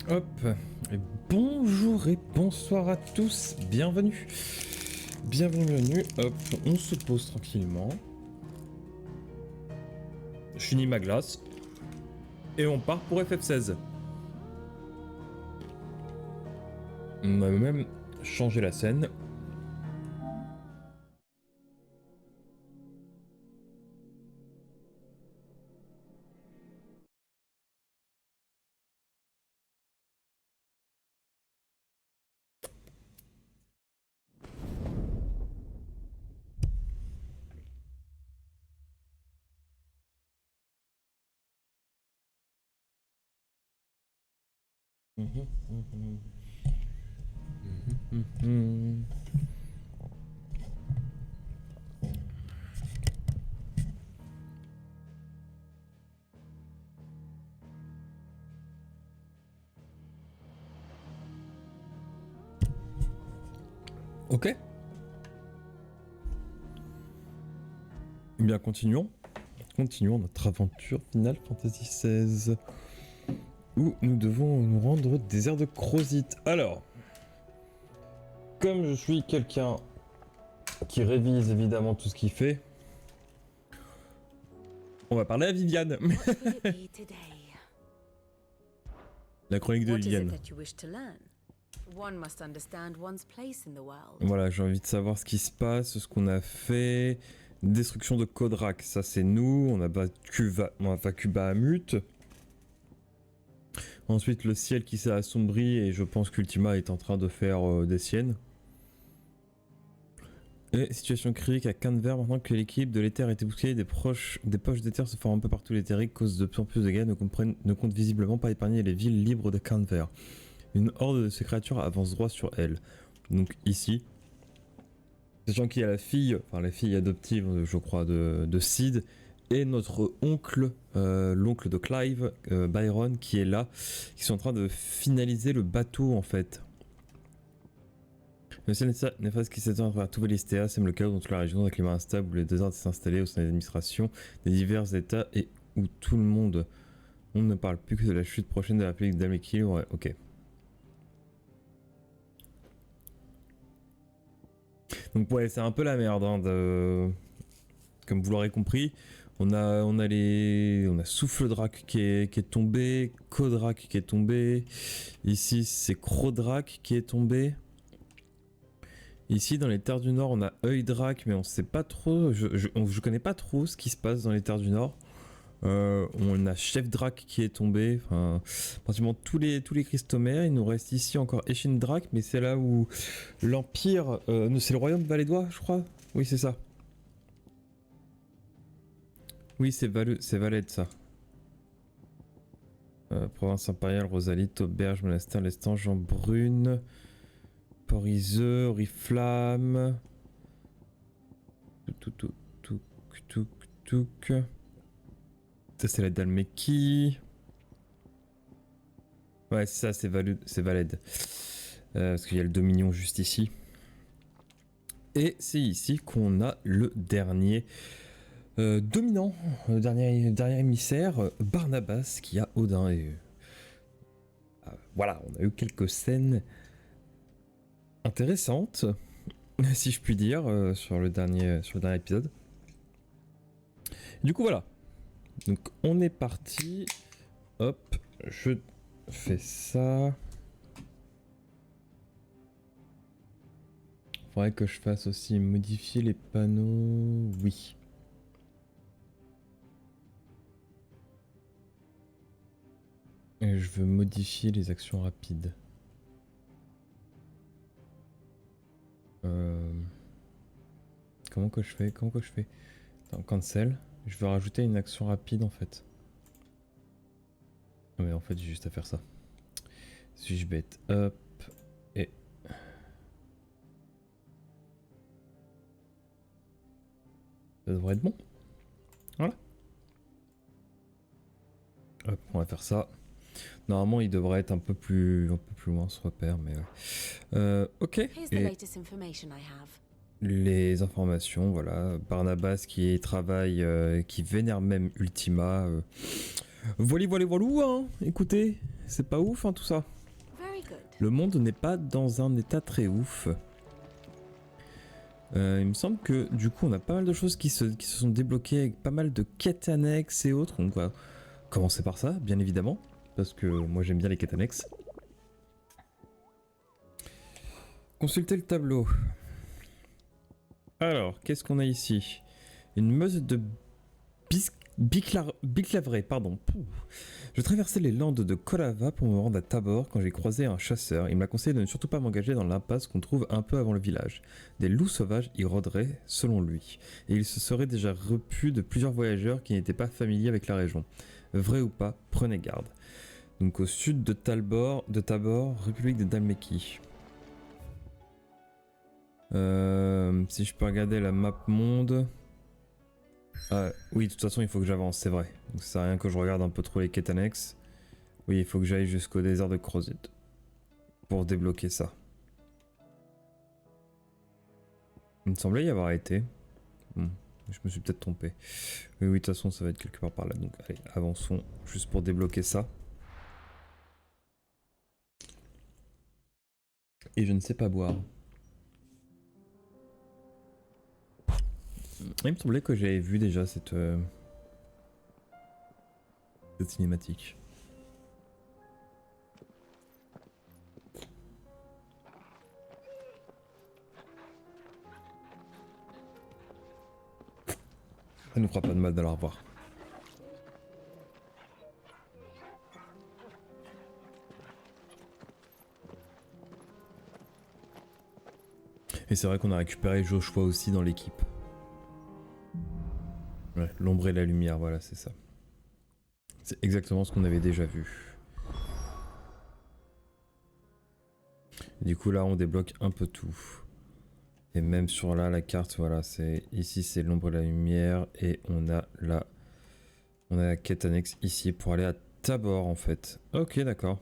Hop, et bonjour et bonsoir à tous, bienvenue. Bienvenue, hop, on se pose tranquillement. Je finis ma glace. Et on part pour FF16. On a même changé la scène. Ok. Eh bien, continuons. Continuons notre aventure Final Fantasy XVI. Où nous devons nous rendre au désert de Crozit. Alors, comme je suis quelqu'un qui révise évidemment tout ce qu'il fait, on va parler à Viviane. La chronique de Viviane. Voilà, j'ai envie de savoir ce qui se passe, ce qu'on a fait. Destruction de Kodrak, ça c'est nous. On a vaincu Bahamut. Ensuite, le ciel qui s'est assombri et je pense qu'Ultima est en train de faire des siennes. Et situation critique à Canver, maintenant que l'équipe de l'éther a été bousculée, des poches d'éther se forment un peu partout. L'éthérique cause de plus en plus de dégâts, ne compte visiblement pas épargner les villes libres de Canver. Une horde de ces créatures avance droit sur elle. Donc ici, sachant qu'il y a la fille adoptive, je crois, de Sid, et notre oncle, l'oncle de Clive, Byron, qui est là, qui sont en train de finaliser le bateau en fait. Le ciel néfaste qui s'étend à travers tout Vélistéa sème le chaos dans toute la région, un climat instable où les désordres s'installer au sein des administrations des divers états et où tout le monde, on ne parle plus que de la chute prochaine de la République d'Amekil. Ouais, ok. Donc ouais, c'est un peu la merde, hein, comme vous l'aurez compris. On a Souffle Drac qui est tombé, Kodrak qui est tombé. Ici, c'est Crodrak qui est tombé. Ici, dans les terres du Nord, on a Œil Drac, mais on sait pas trop. Je connais pas trop ce qui se passe dans les terres du Nord. On a Chef Drac qui est tombé. Enfin, pratiquement tous les Christomères. Il nous reste ici encore Eshin Drac, mais c'est là où l'Empire. C'est le royaume valédois, je crois. Oui, c'est ça. Oui, c'est Valed, ça. Province impériale, Rosalite, Auberge, Monastère, l'Estange, Jean Brune. Poriseux, Oriflamme. Touk. Ça, c'est la Dalmeki. Ouais, c'est ça, c'est Valed. Parce qu'il y a le Dominion juste ici. Et c'est ici qu'on a le dernier dominant, le dernier émissaire, Barnabas, qui a Odin. Et voilà, on a eu quelques scènes intéressantes, si je puis dire, sur le dernier épisode. Du coup, voilà. Donc, on est parti. Hop, je fais ça. Faudrait que je fasse aussi modifier les panneaux. Oui. Et je veux modifier les actions rapides. Comment que je fais Attends, cancel. Je veux rajouter une action rapide en fait. Mais en fait j'ai juste à faire ça. Suis-je bête? Hop. Et... ça devrait être bon. Voilà. Hop, on va faire ça. Normalement il devrait être un peu plus loin ce repère, mais ok. Et les informations, voilà. Barnabas qui travaille, qui vénère même Ultima. Voilà, hein. Écoutez, c'est pas ouf, hein, tout ça. Le monde n'est pas dans un état très ouf. Il me semble que du coup on a pas mal de choses qui se sont débloquées avec pas mal de quêtes annexes et autres. Donc on va commencer par ça, bien évidemment. Parce que moi j'aime bien les quêtes annexes. Consultez le tableau. Alors, qu'est-ce qu'on a ici? Une meute de biclavrés, pardon. Je traversais les landes de Kolava pour me rendre à Tabor quand j'ai croisé un chasseur. Il m'a conseillé de ne surtout pas m'engager dans l'impasse qu'on trouve un peu avant le village. Des loups sauvages y rôderaient, selon lui, et il se serait déjà repu de plusieurs voyageurs qui n'étaient pas familiers avec la région. Vrai ou pas, prenez garde. Donc au sud de Tabor, République de Dalmeki. Si je peux regarder la map monde... Ah oui, de toute façon il faut que j'avance, c'est vrai. Donc ça sert à rien que je regarde un peu trop les quêtes annexes. Oui, il faut que j'aille jusqu'au désert de Crozet pour débloquer ça. Il me semblait y avoir été. Je me suis peut-être trompé. Oui, de toute façon ça va être quelque part par là. Donc allez, avançons juste pour débloquer ça. Et je ne sais pas boire. Il me semblait que j'avais vu déjà cette cinématique. Ça nous fera pas de mal de la revoir. Et c'est vrai qu'on a récupéré Joshua aussi dans l'équipe. Ouais, l'ombre et la lumière, voilà, c'est ça. C'est exactement ce qu'on avait déjà vu. Et du coup là on débloque un peu tout. Et même sur là la carte, voilà, c'est ici c'est l'ombre et la lumière et on a la quête annexe ici pour aller à Tabor en fait. Ok, d'accord.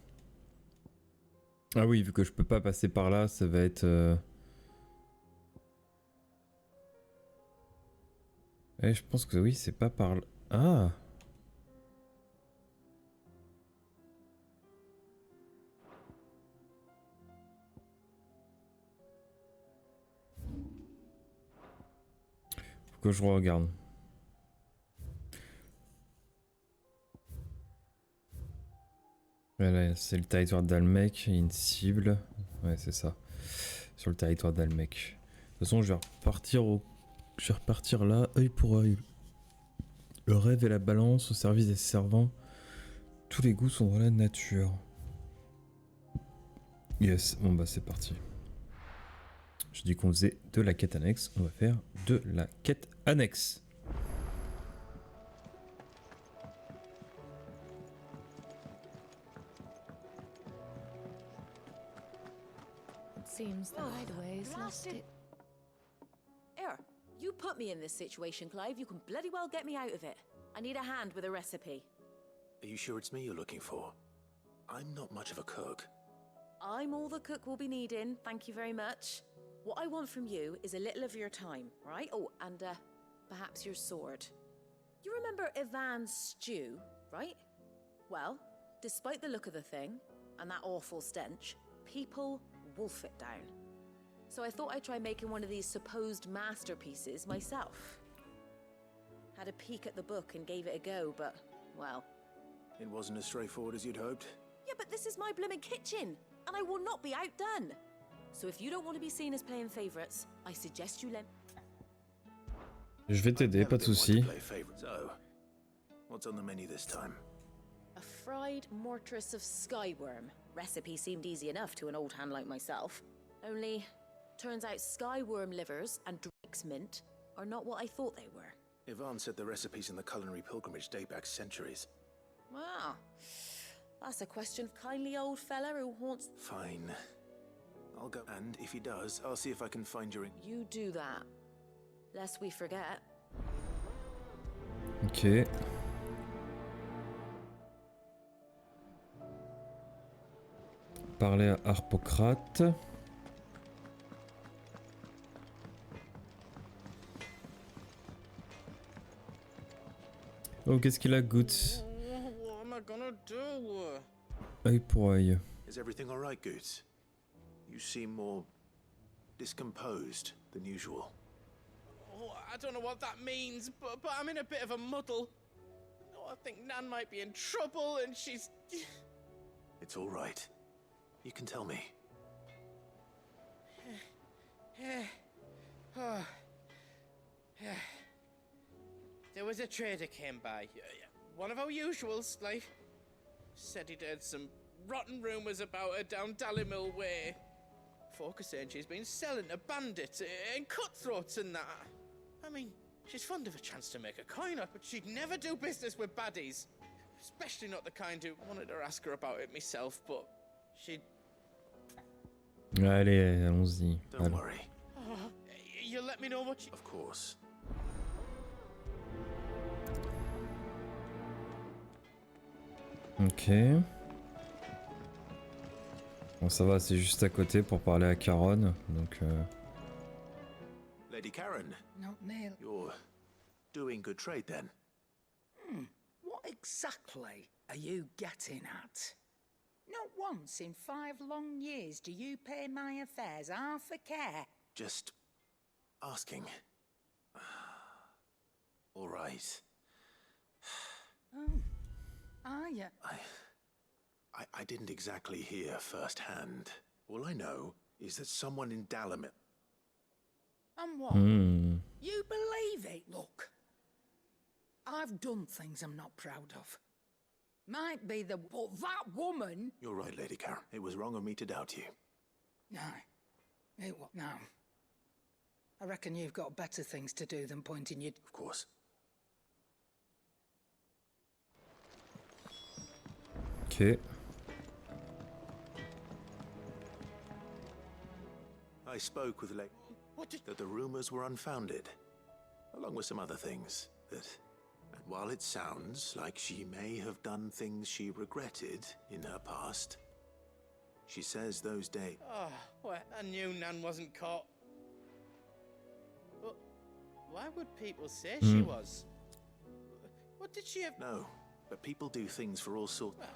Ah oui, vu que je peux pas passer par là, ça va être je pense que oui, c'est pas par là. Ah. Faut que je regarde. Voilà, c'est le territoire d'Almec, il y a une cible. Ouais, c'est ça. Sur le territoire d'Almec. De toute façon, je vais repartir là, œil pour œil. Le rêve et la balance au service des servants. Tous les goûts sont dans la nature. Yes, bon bah c'est parti. Je dis qu'on faisait de la quête annexe, on va faire de la quête annexe. Seems the hideaways lost it. Here, you put me in this situation, Clive. You can bloody well get me out of it. I need a hand with a recipe. Are you sure it's me you're looking for? I'm not much of a cook. I'm all the cook will be needing, thank you very much. What I want from you is a little of your time, right? Oh, and perhaps your sword. You remember Ivan's stew, right? Well, despite the look of the thing, and that awful stench, people wolf it down. So I thought I'd try making one of these supposed masterpieces myself. Had a peek at the book and gave it a go, but, well... It wasn't as straightforward as you'd hoped? Yeah, but this is my blooming kitchen, and I will not be outdone. So if you don't want to be seen as playing favorites, I suggest you let... Je vais t'aider, pas de soucis. So, what's on the menu this time? A fried mortress of skyworm. Recipe seemed easy enough to an old hand like myself. Only, turns out skyworm livers and Drake's mint are not what I thought they were. Ivan said the recipes in the culinary pilgrimage date back centuries. Wow. That's a question of kindly old fella who haunts... Fine. I'll go, and if he does, I'll see if I can find your... You do that. Lest we forget. Ok. Parler à Harpocrate. Oh, qu'est-ce qu'il a, Goût? What am I gonna do? Œil pour œil. Is everything all right, Goots? You seem more discomposed than usual. Oh, I don't know what that means, but I'm in a bit of a muddle. Oh, I think Nan might be in trouble, and she's... It's all right. You can tell me. Oh. There was a trader came by. One of our usuals, like. Said he'd heard some rotten rumours about her down Dallymill Way. Folk are saying she's been selling to bandits and cutthroats and that. I mean, she's fond of a chance to make a coin up, but she'd never do business with baddies. Especially not the kind who wanted to ask her about it myself, but she'd... Allez, allons-y. Don't worry. Oh, you'll let me know what you... Of course. Ok. Bon, ça va, c'est juste à côté pour parler à Caron, donc... Lady Karen, Not Neil. you're doing good trade then. What exactly are you getting at? Not once in 5 long years do you pay my affairs half a care. Just asking. All right. Oh, are you? I didn't exactly hear firsthand. All I know is that someone in Dallamit... And what? You believe it? Look, I've done things I'm not proud of. Might be the... But that woman... You're right, Lady Karen. It was wrong of me to doubt you. No, it was... No. I reckon you've got better things to do than pointing your... Of course. Ok. I spoke with Lady... What did... that the rumors were unfounded, along with some other things. And while it sounds like she may have done things she regretted in her past, she says those days... Oh, well, I knew Nan wasn't caught. But why would people say she was? What did she have... No, but people do things for all sorts... Well,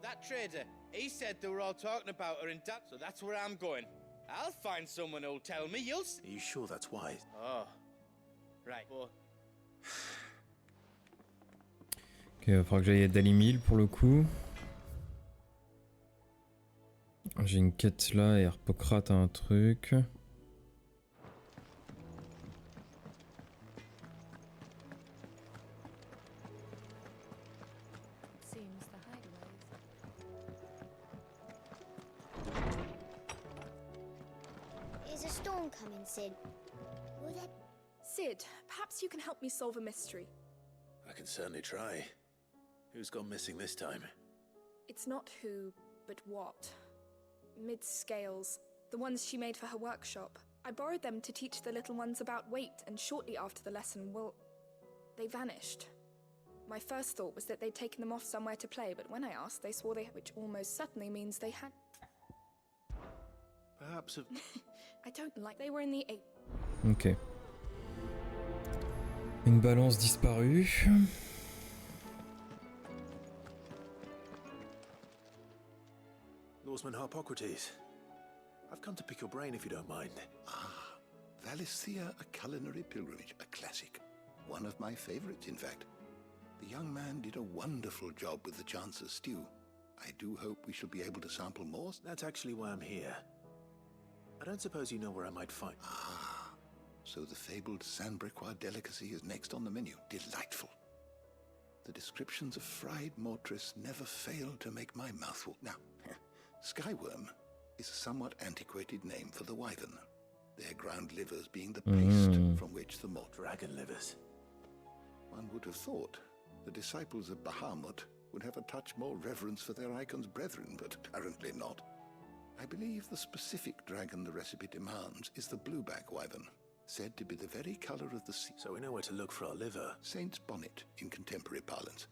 that trader, he said they were all talking about her in that, so that's where I'm going. I'll find someone who'll tell me, you'll... Are you sure that's wise? Oh. Right, well... Ok, il va falloir que j'aille à Dalymil pour le coup. J'ai une quête là et Hippocrate a un truc. Seems the hideaways. Is a storm coming, Sid? Will there... Sid, perhaps you can help me solve a mystery. I can certainly try. Who's gone missing this time? It's not who, but what. Mid-scales, the ones she made for her workshop. I borrowed them to teach the little ones about weight, and shortly after the lesson, well, they vanished. My first thought was that they'd taken them off somewhere to play, but when I asked, they swore they... which almost certainly means they had... Perhaps I don't like... They were in the... Ok. Une balance disparue. Lawsman Harpocrates. I've come to pick your brain if you don't mind. Ah, Valisthea, a culinary pilgrimage, a classic. One of my favorites, in fact. The young man did a wonderful job with the Chance's stew. I do hope we shall be able to sample more. That's actually why I'm here. I don't suppose you know where I might find... Ah, so the fabled Sandbrequois delicacy is next on the menu. Delightful. The descriptions of fried mortress never fail to make my mouth water. Now, skyworm is a somewhat antiquated name for the wyvern, their ground livers being the paste from which the Dragon livers. One would have thought the disciples of Bahamut would have a touch more reverence for their icon's brethren, but apparently not. I believe the specific dragon the recipe demands is the blueback wyvern, said to be the very colour of the sea. So we know where to look for our liver. Saint's bonnet in contemporary parlance.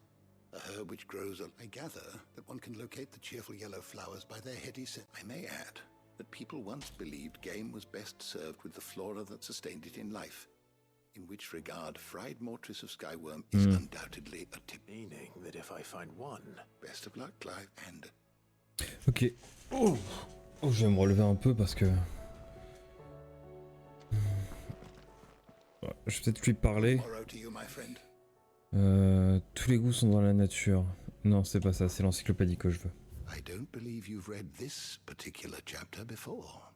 A herb which grows, I gather that one can locate the cheerful yellow flowers by their heady scent. I may add that people once believed game was best served with the flora that sustained it in life, in which regard fried mortress of skyworm is undoubtedly a tip. Meaning that if I find one... Best of luck, Clive, and Ok. Oh, je vais me relever un peu parce que... Ouais, je vais peut-être lui parler. Tous les goûts sont dans la nature. Non, c'est pas ça, c'est l'encyclopédie que je veux. I don't believe you've read this particular chapter before.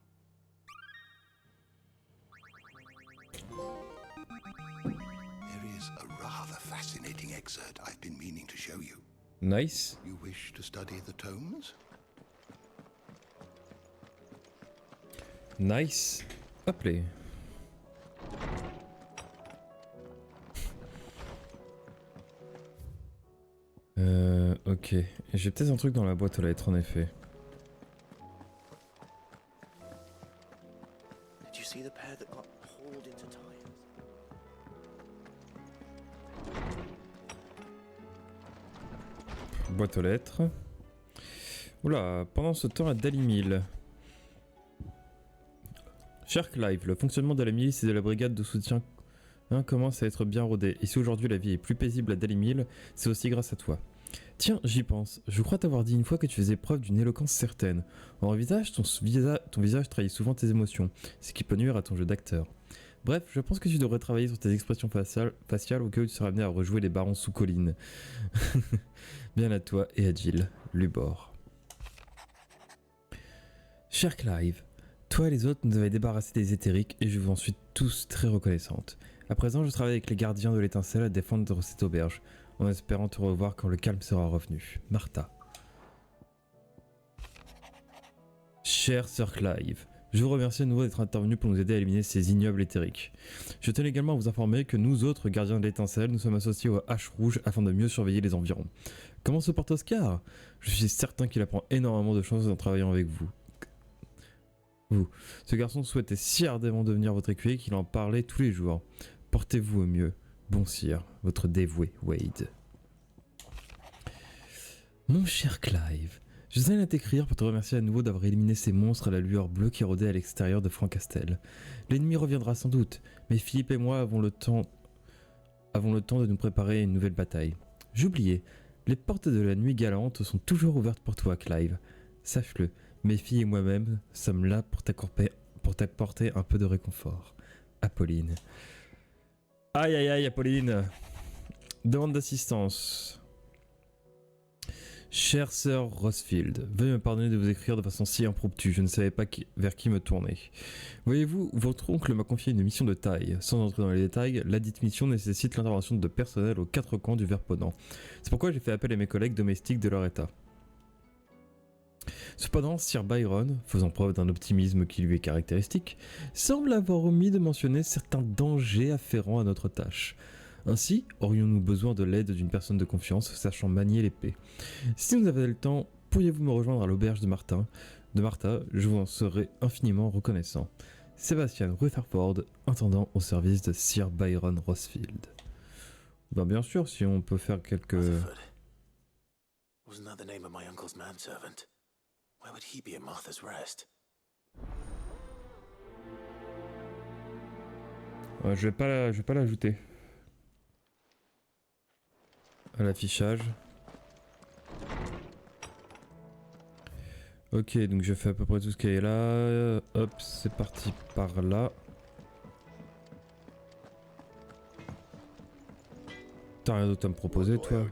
There is a rather fascinating excerpt I've been meaning to show you. Nice. You wish to study the tomes? Nice. Hop là. Ok. J'ai peut-être un truc dans la boîte aux lettres en effet. Did you see the pair that got hauled into tires? Boîte aux lettres. Oula, pendant ce temps à Dalimil. Cher Clive, le fonctionnement de la milice et de la brigade de soutien commence à être bien rodé. Et si aujourd'hui la vie est plus paisible à Dalimil, c'est aussi grâce à toi. Tiens, j'y pense. Je crois t'avoir dit une fois que tu faisais preuve d'une éloquence certaine. En visage, ton visage trahit souvent tes émotions, ce qui peut nuire à ton jeu d'acteur. Bref, je pense que tu devrais travailler sur tes expressions faciales au cas où tu seras amené à rejouer les barons sous colline. Bien à toi et à Jill, Lubor. Cher Clive, toi et les autres nous avez débarrassé des éthériques et je vous en suis tous très reconnaissante. À présent, je travaille avec les gardiens de l'étincelle à défendre cette auberge, en espérant te revoir quand le calme sera revenu. Martha. Cher Sir Clive, je vous remercie à nouveau d'être intervenu pour nous aider à éliminer ces ignobles éthériques. Je tenais également à vous informer que nous autres gardiens de l'étincelle, nous sommes associés aux Haches Rouges afin de mieux surveiller les environs. Comment se porte Oscar? Je suis certain qu'il apprend énormément de choses en travaillant avec vous. Ce garçon souhaitait si ardemment devenir votre écuyer qu'il en parlait tous les jours. Portez-vous au mieux, bon sire, votre dévoué Wade. Mon cher Clive, je viens à t'écrire pour te remercier à nouveau d'avoir éliminé ces monstres à la lueur bleue qui rôdaient à l'extérieur de Francastel. L'ennemi reviendra sans doute, mais Philippe et moi avons le temps de nous préparer à une nouvelle bataille. J'oubliais, les portes de la nuit galante sont toujours ouvertes pour toi, Clive. Sache-le, mes filles et moi-même sommes là pour t'apporter un peu de réconfort. Apolline. Aïe aïe aïe, Apolline. Demande d'assistance. Cher Sir Rosfield, veuillez me pardonner de vous écrire de façon si impromptue, je ne savais pas vers qui me tourner. Voyez-vous, votre oncle m'a confié une mission de taille. Sans entrer dans les détails, ladite mission nécessite l'intervention de personnel aux quatre coins du Verponant. C'est pourquoi j'ai fait appel à mes collègues domestiques de leur état. Cependant, Sir Byron, faisant preuve d'un optimisme qui lui est caractéristique, semble avoir omis de mentionner certains dangers afférents à notre tâche. Ainsi, aurions-nous besoin de l'aide d'une personne de confiance sachant manier l'épée. Si vous avez le temps, pourriez-vous me rejoindre à l'auberge de Martha, je vous en serai infiniment reconnaissant. Sébastien Rutherford, intendant au service de Sir Byron Rosfield. Ben bien sûr, si on peut faire quelques... Wasn't that the name of my uncle's manservant? Where would he be at Martha's Rest? Je vais pas l'ajouter à l'affichage. Ok, donc je fais à peu près tout ce qui est là. Hop, c'est parti par là. T'as rien d'autre à me proposer, toi?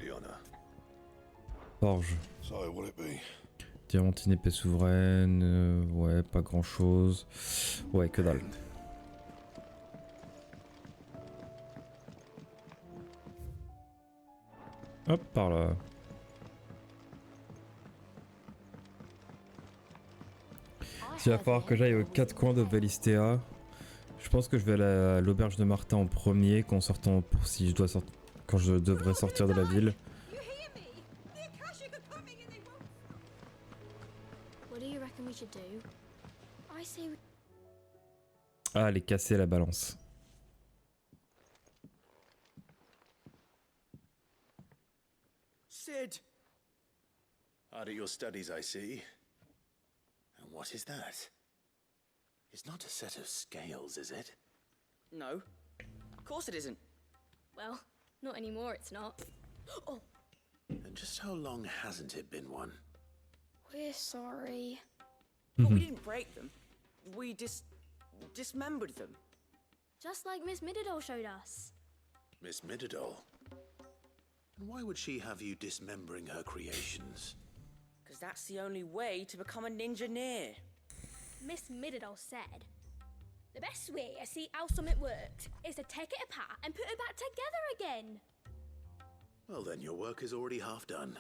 Forge. Diamantine épée souveraine. Ouais, pas grand chose. Ouais, que dalle. Hop, par là. S'il va falloir que j'aille aux quatre coins de Valistea, je pense que je vais aller à l'auberge de Martha en premier, quand je devrais sortir de la ville. Ah, elle est cassée la balance. Sid! Hard at your studies, I see. And what is that? It's not a set of scales, is it? No. Of course it isn't. Well, not anymore, it's not. And just how long hasn't it been one? We're sorry. Well, we didn't break them. We dismembered them. Just like Miss Middledore showed us. Miss Middledore? And why would she have you dismembering her creations? Because that's the only way to become a ninja-neer. Miss Middledore said, the best way to see how something worked is to take it apart and put it back together again. Well then, your work is already half done.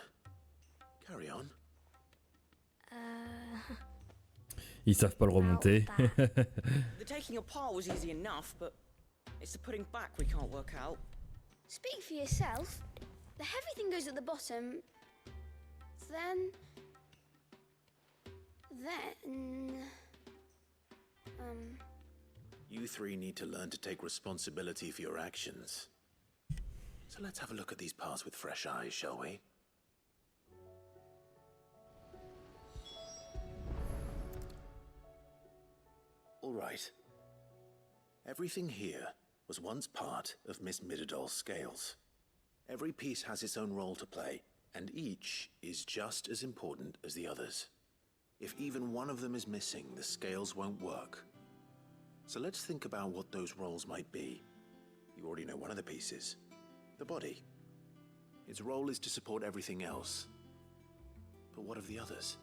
Carry on. Ils savent pas le remonter. The taking apart was easy enough, but it's the putting back we can't work out. Speak for yourself. The heavy thing goes at the bottom. Then... You three need to learn to take responsibility for your actions. So let's have a look at these parts with fresh eyes, shall we? All right. Everything here was once part of Miss Middeldore's scales. Every piece has its own role to play, and each is just as important as the others. If even one of them is missing, the scales won't work. So let's think about what those roles might be. You already know one of the pieces. The body. Its role is to support everything else. But what of the others?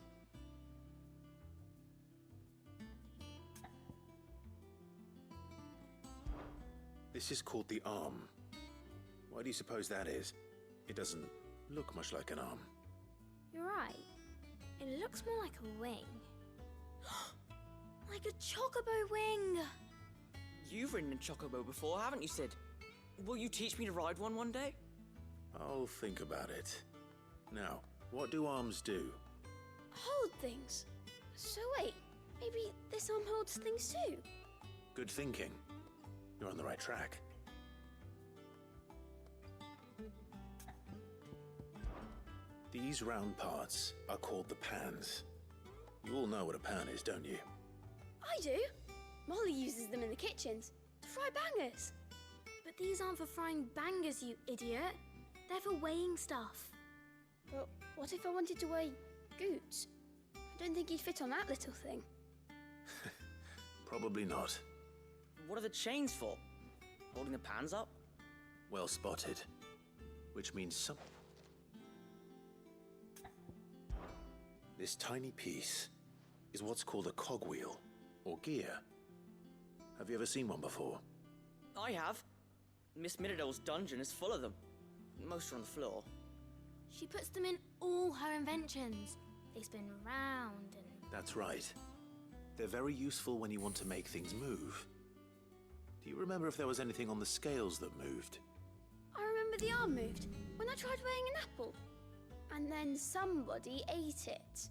This is called the arm. Why do you suppose that is? It doesn't look much like an arm. You're right. It looks more like a wing. Like a chocobo wing! You've ridden a chocobo before, haven't you, Sid? Will you teach me to ride one day? I'll think about it. Now, what do arms do? Hold things. So wait, maybe this arm holds things too? Good thinking. You're on the right track. These round parts are called the pans. You all know what a pan is, don't you? I do. Molly uses them in the kitchens to fry bangers. But these aren't for frying bangers, you idiot. They're for weighing stuff. But what if I wanted to weigh Goots? I don't think he'd fit on that little thing. Probably not. What are the chains for? Holding the pans up? Well spotted. Which means This tiny piece is what's called a cogwheel, or gear. Have you ever seen one before? I have. Miss Middledore's dungeon is full of them. Most are on the floor. She puts them in all her inventions. They spin round and... That's right. They're very useful when you want to make things move. Do you remember if there was anything on the scales that moved? I remember the arm moved when I tried weighing an apple. And then somebody ate it.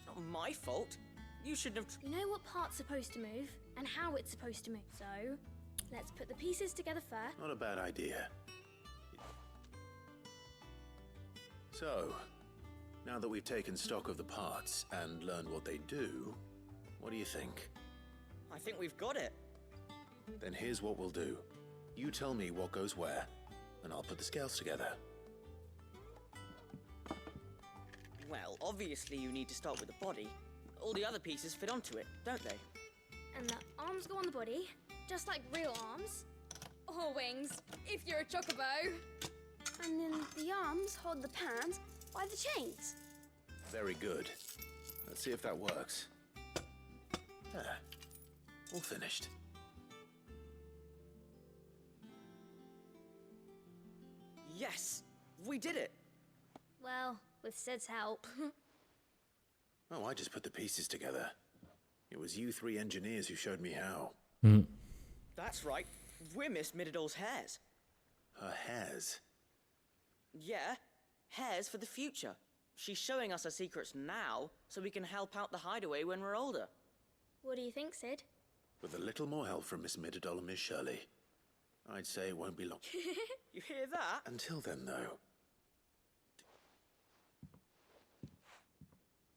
Not my fault. You shouldn't have... You know what part's supposed to move and how it's supposed to move. So, let's put the pieces together first. Not a bad idea. So, now that we've taken stock of the parts and learned what they do, what do you think? I think we've got it. Then here's what we'll do. You tell me what goes where, and I'll put the scales together. Well, obviously you need to start with the body. All the other pieces fit onto it, don't they? And the arms go on the body, just like real arms. Or wings, if you're a chocobo. And then the arms hold the pans by the chains. Very good. Let's see if that works. There. All finished. Yes! We did it! Well, with Sid's help. Oh, I just put the pieces together. It was you three engineers who showed me how. That's right. We're Miss Middledore's hairs. Her hairs? Yeah, hairs for the future. She's showing us her secrets now, so we can help out the hideaway when we're older. What do you think, Sid? With a little more help from Miss Middledore and Miss Shirley, I'd say it won't be long. You hear that? Until then, though.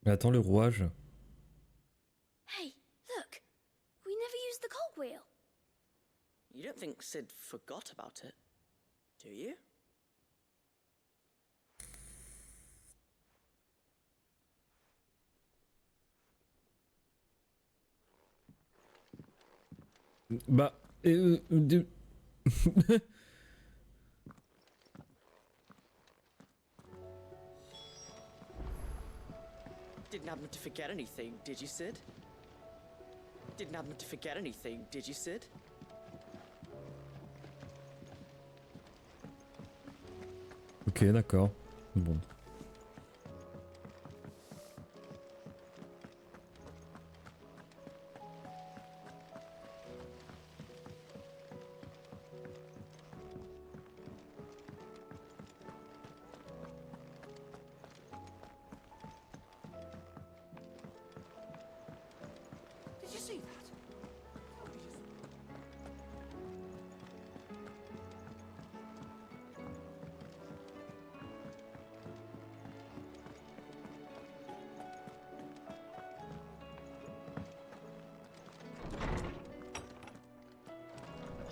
Mais attends, le rouage. Hey, look! We never used the cogwheel. You don't think Sid forgot about it, do you? Bah... Didn't happen to forget anything, did you, Sid? Didn't happen to forget anything, did you, Sid? Ok, d'accord. Bon. Did you see that?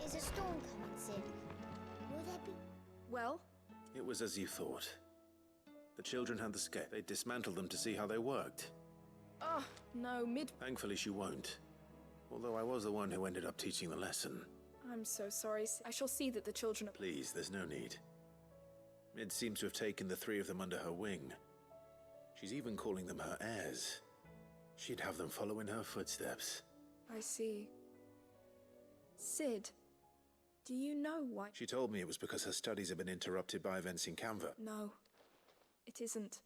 Is a storm coming, Sid? Will there be... Well, It was as you thought. The children had the scare. They dismantled them to see how they worked. oh, no, Thankfully, she won't. Although I was the one who ended up teaching the lesson. I'm so sorry. I shall see that the children are... Please, there's no need. Mid seems to have taken the three of them under her wing. She's even calling them her heirs. She'd have them follow in her footsteps. I see. Sid, do you know why? She told me it was because her studies had been interrupted by events in Canva. No, it isn't.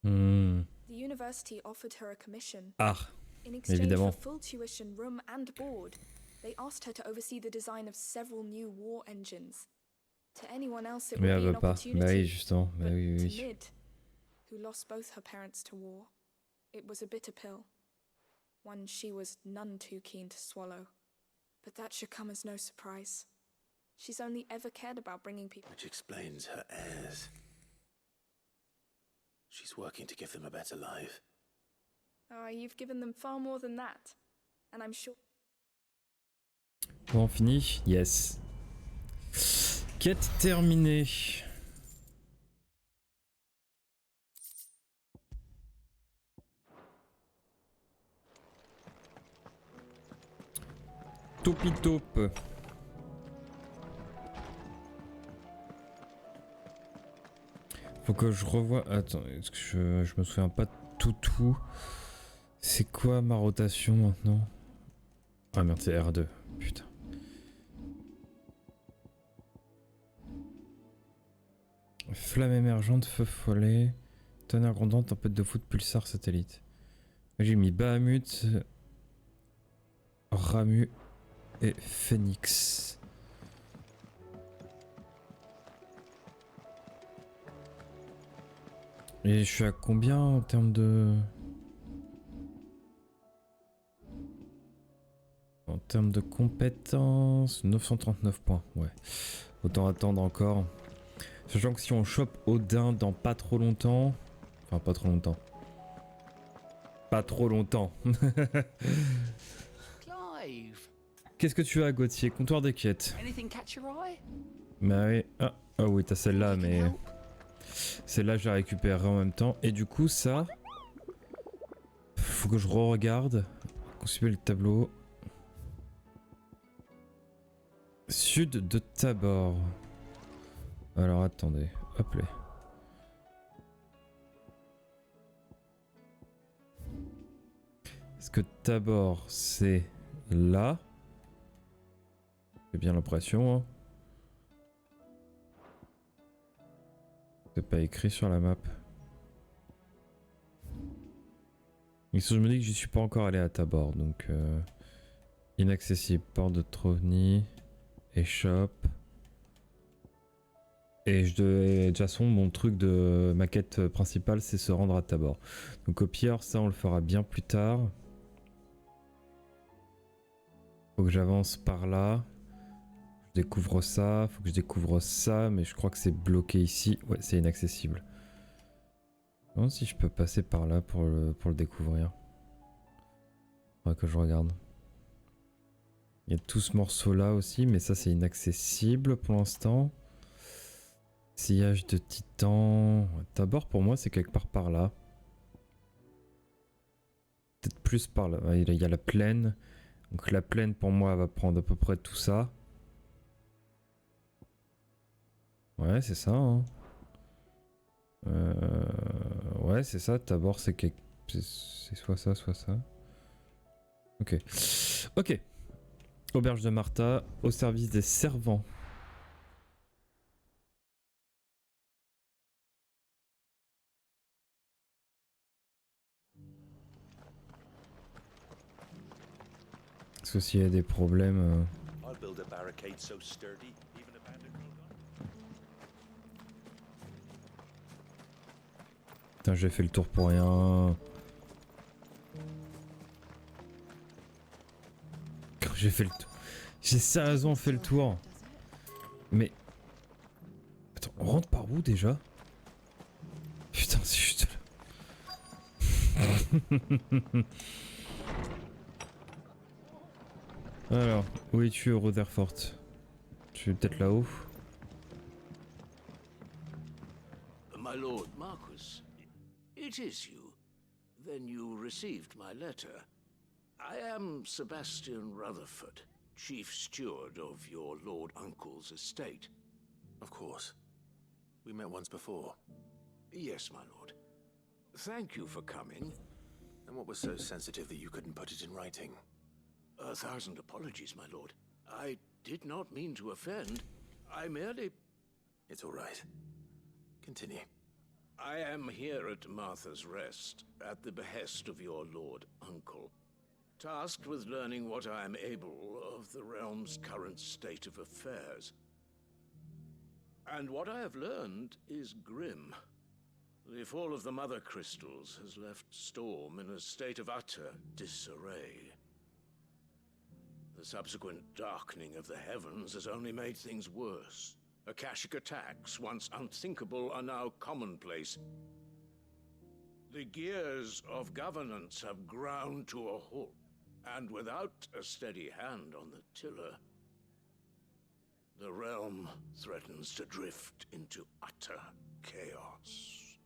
Hmm. The university offered her a commission. Ah, In exchange évidemment. for full tuition, room and board, they asked her to oversee the design of several new war engines. To anyone else, it Mais would elle be an veut pas. opportunity. Bah oui, justement. Bah But oui, to oui. Mid, who lost both her parents to war, it was a bitter pill. One she was none too keen to swallow. But that should come as no surprise. She's only ever cared about bringing people... Which explains her heirs. She's working to give them a better life. Ah, you've given them far more than that. And I'm sure... Bon, fini? Yes. Quête terminée. Topitaupe. Faut que je revoie... Attends, est-ce que je me souviens pas de tout. C'est quoi ma rotation maintenant? Ah merde, c'est R2. Putain. Flamme émergente, feu follet, tonnerre grondant, tempête de foot, pulsar, satellite. J'ai mis Bahamut, Ramu et Phoenix. Et je suis à combien en termes de... En termes de compétences, 939 points, ouais. Autant attendre encore. Sachant que si on chope Odin dans pas trop longtemps... Enfin, pas trop longtemps. Pas trop longtemps. Qu'est-ce que tu as, Gauthier? Comptoir de quête. Bah oui. Ah oui, t'as celle-là, mais... Celle-là, je la récupérerai en même temps. Et du coup, ça... Faut que je re-regarde. Consulter le tableau. Sud de Tabor. Alors, attendez. Hop là. Est-ce que Tabor, c'est là? J'ai bien l'impression, hein. C'est pas écrit sur la map. Il se je me dis que j'y suis pas encore allé à Tabor, donc inaccessible. Port de Trovny, échoppe. Et de toute façon, mon truc de ma quête principale, c'est se rendre à Tabor. Donc au pire, ça on le fera bien plus tard. Faut que j'avance par là. Je découvre ça, faut que je découvre ça, mais je crois que c'est bloqué ici. Ouais, c'est inaccessible. Je me demande si je peux passer par là pour le découvrir. Faudra que je regarde. Il y a tout ce morceau là aussi, mais ça c'est inaccessible pour l'instant. Sillage de titan. Tabor pour moi c'est quelque part par là. Peut-être plus par là. Il y a la plaine. Donc la plaine pour moi va prendre à peu près tout ça. Ouais, c'est ça. Hein. Ouais, c'est ça. D'abord, c'est soit ça, soit ça. Ok. Ok. Auberge de Martha, au service des servants. Parce que s'il y a des problèmes... Putain, j'ai fait le tour pour rien. J'ai fait le tour. J'ai sérieusement fait le tour. Mais... Attends, on rentre par où déjà? Putain, c'est juste là. Alors, où es-tu, Rutherford? Tu es peut-être là-haut? My lord Marquis, it is you. Then you received my letter. I am Sebastian Rutherford, chief steward of your lord uncle's estate. Of course. We met once before. Yes, my lord. Thank you for coming. And what was so sensitive that you couldn't put it in writing? 1,000 apologies, my lord. I did not mean to offend. I merely... It's all right. Continue. I am here at Martha's Rest, at the behest of your lord uncle, tasked with learning what I am able of the realm's current state of affairs. And what I have learned is grim. The fall of the Mother Crystals has left Storm in a state of utter disarray. The subsequent darkening of the heavens has only made things worse. Akashic attacks, once unthinkable, are now commonplace. The gears of governance have ground to a halt, and without a steady hand on the tiller, the realm threatens to drift into utter chaos.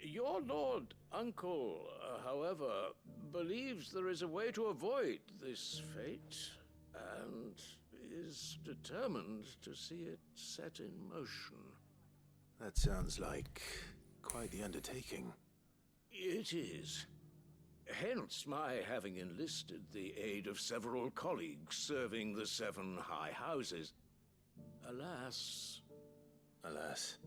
Your lord uncle, however, believes there is a way to avoid this fate, and is determined to see it set in motion. That sounds like quite the undertaking. It is. Hence my having enlisted the aid of several colleagues serving the 7 high houses. Alas... Alas...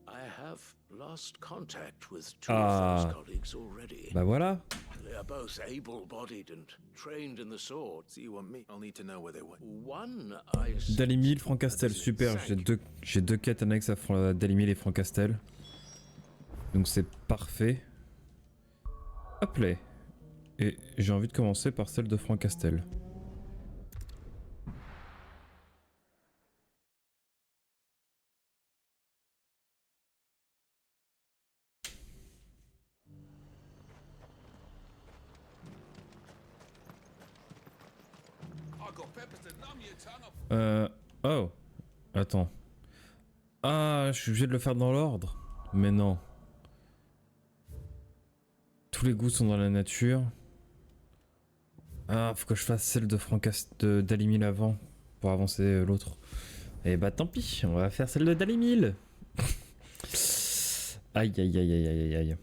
I have lost contact with 2 of those colleagues already. Bah voilà. They are both able-bodied and trained in the sword. So you want me? I'll need to know where they went. One I... Dalimil, Francastel, super. J'ai deux quêtes annexes à Dalimil et Francastel. Donc c'est parfait. Hop là. Et j'ai envie de commencer par celle de Francastel. Oh. Attends. Ah, je suis obligé de le faire dans l'ordre. Mais non. Tous les goûts sont dans la nature. Ah, faut que je fasse celle de Dalimil avant. Pour avancer l'autre. Et bah tant pis, on va faire celle de Dalimil. Aïe aïe aïe aïe aïe aïe.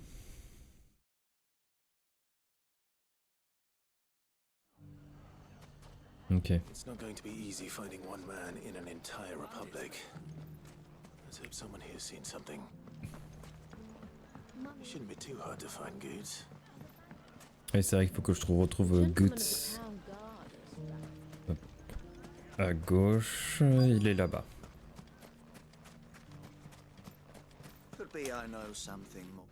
Ok. It's not going to be easy finding one man in an entire republic. Let's hope someone here's seen something. It shouldn't be too hard to find goods. Et c'est vrai qu'il faut que je retrouve Goods. Hop. À gauche, il est là-bas. Could be I know something more.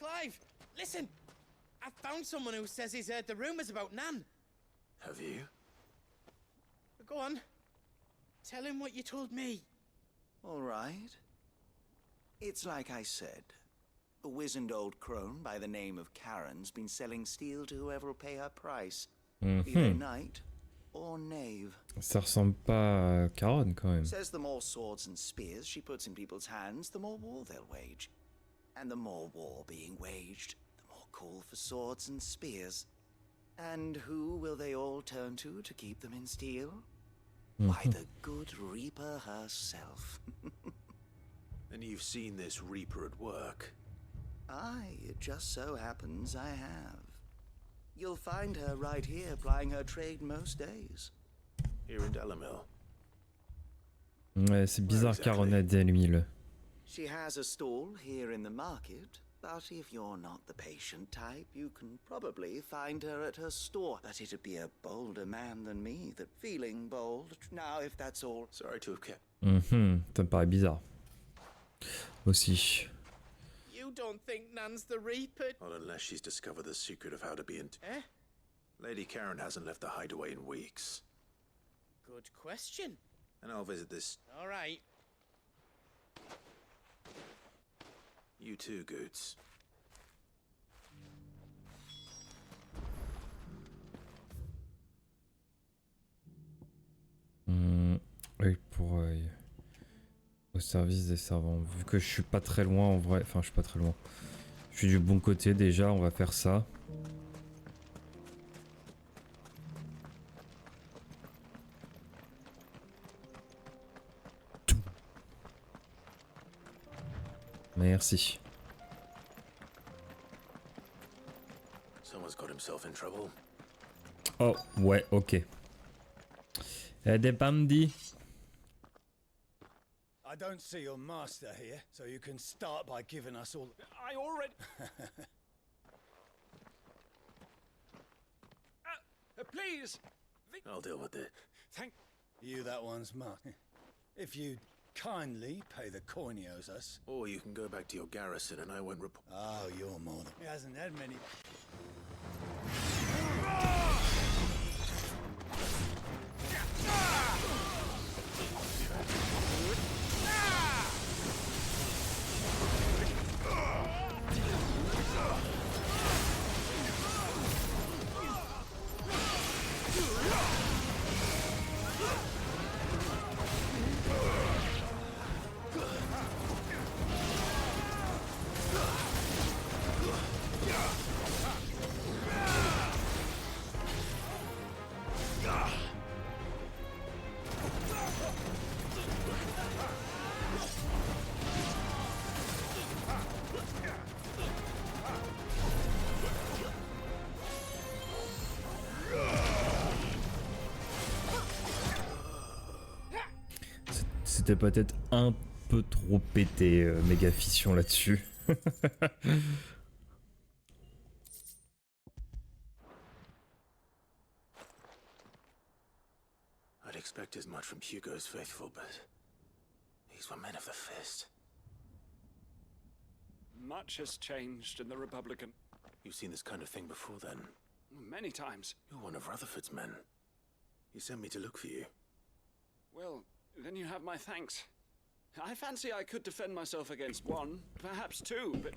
Clive, listen! I found someone who says he's heard the rumors about Nan. Have you? Go on. Tell him what you told me. All right. It's like I said. A wizened old crone by the name of Karen's been selling steel to whoever will pay her price. Be they knight or knave. Ça ressemble pas à Karen quand même. Says the more swords and spears she puts in people's hands, the more war they'll wage. And the more war being waged, the more call for swords and spears. And who will they all turn to keep them in steel? Why, the good Reaper herself. And you've seen this Reaper at work? Aye, it just so happens I have. You'll find her right here plying her trade most days. Here in Dalimil? Ouais, c'est bizarre Caronette et Mille. She has a stall here in the market, but if you're not the patient type, you can probably find her at her store. But it'd be a bolder man than me that feeling bold. Now, if that's all. Sorry to have kept. Ça me paraît bizarre. Aussi. You don't think Nan's the Reaper? Not unless she's discovered the secret of how to be in. Eh? Lady Karen hasn't left the hideaway in weeks. Good question. And I'll visit this. All right. You too, Goots. Oui, pour au service des servants. Vu que je suis pas très loin en vrai, enfin je suis pas très loin. Je suis du bon côté déjà, on va faire ça. Merci. Someone's got himself in trouble. Oh, ouais, ok. Des bandits. I don't see your master here, so you can start by giving us all. I already. Please. I'll deal with it. Thank you. That one's mine. If you kindly pay the coin he owes us. Or you can go back to your garrison and I won't report. Oh, you're more than. He hasn't had many. C'était peut-être un peu trop pété, méga fission là-dessus. I'd expect as much from Hugo's faithful, but these were men of the fist. Much has changed in the Republican. You've seen this kind of thing before then? Many times. You're one of Rutherford's men. He sent me to look for you. Well, then you have my thanks. I fancy I could defend myself against one, perhaps two, but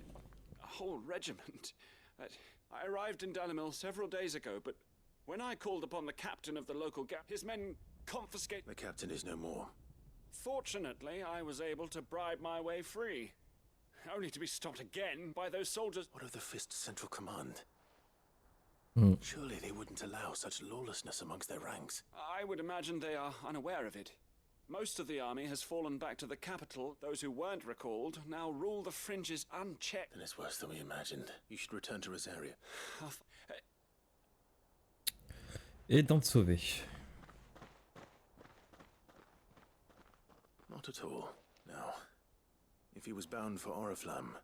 a whole regiment. I arrived in Dalimil several days ago, but when I called upon the captain of the local his men confiscated... The captain is no more. Fortunately, I was able to bribe my way free, only to be stopped again by those soldiers. What of the Fist's central command? Surely they wouldn't allow such lawlessness amongst their ranks. I would imagine they are unaware of it. Most of the army has fallen back to the capital. Those who weren't recalled now rule the fringes unchecked. Then it's worse than we imagined. You should return to Rosaria. Et d'en sauver. Not at all. Now, if he was bound for Oriflamme...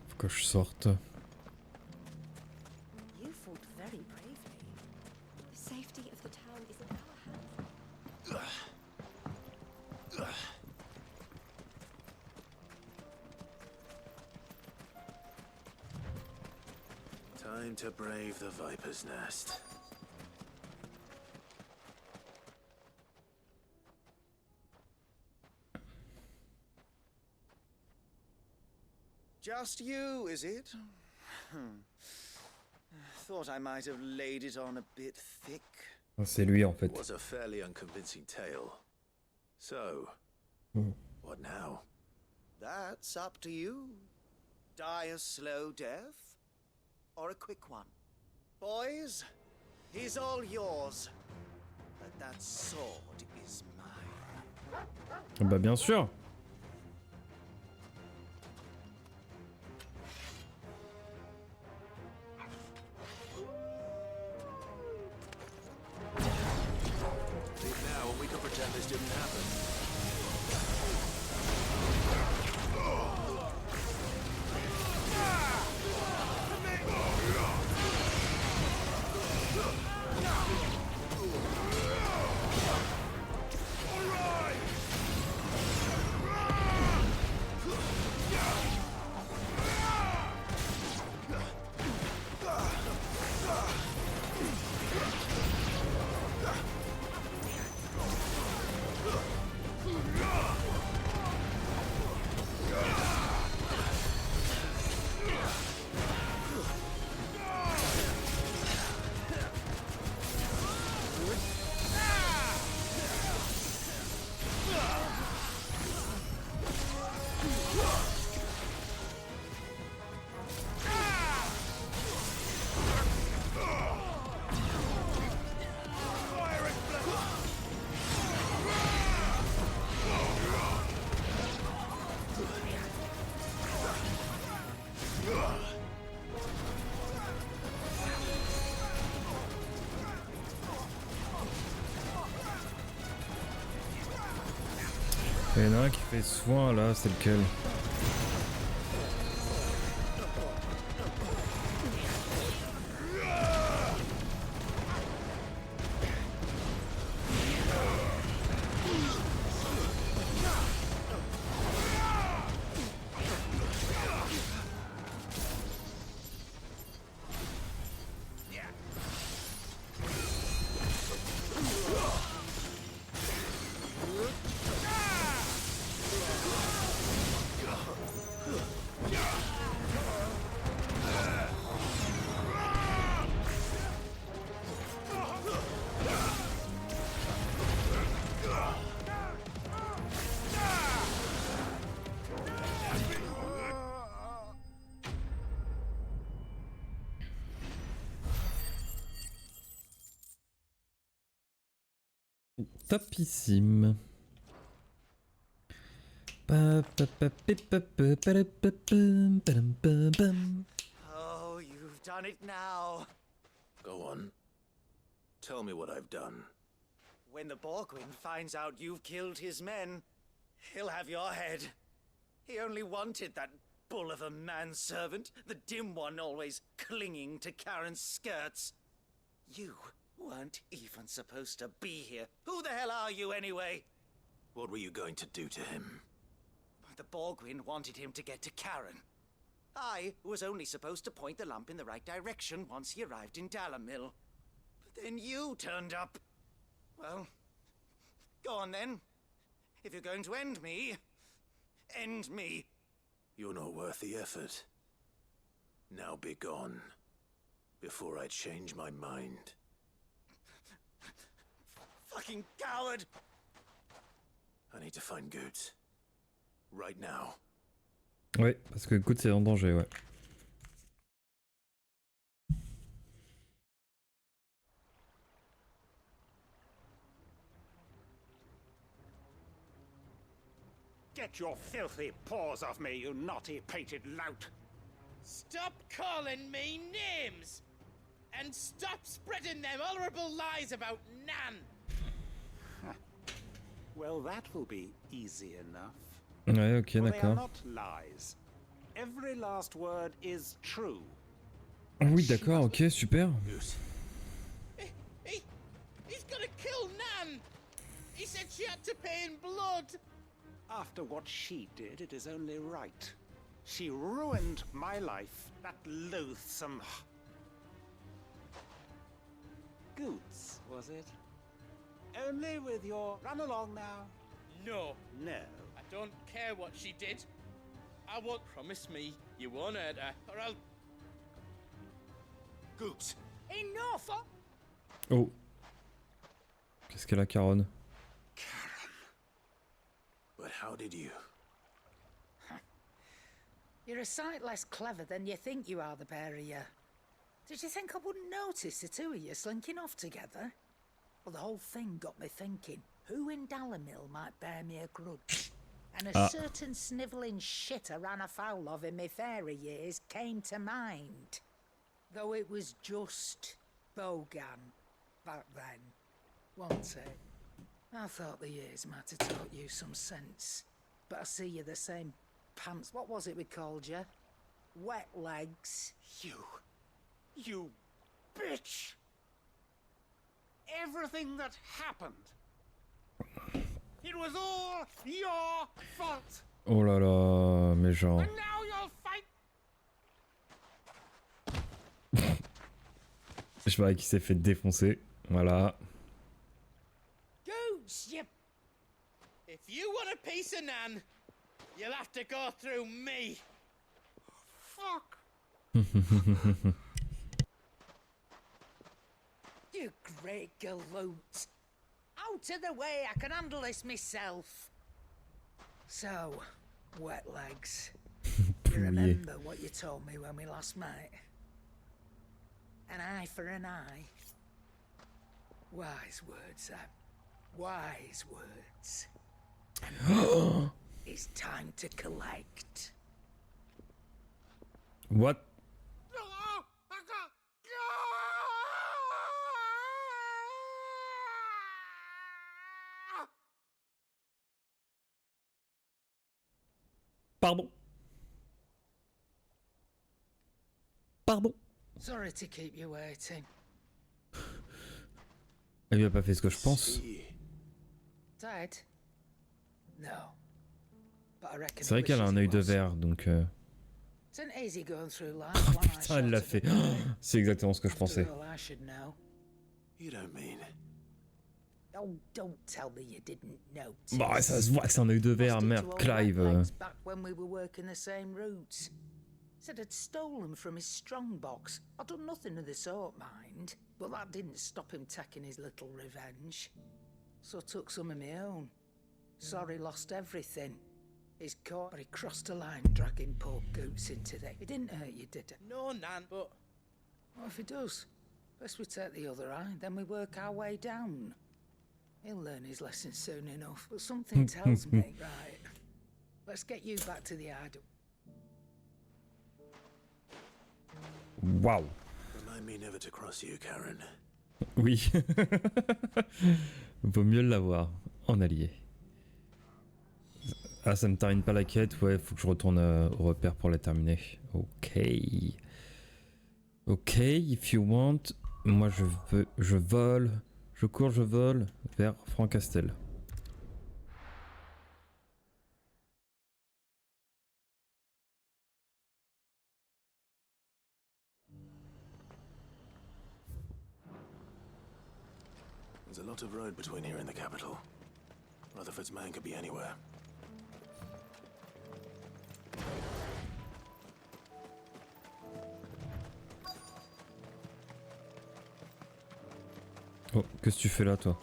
Faut que je sorte. You fought very bravely. The safety of the town is in our hands. Time to brave the Viper's Nest. Just you, is it? Thought I might have laid it on a bit thick. C'est lui en fait. It was a fairly unconvincing tale. So, what now? That's up to you. Die a slow death, or a quick one. Boys, he's all yours. But that sword is mine. Bah bien sûr. Now, when we can pretend this didn't happen. Il y en a un qui fait soin là, c'est lequel? Topissime. Oh, you've done it now. Go on. Tell me what I've done. When the Borgwyn finds out you've killed his men, he'll have your head. He only wanted that bull of a manservant, the dim one always clinging to Karen's skirts. You weren't even supposed to be here. Who the hell are you anyway? What were you going to do to him? The Borgwyn wanted him to get to Karen. I was only supposed to point the lamp in the right direction once he arrived in Dalamil. But then you turned up. Well, go on then. If you're going to end me, end me. You're not worth the effort. Now be gone, before I change my mind. Fucking coward! I need to find Goots. Right now. Ouais, parce que Goots est en danger, ouais. Get your filthy paws off me, you naughty-pated lout! Stop calling me names! And stop spreading them horrible lies about Nan! Well, that will be easy enough. Ouais, ok, They are d'accord. not lies. Every last word is true. Oui, d'accord, ok, super. He's gonna kill Nan! He said she had to pay in blood! After what she did, it is only right. She ruined my life, that loathsome... Goots, was it? Only with your run along now? No. No. I don't care what she did. I won't. Promise me you won't hurt her, or I'll... Goose. Enough! Oh. Qu'est-ce qu'elle a, Caron? But how did you? You're a sight less clever than you think you are, the pair of you. Did you think I wouldn't notice the two of you slinking off together? Well, the whole thing got me thinking, who in Dalimil might bear me a grudge? And a certain snivelling shit I ran afoul of in my fairy years came to mind. Though it was just Bogan back then, wasn't it? I thought the years might have taught you some sense. But I see you're the same pants. What was it we called you? Wet legs. You bitch! Everything that happened, it was all your fault. Oh là là, mais genre... And now you'll fight. Je parie qu'il s'est fait défoncer. Voilà. Goose, you... If you want a piece of Nan, you'll have to go through me. Fuck. You great galoot. Out of the way, I can handle this myself. So, wet legs. You remember what you told me when we last met? An eye for an eye. Wise words, Sam. Wise words. And it's time to collect. What? Pardon. Pardon. Sorry to keep you waiting. Elle lui a pas fait ce que je pense. Dead? No. But I reckon. C'est vrai qu'elle a un œil de verre, donc. It's an easy going through life. Oh putain, elle l'a fait. C'est exactement ce que je pensais. I should know. You don't mean. Oh, don't tell me you didn't notice. Bah, ça se voit que c'est un œil de verre, merde, Clive. Back when we were working the same routes. Said I'd stolen from his strongbox. I'd done nothing of the sort, mind. But that didn't stop him taking his little revenge. So I took some of my own. Sorry, lost everything. He's caught, but he crossed a line dragging poor Goots into there. It didn't hurt you, did it? No, Nan, but... What if he does? First we take the other eye, then we work our way down. He'll learn his lesson soon enough, but something tells me, right, let's get you back to the hideout. Waouh. Remind me never to cross you, Karen. Oui. Vaut mieux l'avoir en allié. Ah, ça me termine pas la quête. Ouais, faut que je retourne au repère pour la terminer. Ok. Ok, if you want. Moi, je vole. Je cours, je vole vers Francastel. There's a lot of road between here and the capital. Rutherford's man could be anywhere. Oh, qu'est-ce que tu fais là, toi?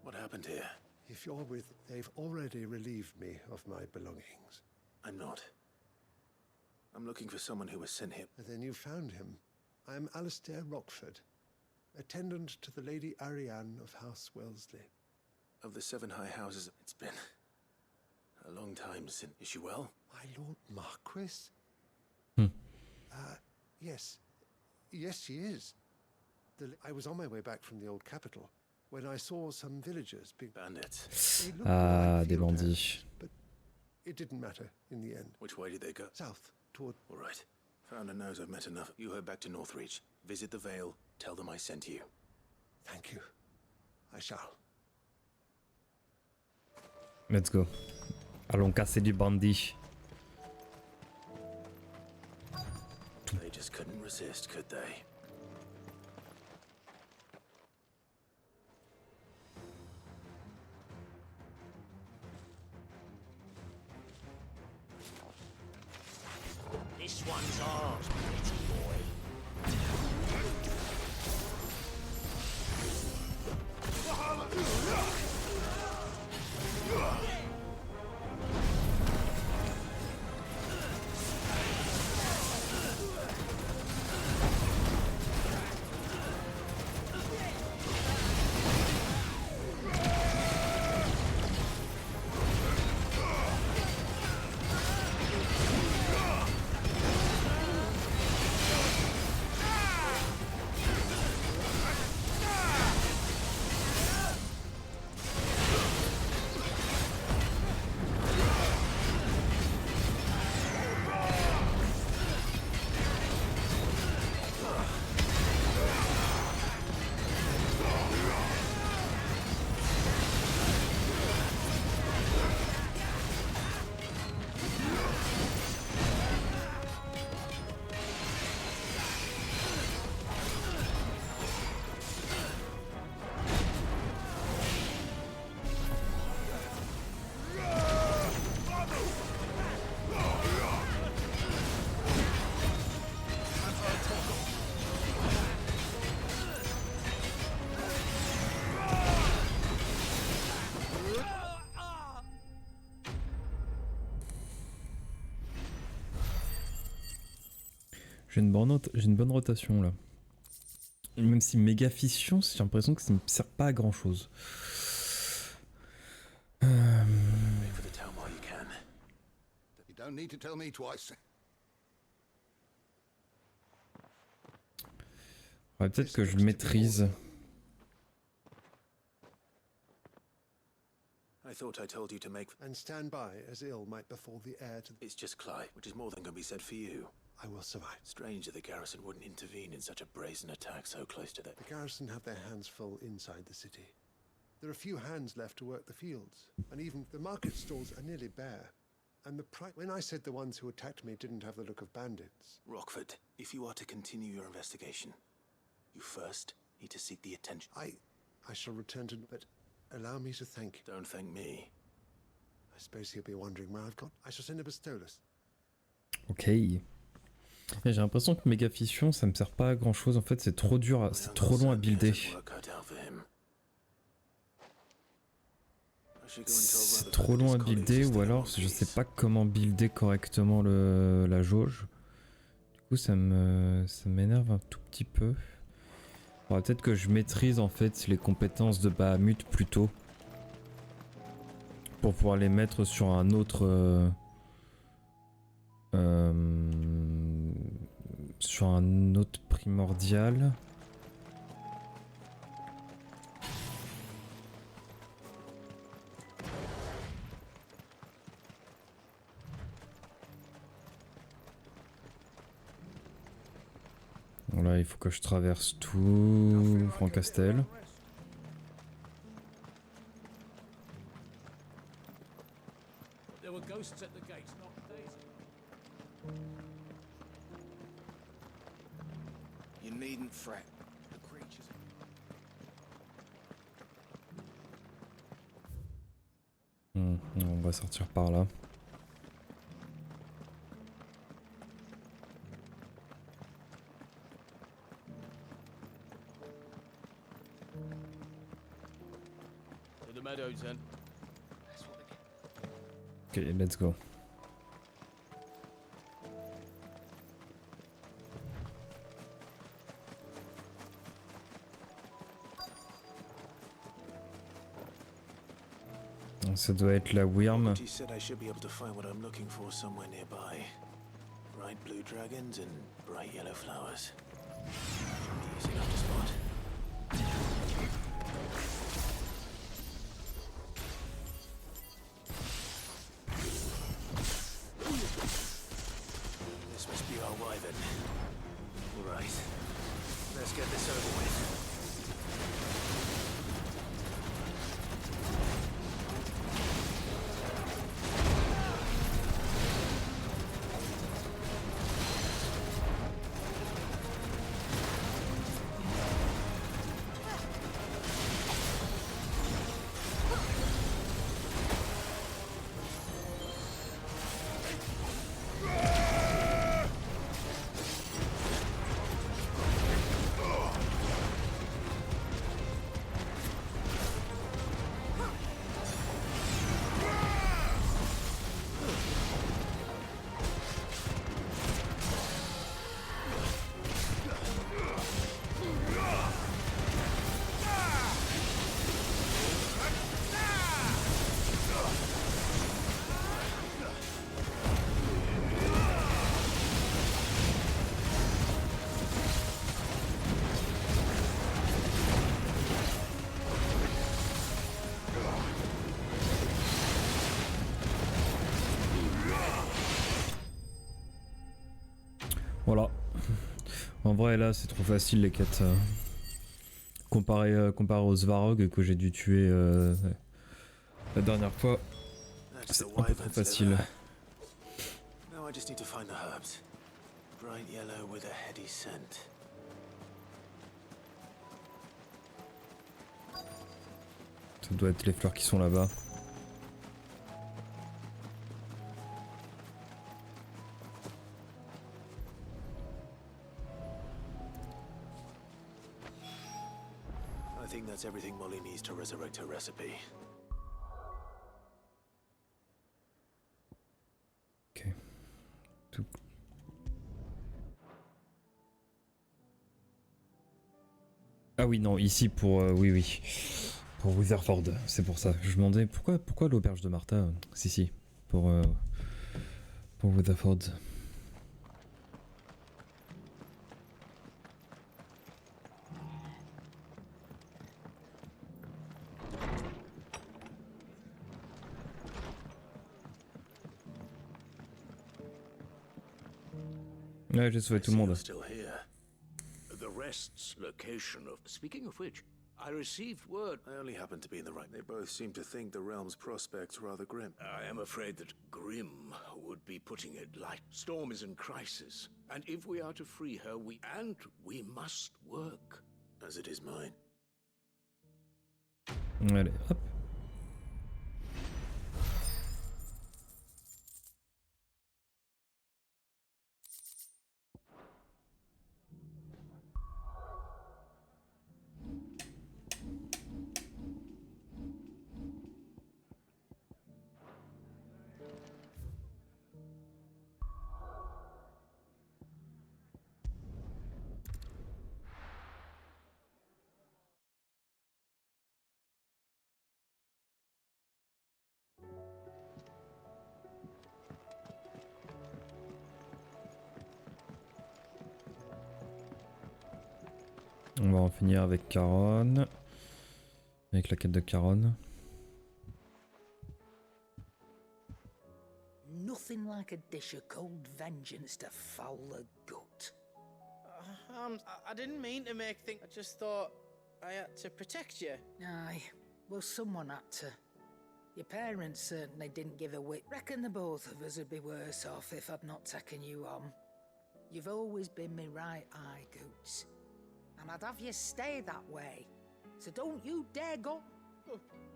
What happened here? If you're with, they've already relieved me of my belongings. I'm not. I'm looking for someone who was sent here. And then you found him. I'm Alistair Rockford, attendant to the Lady Ariane of House Wellesley. Of the 7 high houses, it's been a long time since. Is she well? My Lord Marquis? Yes. Yes, she is. I was on my way back from the old capital when I saw some villagers, big bandits. Ah, des bandits. But it didn't matter in the end. Which way did they go? South, toward... All right. Founder knows I've met enough. You head back to Northreach. Visit the Vale. Tell them I sent you. Thank you. I shall. Let's go. Allons casser du bandit. They just couldn't resist, could they? one's ours, pretty boy. J'ai une bonne rotation là. Même si méga fission, j'ai l'impression que ça ne me sert pas à grand chose. You don't need to tell me twice. Ouais, peut-être que je le maîtrise. I thought I told you to make... And stand by as ill might befall the heir to... It's just Clyde, which is more than can be said for you. I will survive. Strange that the garrison wouldn't intervene in such a brazen attack so close to the... The garrison have their hands full inside the city. There are few hands left to work the fields, and even the market stalls are nearly bare. And when I said the ones who attacked me didn't have the look of bandits... Rockford, if you are to continue your investigation, you first need to seek the attention... I shall return to... But allow me to thank... Don't thank me. I suppose he'll be wondering where I've got... I shall send him a stolus. Ok. J'ai l'impression que méga fission, ça me sert pas à grand chose. En fait, c'est trop dur, c'est trop long à builder. C'est trop long à builder, ou alors je sais pas comment builder correctement la jauge. Du coup, ça m'énerve un tout petit peu. Bon, peut-être que je maîtrise en fait les compétences de Bahamut plus tôt pour pouvoir les mettre sur un autre. Sur un autre primordial. Voilà, il faut que je traverse tout Francastel. There were ghosts at the gates, not days. You needn't fret. The creatures... On va sortir par là. To the meadows then. Ok, let's go. Ça doit être la Wyrm. He said I should be able to find what I'm looking for somewhere nearby. Bright blue dragons and bright yellow flowers. Easy enough to spot. This must be our wyvern. Right. Let's get this over with. Voilà. En vrai, là, c'est trop facile les quêtes. Comparé aux Svarog que j'ai dû tuer la dernière fois, c'est un peu trop facile. Now I just need to find the herbs. Bright yellow with a heady scent. Ça doit être les fleurs qui sont là-bas. I think that's everything Molly needs to resurrect her recipe. Ok. Tout. Ah oui, non, ici pour... oui. Pour Witherford, c'est pour ça. Je me demandais pourquoi l'auberge de Martha. Si, pour Witherford. Ouais, j'ai sauvé tout le monde. The rest's location of... Speaking of which, I received word... I only happen to be in the right... They both seem to think the realm's prospects rather grim. I am afraid that grim would be putting it light. Storm is in crisis, and if we are to free her, we must work. As it is mine. Allez, hop. On va en finir avec Caron. Avec la quête de Caron. Nothing like a dish of cold vengeance to foul the gut. I didn't mean to make things. I just thought I had to protect you. Aye, well, someone had to. Your parents certainly didn't give a whit. Reckon the both of us would be worse off if I'd not taken you on. You've always been me right eye, Goots. And I'd have you stay that way. So don't you dare go...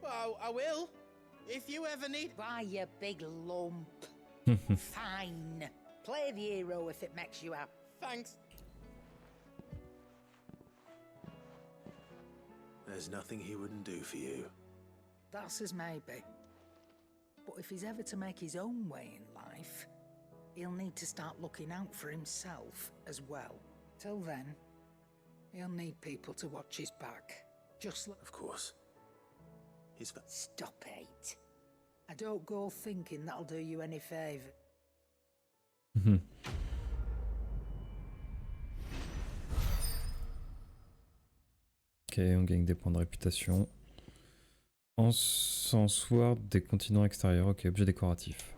Well, I will. If you ever need... Why, you big lump. Fine. Play the hero if it makes you happy. Thanks. There's nothing he wouldn't do for you. That's as maybe. But if he's ever to make his own way in life, he'll need to start looking out for himself as well. Till then, he'll need people to watch his back. Just like... Of course. Stop it. I don't go thinking that'll do you any favour. Ok, on gagne des points de réputation. Encensoir des continents extérieurs. Ok, objet décoratif.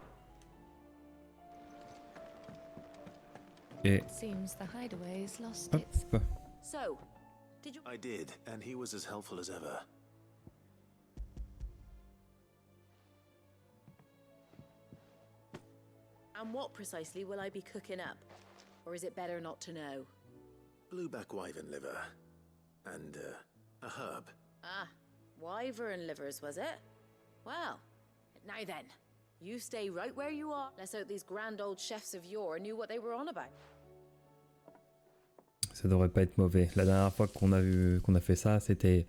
Et... Seems the hideaway's lost hop. its... So, did you... I did, and he was as helpful as ever. And what precisely will I be cooking up? Or is it better not to know? Blueback wyvern liver. And, a herb. Ah, wyvern livers, was it? Well, now then, you stay right where you are. Let's hope these grand old chefs of yore knew what they were on about. Ça devrait pas être mauvais. La dernière fois qu'on a fait ça, c'était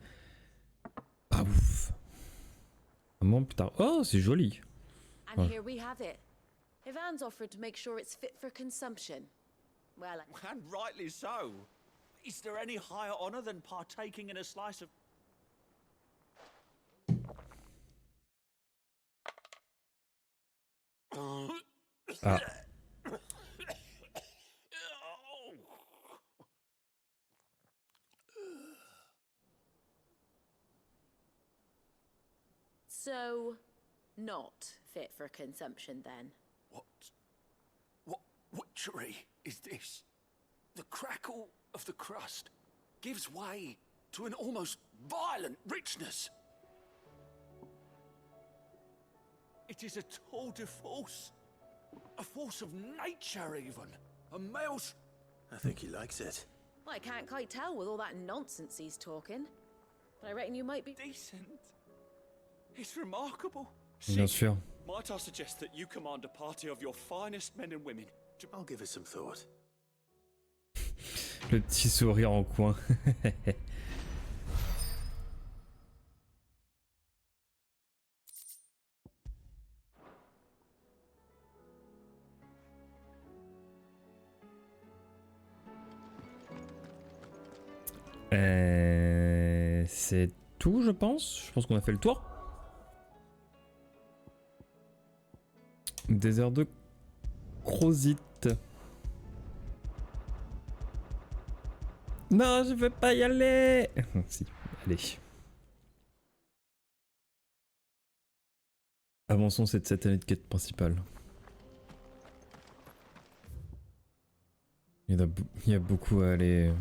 pas ouf. Un moment plus tard. Oh, c'est joli. And here we have it. Ivan's offered to make sure it's fit for consumption. Well, and rightly so. Is there any higher honor than partaking in a slice of... Ah. So, not fit for consumption then? What witchery is this? The crackle of the crust gives way to an almost violent richness. It is a tour de force. A force of nature, even. A maelstrom. I think he likes it. Well, I can't quite tell with all that nonsense he's talking. But I reckon you might be decent. It's remarkable. Bien sûr. Might I suggest that you command a party of your finest men and women? I'll give it some thought. Le petit sourire en coin. C'est tout, je pense. Je pense qu'on a fait le tour. Désert de Crozite. Non, je veux pas y aller. Si, allez. Avançons cette année de quête principale. Il y a beaucoup à aller.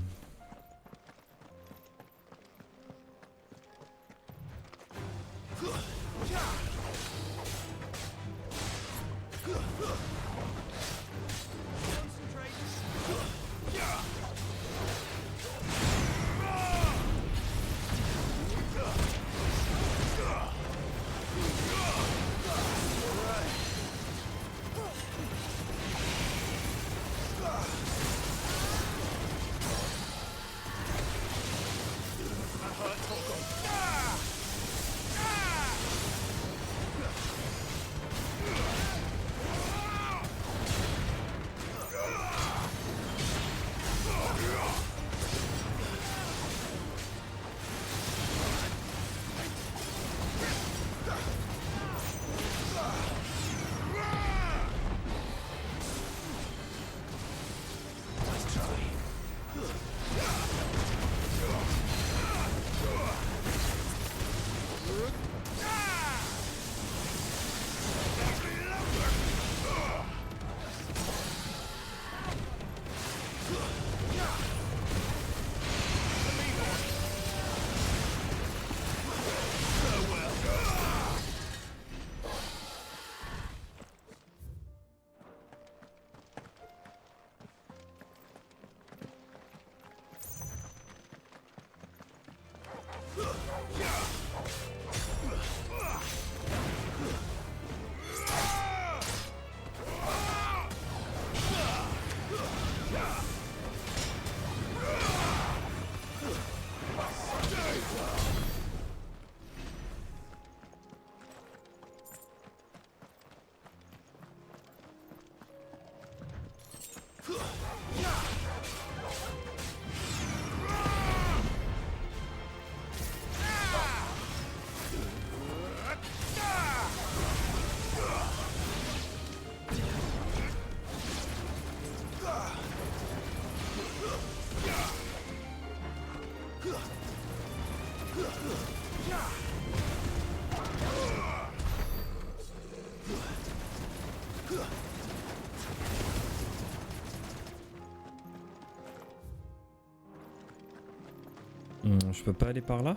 Je peux pas aller par là?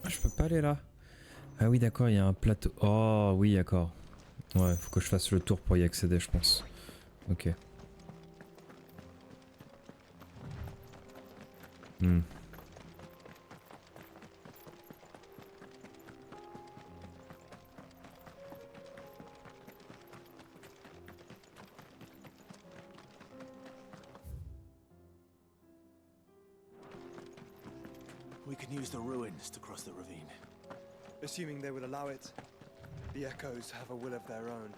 Je peux pas aller là. Ah oui d'accord, il y a un plateau. Oh oui d'accord. Ouais, faut que je fasse le tour pour y accéder je pense. Ok. We can use the ruins to cross the ravine. Assuming they will allow it. The echoes have a will of their own.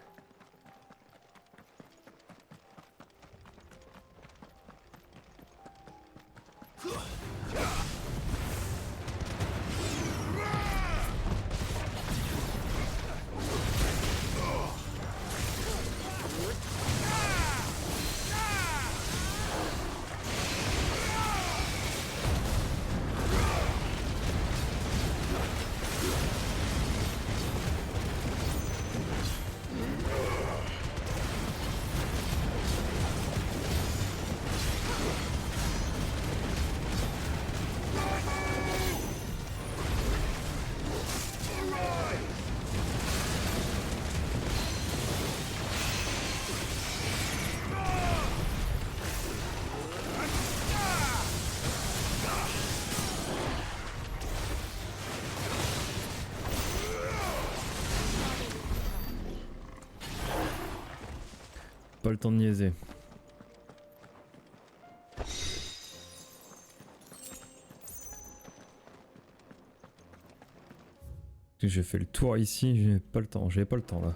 le temps de niaiser. J'ai fait le tour ici, j'ai pas le temps, j'avais pas le temps là.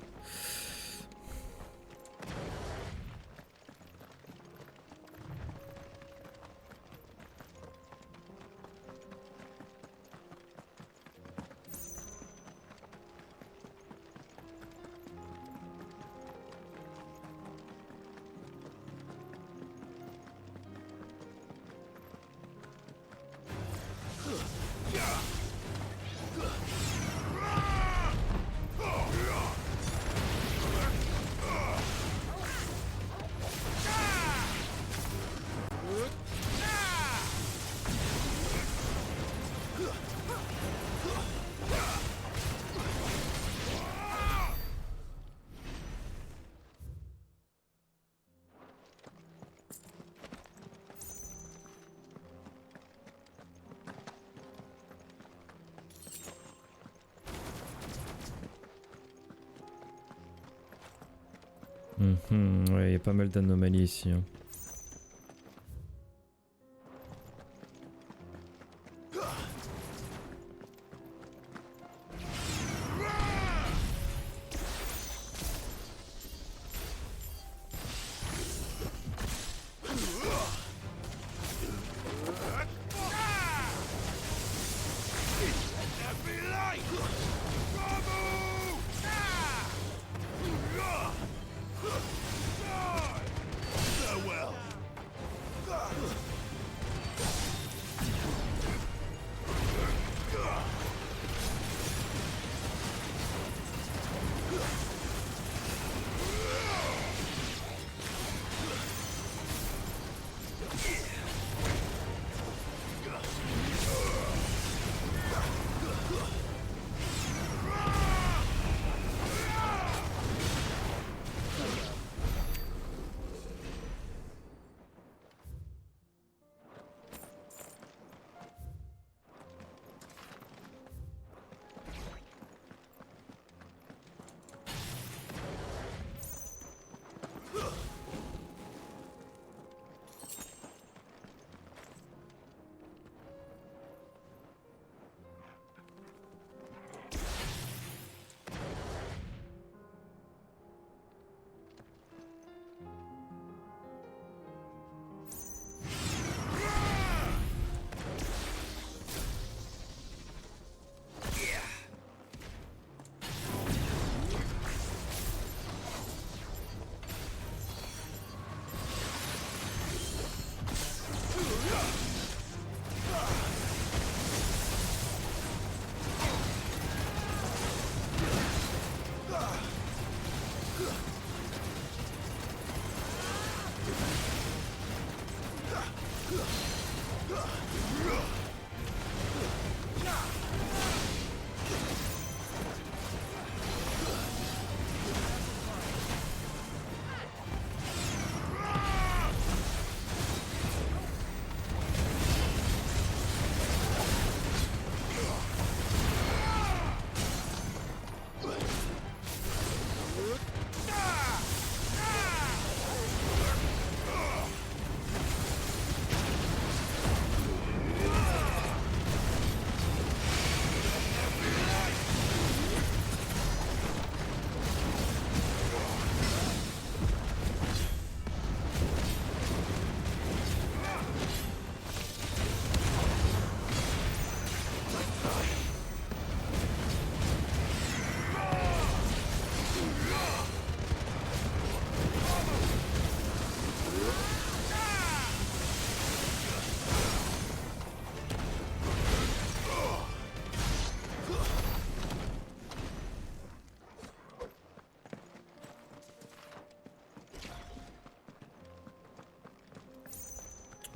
Ouais, il y a pas mal d'anomalies ici. Hein.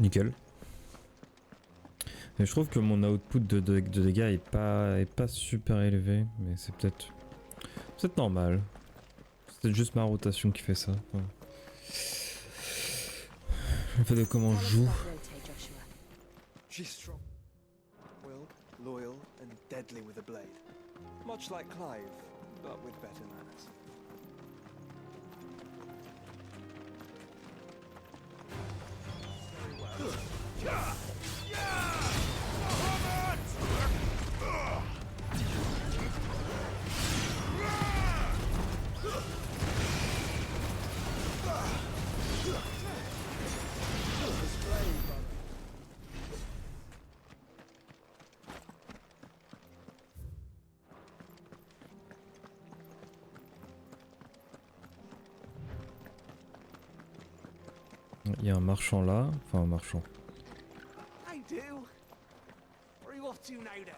Nickel. Et je trouve que mon output de dégâts est pas super élevé, mais c'est peut-être normal. C'est peut-être juste ma rotation qui fait ça. Ouais. Le fait de comment je joue. She's strong, willed, loyal, and deadly with a blade. Much like Clive, but with better manners. Il y a un marchand là, enfin un marchand. I do. Where are you off to now then?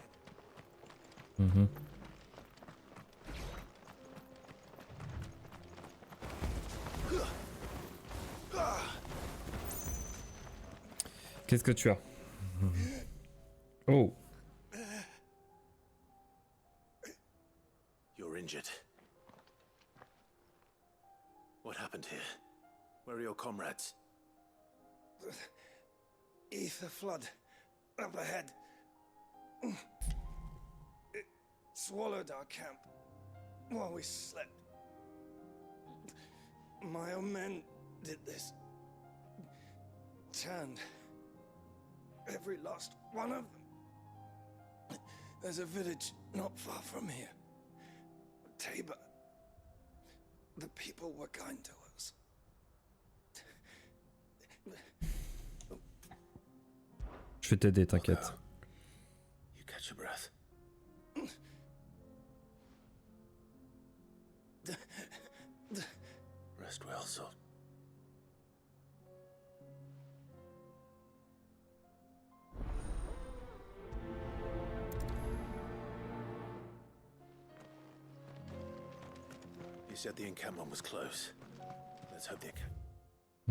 Mhm. Qu'est-ce que tu as? Oh. You're injured. What happened here? Where are your comrades? Ether flood up ahead. It swallowed our camp while we slept. My own men did this. Turned every last one of them. There's a village not far from here. Tabor. The people were kind to us. Je vais t'aider, t'inquiète. You catch your breath. Rest well, son. You said the encampment was close. Let's hope the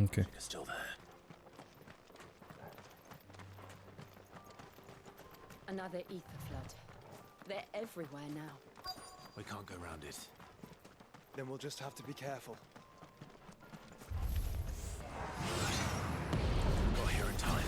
Okay. is still there. Another ether flood. They're everywhere now. We can't go round it. Then we'll just have to be careful. Got here in time.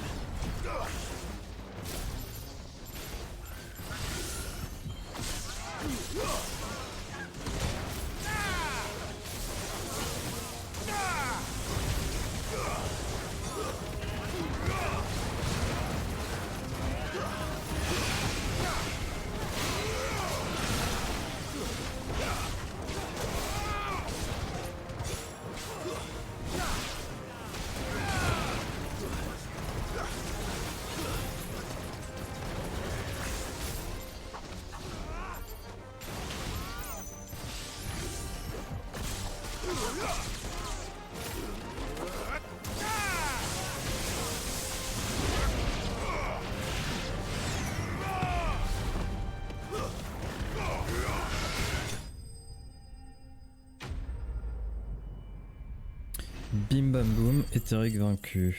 Bim bam boum, Éthéric vaincu.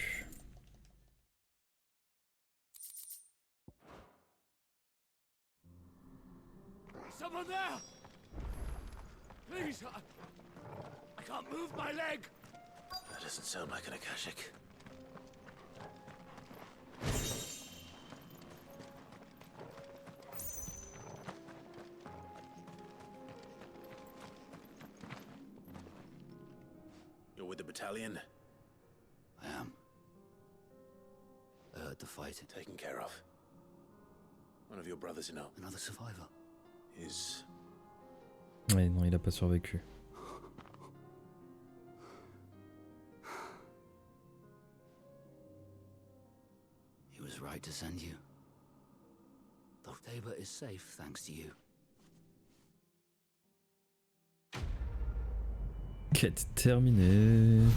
Someone there! Please, I can't move my leg! That doesn't sound like an Akashic. You're with the battalion? I am. I heard the fighting. Taken care of. One of your brothers, you know. Another survivor. Is... Ouais, non, il a pas survécu. He was right to send you. Though Tabor is safe thanks to you. Quête terminée.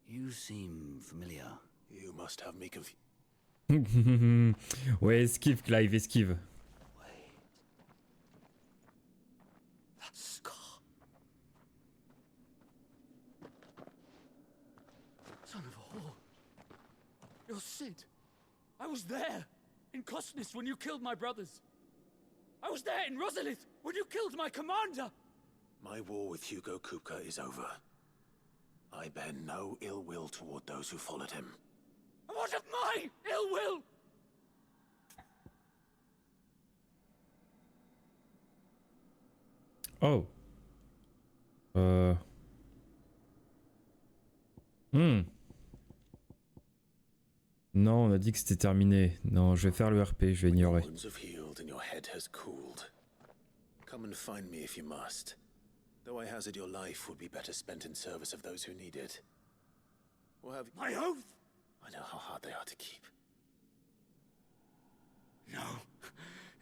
You seem familiar. You must have me confused. Ouais, esquive, Clive, esquive. That scar. Son of a whore. You're Sid. I was there in Cosnis when you killed my brothers. I was there in Rosalith when you killed my commander. My war with Hugo Kupka is over. I bear no ill will toward those who followed him. And what of my ill will? Oh. Non, on a dit que c'était terminé. Non, je vais faire le RP, je vais ignorer. Wounds have healed and your head has cooled. Come and find me if you must. Though I hazard your life would be better spent in service of those who need it. Or have My oath! I know how hard they are to keep. No.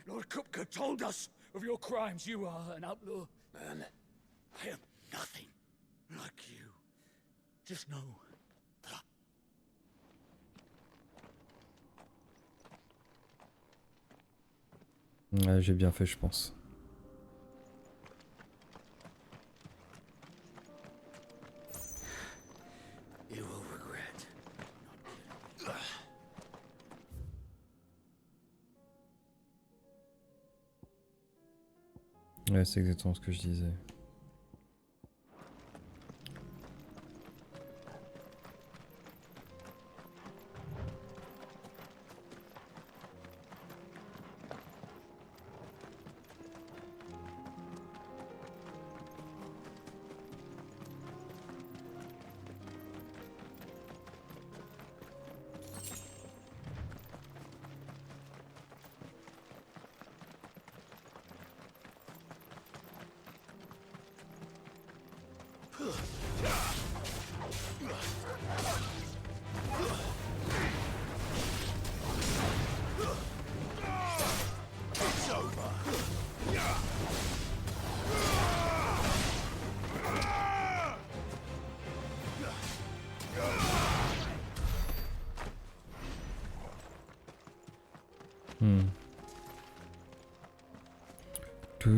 Lord Kupka told us of your crimes. You are an outlaw. Man. I am nothing like you. Just know that Ouais, j'ai bien fait, je pense. you will regret. Ouais, c'est exactement ce que je disais.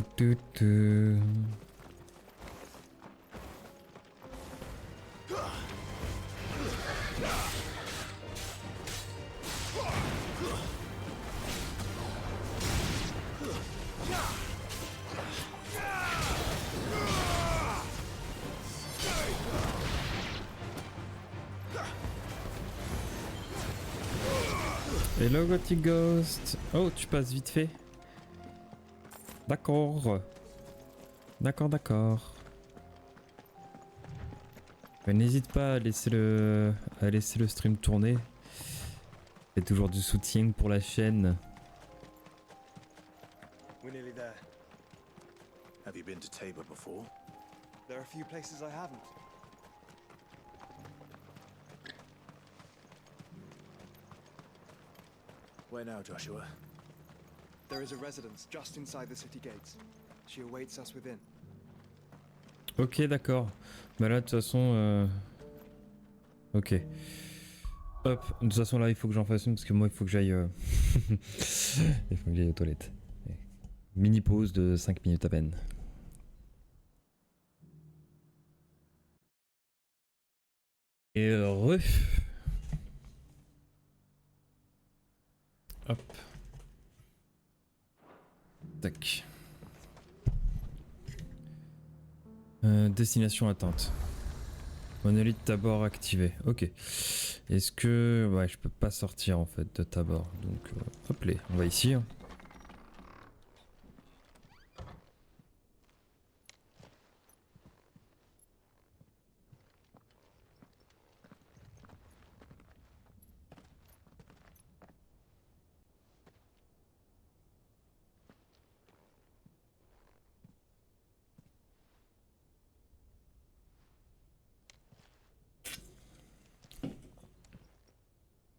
Tout. Hello Gothic Ghost. Oh, tu passes vite fait. D'accord. D'accord. Mais n'hésite pas à laisser le stream tourner. C'est toujours du soutien pour la chaîne. We're nearly there. Have you been to Tabor before? There are a few places I haven't. Where now, Joshua? There is a residence just inside the city gates. She awaits us within. Ok, d'accord. Bah là, de toute façon... Ok. Hop, de toute façon là, il faut que j'en fasse une parce que moi, il faut que j'aille... il faut que j'aille aux toilettes. Mini pause de 5 minutes à peine. Et Hop. Tac. Destination atteinte. Monolithe Tabor activé. Ok. Est-ce que... Ouais, je peux pas sortir en fait de Tabor. Donc, hop les, on va ici. Hein.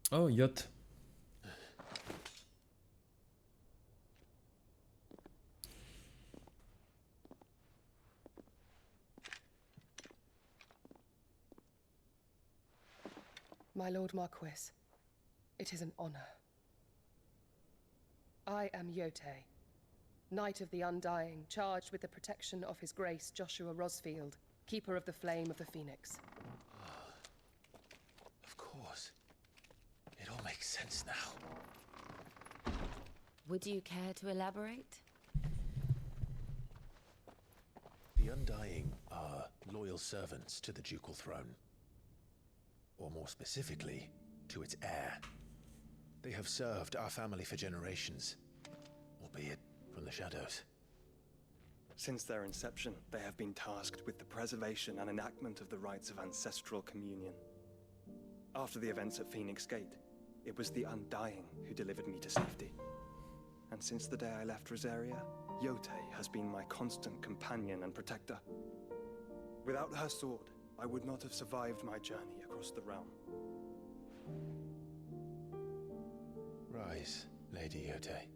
Oh, yacht. My Lord Marquis, it is an honor. I am Yote, Knight of the Undying, charged with the protection of His Grace Joshua Rosfield, Keeper of the Flame of the Phoenix. Of course. It all makes sense now. Would you care to elaborate? The Undying are loyal servants to the ducal throne. Or more specifically, to its heir. They have served our family for generations, albeit from the shadows. Since their inception, they have been tasked with the preservation and enactment of the rites of ancestral communion. After the events at Phoenix Gate, it was the Undying who delivered me to safety. And since the day I left Rosaria, Yotei has been my constant companion and protector. Without her sword, I would not have survived my journey across the realm. Rise, Lady Yotei.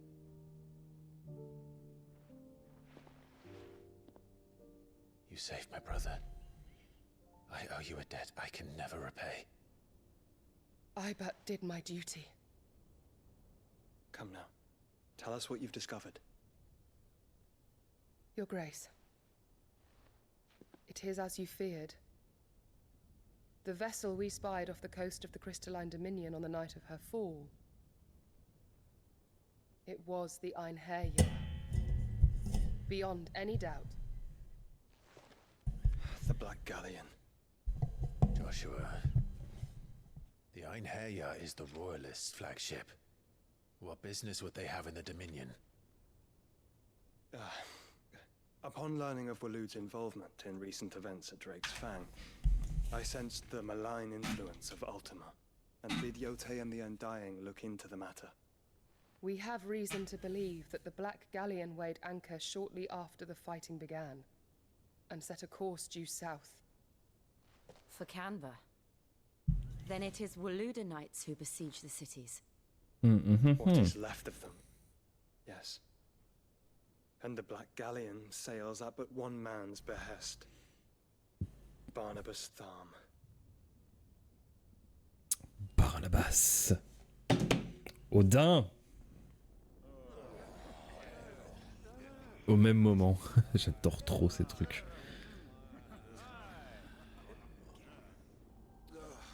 You saved my brother. I owe you a debt I can never repay. I but did my duty. Come now. Tell us what you've discovered. Your Grace. It is as you feared. The vessel we spied off the coast of the Crystalline Dominion on the night of her fall. It was the Einherjar. Beyond any doubt. The Black Galleon. Joshua. The Einherjar is the Royalists' flagship. What business would they have in the Dominion? Upon learning of Waloed's involvement in recent events at Drake's Fang, I sensed the malign influence of Ultima, and bid Yotei and the Undying look into the matter. We have reason to believe that the Black Galleon weighed anchor shortly after the fighting began, and set a course due south. For Canva. Then it is Waloeda Knights who besiege the cities. What is left of them. Yes. And the Black Galleon sails at but one man's behest. Barnabas Tharm. Barnabas. Odin. Au même moment. J'adore trop ces trucs.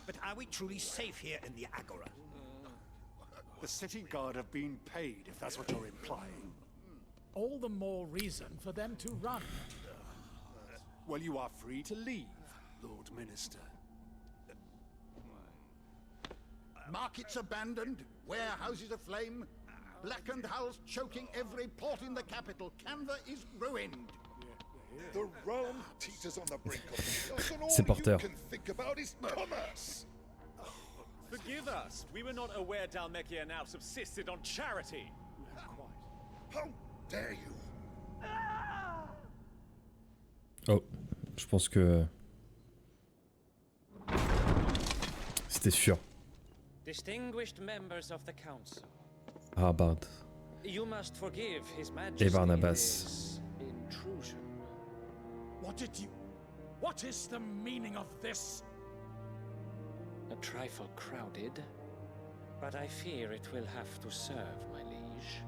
But are we truly safe here in the Agora? The city guard have been paid, if that's what you're implying. All the more reason for them to run. Well, you are free to leave, Lord Minister. Markets abandoned, warehouses aflame, blackened hulls choking every port in the capital. Canva is ruined. The realm teeters on the brink of chaos, and all C'est you porteur. can think about is commerce. Forgive us. We were not aware Dhalmekia now subsisted on charity. How dare you? Oh, je pense que c'était sûr. Distinguished members of the council. Ah, Bard. You must forgive His Majesty Et Barnabas. this intrusion. What is the meaning of this? A trifle crowded, but I fear it will have to serve, my liege.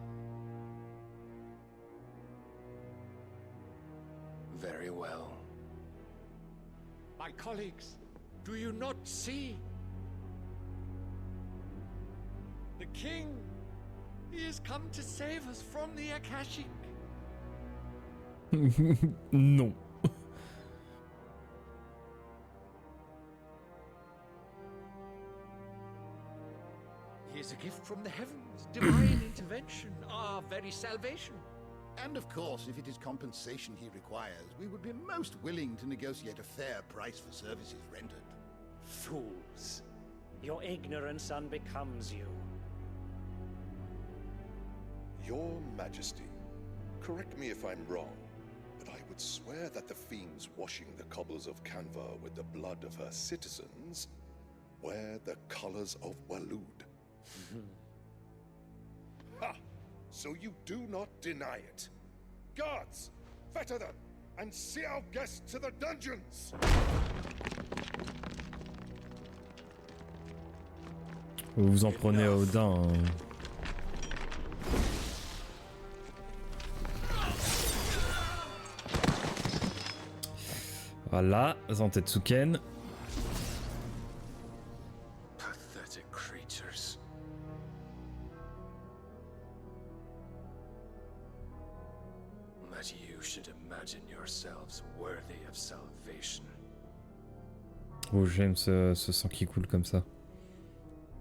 Very well. My colleagues, do you not see? The king, he has come to save us from the Akashic. Non. He is a gift from the heavens, divine intervention, our very salvation. And of course, if it is compensation he requires, we would be most willing to negotiate a fair price for services rendered. Fools. Your ignorance unbecomes you. Your Majesty, correct me if I'm wrong, but I would swear that the fiends washing the cobbles of Canva with the blood of her citizens wear the colors of Waloed. Ha! So you do not deny it. Guards, fetter them, and see our guests to the dungeons! Vous vous en prenez à Odin. Hein. Voilà, Zantetsuken. Pathetic creatures. That you should imagine yourselves worthy of salvation. Oh, j'aime ce sang qui coule comme ça.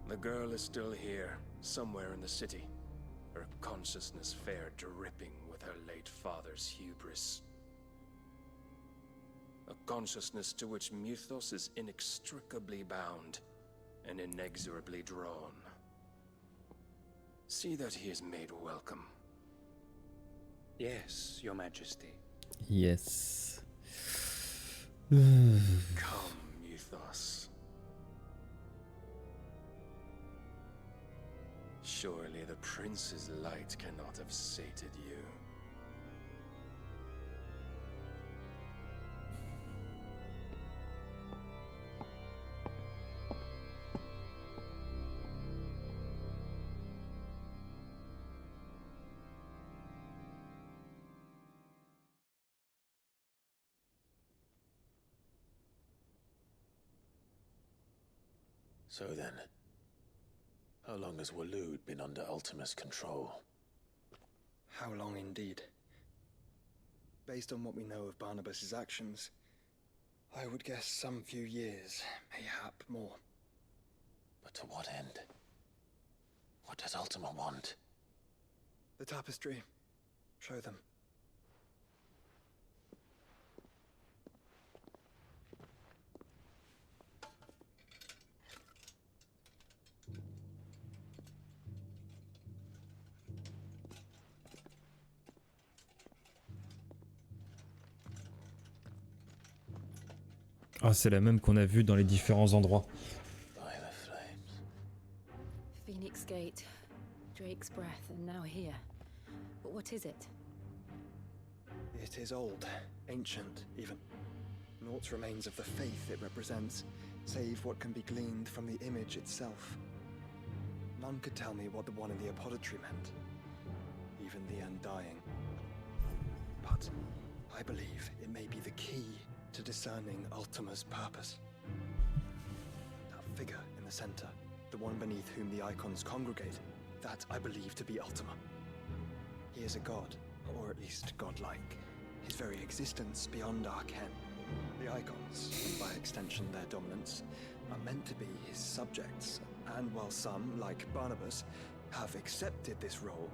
The girl is still here, somewhere in the city. Her consciousness fair dripping with her late father's hubris. A consciousness to which Mythos is inextricably bound and inexorably drawn. See that he is made welcome. Yes, Your Majesty. Yes. Come, Mythos. Surely the prince's light cannot have sated you. So then, how long has Waloed been under Ultima's control? How long indeed? Based on what we know of Barnabas's actions, I would guess some few years, mayhap more. But to what end? What does Ultima want? The tapestry. Show them. Ah, c'est la même qu'on a vue dans les différents endroits. Phoenix Gate, Drake's Breath, and now here. But what is it? It is old, ancient even. Naught remains of the faith it represents, save what can be gleaned from the image itself. None could tell me what the one in the apothecary meant, even the Undying. But I believe it may be the key to discerning Ultima's purpose. That figure in the center, the one beneath whom the icons congregate, that I believe to be Ultima. He is a god, or at least godlike, his very existence beyond our ken. The icons, and by extension their dominants, are meant to be his subjects, and while some, like Barnabas, have accepted this role,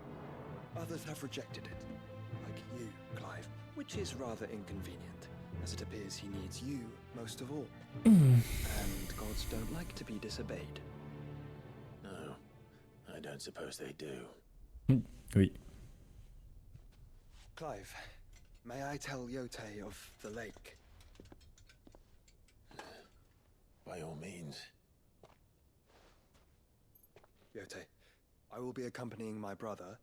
others have rejected it, like you, Clive, which is rather inconvenient, as it appears he needs you most of all. And gods don't like to be disobeyed. No, I don't suppose they do. Oui. Clive, may I tell Yote of the lake? By all means. Yote, I will be accompanying my brother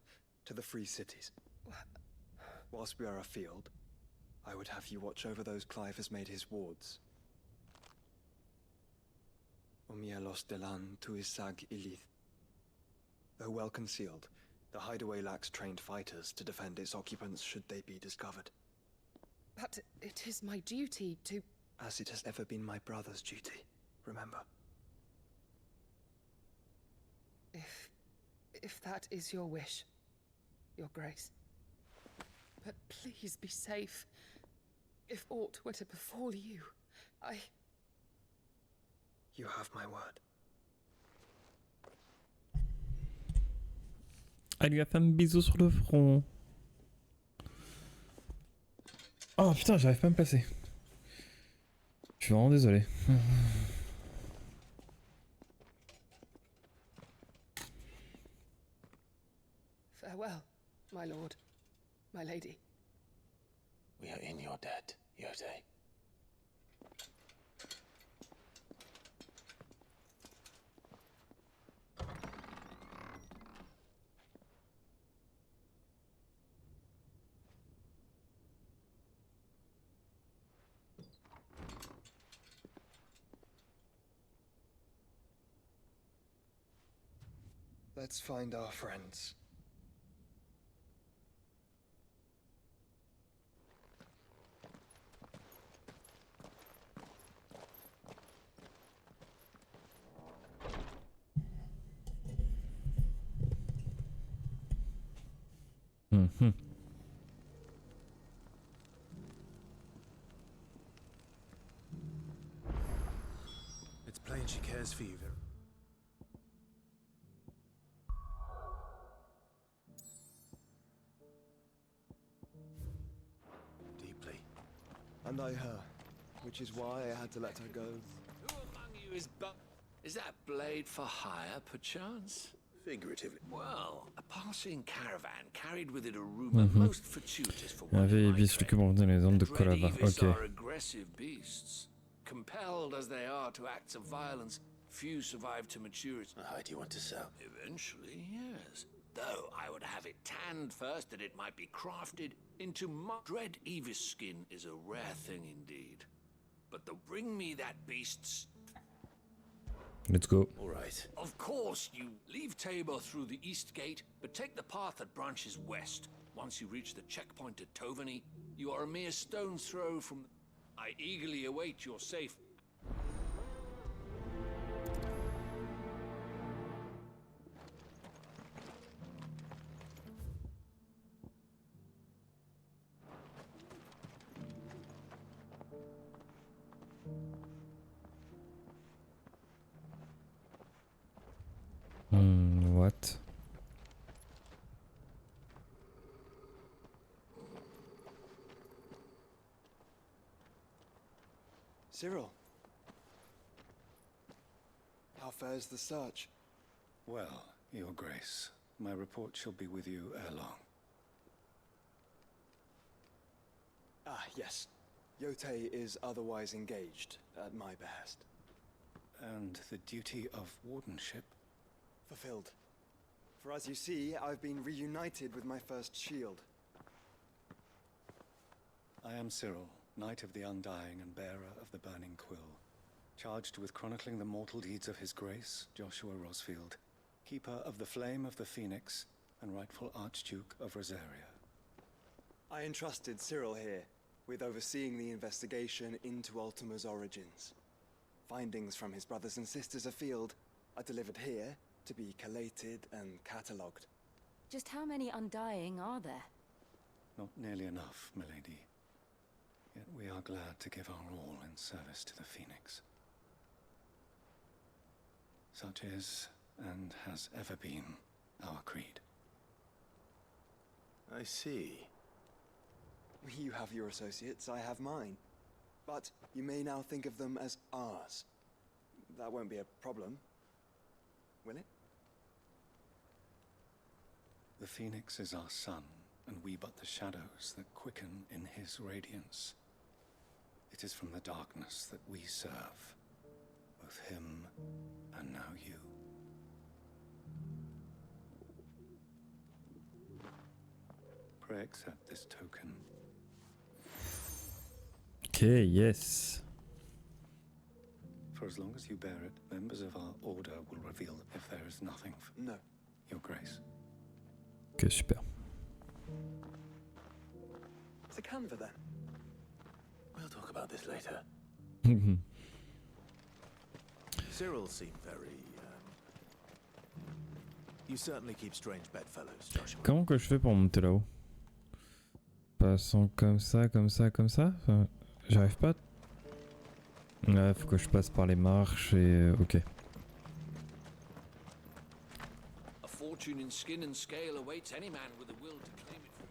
to the Free Cities. Whilst we are afield, I would have you watch over those Clive has made his wards. Umielos delan tuisag ilith. Though well concealed, the hideaway lacks trained fighters to defend its occupants should they be discovered. But it is my duty to... As it has ever been my brother's duty, remember. If that is your wish, Your Grace. But please be safe. If aught were to befall you, You have my word. Elle lui a fait un bisou sur le front. Oh putain, j'arrive pas à me placer. Je suis vraiment désolé. Farewell, my lord, my lady. We are in your debt, Yote. Let's find our friends. Mhm. It's plain she cares for you very. And I her. which is why I had to let her go. Who among you is that blade for hire, perchance? Figuratively. Well, a passing caravan carried with it a rumor most fortuitous for one. REDIFF are aggressive beasts. Compelled as they are to acts of violence, few survive to maturity. How do you want to sell? Eventually, yes. Though I would have it tanned first that it might be crafted into dread Evis skin is a rare thing indeed. But bring me that beast's... Let's go. All right. Of course, you leave Tabor through the east gate, but take the path that branches west. Once you reach the checkpoint at Tovany, you are a mere stone's throw from... I eagerly await your safe... What? Cyril. How fares the search? Well, Your Grace, my report shall be with you ere long. Ah, yes. Yote is otherwise engaged, at my behest. And the duty of wardenship? Fulfilled. For as you see, I've been reunited with my first shield. I am Cyril, Knight of the Undying and bearer of the Burning Quill, charged with chronicling the mortal deeds of His Grace, Joshua Rosfield, keeper of the Flame of the Phoenix and rightful Archduke of Rosaria. I entrusted Cyril here with overseeing the investigation into Ultima's origins. Findings from his brothers and sisters afield are delivered here to be collated and catalogued. Just how many Undying are there? Not nearly enough, milady. Yet we are glad to give our all in service to the Phoenix. Such is, and has ever been, our creed. I see. You have your associates, I have mine. But you may now think of them as ours. That won't be a problem, will it? The Phoenix is our sun, and we but the shadows that quicken in his radiance. It is from the darkness that we serve, both him and now you. Pray accept this token. Okay, yes. For as long as you bear it, members of our order will reveal if there is nothing for... No. Your Grace. Ok, super. To Canva then. We'll talk about this later. Cyril seemed very... You certainly keep strange bedfellows, Joshua. Comment que je fais pour monter là-haut? Passant comme ça, comme ça, comme ça? Enfin, j'arrive pas. Ouais, faut que je passe par les marches et... Ok. A fortune in skin and scale awaits any man with the will to claim it for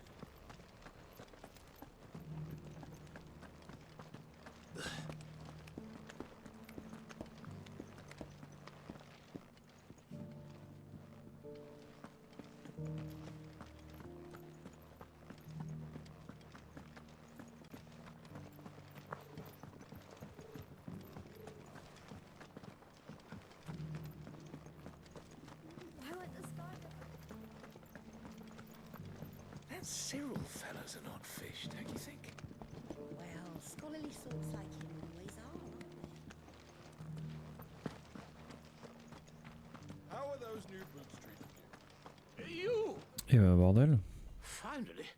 That Cyril fellow's an odd fish, don't you think? Well, scholarly sorts like him always are, aren't they? How are those new boots treating you? You! Et bah bordel. Finally.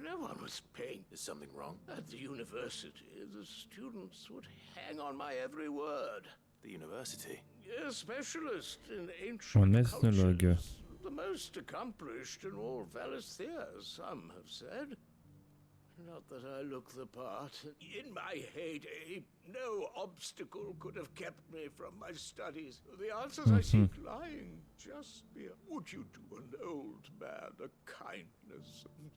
No one was paying. Is something wrong? At the university, the students would hang on my every word. The university? A specialist in Un ancient ethnologue. cultures. The most accomplished in all Valisthea, some have said. Not that I look the part. In my heyday, no obstacle could have kept me from my studies. The answers I seek lying just beyond. Would you do an old man a kindness and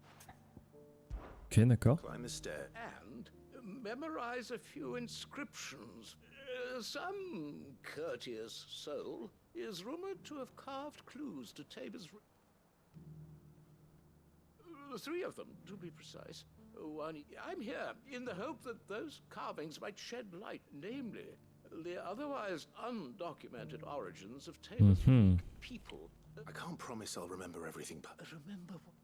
Ok, d'accord. Climb the stair. And memorize a few inscriptions. Some courteous soul is rumored to have carved clues to Tabor's... 3 of them, to be precise. One, I'm here in the hope that those carvings might shed light, namely, the otherwise undocumented origins of Tabor's people. I can't promise I'll remember everything, but... Remember what?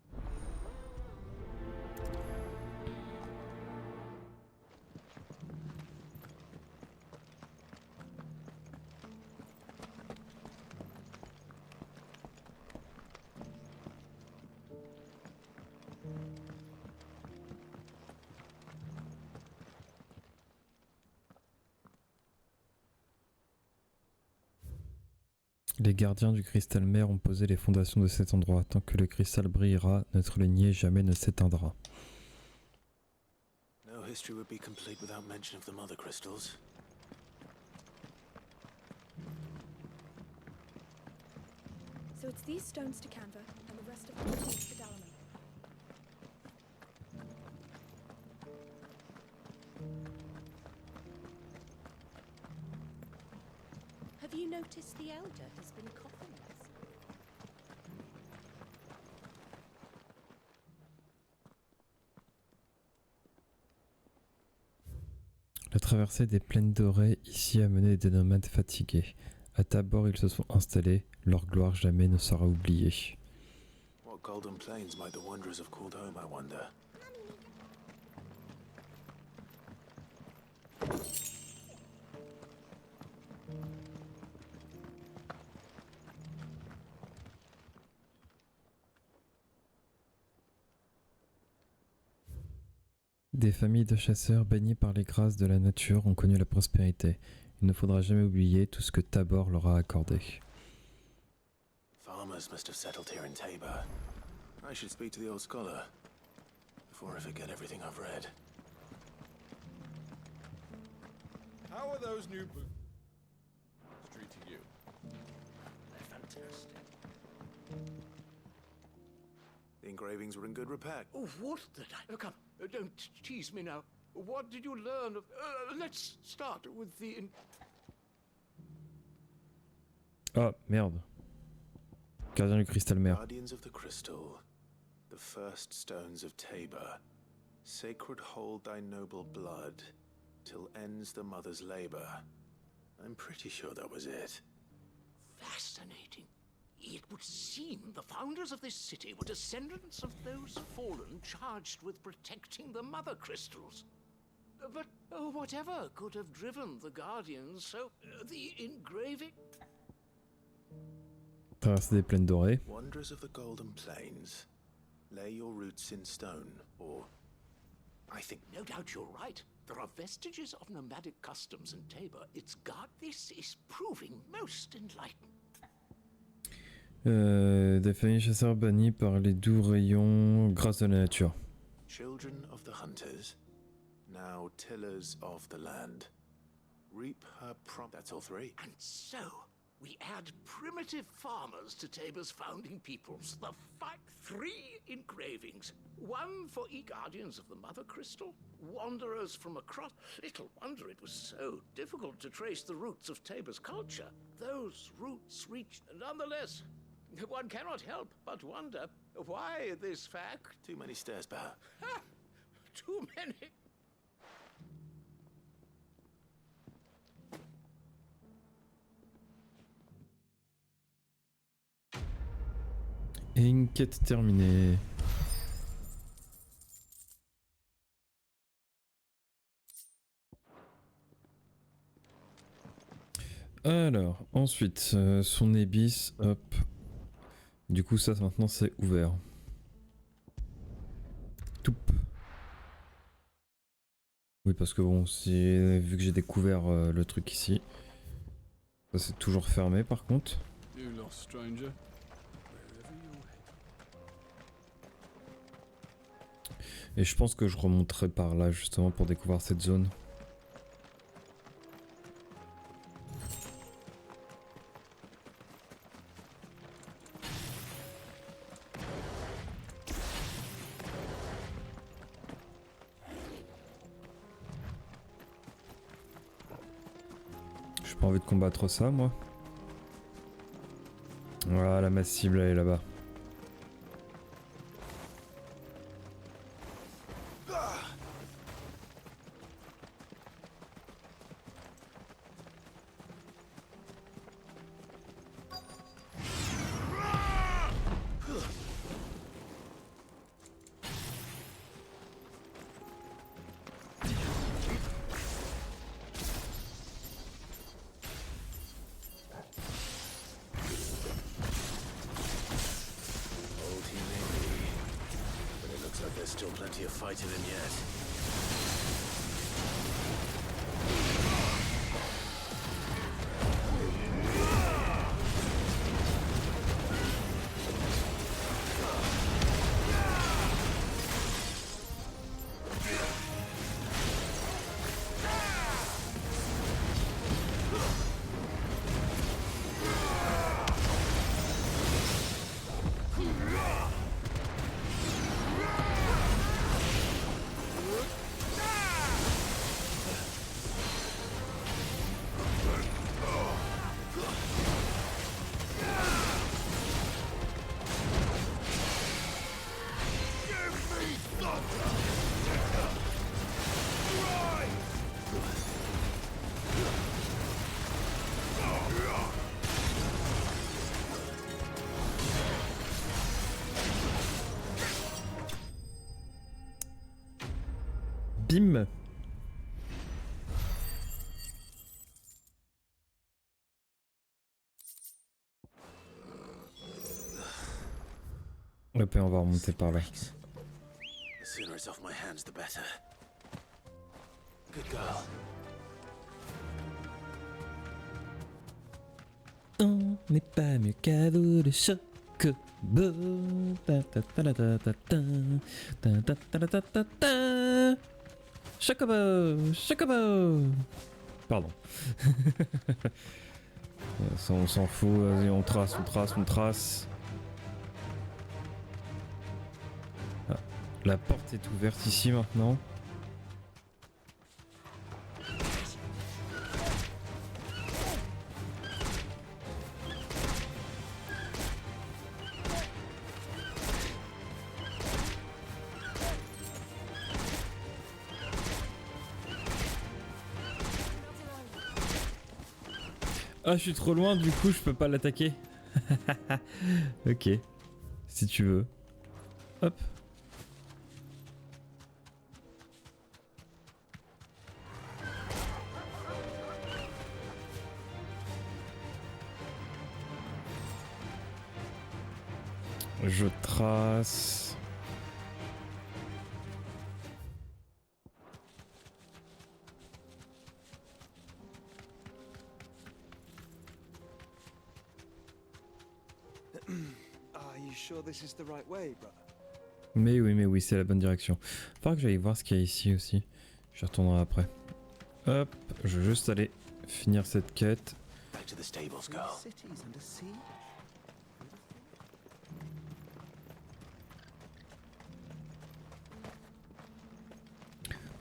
Les gardiens du cristal mère ont posé les fondations de cet endroit. Tant que le cristal brillera, notre lignée jamais ne s'éteindra. No history would be complete without mention of the mother crystals. So it's these stones to Canva, and the rest of them to Dalaman. Have you noticed the Elder has been coffinless? La traversée des plaines dorées ici a mené des nomades fatigués. À Tabor, ils se sont installés. Leur gloire jamais ne sera oubliée. What golden plains might the wanderers have called home, I wonder? Des familles de chasseurs baignées par les grâces de la nature ont connu la prospérité. Il ne faudra jamais oublier tout ce que Tabor leur a accordé. Farmers must have settled here in Tabor. I should speak to the old scholar before I forget everything I've read. How are those new boots treating you? They're fantastic. The engravings were in good repair. Oh, what did I... come, don't tease me now. What did you learn of... let's start with the... Ah, merde. Gardien du cristal mère. Guardians of the crystal, the first stones of Tabor. Sacred hold thy noble blood, till ends the mother's labor. I'm pretty sure that was it. Fascinating. It would seem the founders of this city were descendants of those fallen charged with protecting the mother crystals. But whatever could have driven the Guardians, so the engraving... Traversée des plaines dorées. Wanderers of the Golden Plains, lay your roots in stone, or... I think... No doubt you're right. There are vestiges of nomadic customs in Tabor. This is proving most enlightening. Des familles chasseurs bannies par les doux rayons grâce de la nature. Children of the hunters, now tillers of the land. Reap her that's all 3. And so, we add primitive farmers to Tabor's founding peoples. The 3 engravings. 1 for guardians of the mother crystal, wanderers from across... Little wonder it was so difficult to trace the roots of Tabor's culture. Those roots reach... Nonetheless, one cannot help but wonder why this fact... Too many stairs, perhaps. Too many... Et une quête terminée. Alors, ensuite, son ébis, hop. Du coup, ça maintenant c'est ouvert. Toup. Oui, parce que bon, vu que j'ai découvert le truc ici, ça c'est toujours fermé par contre. You lost stranger. Et je pense que je remonterai par là justement pour découvrir cette zone. J'ai pas envie de combattre ça, moi. Voilà, ma cible, elle est là-bas. Bim. Ok, on va remonter par là. The sooner it's off my hands, the better. Good girl. On n'est pas mieux qu'à vous de chocobo. Chocobo, chocobo. Pardon. Ça, on s'en fout, vas-y, on trace, on trace, on trace. Ah, la porte est ouverte ici maintenant. Ah, je suis trop loin, du coup, je peux pas l'attaquer. Ok. Si tu veux. Hop. Je trace. Are you sure this is the right way, brother? Mais oui, c'est la bonne direction. Faudra que j'aille voir ce qu'il y a ici aussi. Je retournerai après. Hop, je vais juste aller finir cette quête. Back to the stables, girl. Cities and a sea?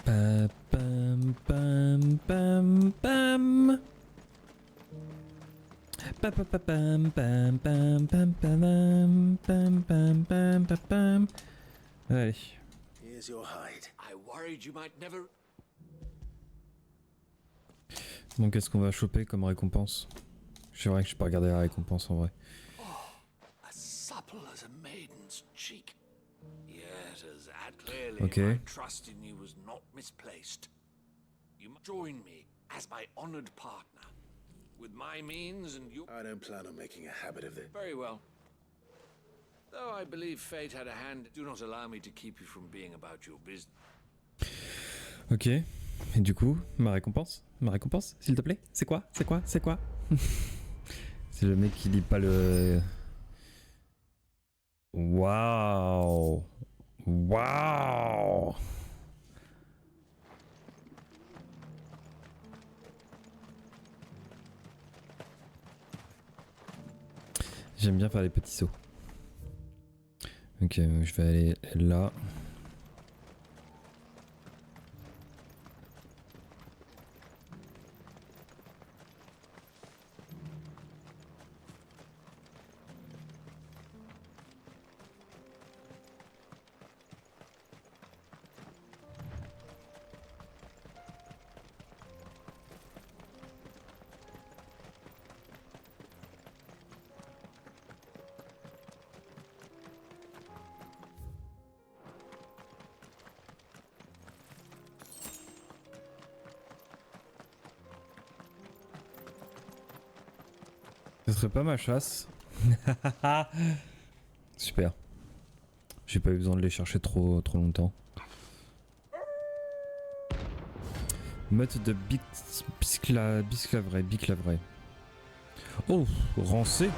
Pam pam pam pam pam. Pam pam pam pam pam pam pam pam pam pam pam pam. Allez. Here's your hide. I worried you might never. Bon, qu'est-ce qu'on va choper comme récompense? C'est vrai que je peux regarder la récompense en vrai. As supple as a maiden's cheek. Yet as clearly Okay. my trust in you was not misplaced. You must join me as my honored partner. With my means and you. I don't plan on making a habit of it. Very well. Though I believe fate had a hand, do not allow me to keep you from being about your business. Ok. Et du coup, ma récompense, s'il te plaît, c'est quoi? C'est le mec qui lit pas le. Waouh. Waouh. J'aime bien faire les petits sauts. Ok, je vais aller là. Ça serait pas ma chasse. Super. J'ai pas eu besoin de les chercher trop longtemps. Meute de biclavray. Oh, rancé.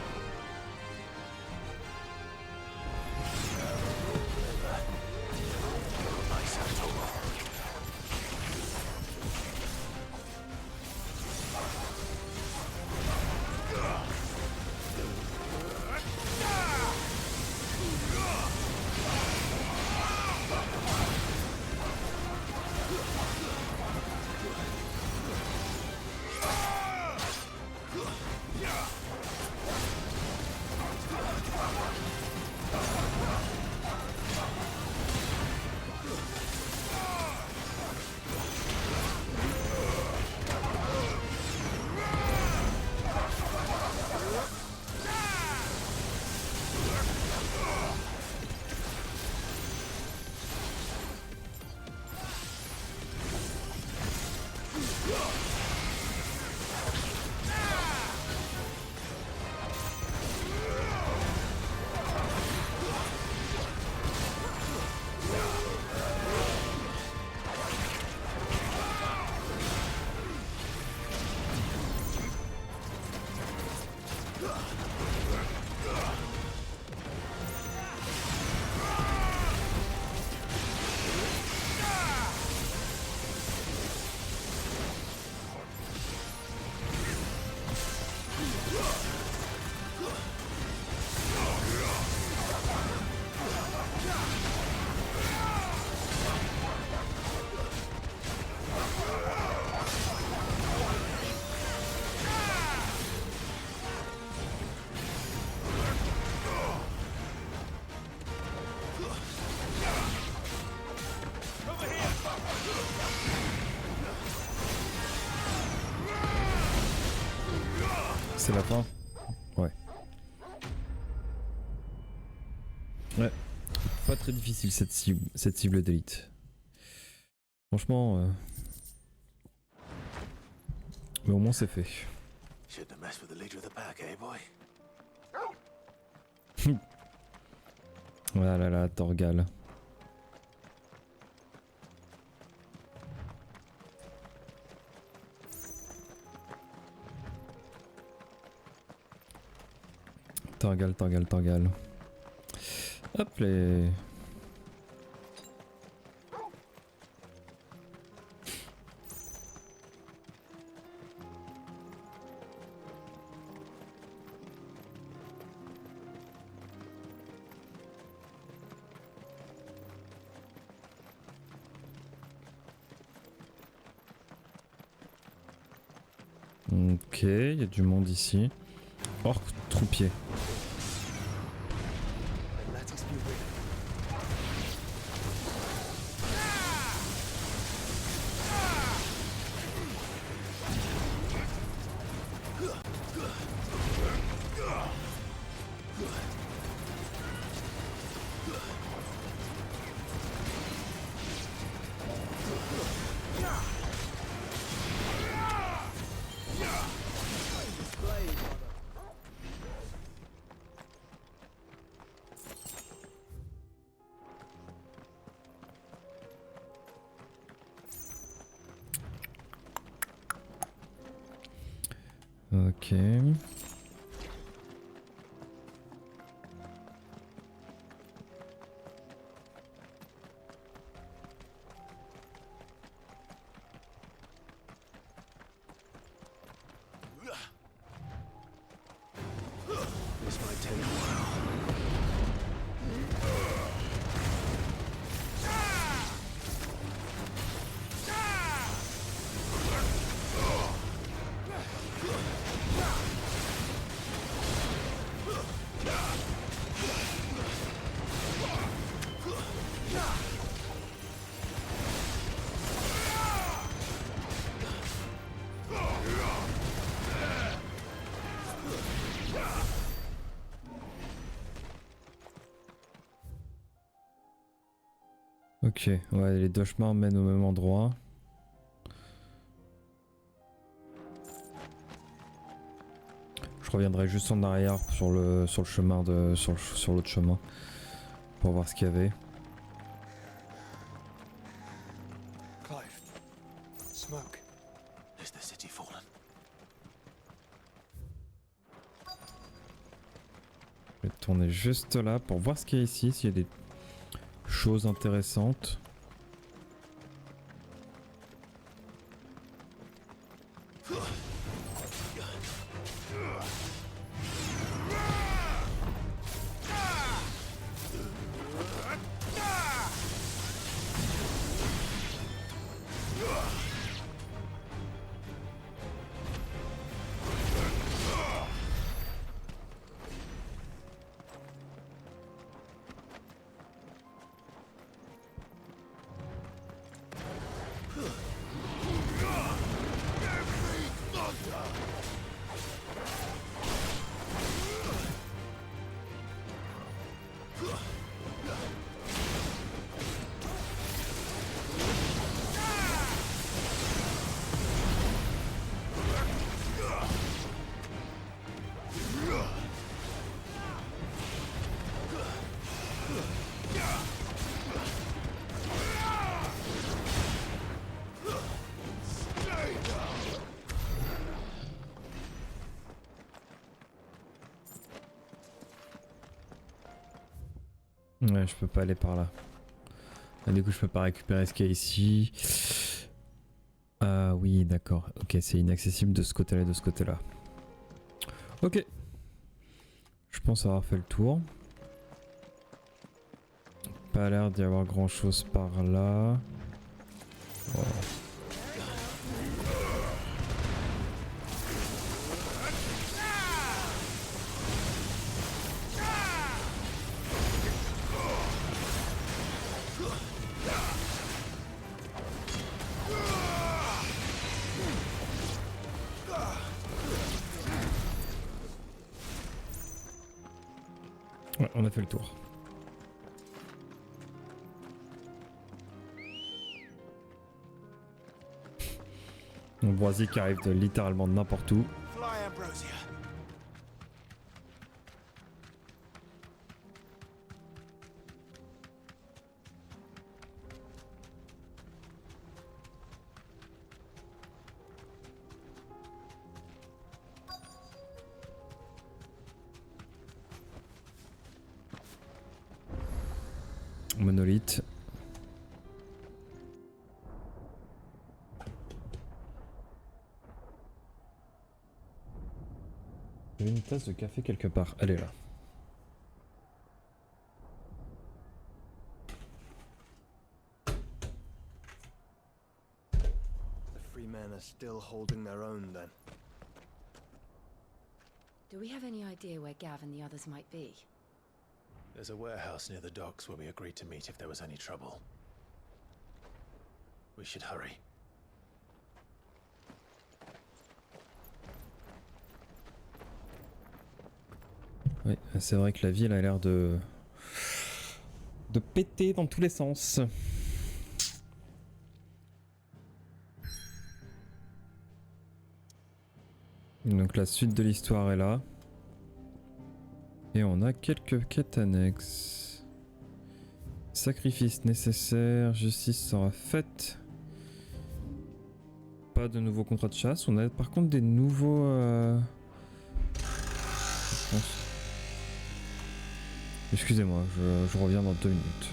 C'est la fin. Ouais. Ouais. Pas très difficile cette cible d'élite. Franchement. Mais au moins c'est fait. Ah là là, Torgal. Torgal. Hop les... Ok, il y a du monde ici. Orc troupier. Ok. This might take a while. Ok, ouais, les deux chemins mènent au même endroit. Je reviendrai juste en arrière sur le chemin de sur l'autre chemin pour voir ce qu'il y avait. Clive, smoke. Is the city fallen? Je vais tourner juste là pour voir ce qu'il y a ici, s'il y a des choses intéressantes. Ouais, je peux pas aller par là. Ah, du coup, je peux pas récupérer ce qu'il y a ici. Ah oui, d'accord. Ok, c'est inaccessible de ce côté-là et de ce côté-là. Ok. Je pense avoir fait le tour. Pas l'air d'y avoir grand-chose par là. Wow. Ouais, on a fait le tour. Ambroisie qui arrive de littéralement n'importe où. Fly, Ambrosia. Monolithe. Il y a une tasse de café quelque part. Elle est là. The free men are still holding their own then. Do we have any idea where Gav and the others might be? There's a warehouse near the docks where we agreed to meet if there was any trouble. We should hurry. Oui, c'est vrai que la ville a l'air de péter dans tous les sens. Donc la suite de l'histoire est là. Et on a quelques quêtes annexes. Sacrifice nécessaire, justice sera faite. Pas de nouveaux contrats de chasse. On a par contre des nouveaux... Excusez-moi, je reviens dans 2 minutes.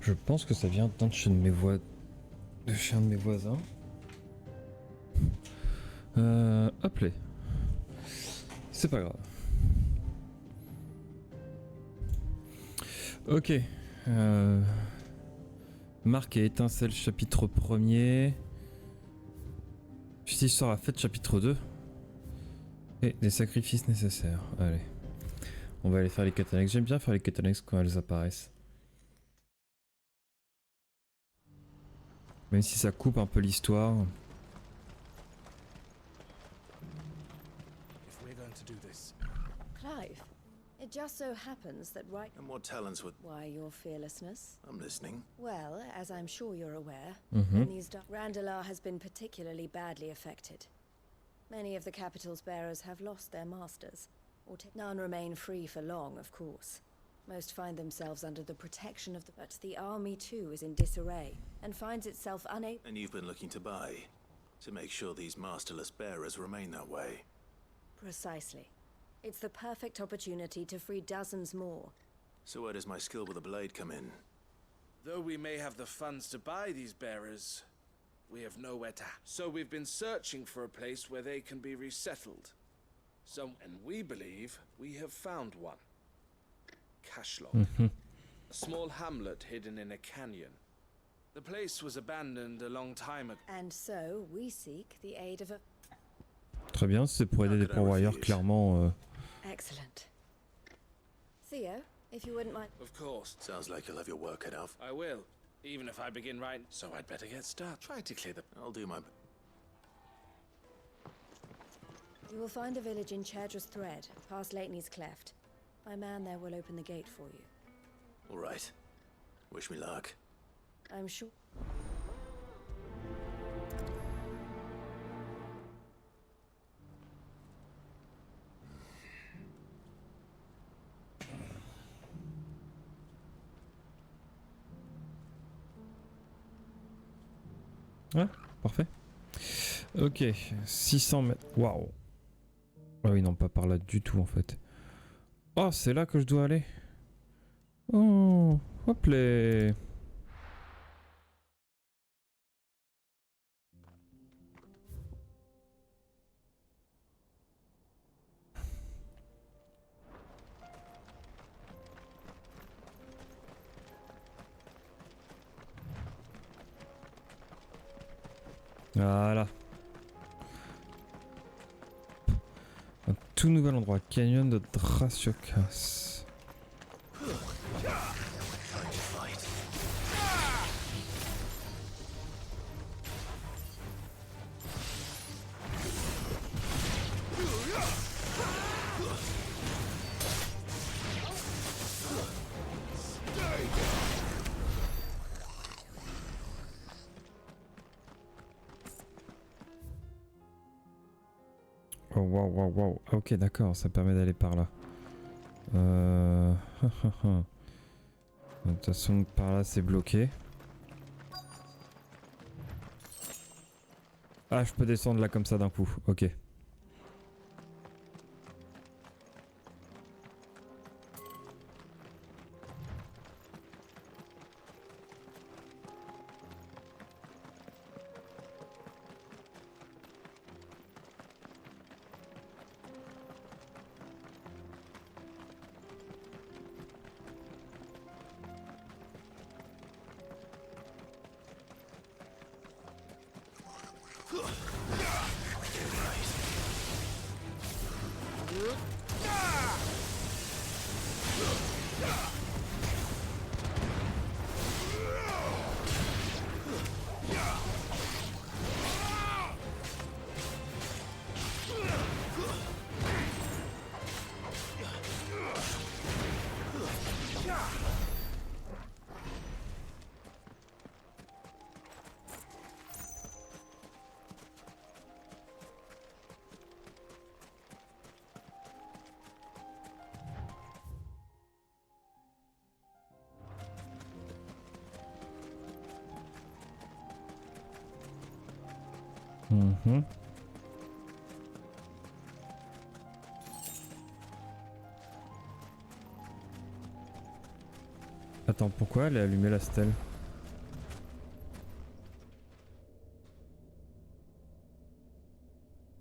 Je pense que ça vient d'un de chez de mes chez un de mes voisins. Hop là. C'est pas grave. Ok. Marque et étincelle chapitre 1er. Justice sera faite chapitre 2. Et des sacrifices nécessaires. Allez. On va aller faire les quêtes annexes. J'aime bien faire les quêtes annexes quand elles apparaissent. Même si ça coupe un peu l'histoire. If we're going to do this, Clive, it just so happens that right... And what talents would... Why, your fearlessness? I'm listening. Well, as I'm sure you're aware, Mhm. in these Randalar has been particularly badly affected. Many of the capital's bearers have lost their masters. None remain free for long, of course. Most find themselves under the protection of the... But the army, too, is in disarray, and finds itself unable... And you've been looking to buy, to make sure these masterless bearers remain that way. Precisely. It's the perfect opportunity to free dozens more. So where does my skill with a blade come in? though we may have the funds to buy these bearers, we have nowhere to... So we've been searching for a place where they can be resettled. And we believe we have found one. Cashlog. A small hamlet hidden in a canyon. The place was abandoned a long time ago. And so we seek the aid of a... Très bien, c'est pour aider des pourvoyeurs, clairement. Excellent. Theo, if you wouldn't mind... Of course. Sounds like you'll have your work cut out. I will. Even if I begin right, so I'd better get started. Try to clear the... I'll do my... You will find a village in Chedra's Thread, past Lateney's Cleft. My man there will open the gate for you. All right. Wish me luck. I'm sure... Ouais, parfait. Ok, 600 mètres. Waouh. Ah oui, non, pas par là du tout en fait. Oh, c'est là que je dois aller. Oh, hop là. Voilà. Un tout nouvel endroit, canyon de Draciokas. Oh waouh waouh waouh. Ok d'accord, ça permet d'aller par là. De toute façon par là c'est bloqué. Ah je peux descendre là comme ça d'un coup, ok. Attends, pourquoi elle a allumé la stèle?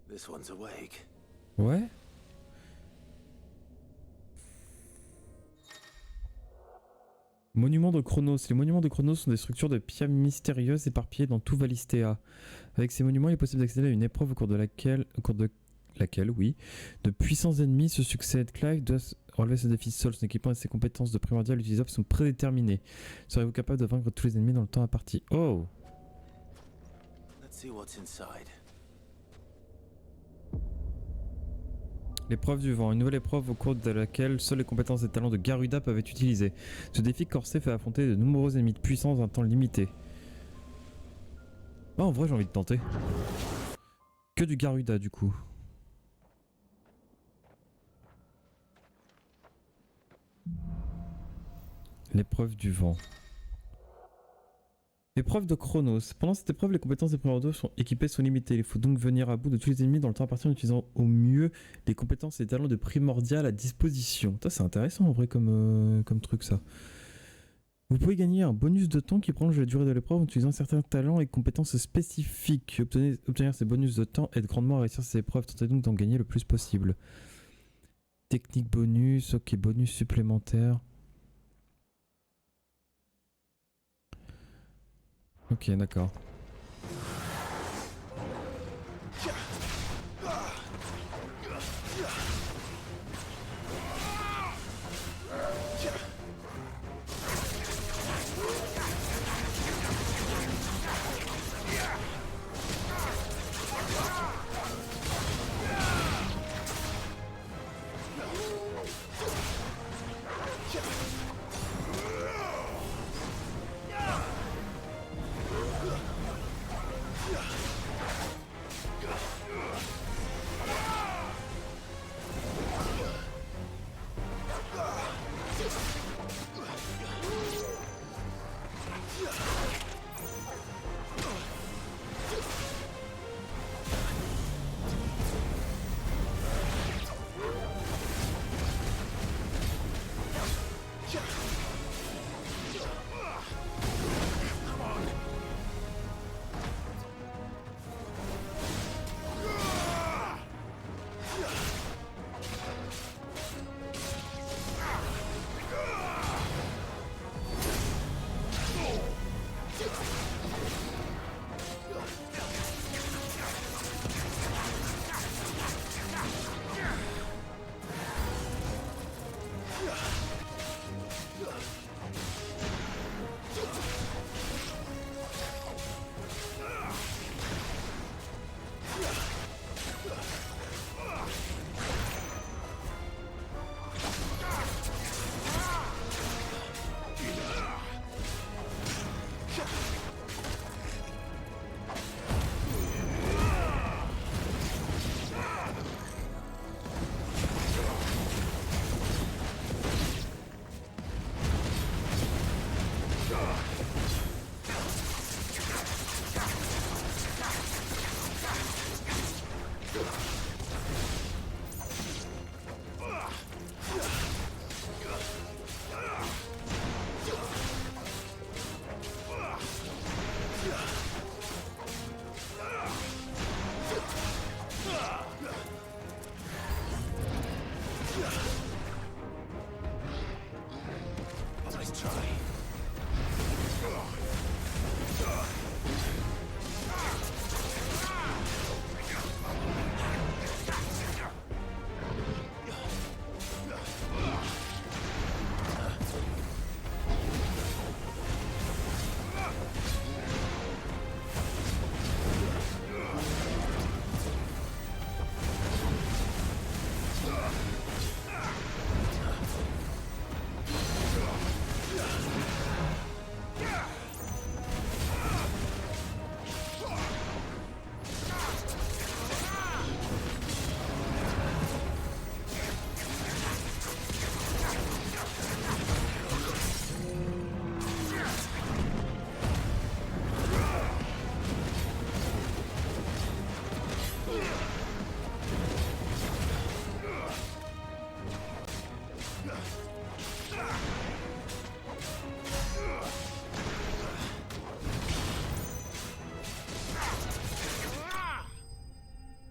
This one's awake. Ouais. Monuments de Chronos. Les monuments de Chronos sont des structures de pierres mystérieuses éparpillées dans tout Valistea. Avec ces monuments, il est possible d'accéder à une épreuve au cours de laquelle, oui, de puissants ennemis se succèdent. Clive doit relever ce défi seul. Son équipement et ses compétences de primordial utilisables sont prédéterminées. Serez-vous capable de vaincre tous les ennemis dans le temps imparti? Oh! Let's see what's inside. L'épreuve du vent, une nouvelle épreuve au cours de laquelle seules les compétences et talents de Garuda peuvent être utilisés. Ce défi corsé fait affronter de nombreux ennemis de puissance dans un temps limité. Oh, en vrai, j'ai envie de tenter. Que du Garuda, du coup. L'épreuve du vent. Épreuve de Chronos. Pendant cette épreuve, les compétences des primordiaux sont équipées sont limitées. Il faut donc venir à bout de tous les ennemis dans le temps imparti en utilisant au mieux les compétences et les talents de primordial à disposition. Ça, c'est intéressant en vrai comme truc ça. Vous pouvez gagner un bonus de temps qui prolonge la durée de l'épreuve en utilisant certains talents et compétences spécifiques. Obtenir ces bonus de temps aide grandement à réussir ces épreuves. Tentez donc d'en gagner le plus possible. Technique bonus, ok, bonus supplémentaire. Ok, d'accord.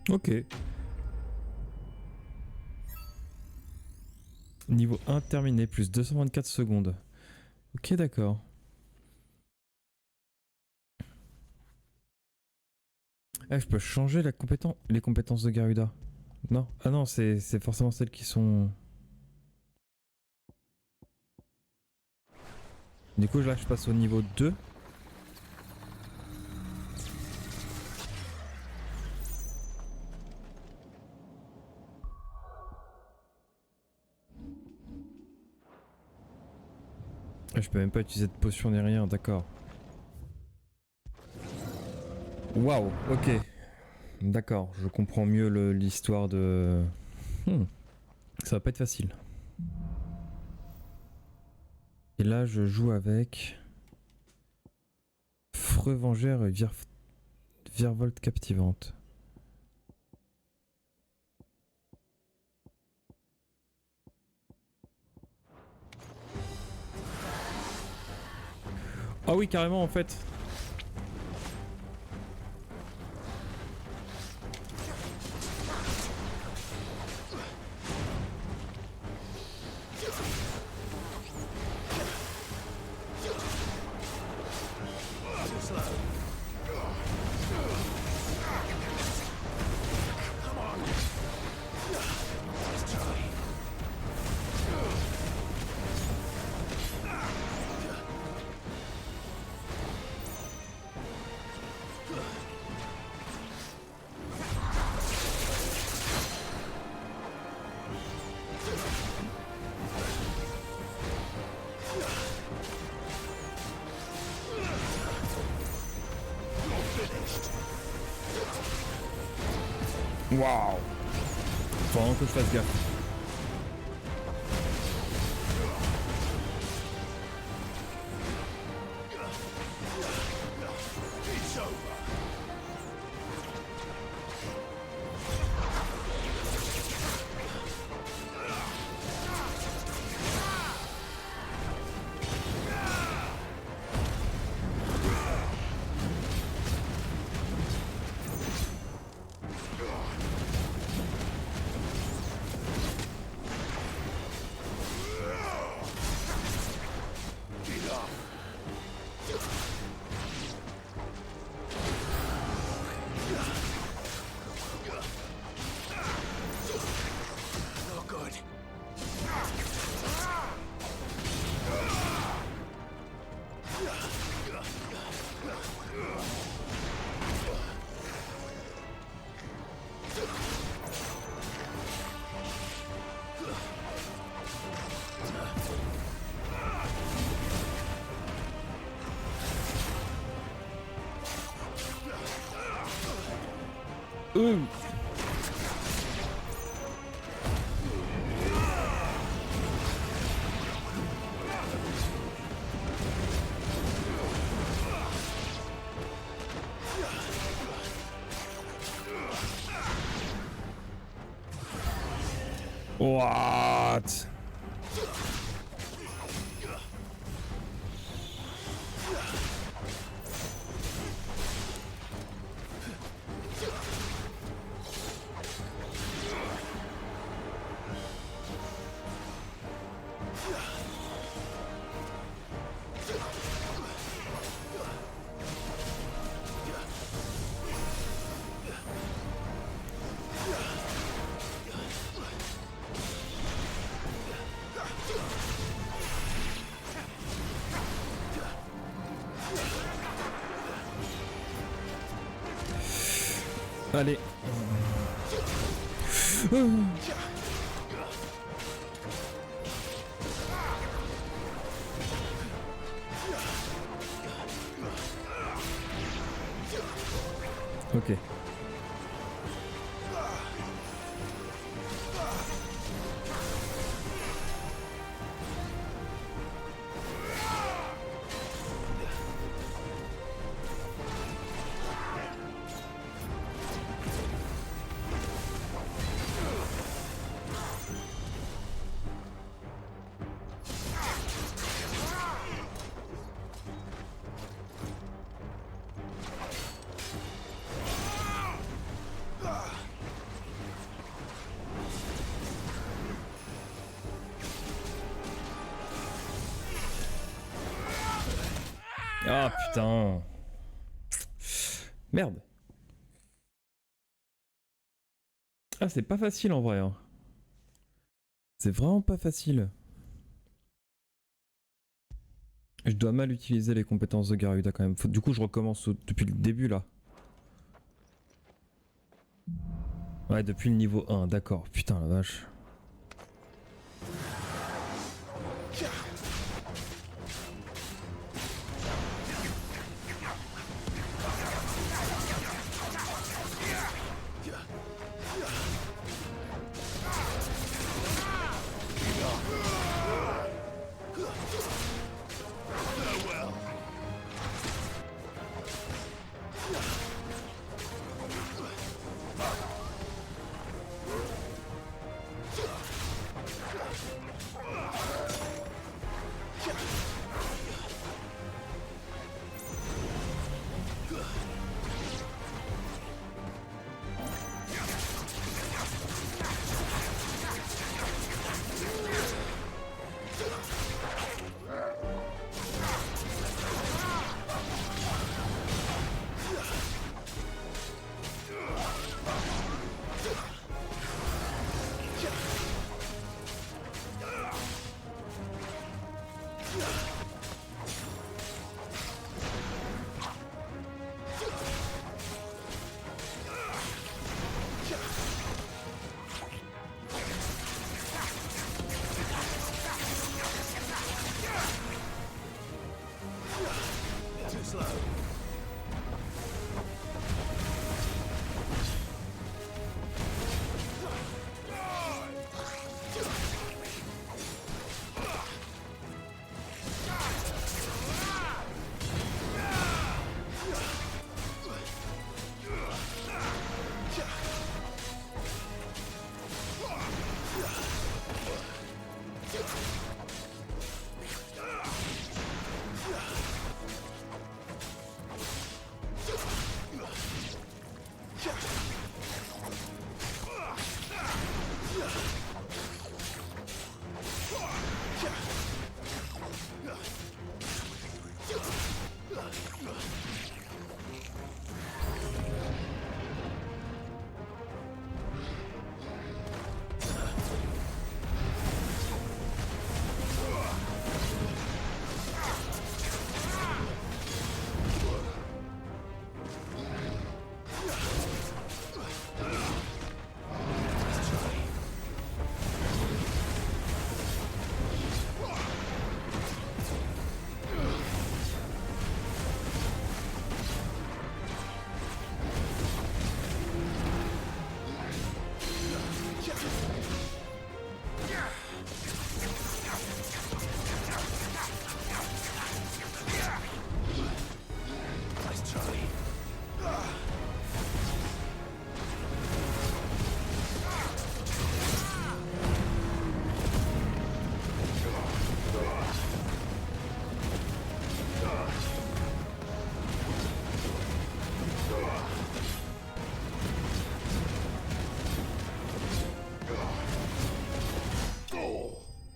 Ok. Niveau 1 terminé, plus 224 secondes. Ok, d'accord. Ah, je peux changer les compétences de Garuda. Non. Ah non, c'est forcément celles qui sont... Du coup, là, je passe au niveau 2. Je peux même pas utiliser de potion ni rien, d'accord. Waouh, ok. D'accord, je comprends mieux l'histoire de... Ça va pas être facile. Et là, je joue avec... Frevengère et Virevolte captivante. Ah oui, carrément, en fait. Waouh. Faut vraiment que je fasse gaffe. What? Allez. Ok. Ah putain. Merde. Ah c'est pas facile en vrai. Hein. C'est vraiment pas facile. Je dois mal utiliser les compétences de Garuda quand même. Du coup je recommence depuis le début là. Ouais depuis le niveau 1, d'accord. Putain la vache.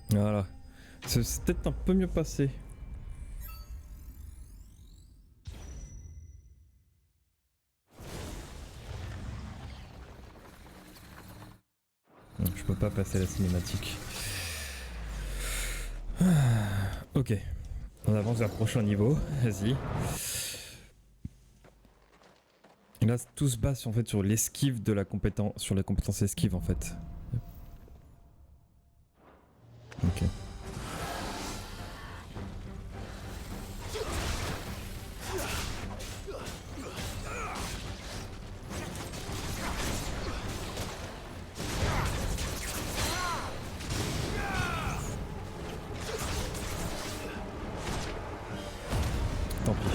Voilà. C'est peut-être un peu mieux passé. Je peux pas passer la cinématique. Ok. On avance vers le prochain niveau. Vas-y. Et là, tout se base en fait sur l'esquive de la compétence, sur la compétence esquive en fait. Ok. Tant pis.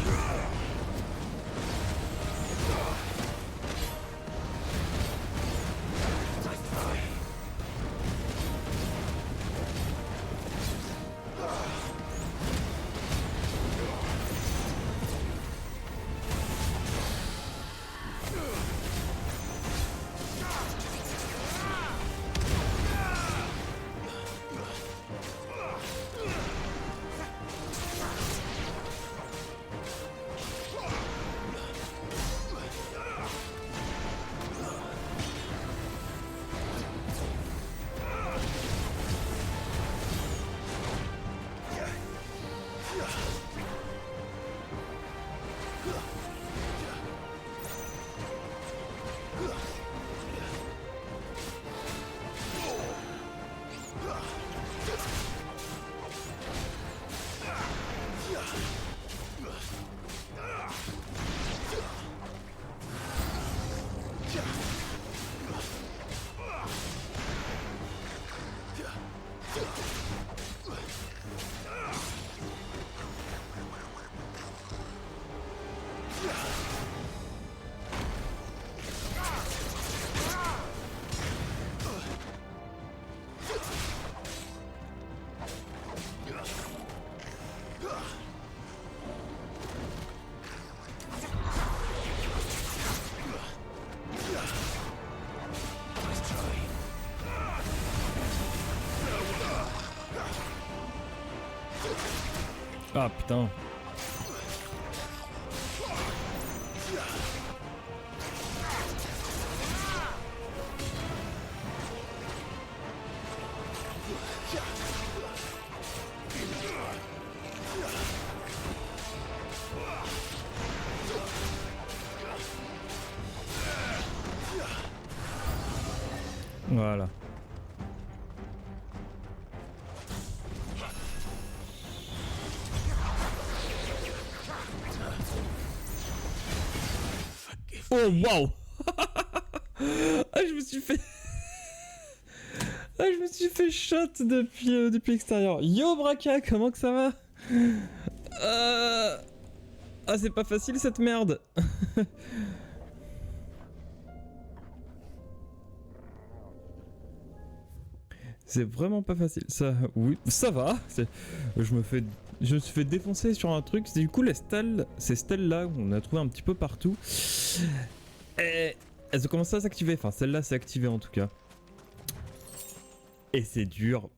Ah putain. Voilà. Oh waouh. Ah je me suis fait je me suis fait shot depuis l'extérieur. Yo Braca, comment que ça va? Ah c'est pas facile cette merde. C'est vraiment pas facile. Ça, oui, ça va. Je me suis fait défoncer sur un truc. Du coup, ces stèles là, on a trouvé un petit peu partout. Et elles ont commencé à s'activer. Enfin, celle-là s'est activée en tout cas. Et c'est dur.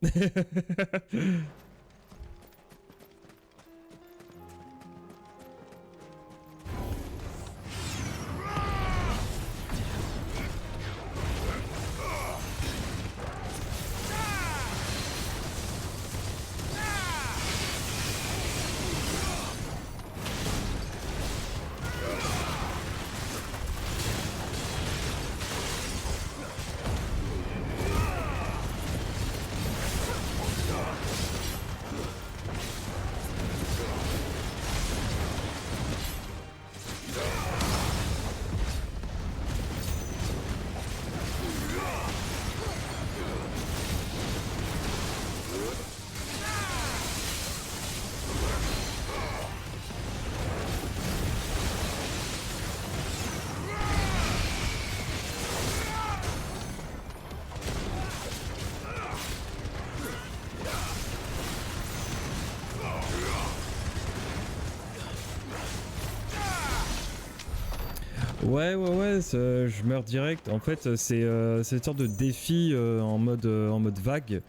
Ouais, je meurs direct. En fait, c'est une sorte de défi en mode vague.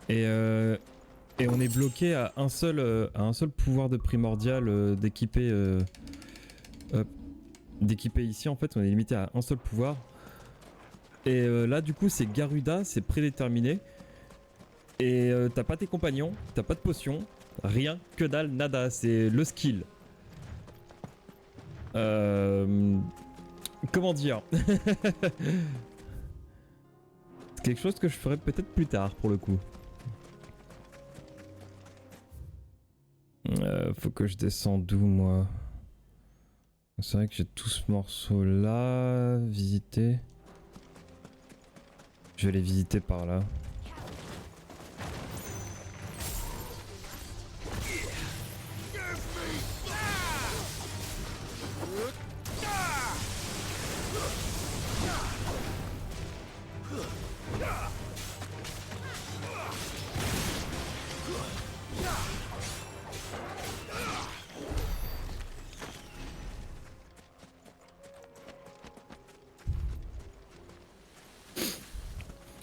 Et on est bloqué à un seul pouvoir de primordial d'équiper ici. En fait, on est limité à un seul pouvoir. Et là, du coup, c'est Garuda, c'est prédéterminé. Et t'as pas tes compagnons, t'as pas de potions, rien, que dalle, nada. C'est le skill. Comment dire? C'est quelque chose que je ferai peut-être plus tard pour le coup. Faut que je descende d'où moi? C'est vrai que j'ai tout ce morceau là. Visiter. Je vais les visiter par là.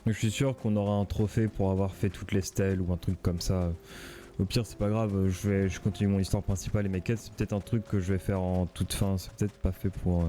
Je suis sûr qu'on aura un trophée pour avoir fait toutes les stèles ou un truc comme ça. Au pire, c'est pas grave, je continue mon histoire principale et mes quêtes. C'est peut-être un truc que je vais faire en toute fin. C'est peut-être pas fait pour.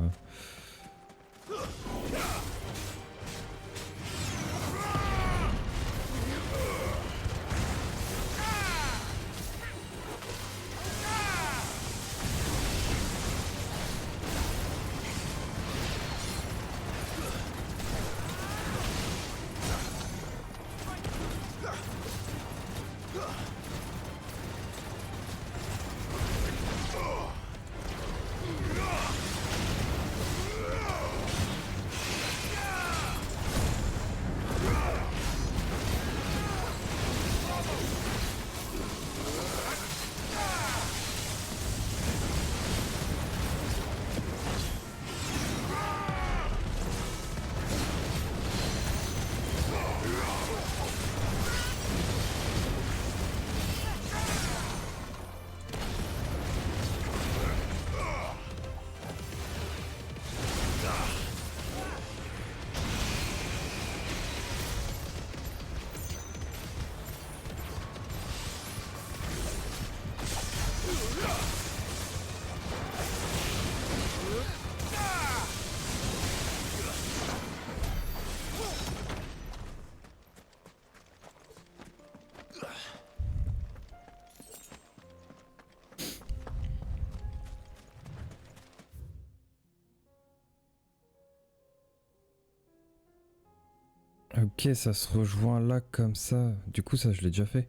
Ok, ça se rejoint là comme ça. Du coup, ça, je l'ai déjà fait.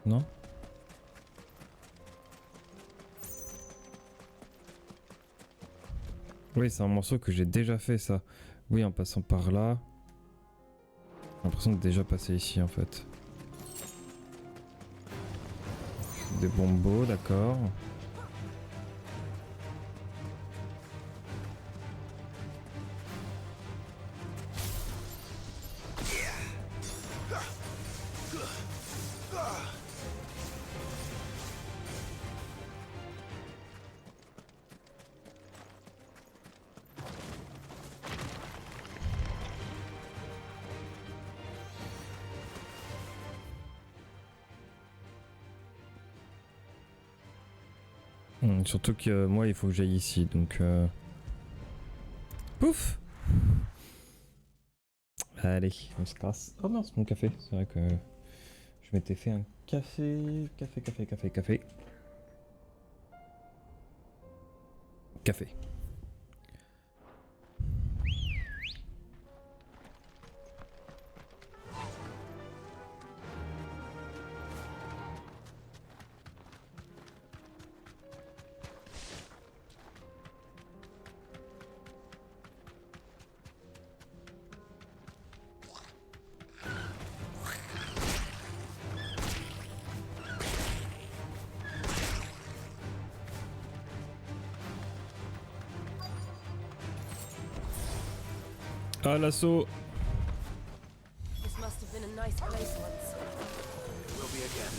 Non? Oui, c'est un morceau que j'ai déjà fait, ça. Oui, en passant par là. J'ai l'impression de déjà passer ici, en fait. Des bombos, d'accord. Surtout que moi il faut que j'aille ici donc pouf. Allez, on se casse. Oh mince, mon café. C'est vrai que je m'étais fait un café. Café. Ah, l'assaut. This must have been a nice place once. It will be again.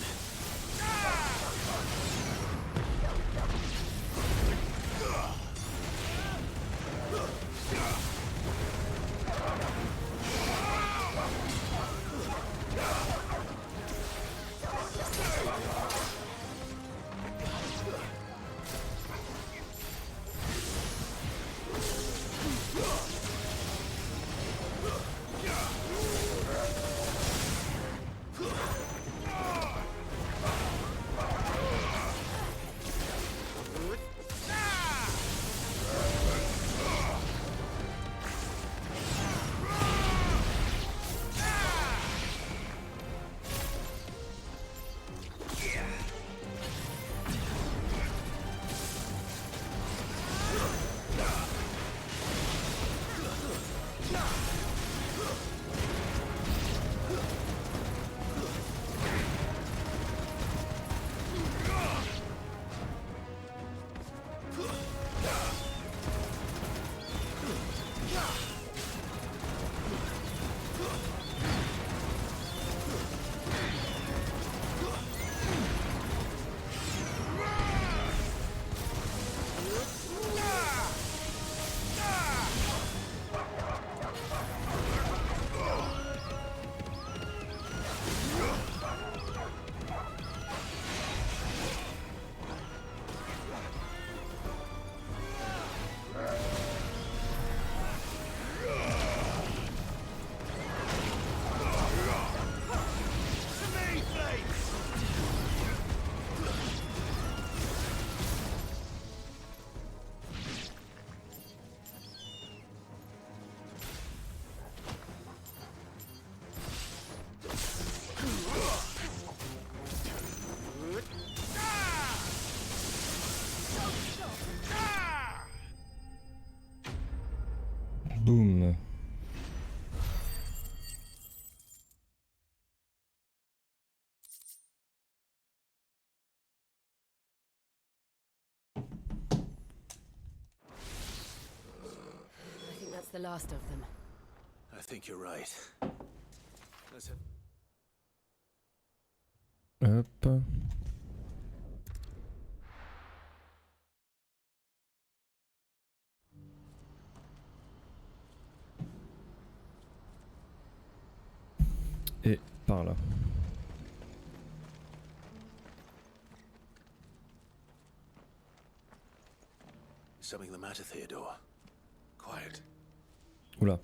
Boum. I think that's the last of them. I think you're right. Listen. Hop. Et par là. Is something the matter, Theodore? Quiet. Oula.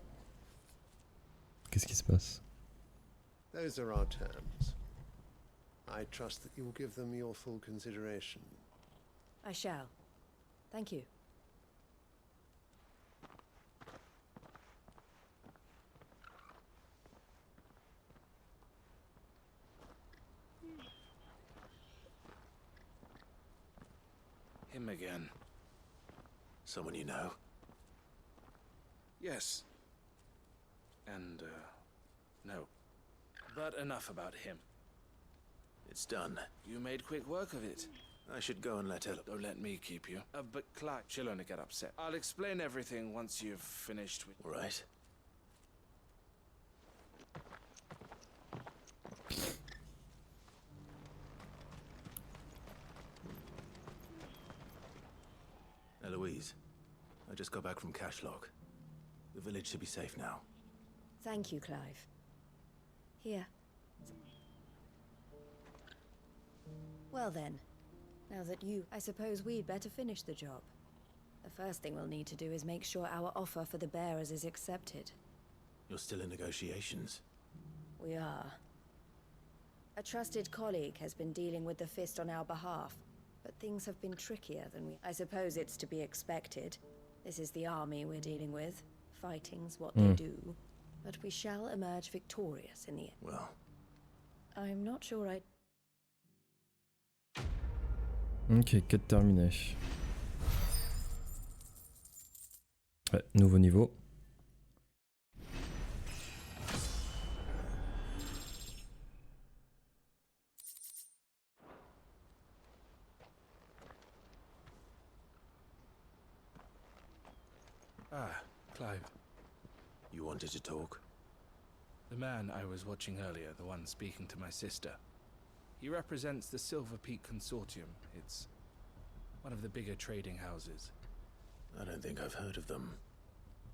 Qu'est-ce qui se passe? Those are our terms. I trust that you'll give them your full consideration. I shall. Thank you. Him again. Someone you know? Yes. And, no. But enough about him. It's done. You made quick work of it. I should go and let her... Don't let me keep you. But Clive, she'll only get upset. I'll explain everything once you've finished with... All right. Eloise, I just got back from Cashlock. The village should be safe now. Thank you, Clive. Here. Well then, now that I suppose we'd better finish the job. The first thing we'll need to do is make sure our offer for the bearers is accepted. You're still in negotiations? We are. A trusted colleague has been dealing with the Fist on our behalf, but things have been trickier than I suppose it's to be expected. This is the army we're dealing with. Fighting's what they do. But we shall emerge victorious in the end. Well... I'm not sure I... Ok, quête terminée. Ouais, nouveau niveau. Ah, Clive. You wanted to talk? The man I was watching earlier, the one speaking to my sister. He represents the Silver Peak Consortium. It's one of the bigger trading houses. I don't think I've heard of them.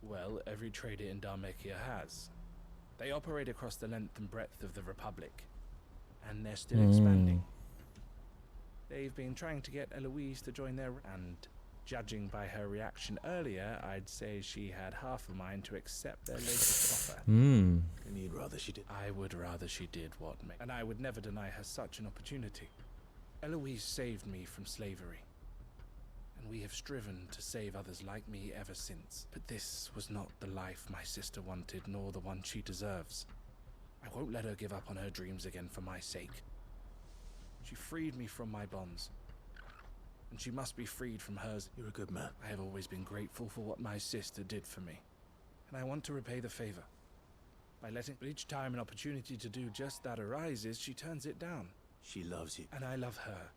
Well, every trader in Dharmekia has. They operate across the length and breadth of the Republic. And they're still expanding. They've been trying to get Eloise to join their... And judging by her reaction earlier, I'd say she had half a mind to accept their latest offer. And you'd rather she did? I would rather she did what made... And I would never deny her such an opportunity. Eloise saved me from slavery. And we have striven to save others like me ever since. But this was not the life my sister wanted, nor the one she deserves. I won't let her give up on her dreams again for my sake. She freed me from my bonds. And she must be freed from hers. You're a good man. I have always been grateful for what my sister did for me. And I want to repay the favor. By letting... But each time an opportunity to do just that arises, she turns it down. She loves you. And I love her.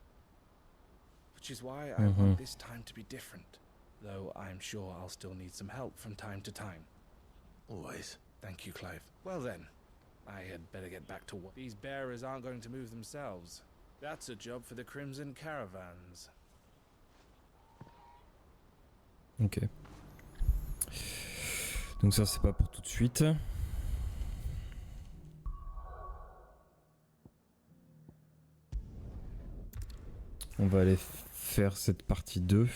Which is why I want this time to be different. Though I'm sure I'll still need some help from time to time. Always. Thank you, Clive. Well then, I had better get back to work. These bearers aren't going to move themselves. That's a job for the Crimson Caravans. Ok. Donc ça c'est pas pour tout de suite. On va aller faire cette partie 2.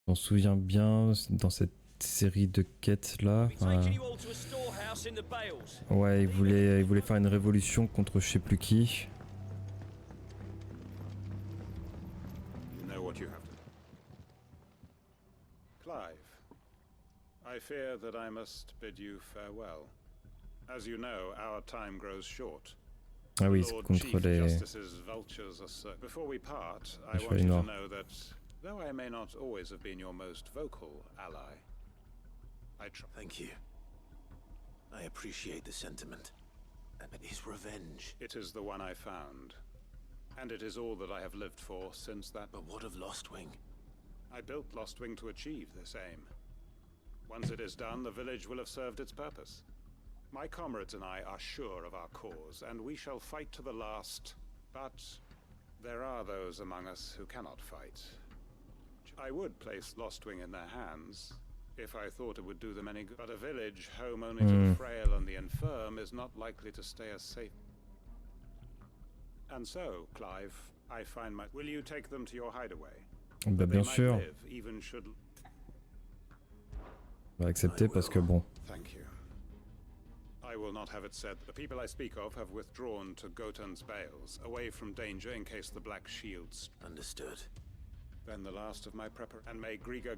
On se souvient bien dans cette série de quêtes là. Ouais, il voulait faire une révolution contre je sais plus qui. I fear that I must bid you farewell. As you know, our time grows short. Ah oui, c'est contre les... Before we part, I want you to know that, though I may not always have been your most vocal ally, Thank you. I appreciate the sentiment. But his revenge... It is the one I found. And it is all that I have lived for since that... But what of Lostwing? I built Lostwing to achieve this aim. Once it is done, the village will have served its purpose. My comrades and I are sure of our cause, and we shall fight to the last. But there are those among us who cannot fight. I would place Lostwing in their hands, if I thought it would do them any good. But a village home only to the frail and the infirm is not likely to stay as safe. And so, Clive, I find my... Will you take them to your hideaway? Bah bien sûr. On va accepter parce que bon. Thank you. I will not have it said. The people I speak of have withdrawn to Gotan's Bales, away from danger in case the Black Shields... Understood. Then the last of my and may Griga...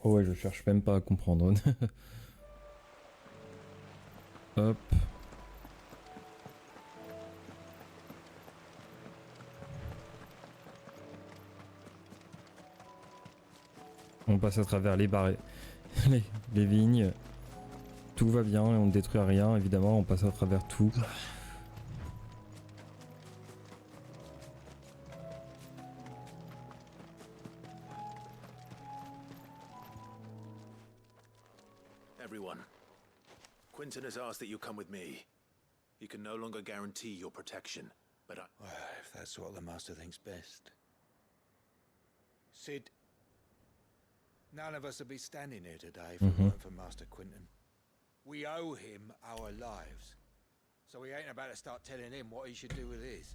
Oh ouais, je cherche même pas à comprendre. Hop. On passe à travers les barres, les vignes. Tout va bien et on ne détruit rien, évidemment, on passe à travers tout. Everyone, Quentin has asked that you come with me. He can no longer guarantee your protection, but I... Well, if that's what the Master thinks best. Sid, none of us would be standing here today if it weren't for Master Quentin. We owe him our lives. So we ain't about to start telling him what he should do with his.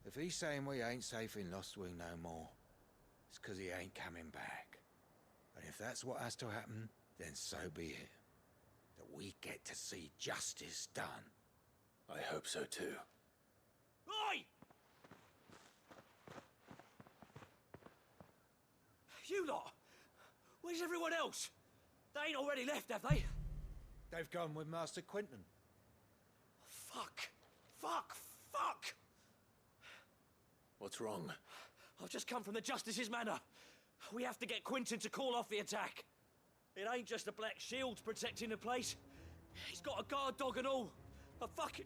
If he's saying we ain't safe in Lostwing no more, it's because he ain't coming back. And if that's what has to happen, then so be it. That we get to see justice done. I hope so too. Oi! You lot! Where's everyone else? They ain't already left, have they? They've gone with Master Quentin. Fuck! Fuck! Fuck! What's wrong? I've just come from the Justice's Manor. We have to get Quentin to call off the attack. It ain't just the Black Shields protecting the place. He's got a guard dog and all. A fucking...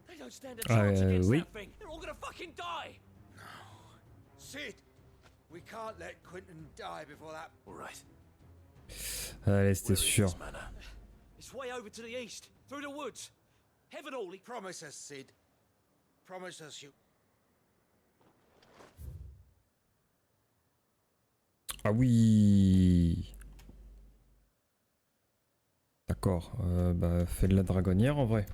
They don't stand a chance against that thing. They're all gonna fucking die. No. Sid! We can't let Quentin die before that... All right. Allez, c'était sûr. It's way over to the east, through the woods. Heaven only. Promise us, Sid. Promise us you... Ah oui. D'accord. Bah, fais de la dragonnière en vrai.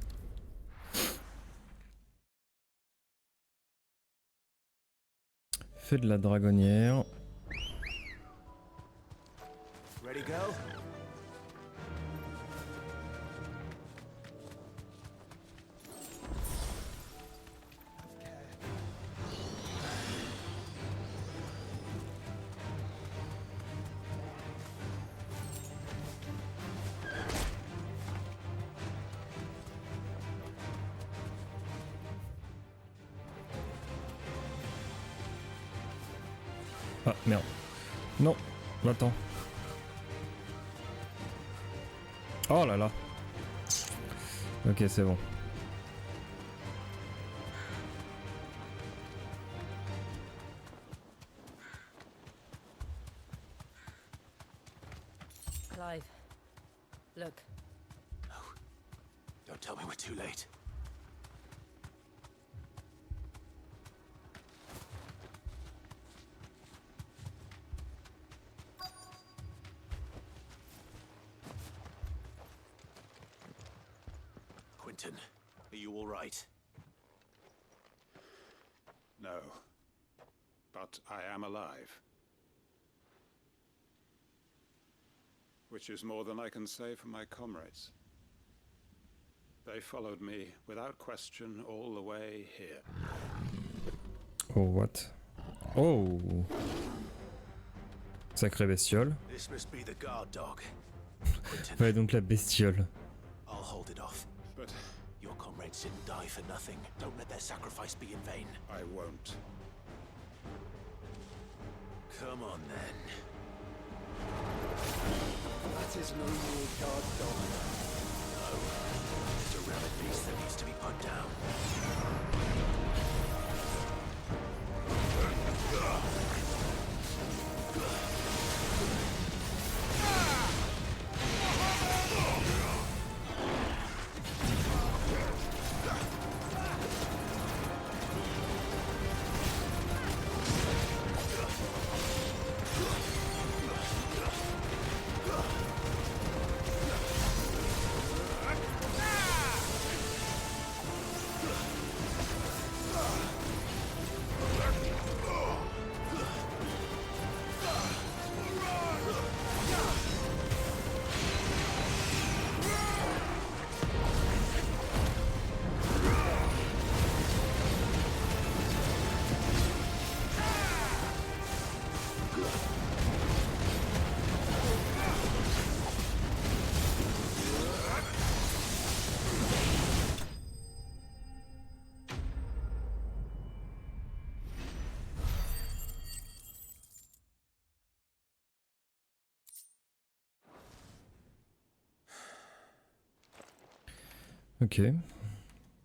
Fais de la dragonnière. Ready, go? Ah merde. Non, attends. Oh là là. Ok, c'est bon. Clive, look. No. Don't tell me we're too late. Quentin, are you all right? No. But I am alive. Which is more than I can say for my comrades. They followed me without question all the way here. Oh, what? Oh! Sacré bestiole. This must be the guard dog. Ouais, donc la bestiole. I'll hold it off. But your comrades didn't die for nothing. Don't let their sacrifice be in vain. I won't. Come on then. That is no more guard dog. No. It's a rabid beast that needs to be put down. Ok.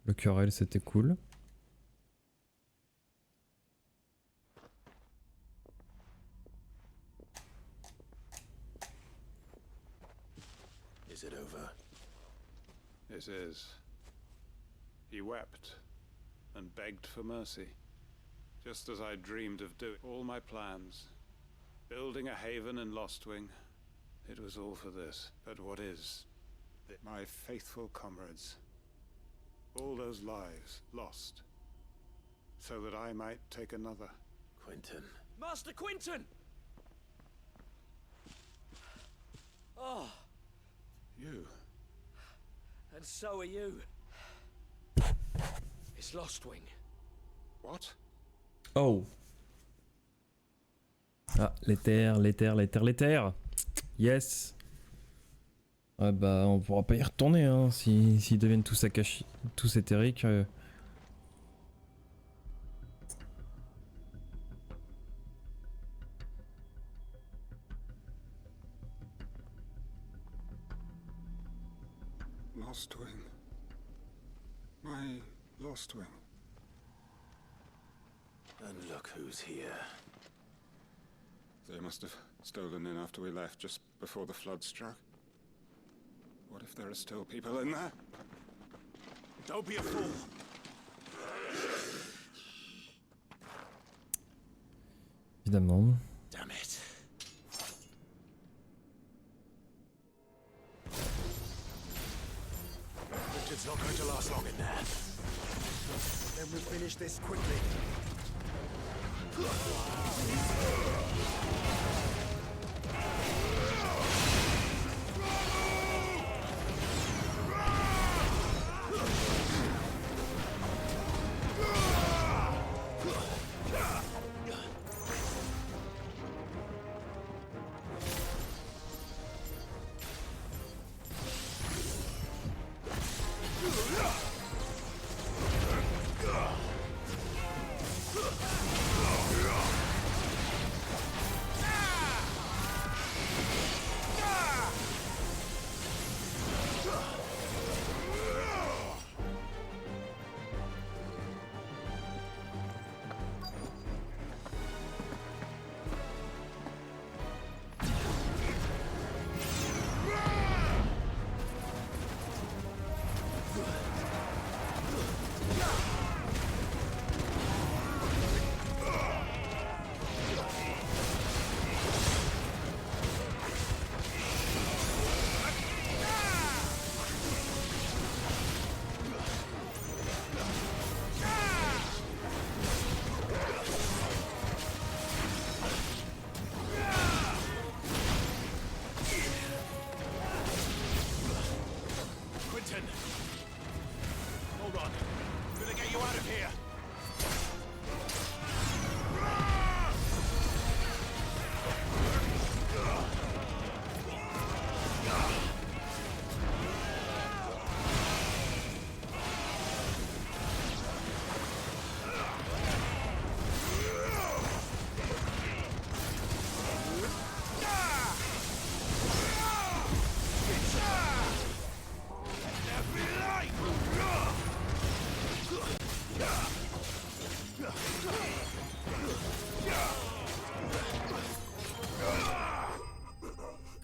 Le querelle, c'était cool. Is it over? It is. He wept and begged for mercy, just as I dreamed of doing. All my plans, building a haven in Lostwing, it was all for this. But what is? My faithful comrades. All those lives lost, so that I might take another. Quentin. Master Quentin! Oh, You. and so are you. It's Lostwing. What? Oh. Ah, l'éther. Yes. Ah bah on pourra pas y retourner hein, s'ils deviennent tous Akashi, tous éthériques. Lostwing. My Lostwing. And look who's here. They must have stolen in after we left, just before the flood struck. What if there are still people in there? Don't be a fool. Évidemment. Damn it. It's not going to last long in there. Then we'll finish this quickly.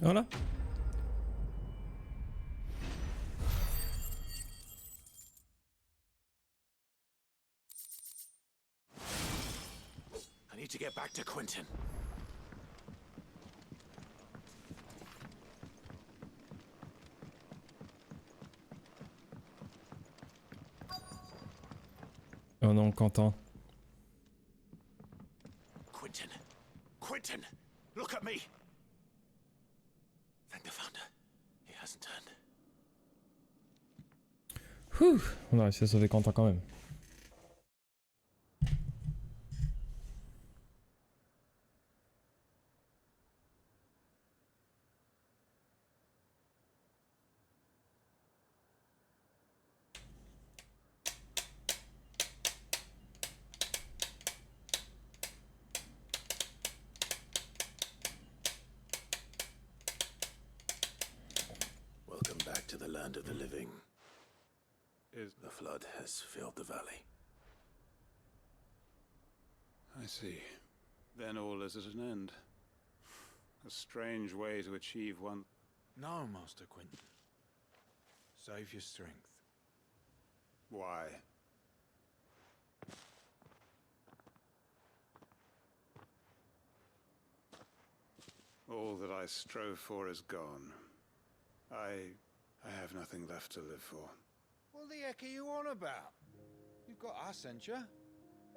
Voilà. I need to get back to Quentin. Oh non, Quentin. Quentin. Quentin! Look at me! Thank the Founder. He hasn't turned. Ouh, on a réussi à sauver Quentin quand même. Welcome back to the land of the living. is... The flood has filled the valley. I see. Then all is at an end. A strange way to achieve one... No, Master Quinton. Save your strength. Why? All that I strove for is gone. I have nothing left to live for. What the heck are you on about? You've got us, ain't you?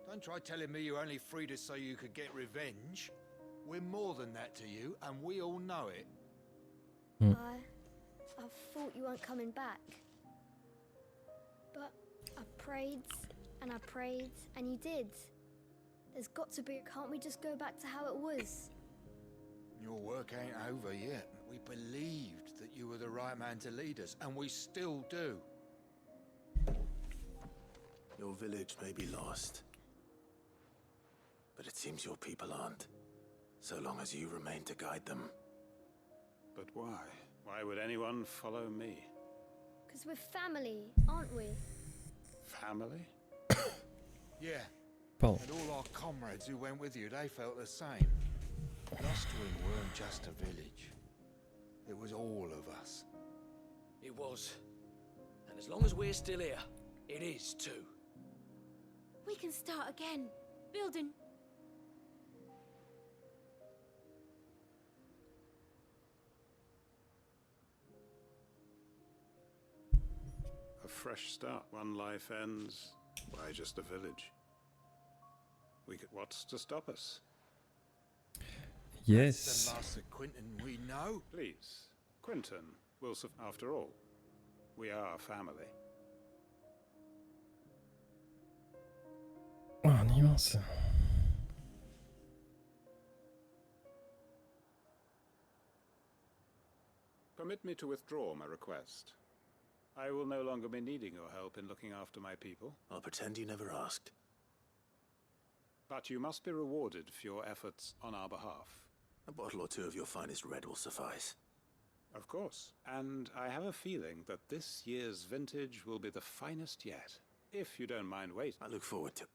Don't try telling me you only freed us so you could get revenge. We're more than that to you, and we all know it. I thought you weren't coming back. But I prayed, and I prayed, and you did. There's got to be... Can't we just go back to how it was? Your work ain't over yet. We believed that you were the right man to lead us, and we still do. Your village may be lost, but it seems your people aren't, so long as you remain to guide them. But why? Why would anyone follow me? Because we're family, aren't we? Family? Yeah. Paul. And all our comrades who went with you, they felt the same. Lostwing weren't just a village. It was all of us. It was. And as long as we're still here, it is too. We can start again. Building. A fresh start. One life ends. Why just a village? What's to stop us? Yes. That's the Master Quinton we know. Please, Quinton, after all, we are family. Oh, un immense. Permit me to withdraw my request. I will no longer be needing your help in looking after my people. I'll pretend you never asked. But you must be rewarded for your efforts on our behalf. A bottle or two of your finest red will suffice. Of course. And I have a feeling that this year's vintage will be the finest yet. If you don't mind waiting. I look forward to...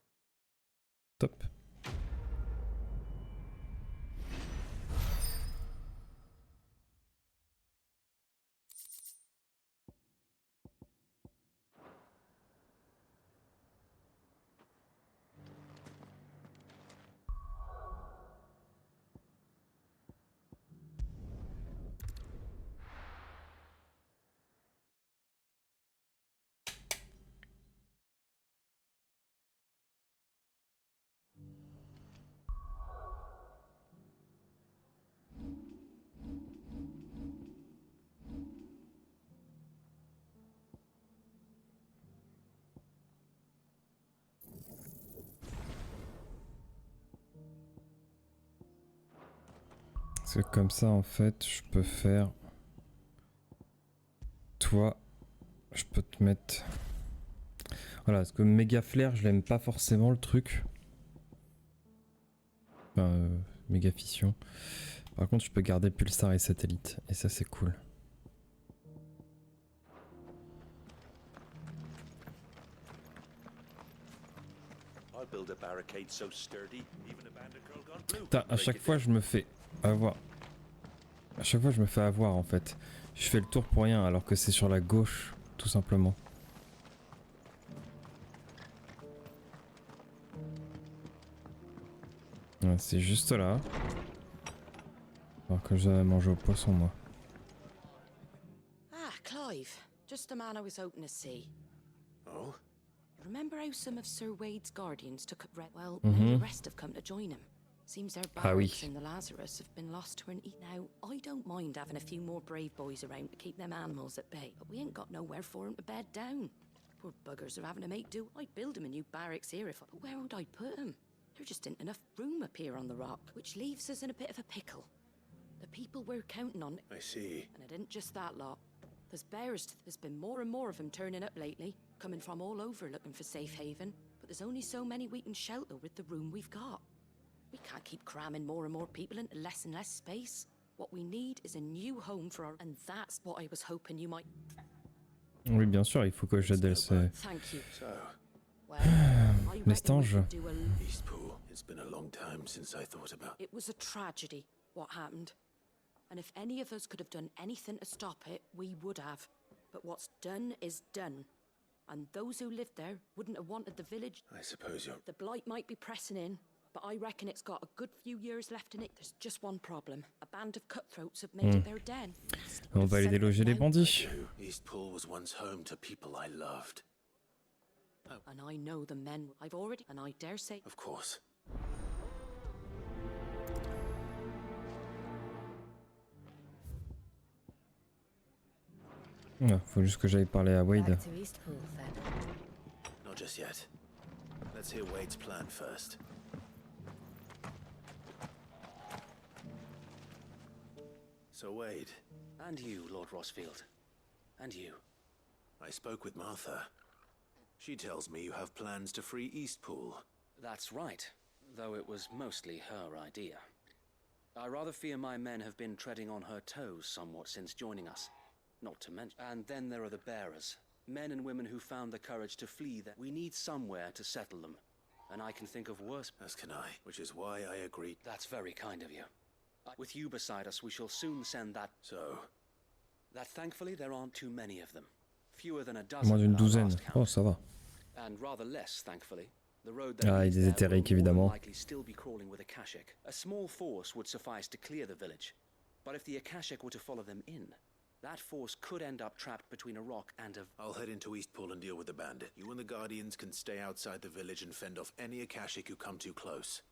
Top. Parce que comme ça, en fait, je peux faire... Toi, je peux te mettre... Voilà, parce que méga flair, je l'aime pas forcément le truc. Enfin, méga fission. Par contre, je peux garder pulsar et satellite. Et ça, c'est cool. Putain, à chaque fois, je me fais avoir. À chaque fois, je me fais avoir en fait. Je fais le tour pour rien alors que c'est sur la gauche, tout simplement. Ouais, c'est juste là. Alors que je dois manger au poisson, moi. Ah, Clive. Just the man I was hoping to see. Oh? Remember how some of Sir Wade's guardians took up Red? Well, the rest have come to join him. Seems their barracks in the Lazarus have been lost to an eat. Now, I don't mind having a few more brave boys around to keep them animals at bay, but we ain't got nowhere for 'em to bed down. Poor buggers are having to make do. I'd build 'em a new barracks here if I... But where would I put 'em? There just ain't enough room up here on the rock, which leaves us in a bit of a pickle. The people we're counting on... I see. And it isn't just that lot. There's bears. There's been more and more of them turning up lately, coming from all over looking for safe haven. But there's only so many we can shelter with the room we've got. We can't keep cramming more and more people into less and less space. What we need is a new home for our... And that's what I was hoping you might... Oui, bien sûr, il faut que j'aide ces... Thank you. So, les stanges. Eastpool. It's been a long time since I thought about. It was a tragedy, what happened. And if any of us could have done anything to stop it, we would have. But what's done is done. And those who lived there wouldn't have wanted the village. I suppose you're... The blight might be pressing in, but I reckon it's got a good few years left in it. There's just one problem. A band of cutthroats have made it their den. On va aller déloger les bandits. Eastpool was once home to people I loved. And I know the men I've already... And I dare say... Of course. Faut juste que j'aille parler à Wade. Back to Eastpool, then. Not just yet. Let's hear Wade's plan first. So Wade. And you, Lord Rosfield. And you. I spoke with Martha. She tells me you have plans to free Eastpool. That's right, though it was mostly her idea. I rather fear my men have been treading on her toes somewhat since joining us. Not to mention... And then there are the bearers. Men and women who found the courage to flee that we need somewhere to settle them. And I can think of worse... As can I, which is why I agreed. That's very kind of you. With you beside us, we shall soon send that... So? That thankfully there aren't too many of them. Fewer than a dozen. Moins d'une douzaine. Oh, ça va. And rather less, thankfully. The road that Ah, des éthériques, évidemment. likely still be crawling with Akashic. A small force would suffice to clear the village. But if the Akashic were to follow them in, that force could end up trapped between a rock and a... I'll head into Eastpool and deal with the bandit. You and the Guardians can stay outside the village and fend off any Akashic who come too close.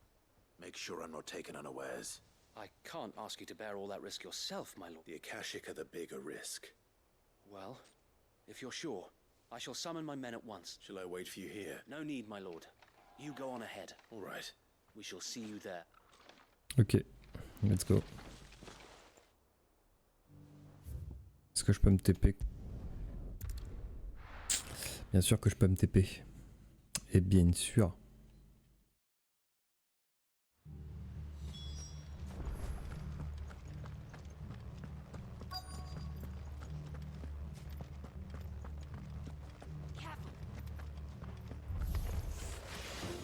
Make sure I'm not taken unawares. I can't ask you to bear all that risk yourself, my lord. The Akashic are the bigger risk. Well, if you're sure, I shall summon my men at once. Shall I wait for you here? No need, my lord. You go on ahead. All right. We shall see you there. Ok, let's go. Est-ce que je peux me TP? Bien sûr que je peux me TP. Et bien sûr.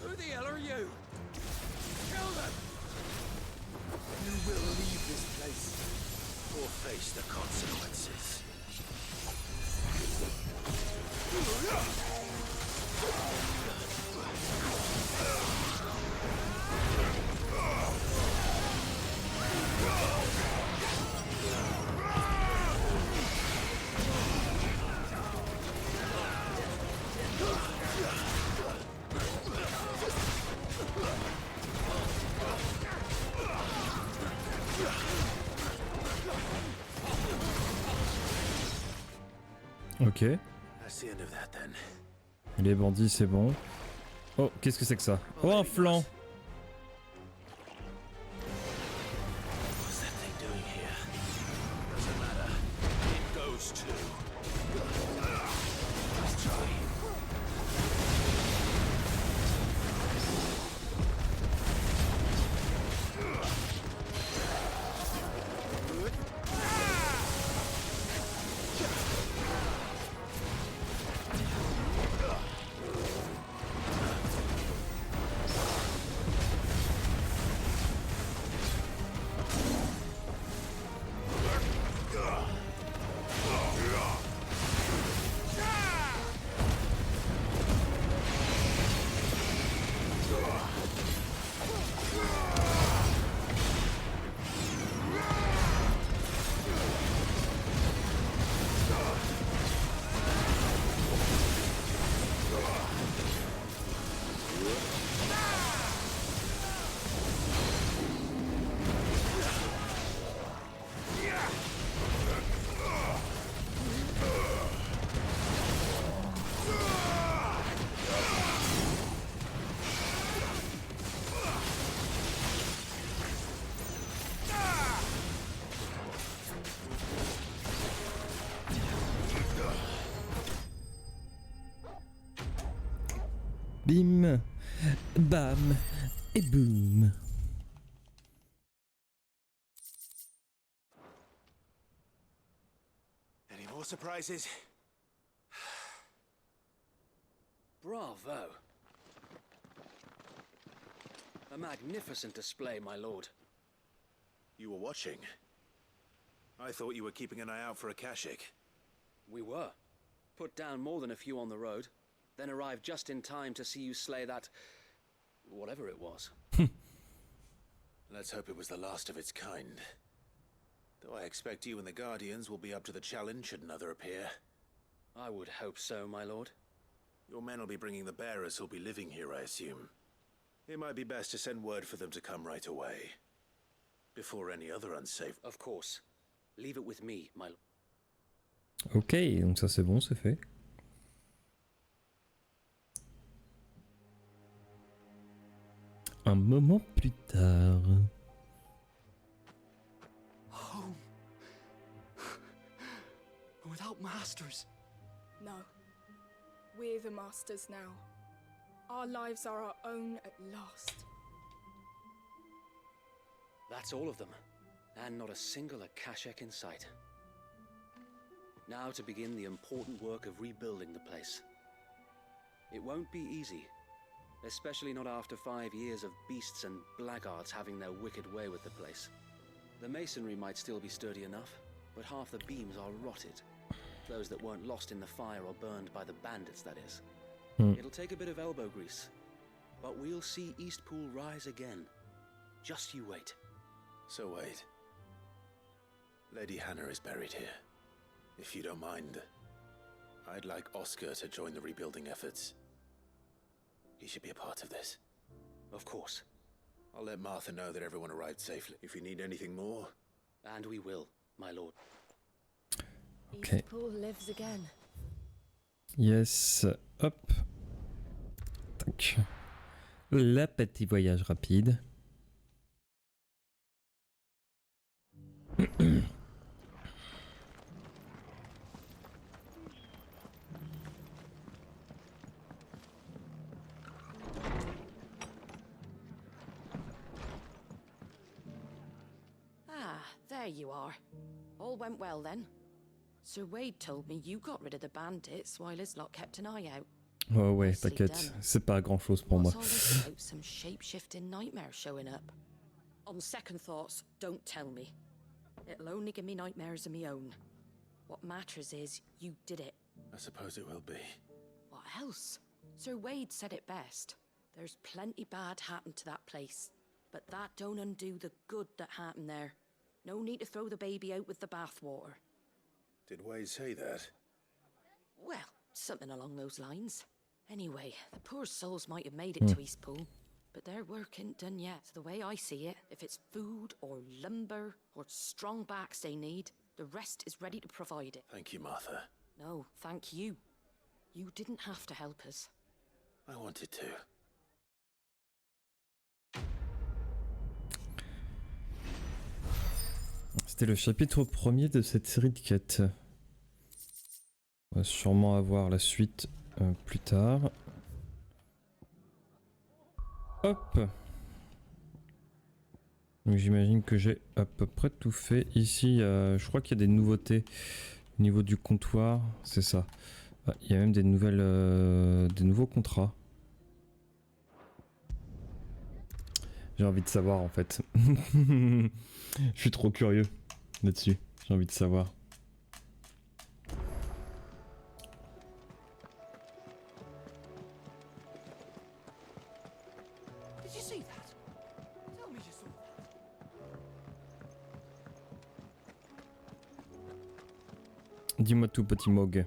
Who the hell are you? Kill them! You will leave this place or face the consequences. Ok. Les bandits, c'est bon. Oh, qu'est-ce que c'est que ça? Oh, un flanc! Bim, bam et boum. Any more surprises? Bravo. A magnificent display, my lord. You were watching. I thought you were keeping an eye out for a Kashik. We were. Put down more than a few on the road, then arrived just in time to see you slay that... whatever it was. Let's hope it was the last of its kind. Though I expect you and the Guardians will be up to the challenge should another appear. I would hope so, my lord. Your men will be bringing the bearers who'll be living here, I assume. It might be best to send word for them to come right away. Before any other unsafe... Of course. Leave it with me, my lord. Ok, donc ça c'est bon, c'est fait. Un moment plus tard. Home. Without masters. No. We're the masters now. Our lives are our own at last. That's all of them. And not a single Akashek in sight. Now to begin the important work of rebuilding the place. It won't be easy. Especially not after 5 years of beasts and blackguards having their wicked way with the place. The masonry might still be sturdy enough, but half the beams are rotted. Those that weren't lost in the fire or burned by the bandits, that is. It'll take a bit of elbow grease, but we'll see Eastpool rise again. Just you wait. So wait. Lady Hannah is buried here. If you don't mind, I'd like Oscar to join the rebuilding efforts. He should be a part of this. Of course. I'll let Martha know that everyone arrived safely. If you need anything more... And we will, my lord. Okay. Eastpool lives again. Yes, hop. Tac. Le petit voyage rapide. There you are. All went well then. Sir Wade told me you got rid of the bandits while his lot kept an eye out. Oh ouais, t'inquiète, c'est pas grand chose pour moi. What's all this about some shape-shifting nightmare showing up? On second thoughts, don't tell me. It'll only give me nightmares of my own. What matters is you did it. I suppose it will be. What else? Sir Wade said it best. There's plenty bad happened to that place, but that don't undo the good that happened there. No need to throw the baby out with the bathwater. Did Wade say that? Well, something along those lines. Anyway, the poor souls might have made it to Eastpool, but their work ain't done yet. So the way I see it, if it's food or lumber or strong backs they need, the rest is ready to provide it. Thank you, Martha. No, thank you. You didn't have to help us. I wanted to. C'était le chapitre 1er de cette série de quêtes. On va sûrement avoir la suite plus tard. Hop. Donc j'imagine que j'ai à peu près tout fait. Ici, je crois qu'il y a des nouveautés au niveau du comptoir. C'est ça. Ah, il y a même des nouveaux contrats. J'ai envie de savoir en fait. Je suis trop curieux là-dessus. J'ai envie de savoir. Dis-moi tout, petit Mog.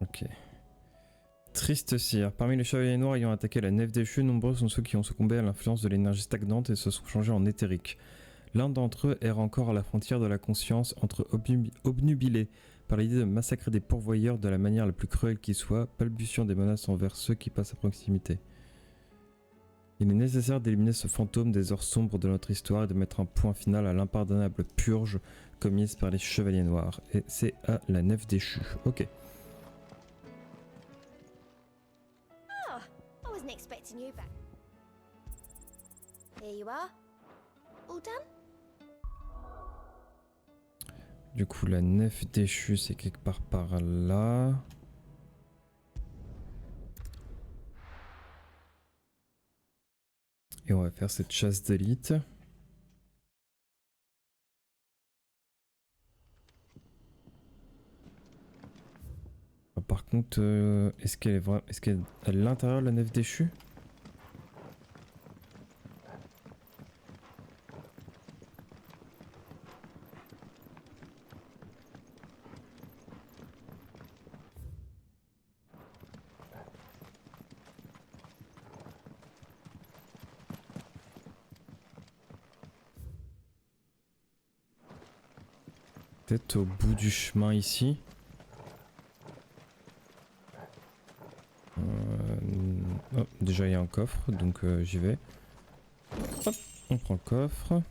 Ok. Triste cire. Parmi les chevaliers noirs ayant attaqué la nef déchue, nombreux sont ceux qui ont succombé à l'influence de l'énergie stagnante et se sont changés en éthériques. L'un d'entre eux erre encore à la frontière de la conscience, obnubilé par l'idée de massacrer des pourvoyeurs de la manière la plus cruelle qui soit, balbutiant des menaces envers ceux qui passent à proximité. Il est nécessaire d'éliminer ce fantôme des heures sombres de notre histoire et de mettre un point final à l'impardonnable purge commise par les chevaliers noirs. Et c'est à la nef déchue. Ok. Oh, I wasn't expecting you back. Here you are. All done? Du coup, la nef déchue, c'est quelque part par là. Et on va faire cette chasse d'élite. Par contre, est-ce qu'elle est vraiment... Est-ce qu'elle est à l'intérieur de la nef déchue? Peut-être au bout du chemin ici. Oh, déjà il y a un coffre, donc j'y vais. Hop, on prend le coffre.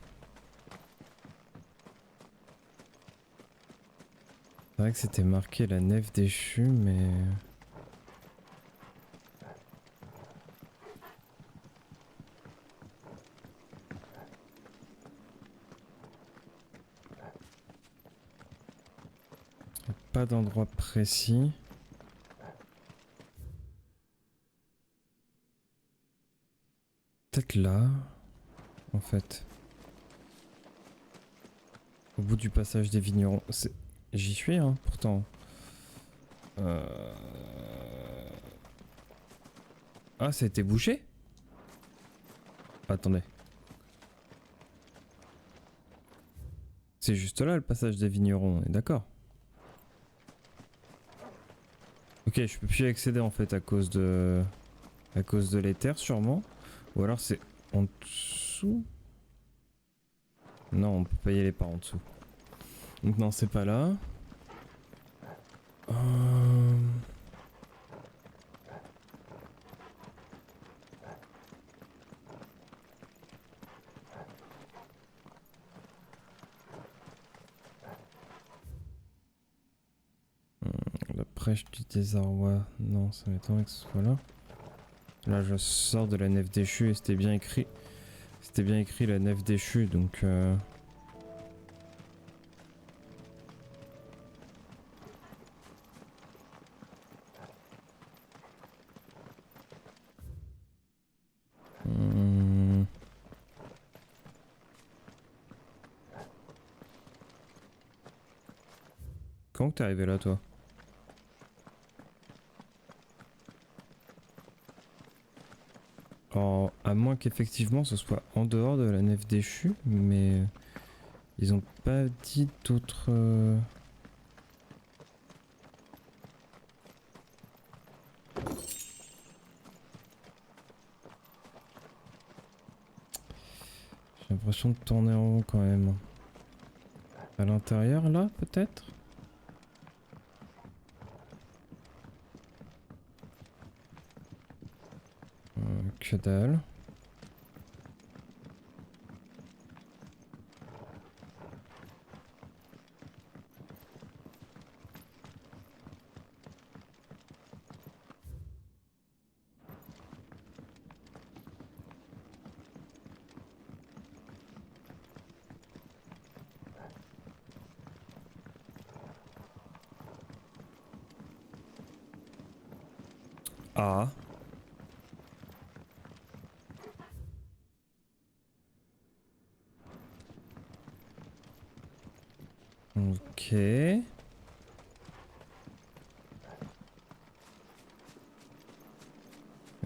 C'est vrai que c'était marqué la nef déchue, mais... Pas d'endroit précis. Peut-être là, en fait. Au bout du passage des vignerons. J'y suis, hein, pourtant. Ah, ça a été bouché? Attendez. C'est juste là le passage des vignerons, on est d'accord. Ok, je peux plus y accéder en fait à cause de l'éther sûrement. Ou alors c'est en dessous. Non, on peut pas y aller par en dessous. Donc non, c'est pas là. La prêche du désarroi. Non, ça m'étonnerait que ce soit là. Là, je sors de la nef déchue et c'était bien écrit. C'était bien écrit la nef déchue, donc... Comment t'es arrivé là, toi? Alors, à moins qu'effectivement ce soit en dehors de la nef déchue, mais ils ont pas dit d'autres... J'ai l'impression de tourner en rond quand même. À l'intérieur là, peut-être? Que dalle. Ah. Ok. Et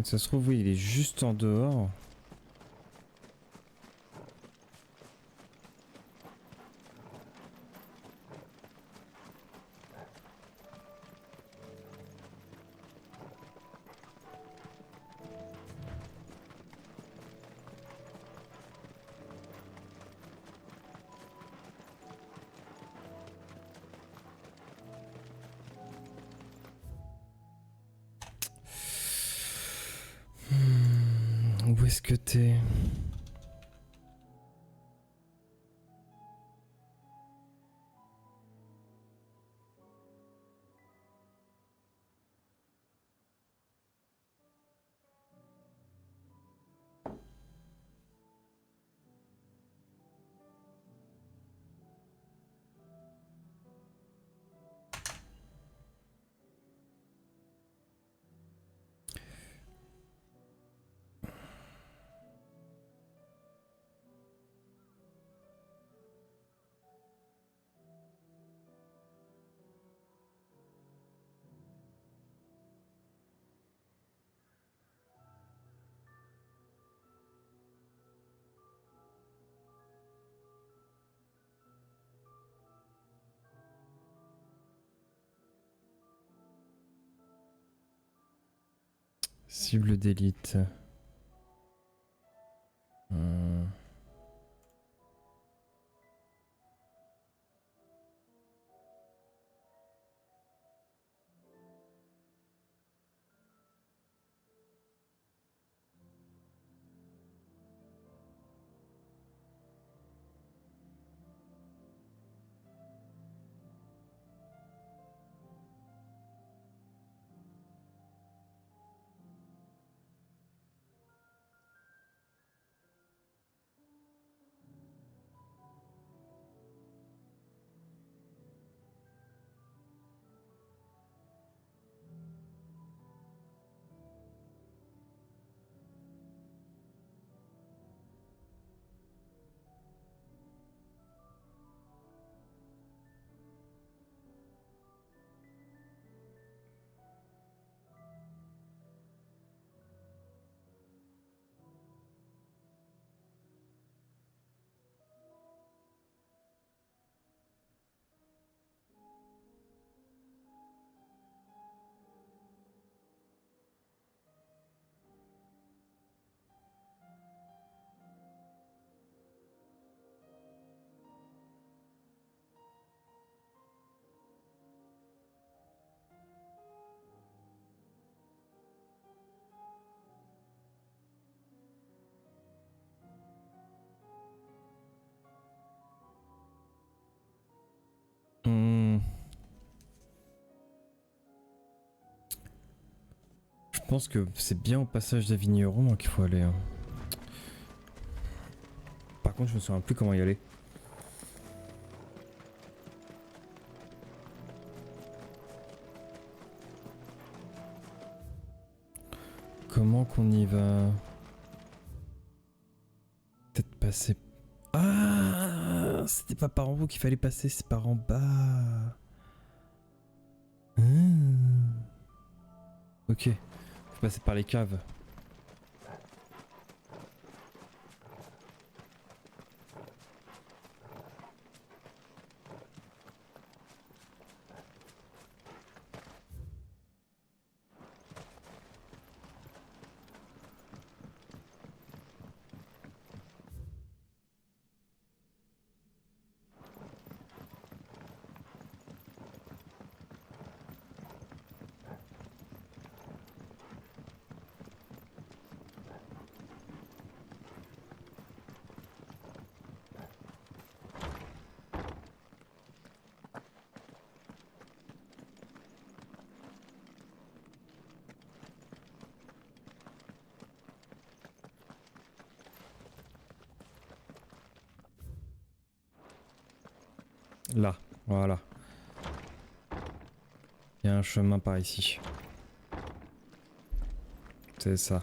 ça se trouve, oui, il est juste en dehors. Où est-ce que t'es? Cible d'élite. Je pense que c'est bien au passage des vignerons qu'il faut aller. Hein. Par contre, je me souviens plus comment y aller. Comment qu'on y va? Peut-être passer... Ah, c'était pas par en haut qu'il fallait passer, c'est par en bas. Ok, faut passer par les caves. Là, voilà. Il y a un chemin par ici. C'est ça.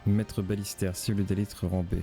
Maître balistaire, cible d'élite rang B.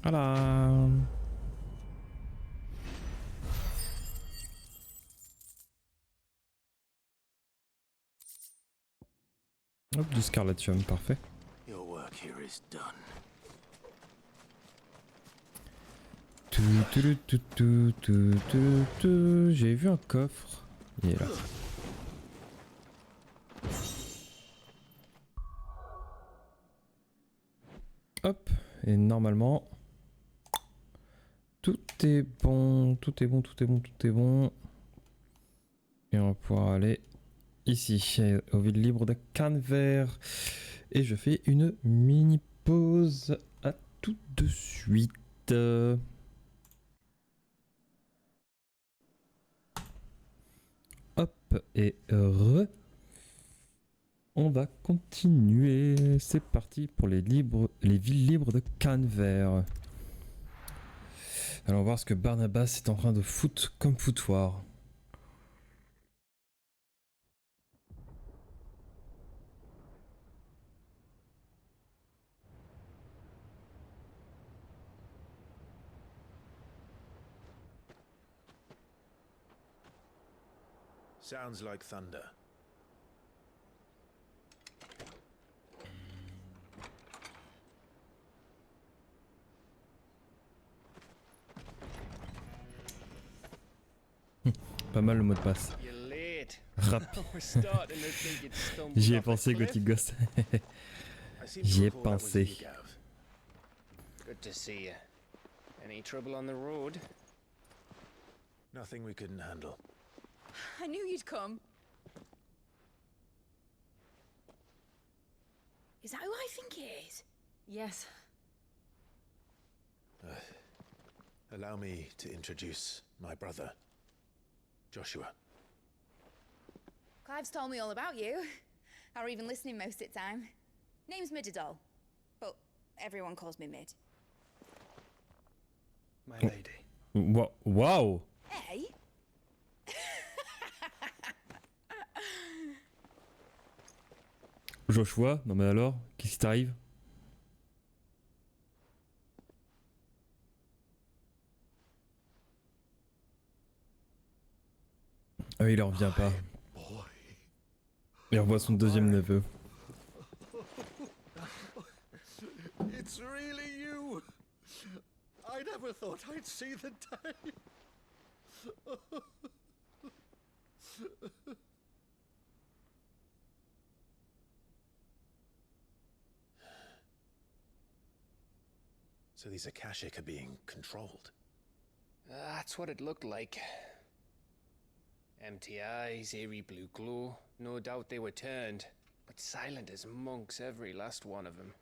Voilà. Hop, du scarlatium, parfait. Your work here is done. J'ai vu un coffre. Il est là. Hop, et normalement tout est bon, tout est bon, tout est bon, tout est bon. Et on va pouvoir aller ici, au vide libre de Canver. Et je fais une mini pause. À tout de suite. Hop, et on va continuer. C'est parti pour les villes libres de Canver. Allons voir ce que Barnabas est en train de foutre comme foutoir. Sounds like thunder. Pas mal le mot de passe. Rapide. J'y ai pensé, Gothic Ghost. J'y ai pensé. Good to see you. Any trouble on the road? Nothing we couldn't handle. I knew you'd come. Is that who I think it is? Yes. Allow me to introduce my brother, Joshua. Clive's told me all about you. Or even listening most of the time. Name's Midadol, but everyone calls me Mid. My lady. Wow. Hey? Joshua, non mais alors, qu'est-ce qui t'arrive? Ah, il en revient pas. Il revoit son deuxième neveu. It's really you. I never thought I'd see the day. So these Akashic are being controlled. That's what it looked like. Empty eyes, eerie blue glow. No doubt they were turned, but silent as monks, every last one of them.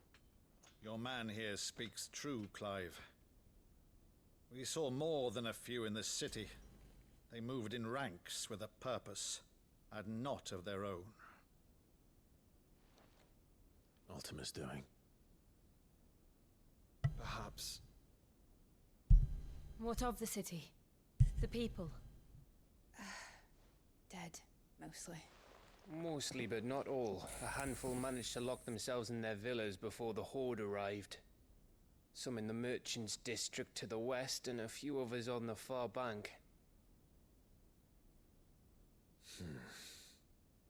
Your man here speaks true, Clive. We saw more than a few in this city. They moved in ranks with a purpose, and not of their own. Ultima's doing. Perhaps. What of the city? The people? Dead, mostly. Mostly, but not all. A handful managed to lock themselves in their villas before the Horde arrived. Some in the Merchants' District to the west, and a few others on the far bank.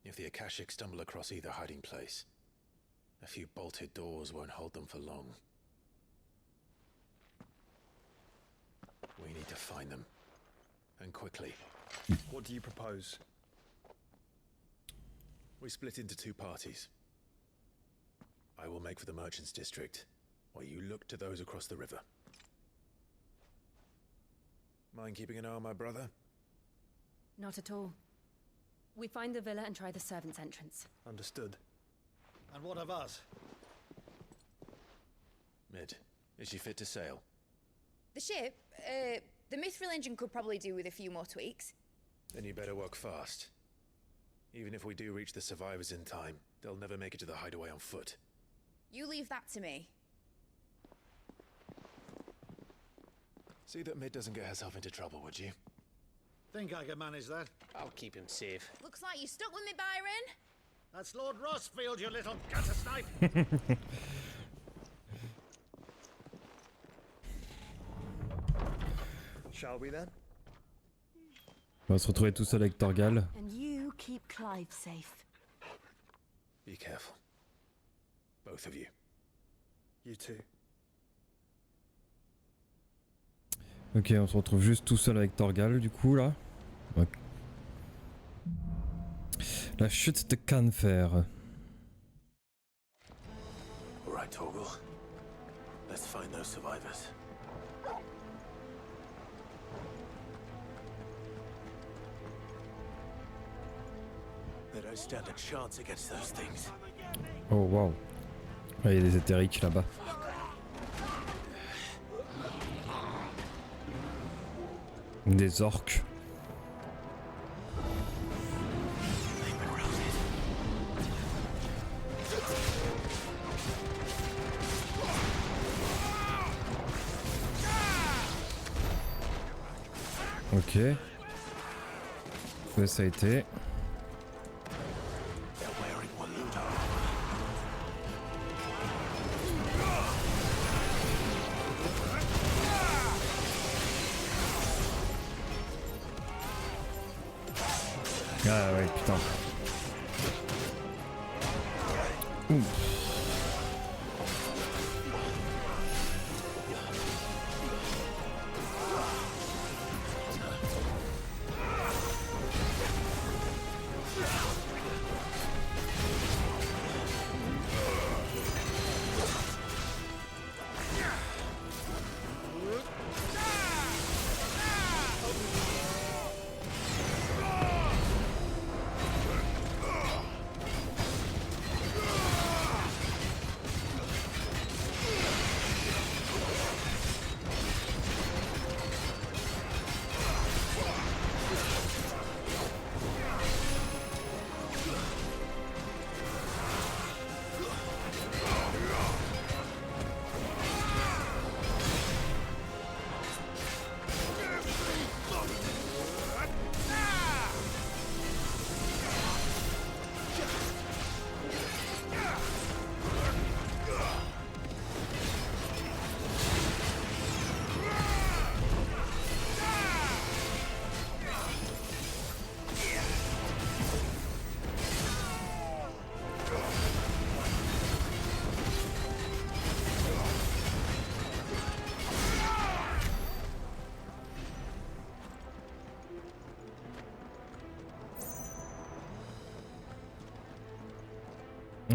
If the Akashic stumble across either hiding place, a few bolted doors won't hold them for long. We need to find them. And quickly. What do you propose? We split into two parties. I will make for the Merchants' District, while you look to those across the river. Mind keeping an eye on my brother? Not at all. We find the villa and try the servants' entrance. Understood. And what of us? Mid, is she fit to sail? The ship, the Mithril engine could probably do with a few more tweaks. Then you better work fast. Even if we do reach the survivors in time, they'll never make it to the hideaway on foot. You leave that to me. See that Mid doesn't get herself into trouble, would you? Think I can manage that? I'll keep him safe. Looks like you stuck with me, Byron. That's Lord Rossfield, you little gutter snipe! Shall we then? On va se retrouver tout seul avec Torgal. And you keep Clive safe. Be careful. Both of you. You too. Ok, on se retrouve juste tout seul avec Torgal du coup là. Ouais. La chute de Canfer. All right, Torgal. Let's find those survivors. They don't stand a chance against those things. Oh wow. Il y a des éthériques là-bas. Des orques. Ok. Ouais, ça a été. Ah ouais, putain. Ouh.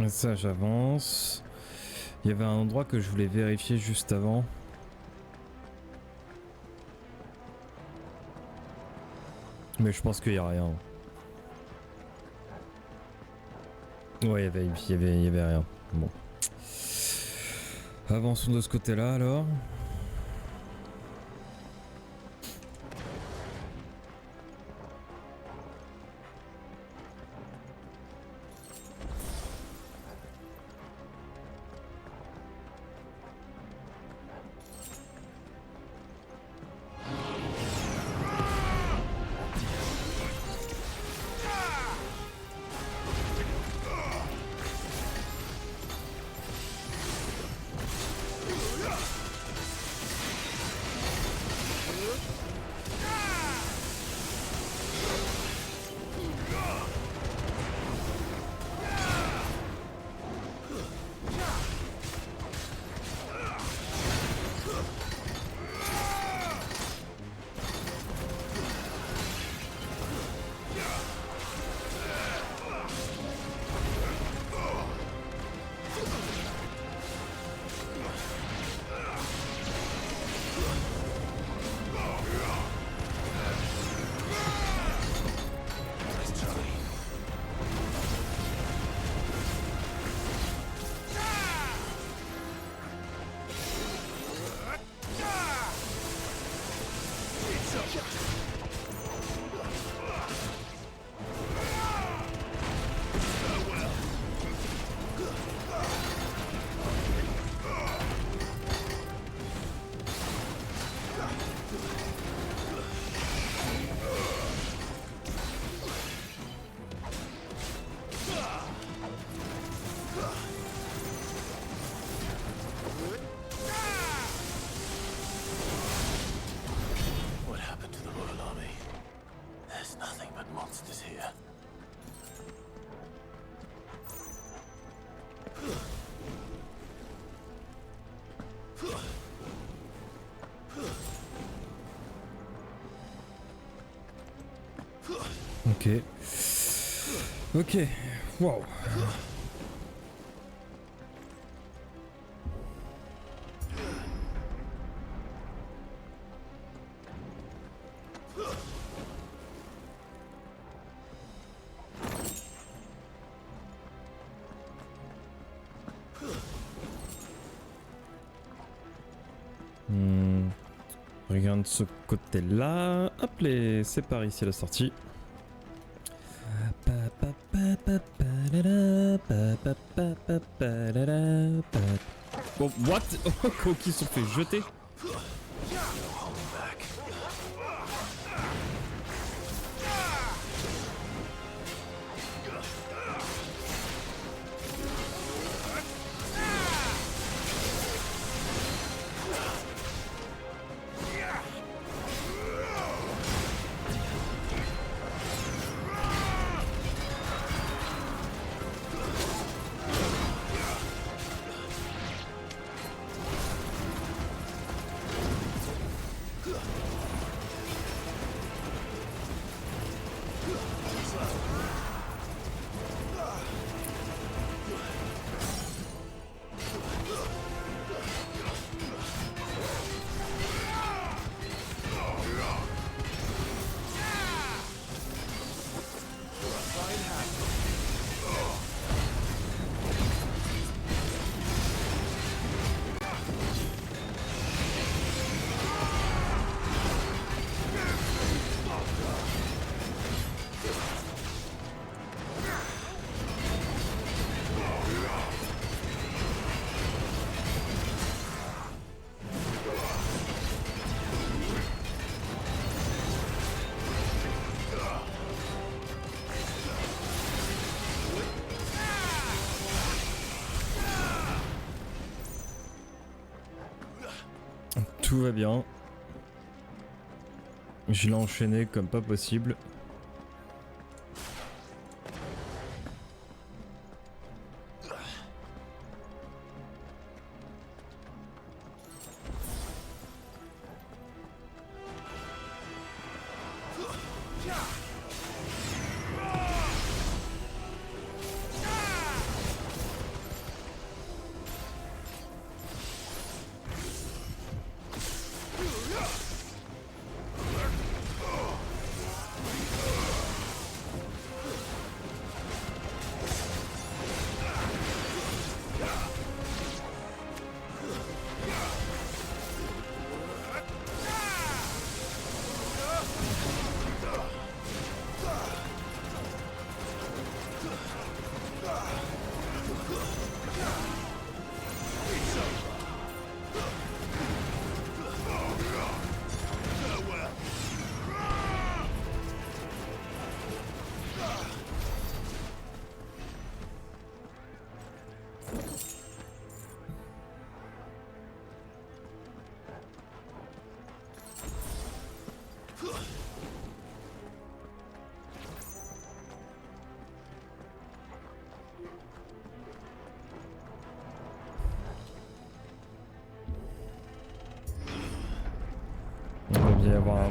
Ça, j'avance. Il y avait un endroit que je voulais vérifier juste avant. Mais je pense qu'il n'y a rien. Ouais, il y avait rien. Bon. Avançons de ce côté-là alors. Ok. Ok. Wow. Regarde ce côté-là. Hop, c'est par ici la sortie. Oh, what? Oh, qui se fait jeter? Tout va bien. Je l'ai enchaîné comme pas possible.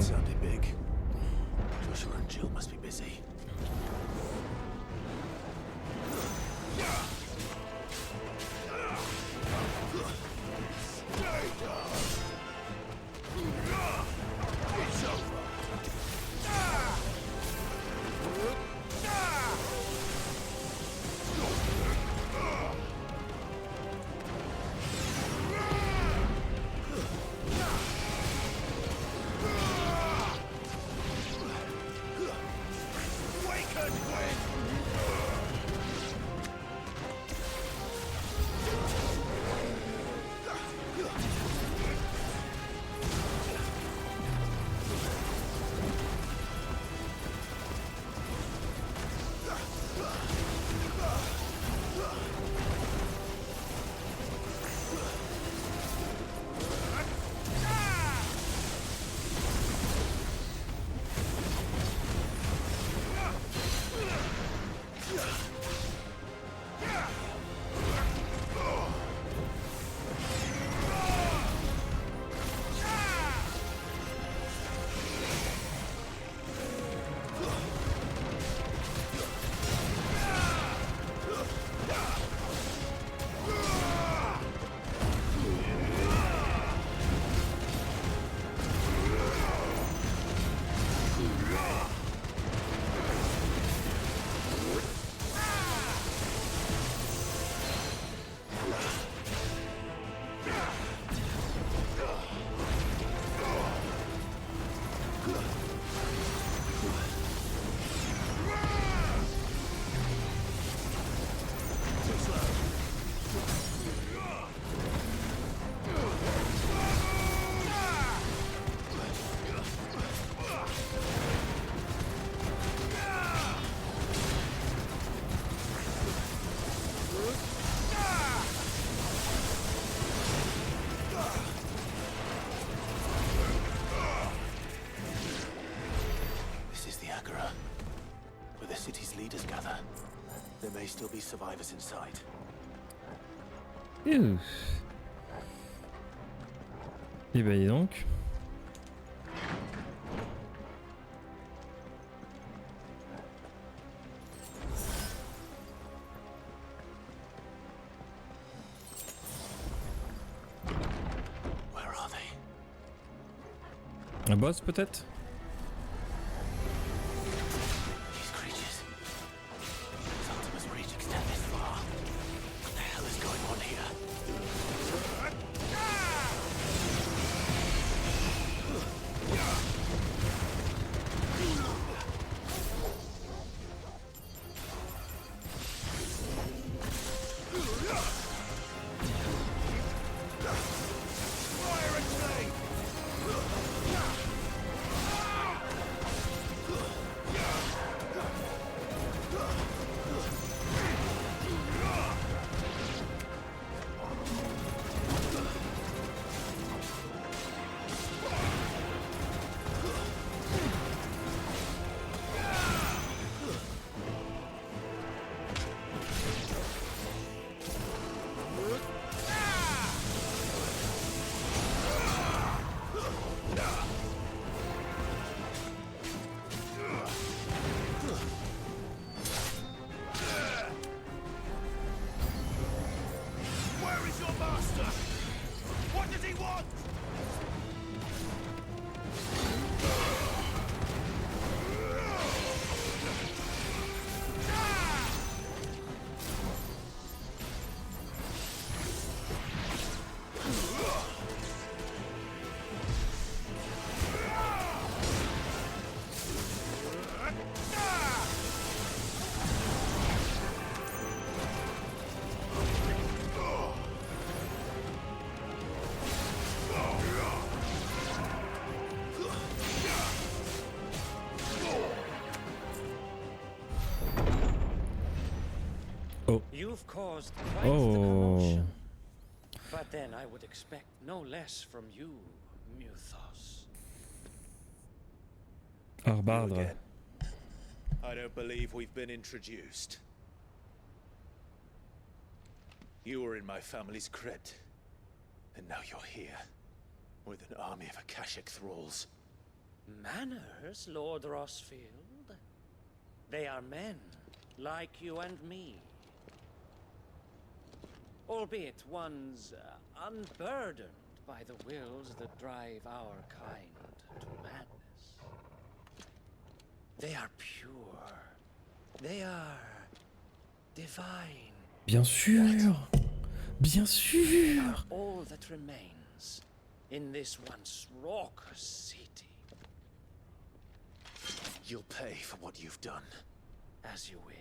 That sounded big. Joshua and Jill must be busy. It's over. city's leaders gather, there may still be survivors inside. Et bah dis donc. Un boss peut-être? You've caused quite the commotion. But then I would expect no less from you, Muthos. Arbardre. I don't believe we've been introduced. You were in my family's crypt, and now you're here, with an army of Akashic thralls. Manners, Lord Rosfield? They are men, like you and me. Albeit ones unburdened by the wills that drive our kind to madness. They are pure. They are divine. Bien sûr. Bien sûr. All that remains in this once raucous city. You'll pay for what you've done. As you wish.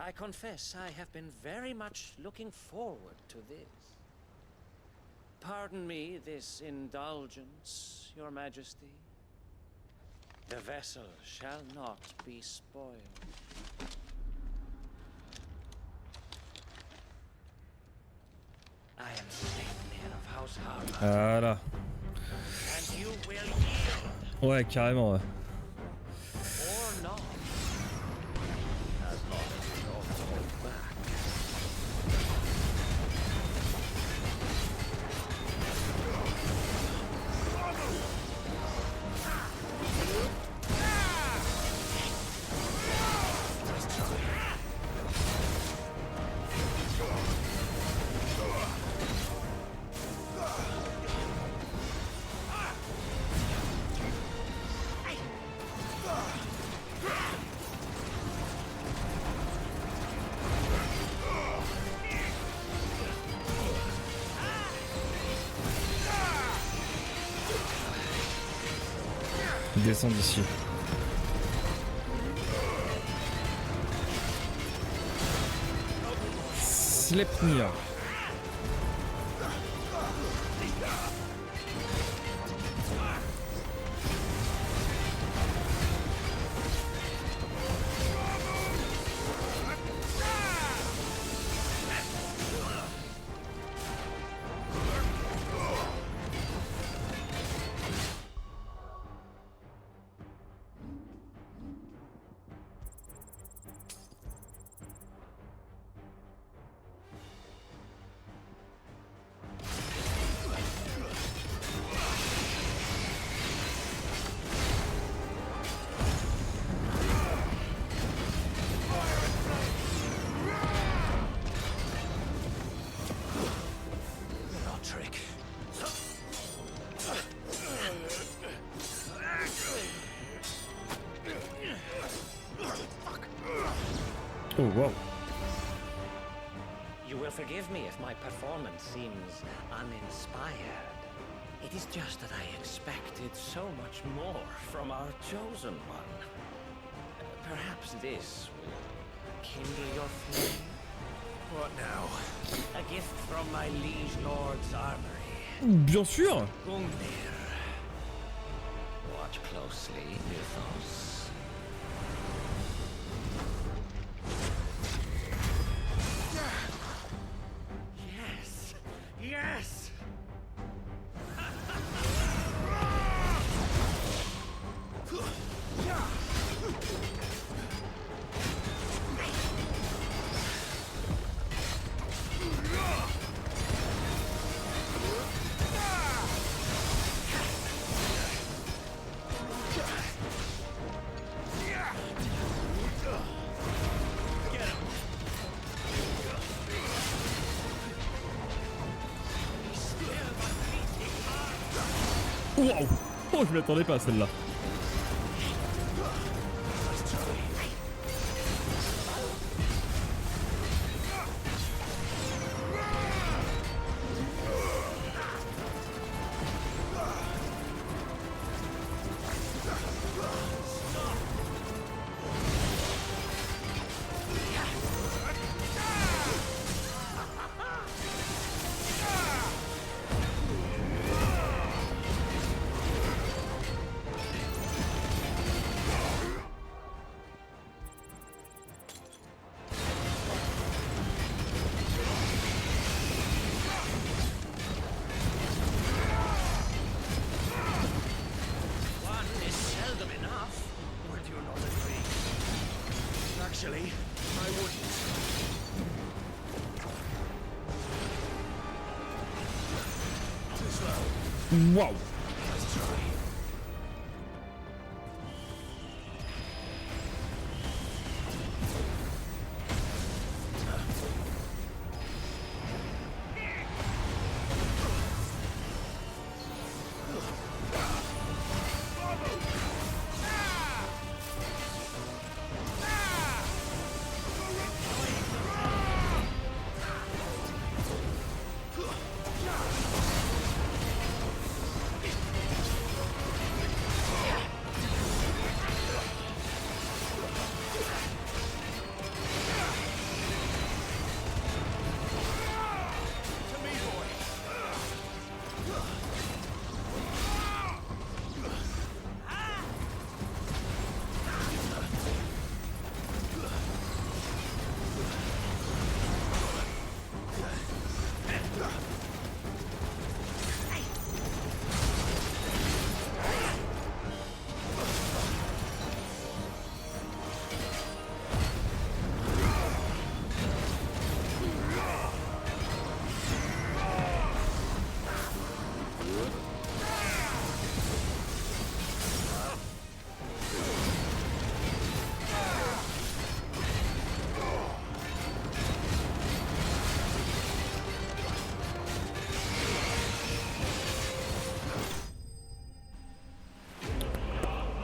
I confess I have been very much looking forward to this. Pardon me this indulgence, Your Majesty. The vessel shall not be spoiled. I am Sleipnir of House Harvard. Voilà. And you will yield. Ouais, carrément. Ouais. Or not. As long as you don't hold back. Descends d'ici. Sleipnir. Oh wow. You will forgive me if my performance seems uninspired. It is just that I expected so much more from our chosen one. Perhaps this will kindle your flame? What now? A gift from my liege lord's armory. Bien sûr. Gungnir. Watch closely, Mythos. Yes! Yes! Waouh. Oh, je m'attendais pas à celle-là. Actually, I wouldn't. Too slow. Wow. Let's try.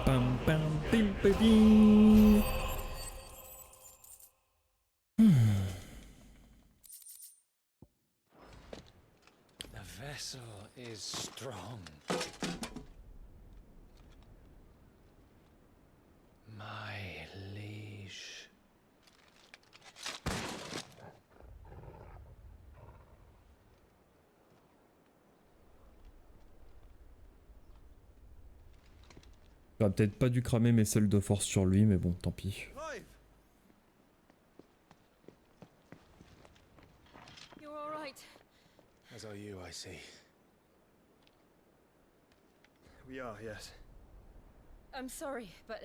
Pam pam pim pim pim. The vessel is strong. My liege. J'aurais peut-être pas dû cramer mes selles de force sur lui, mais bon, tant pis. You're all right. As are you, I see. We are, yes. I'm sorry, but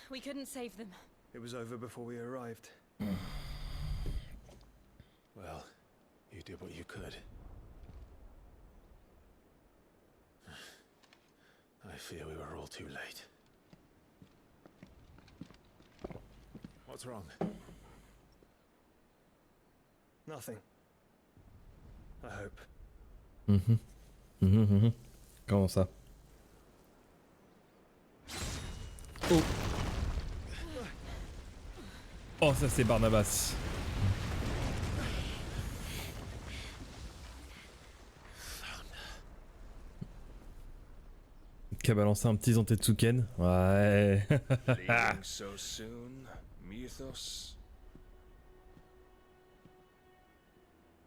we couldn't save them. It was over before we arrived. Well, you did what you could. I fear we were all too late. What's wrong? Nothing. I hope. Comment ça? Oh. Oh, ça c'est Barnabas. Qui a balancé un petit Zantetsuken. Ouais. Leaving so soon, Mythos?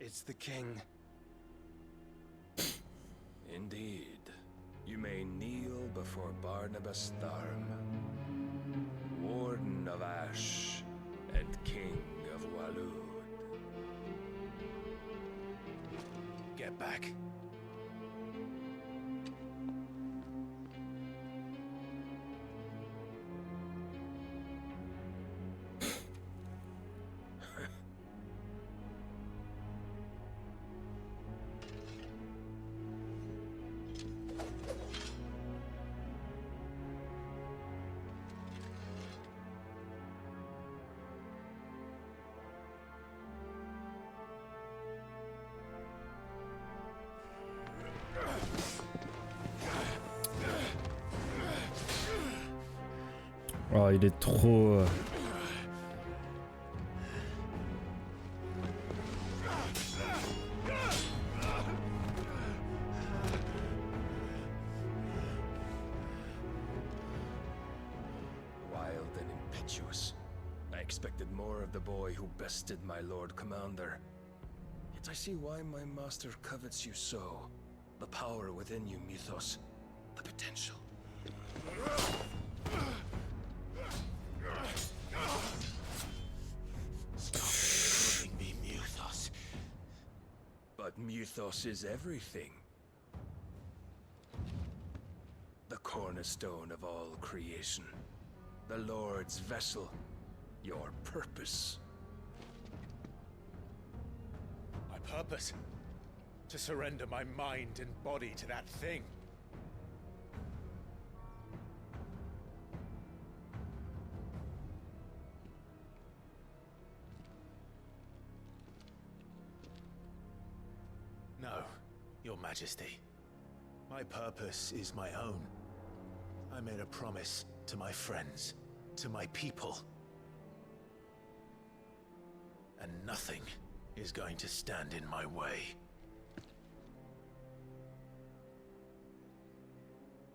It's the king. Indeed. You may kneel before Barnabas Tharm, Warden of Ash and King of Walud. Get back. Oh, il est trop... Wild and impetuous. I expected more of the boy who bested my Lord Commander. Yet I see why my master covets you so. The power within you, Mythos. The potential. Stop calling me Mythos. But Mythos is everything. The cornerstone of all creation. The Lord's vessel. Your purpose. My purpose? To surrender my mind and body to that thing. No, Your Majesty. My purpose is my own. I made a promise to my friends, to my people. And nothing is going to stand in my way.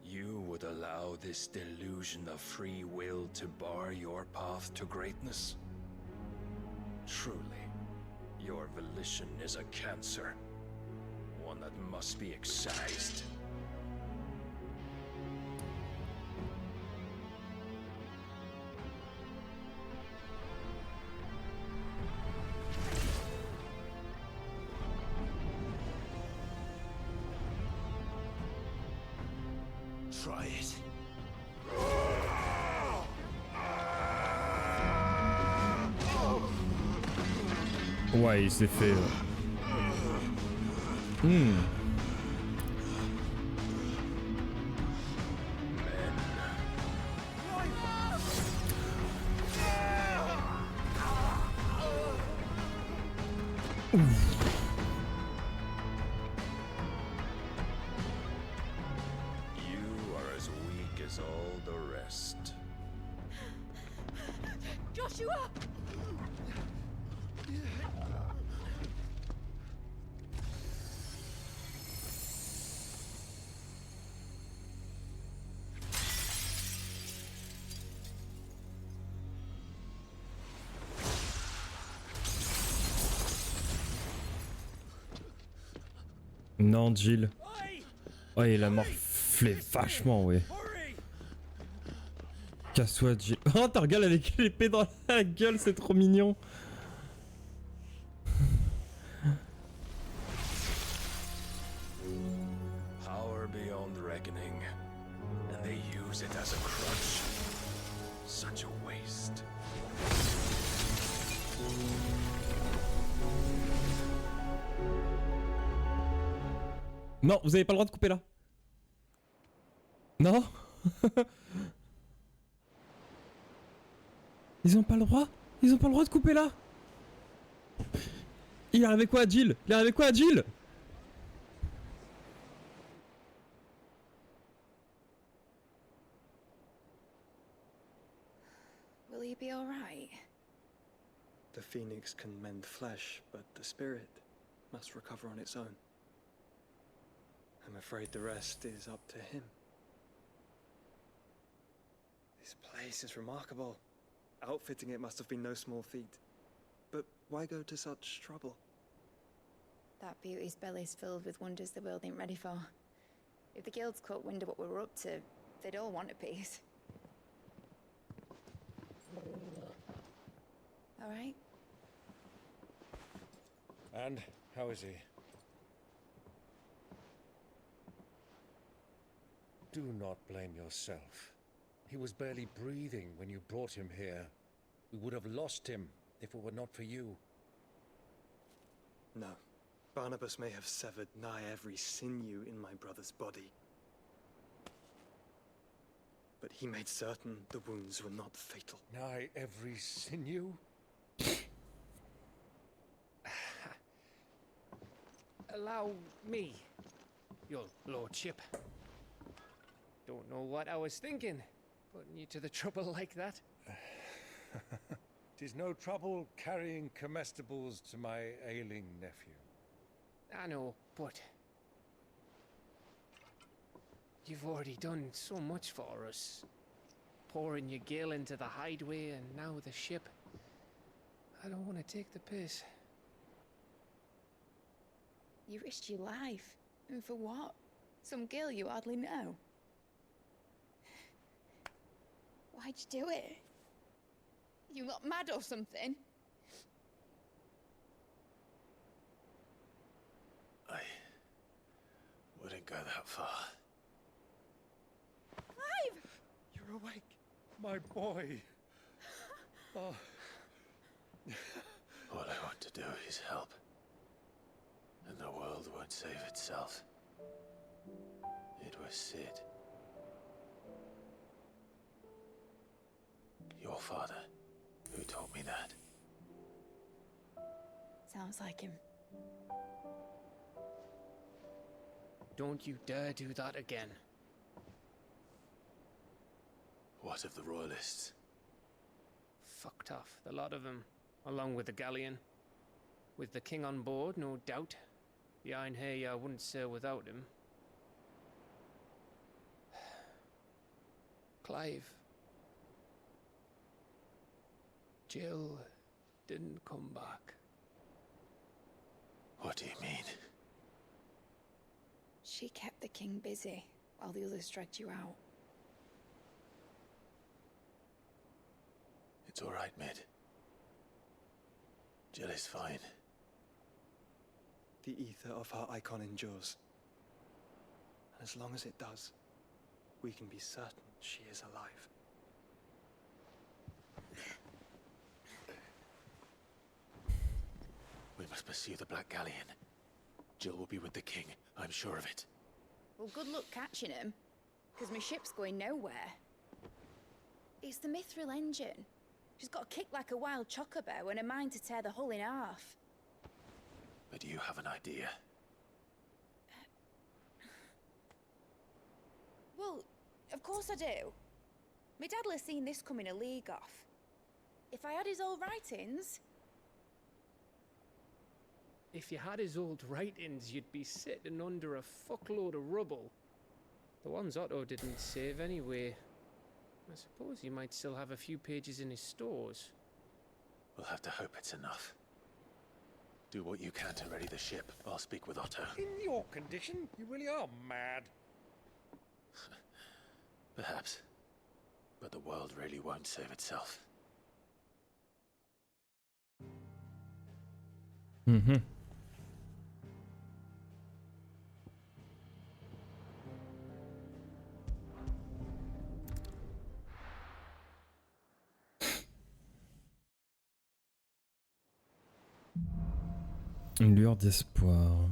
You would allow this delusion of free will to bar your path to greatness? Truly, your volition is a cancer. One that must be excised. Try it. Ouais, il s'est fait... You are as weak as all the rest. Joshua! Non, Jill. Oh, il a morflé vachement, ouais. Casse-toi, Jill. Oh, t'as regardé avec l'épée dans la gueule, c'est trop mignon. Power beyond reckoning, and they use it as a crutch. Such a waste. Non, vous avez pas le droit de couper là. Non. Ils ont pas le droit. Ils ont pas le droit de couper là. Il est arrivé quoi à Jill? Il est arrivé quoi à Jill? Will you be alright? The phoenix can mend flesh, but the spirit must recover on its own. I'm afraid the rest is up to him. This place is remarkable. Outfitting it must have been no small feat. But why go to such trouble? That beauty's belly's filled with wonders the world ain't ready for. If the guilds caught wind of what we were up to, they'd all want a piece. All right? And how is he? Do not blame yourself. He was barely breathing when you brought him here. We would have lost him if it were not for you. No. Barnabas may have severed nigh every sinew in my brother's body. But he made certain the wounds were not fatal. Nigh every sinew? Allow me, your lordship. Don't know what I was thinking, putting you to the trouble like that. 'Tis no trouble carrying comestibles to my ailing nephew. I know, but you've already done so much for us. Pouring your gale into the hideaway and now the ship. I don't want to take the piss. You risked your life. And for what? Some girl you hardly know. Why'd you do it? You not mad or something? I wouldn't go that far. Clive! You're awake, my boy. Oh. All I want to do is help. And the world won't save itself. It was Sid. Your father, who taught me that. Sounds like him. Don't you dare do that again. What of the royalists? Fucked off, the lot of them, along with the galleon. With the king on board, no doubt. Behind here, I wouldn't sail without him. Clive. Jill didn't come back. What do you mean? She kept the king busy while the others dragged you out. It's all right, Mid. Jill is fine. The ether of her icon endures. And as long as it does, we can be certain she is alive. We must pursue the Black Galleon. Jill will be with the king, I'm sure of it. Well, good luck catching him, because my ship's going nowhere. It's the Mithril engine. She's got a kick like a wild chocobo and a mind to tear the hull in half. But you have an idea. Well, of course I do. My dad'll have seen this coming a league off. If I had his old writings... If you had his old writings, you'd be sitting under a fuckload of rubble. The ones Otto didn't save anyway. I suppose he might still have a few pages in his stores. We'll have to hope it's enough. Do what you can to ready the ship. I'll speak with Otto. In your condition, you really are mad. Perhaps. But the world really won't save itself. Mm-hmm. Une lueur d'espoir.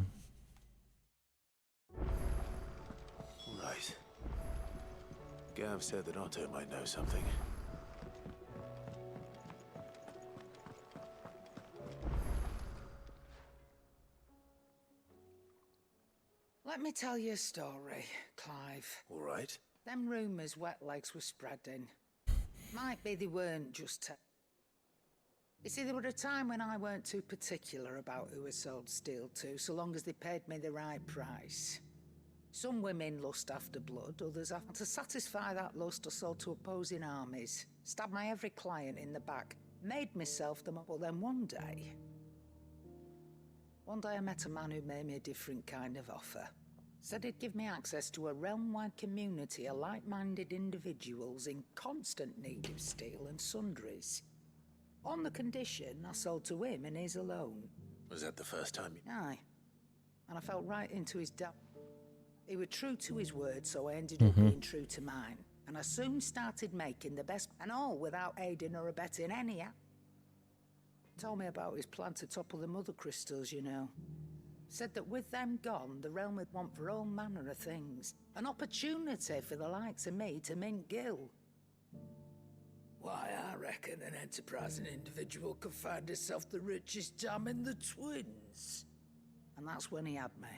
Right. Gav said that Otto might know something. Let me tell you a story, Clive. All right. Them rumours wet legs were spreading. Might be they weren't just You see, there were a time when I weren't too particular about who I sold steel to, so long as they paid me the right price. Some women lust after blood, others have to satisfy that lust or sold to opposing armies. Stabbed my every client in the back, made myself the but then one day I met a man who made me a different kind of offer. Said he'd give me access to a realm-wide community of like-minded individuals in constant need of steel and sundries. On the condition I sold to him and his alone. Was that the first time? Aye. And I fell right into his He was true to his word, so I ended up being true to mine. And I soon started making the best, and all without aiding or abetting any. Told me about his plan to topple the mother crystals, you know. Said that with them gone, the realm would want for all manner of things. An opportunity for the likes of me to mint gil. Why, I reckon an enterprising individual could find himself the richest dam in the twins. And that's when he had me.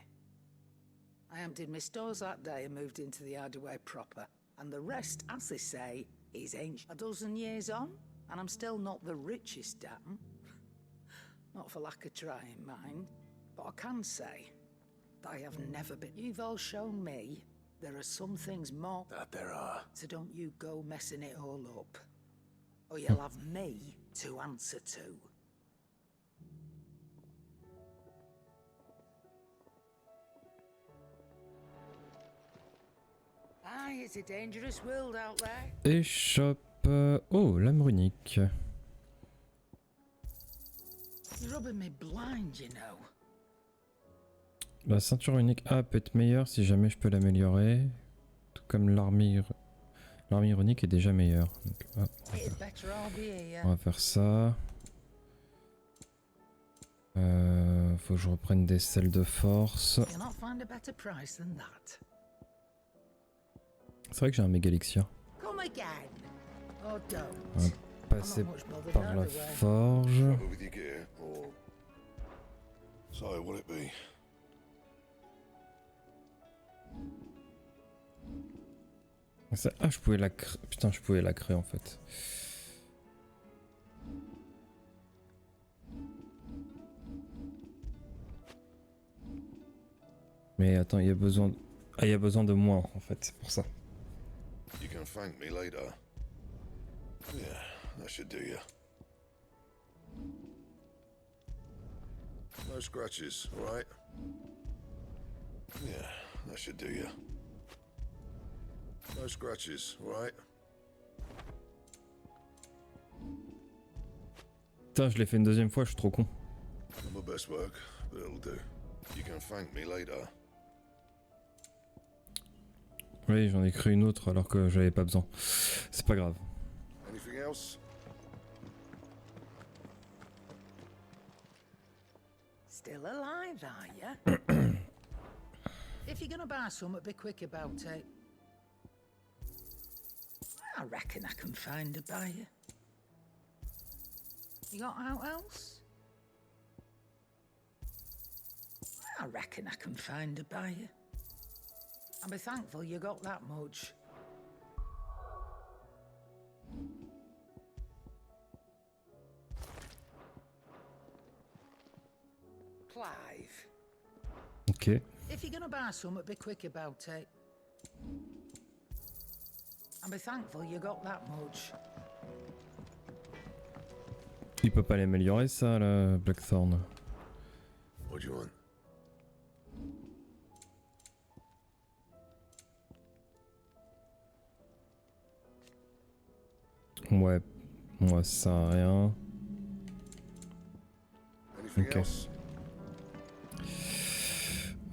I emptied my stores that day and moved into the Hideaway proper. And the rest, as they say, is ancient. A dozen years on, and I'm still not the richest dam. Not for lack of trying, mind. But I can say that I have never been. You've all shown me there are some things more. That there are. So don't you go messing it all up. Or you'll have me to answer to. Aye, it's a dangerous world out there. Échoppe. Oh, lame runique. You're rubbing me blind, you know. La ceinture unique A peut être meilleure si jamais je peux l'améliorer. Tout comme l'armure unique est déjà meilleure. Donc, on va faire ça. Faut que je reprenne des selles de force. C'est vrai que j'ai un méga elixir. On va passer par la forge. Ah, je pouvais la créer. Putain, je pouvais la créer en fait. Mais attends, il y a besoin. Ah, il y a besoin de moi en fait, c'est pour ça. You can thank me later. Yeah, that should do you. No scratches, right? Yeah, that should do you. No scratches, right? Putain, je l'ai fait une deuxième fois, je suis trop con. Not my best work, but it'll do. You can thank me later. Oui, j'en ai créé une autre alors que j'avais pas besoin. C'est pas grave. Anything else? Still alive, are you? If you're gonna buy something, be quick about it. I reckon I can find a buyer. You got out else? I reckon I can find a buyer. I'll be thankful you got that much. Clive. Ok. If you're gonna buy something, be quick about it. I'll be thankful you got that much. Il peut pas l'améliorer ça, la Blackthorn. What do you want? Ouais, moi ça sert à rien. Ok.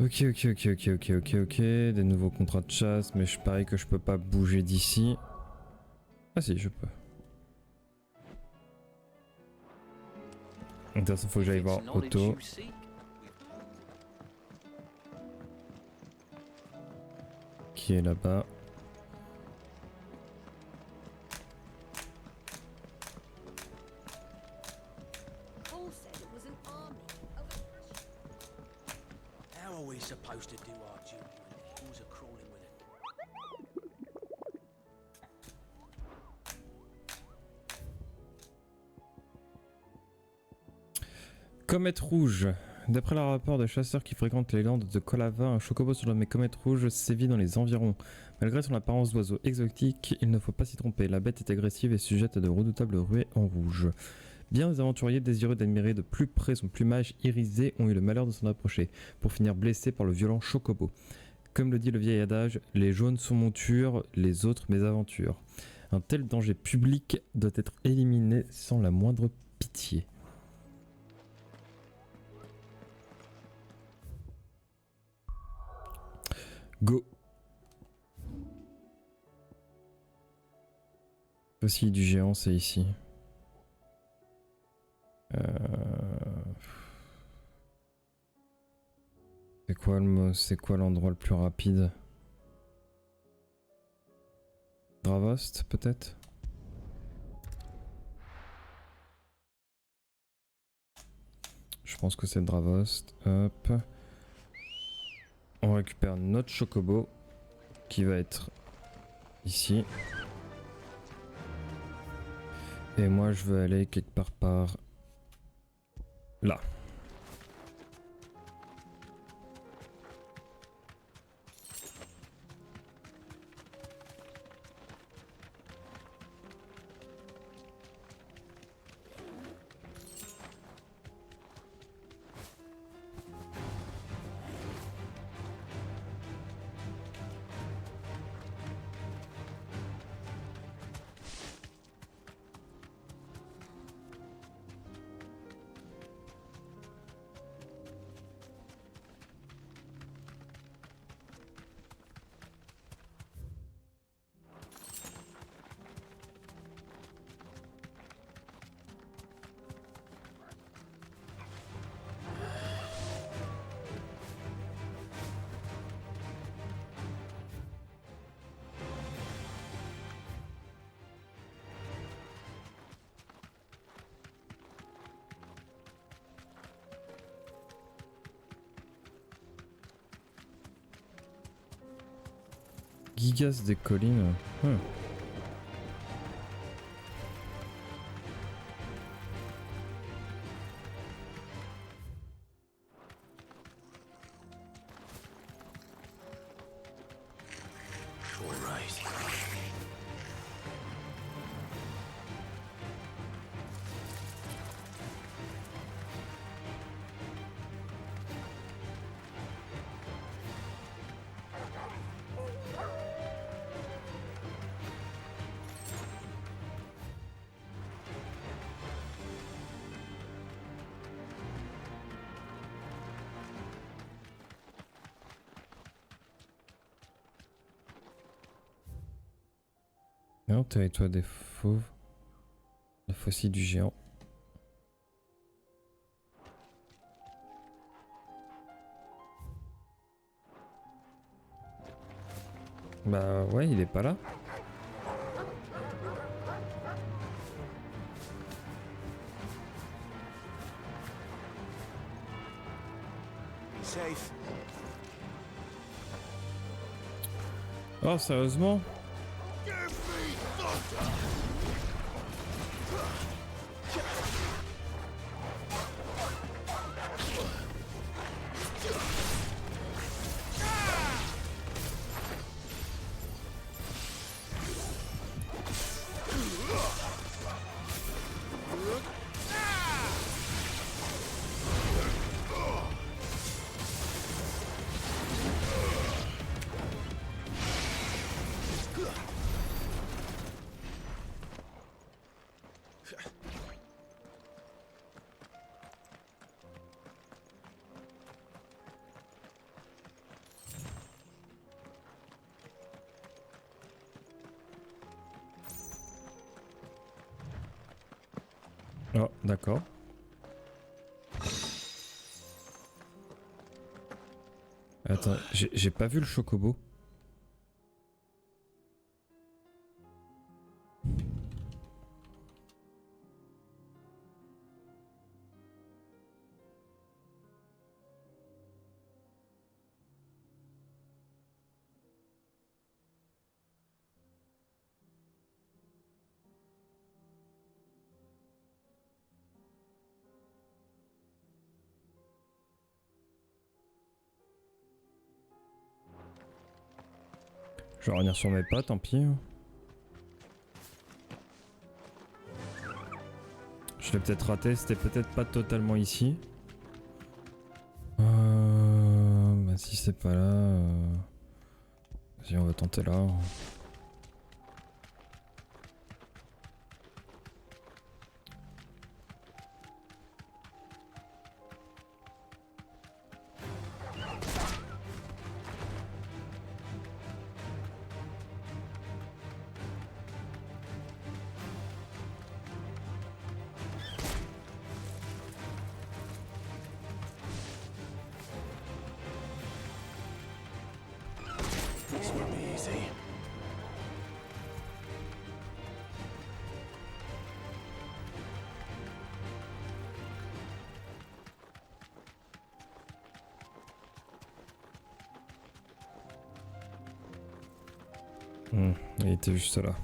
Ok. Des nouveaux contrats de chasse, mais je parie que je peux pas bouger d'ici. Ah si, je peux. De toute façon, faut que j'aille voir Otto. Qui est là-bas. Supposed to do our duty when the hills are crawling with it. Comète rouge. D'après le rapport de chasseurs qui fréquentent les landes de Kolava, un chocobo surnommé Comète rouge sévit dans les environs. Malgré son apparence d'oiseau exotique, il ne faut pas s'y tromper. La bête est agressive et sujette à de redoutables ruées en rouge. Bien des aventuriers désireux d'admirer de plus près son plumage irisé ont eu le malheur de s'en approcher, pour finir blessés par le violent chocobo. Comme le dit le vieil adage, les jaunes sont montures, les autres mésaventures. Un tel danger public doit être éliminé sans la moindre pitié. Go. Fossile du géant, c'est ici. C'est quoi l'endroit le plus rapide? Dravost, peut-être? Je pense que c'est Dravost. Hop. On récupère notre chocobo qui va être ici. Et moi je veux aller quelque part par là. Gigas des collines. Non, territoire des fauves. Le fossile du géant. Bah ouais, il est pas là. Safe. Oh, sérieusement? Oh, d'accord. Attends, j'ai pas vu le chocobo. Je vais revenir sur mes pas, tant pis. Je l'ai peut-être raté, c'était peut-être pas totalement ici. Bah si c'est pas là... Vas-y, on va tenter là. This won't be easy. Il était juste là.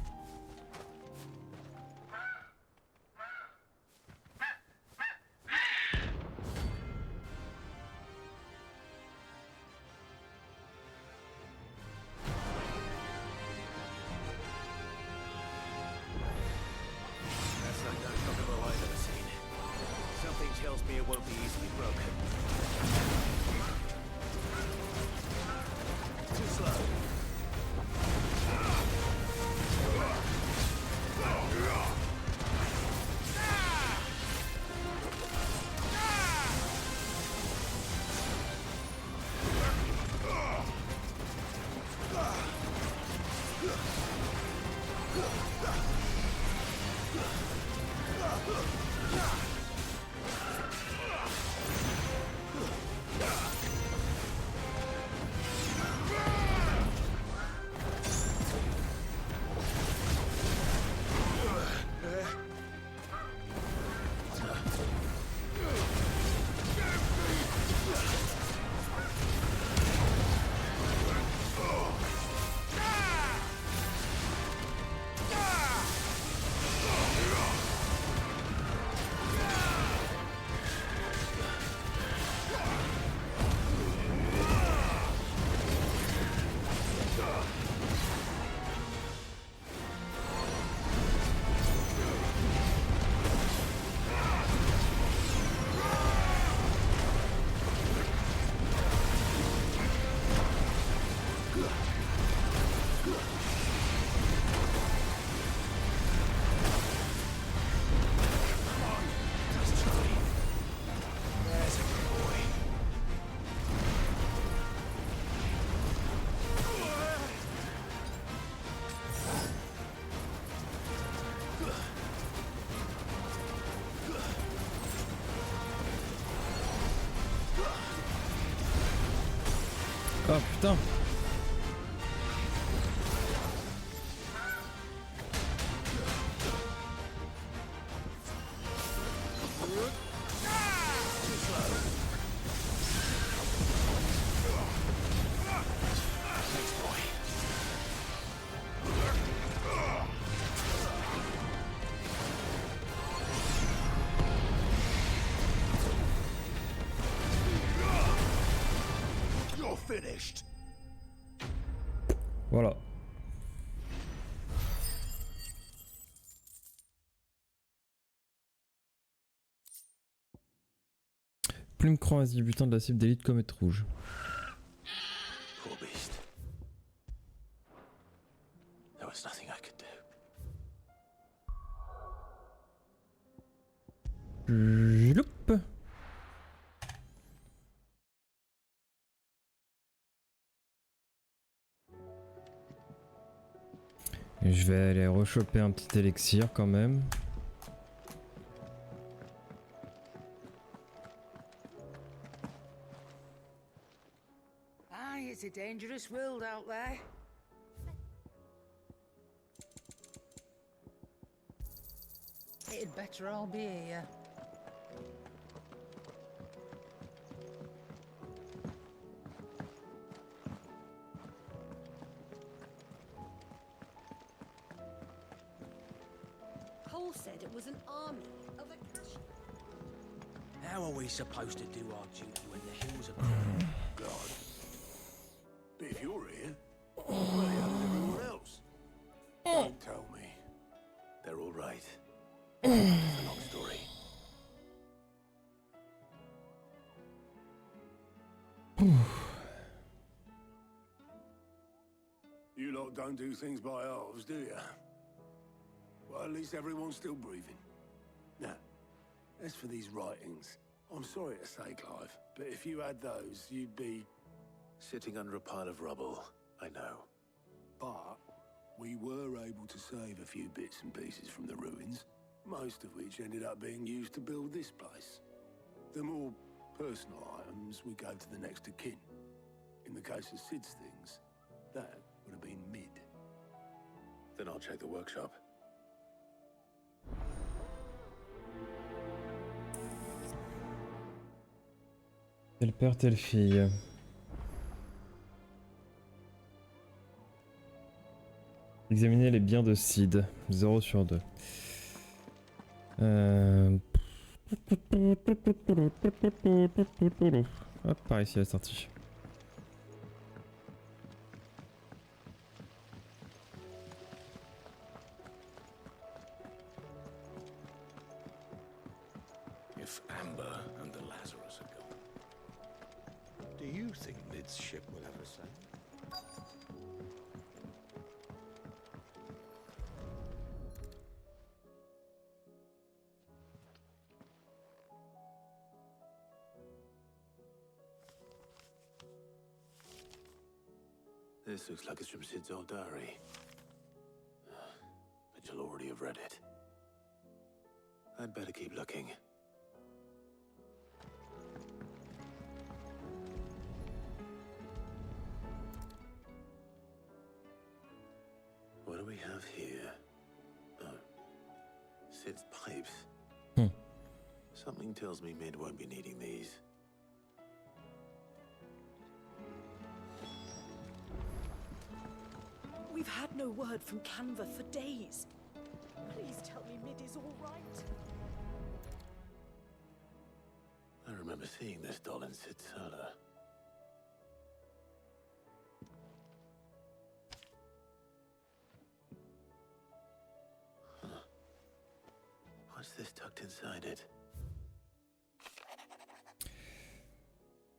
That's not the chocobo I've ever seen. Something tells me it won't be easily broken. Too slow. Oh putain. You're finished. Voilà. Plume cran à butin de la cible d'élite comète rouge. Poor beast. There was nothing I could do. Loup. Je vais aller rechoper un petit élixir quand même. Aye, it's a dangerous world out there. It'd better all be here. Cole said it was an army of Acacia. How are we supposed to do our duty when the hills are cold? God. If you're here, why the hell did Don't tell me. They're all right. It's a long story. You lot don't do things by halves, do you? Well, at least everyone's still breathing. Now, as for these writings, I'm sorry to say, Clive, but if you had those, you'd be... Sitting under a pile of rubble, I know. But we were able to save a few bits and pieces from the ruins, most of which ended up being used to build this place. The more personal items we gave to the next of kin. In the case of Sid's things, that would have been mid. Then I'll check the workshop. Tel père, telle fille. Examiner les biens de Sid. 0 sur 2. Hop, par ici la sortie. If Amber and the Lazarus are gone, do you think Mid's ship will ever sail? This looks like it's from Sid's old diary. But you'll already have read it. I'd better keep looking. What do we have here? Oh. Sid's pipes. Something tells me Mid won't be needing these. We've had no word from Canva for days. Please tell me Mid is all right. I remember seeing this doll in Sid's cellar. Huh. What's this tucked inside it?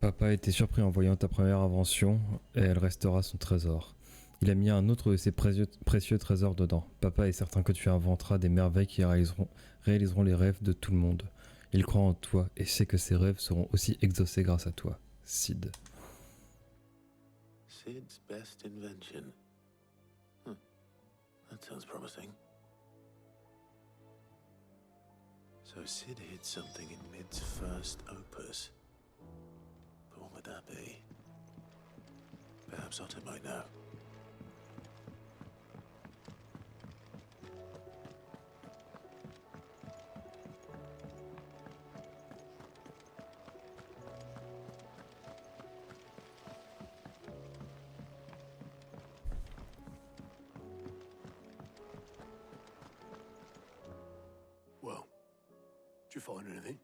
Papa était surpris en voyant ta première invention et elle restera son trésor. Il a mis un autre de ses précieux trésors dedans. Papa est certain que tu inventeras des merveilles qui réaliseront les rêves de tout le monde. Il croit en toi et sait que ses rêves seront aussi exaucés grâce à toi. Sid. Sid's best invention. That sounds promising. So Sid hid something in Mid's first opus. But what would that be? Perhaps Otto might know. Did you find anything?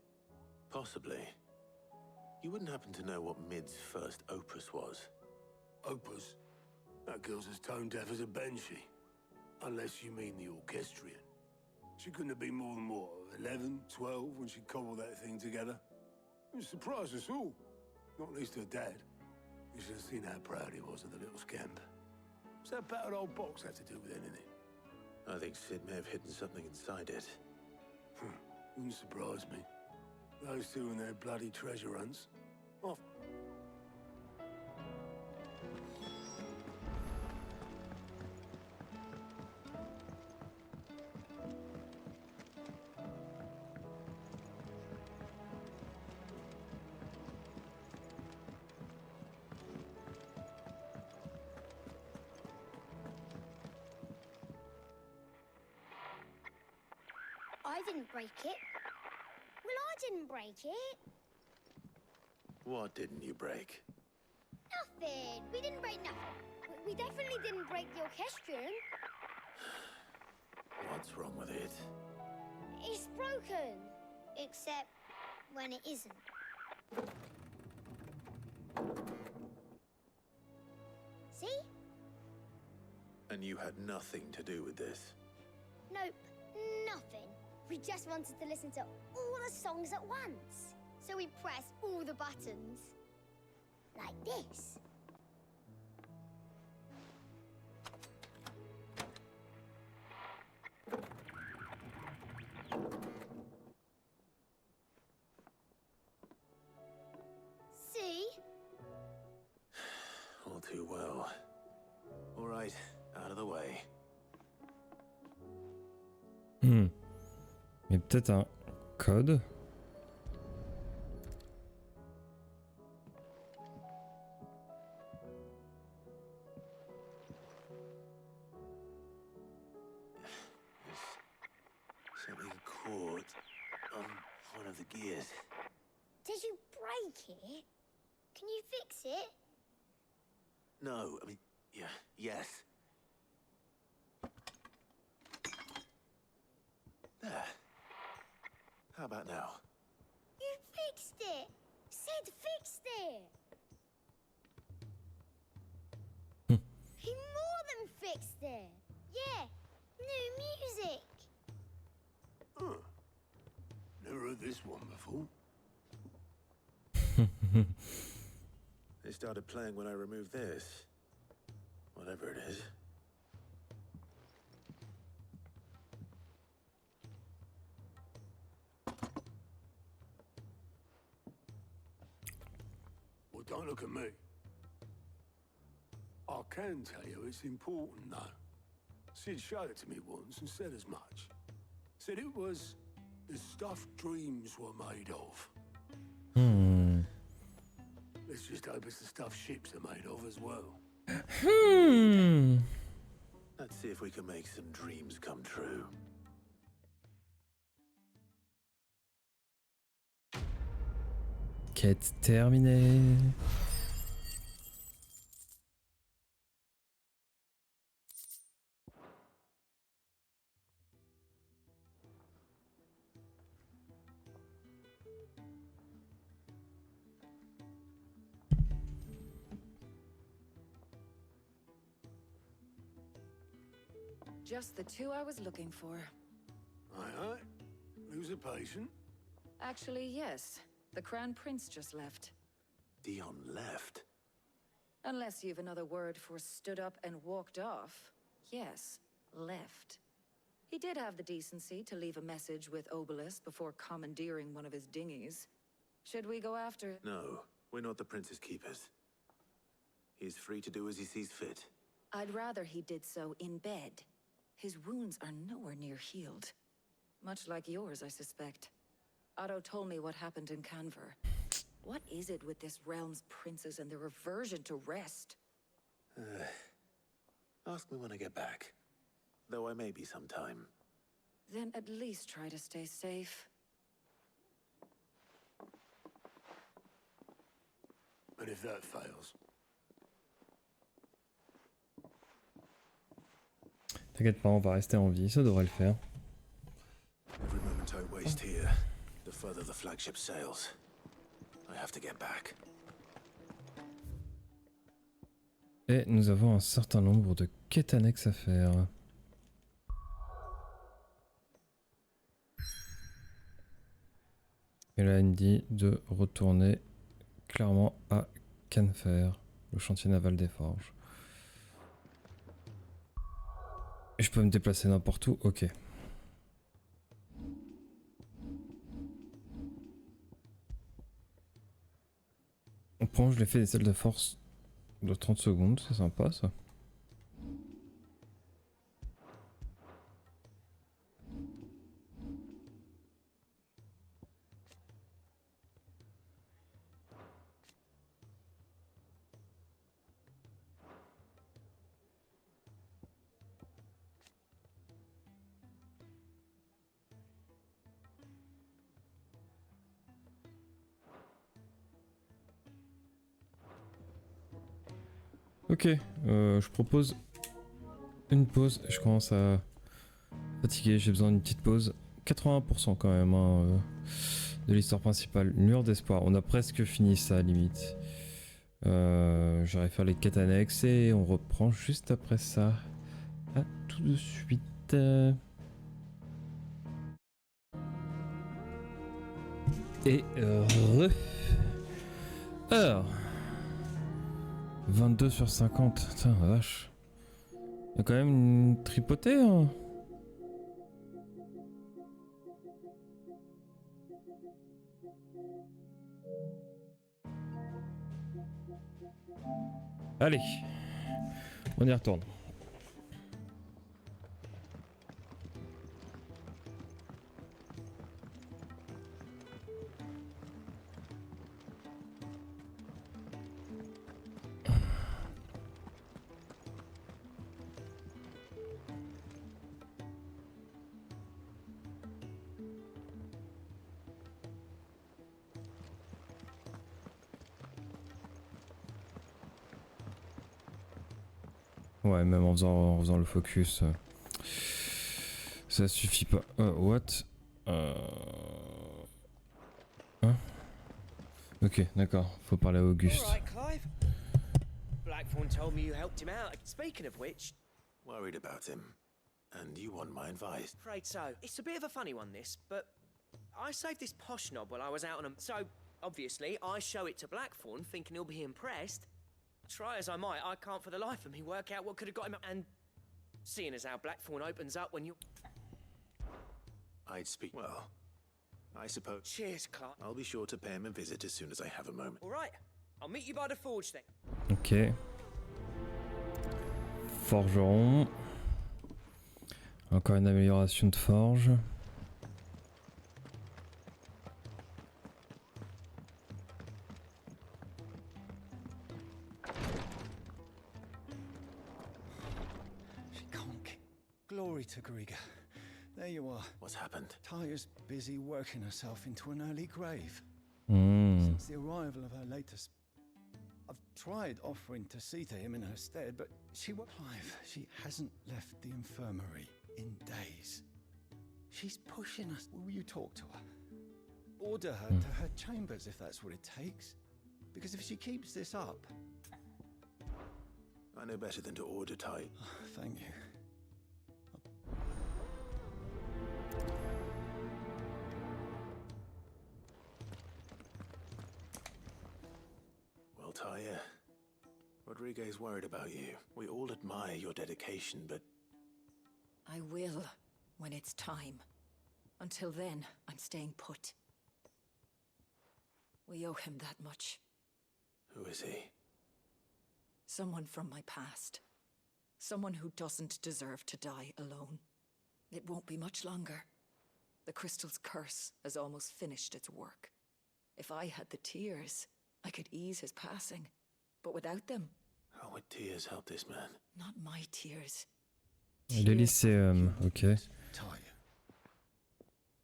Possibly. You wouldn't happen to know what Mid's first opus was? Opus? That girl's as tone deaf as a banshee. Unless you mean the orchestrion. She couldn't have been more than, what, 11, 12 when she cobbled that thing together? It surprised us all. Not least her dad. You should have seen how proud he was of the little scamp. What's that battered old box have to do with anything? I think Sid may have hidden something inside it. Wouldn't surprise me. Those two and their bloody treasure hunts. Off. I didn't break it. Well, I didn't break it. What didn't you break? Nothing. We didn't break nothing. We definitely didn't break the orchestrion. What's wrong with it? It's broken. Except when it isn't. And you had nothing to do with this? Nope, nothing. We just wanted to listen to all the songs at once. So we pressed all the buttons. Like this. See? All too well. All right, out of the way. Il y a peut-être un code. Something caught on one of the gears. Did you break it? Can you fix it? No, I mean, yeah, yes. There. How about now? You fixed it! Sid fixed it! He more than fixed it! Yeah, new music! Huh. Never heard this one before. They started playing when I removed this. Whatever it is. Well, don't look at me. I can tell you it's important, though. Sid showed it to me once and said as much. Said it was the stuff dreams were made of. Let's just hope it's the stuff ships are made of as well. Let's see if we can make some dreams come true. Quête terminée. Just the two I was looking for. Aye, aye. Lose a patient? Actually, yes. The Crown Prince just left. Dion left? Unless you've another word for stood up and walked off. Yes, left. He did have the decency to leave a message with Obelisk before commandeering one of his dinghies. Should we go after... No, we're not the Prince's keepers. He's free to do as he sees fit. I'd rather he did so in bed. His wounds are nowhere near healed. Much like yours, I suspect. Otto told me what happened in Canver. What is it with this realm's princes and their aversion to rest? Ask me when I get back. Though I may be sometime. Then at least try to stay safe. And if that fails? T'inquiète pas, on va rester en vie, ça devrait le faire. Every moment I waste here, the further the flagship sails. I have to get back. Et nous avons un certain nombre de quêtes annexes à faire. Et là, il me dit de retourner clairement à Canfer, le chantier naval des forges. Et je peux me déplacer n'importe où, ok. On prolonge l'effet des selles de force de 30 secondes, c'est sympa ça. Ok, je propose une pause. Je commence à fatiguer, j'ai besoin d'une petite pause. 80% quand même hein, de l'histoire principale. Une lueur d'espoir, on a presque fini ça limite. J'aurais faire les quêtes annexes et on reprend juste après ça À tout de suite. Et heure 22 sur 50. Putain, la vache. Il y a quand même une tripotée, hein. Allez, on y retourne. Ouais, même en faisant le focus, ça suffit pas. What? Hein? Ok, d'accord, faut parler à Auguste. All right, Clive. Blackthorn told me you helped him out. Speaking of which, Worried about him. And you want my advice? afraid so. It's a bit of a funny one, this, but I saved this posh knob while I was out on a... So, obviously, I show it to Blackthorn, thinking he'll be impressed. Try as I might, I can't for the life of me work out what could have got him... And seeing as how Blackthorn opens up when you... I'd speak... Well, I suppose... Cheers, Clark. I'll be sure to pay him a visit as soon as I have a moment. All right, I'll meet you by the forge then. Ok. Forgeron. Encore une amélioration de forge. She can't kick. Glory to Griga. There you are. What's happened? Tyre's busy working herself into an early grave. Mm. Since the arrival of her latest... I've tried offering to see to him in her stead, but she won't. Clive, she hasn't left the infirmary in days. She's pushing us. Will you talk to her? Order her to her chambers if that's what it takes. Because if she keeps this up... I know better than to order Ty. Thank you. Well, Tyre, Rodriguez worried about you. We all admire your dedication, but... I will, when it's time. Until then, I'm staying put. We owe him that much. Who is he? Someone from my past. Someone who doesn't deserve to die alone. It won't be much longer. The crystal's curse has almost finished its work. If I had the tears, I could ease his passing. But without them... How would tears help this man? Not my tears. Le lycéum, ok. Tyre.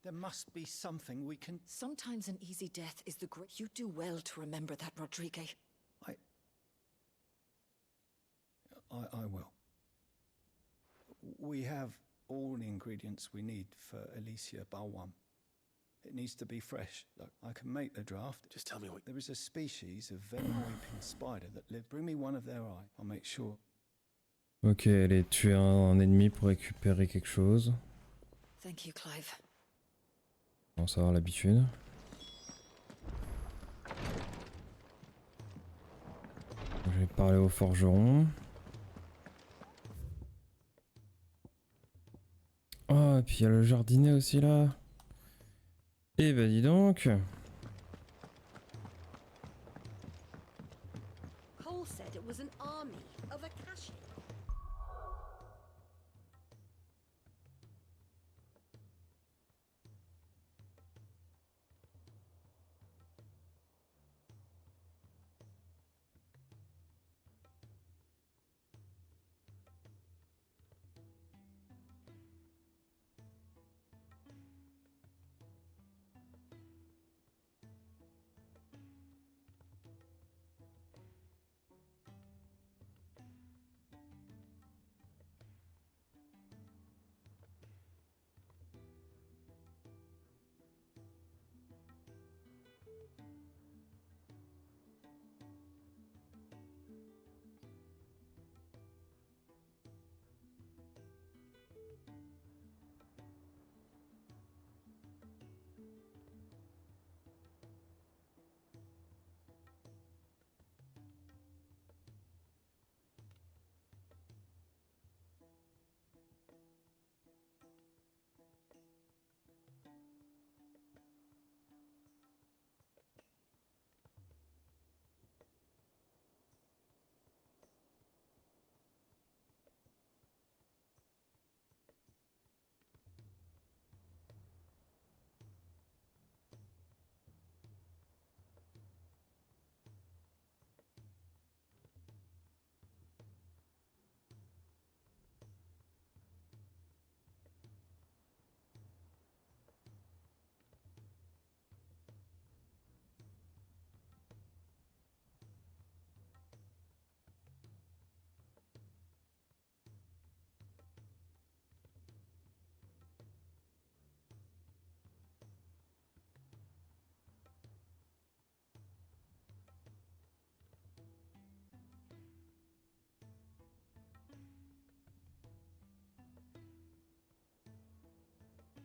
There must be something we can... Sometimes an easy death is the great... You do well to remember that, Rodriguez. I will. We have all the ingredients we need for Alicia Balwam. It needs to be fresh. Look, I can make the draft. Just tell me what... There is a species of venom-weeping spider that live. Bring me one of their eye. I'll make sure. Ok, allez, tuer un ennemi pour récupérer quelque chose. Thank you, Clive. On va avoir l'habitude. Je vais parler au forgeron. Oh, et puis il y a le jardinier aussi là. Eh ben dis donc. Cole said it was an army of Akashi.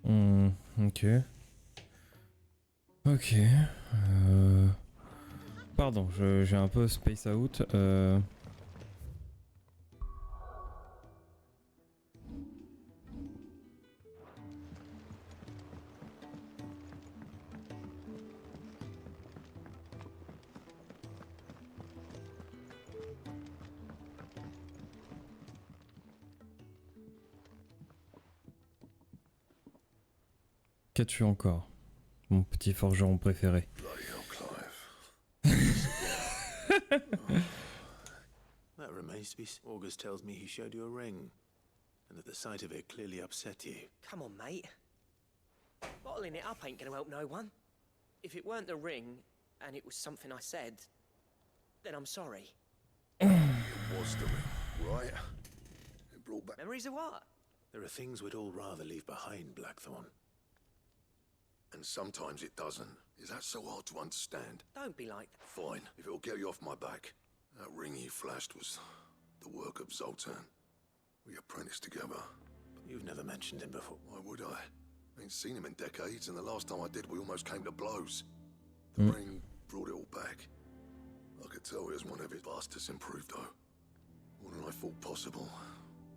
Ok. Ok. Pardon, j'ai un peu space out. Qu'as-tu encore, mon petit forgeron préféré? That remains to be. August tells me he showed you a ring, and that the sight of it clearly upset you. Come on, mate. Bottling it up ain't gonna help no one. If it weren't the ring, and it was something I said, then I'm sorry. It was the ring, right? It brought back memories of what? There are things we'd all rather leave behind, Blackthorn. And sometimes it doesn't. Is that so hard to understand? Don't be like that. Fine, if it'll get you off my back. That ring he flashed was the work of Zoltan. We apprenticed together. You've never mentioned him before. Why would I? Ain't seen him in decades, and the last time I did, we almost came to blows. The ring brought it all back. I could tell he was one of his bastards improved, though. More than I thought possible.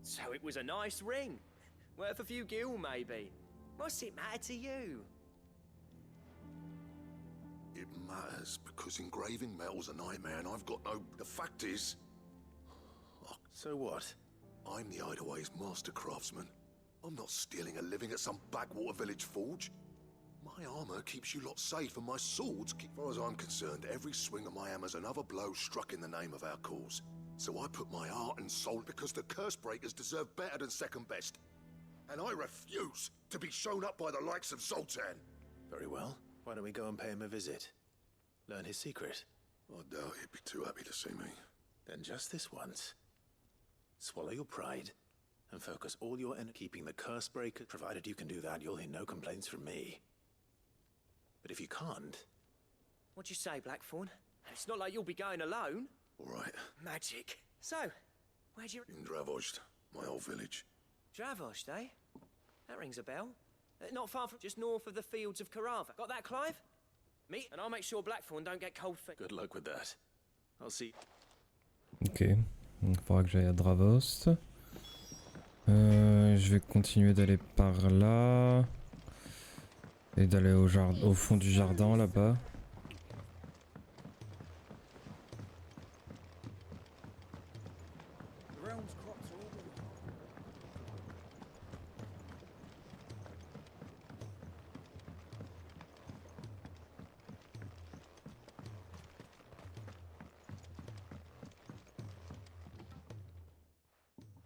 So it was a nice ring. Worth a few gil, maybe. What's it matter to you? It matters because engraving metal's a nightmare, and I've got no... The fact is... So what? I'm the Hideaway's master craftsman. I'm not stealing a living at some backwater village forge. My armor keeps you lot safe, and my swords keep... As far as I'm concerned, every swing of my hammer's another blow struck in the name of our cause. So I put my heart and soul because the curse breakers deserve better than second best. And I refuse to be shown up by the likes of Zoltan. Very well. Why don't we go and pay him a visit? Learn his secret. I doubt he'd be too happy to see me. Then just this once. Swallow your pride and focus all your energy keeping the curse breaker. Provided you can do that, you'll hear no complaints from me. But if you can't... What'd you say, Blackthorn? It's not like you'll be going alone. All right. Magic. So, where'd you... In Dravozd, my old village. Dravozd, eh? That rings a bell. Not far from... just north of the fields of Carava. Got that, Clive? Me, and I'll make sure Blackthorn don't get cold feet. Good luck with that. I'll see. Ok, donc il faudra que j'aille à Dravozd. Je vais continuer d'aller par là. Et d'aller au fond du jardin là-bas.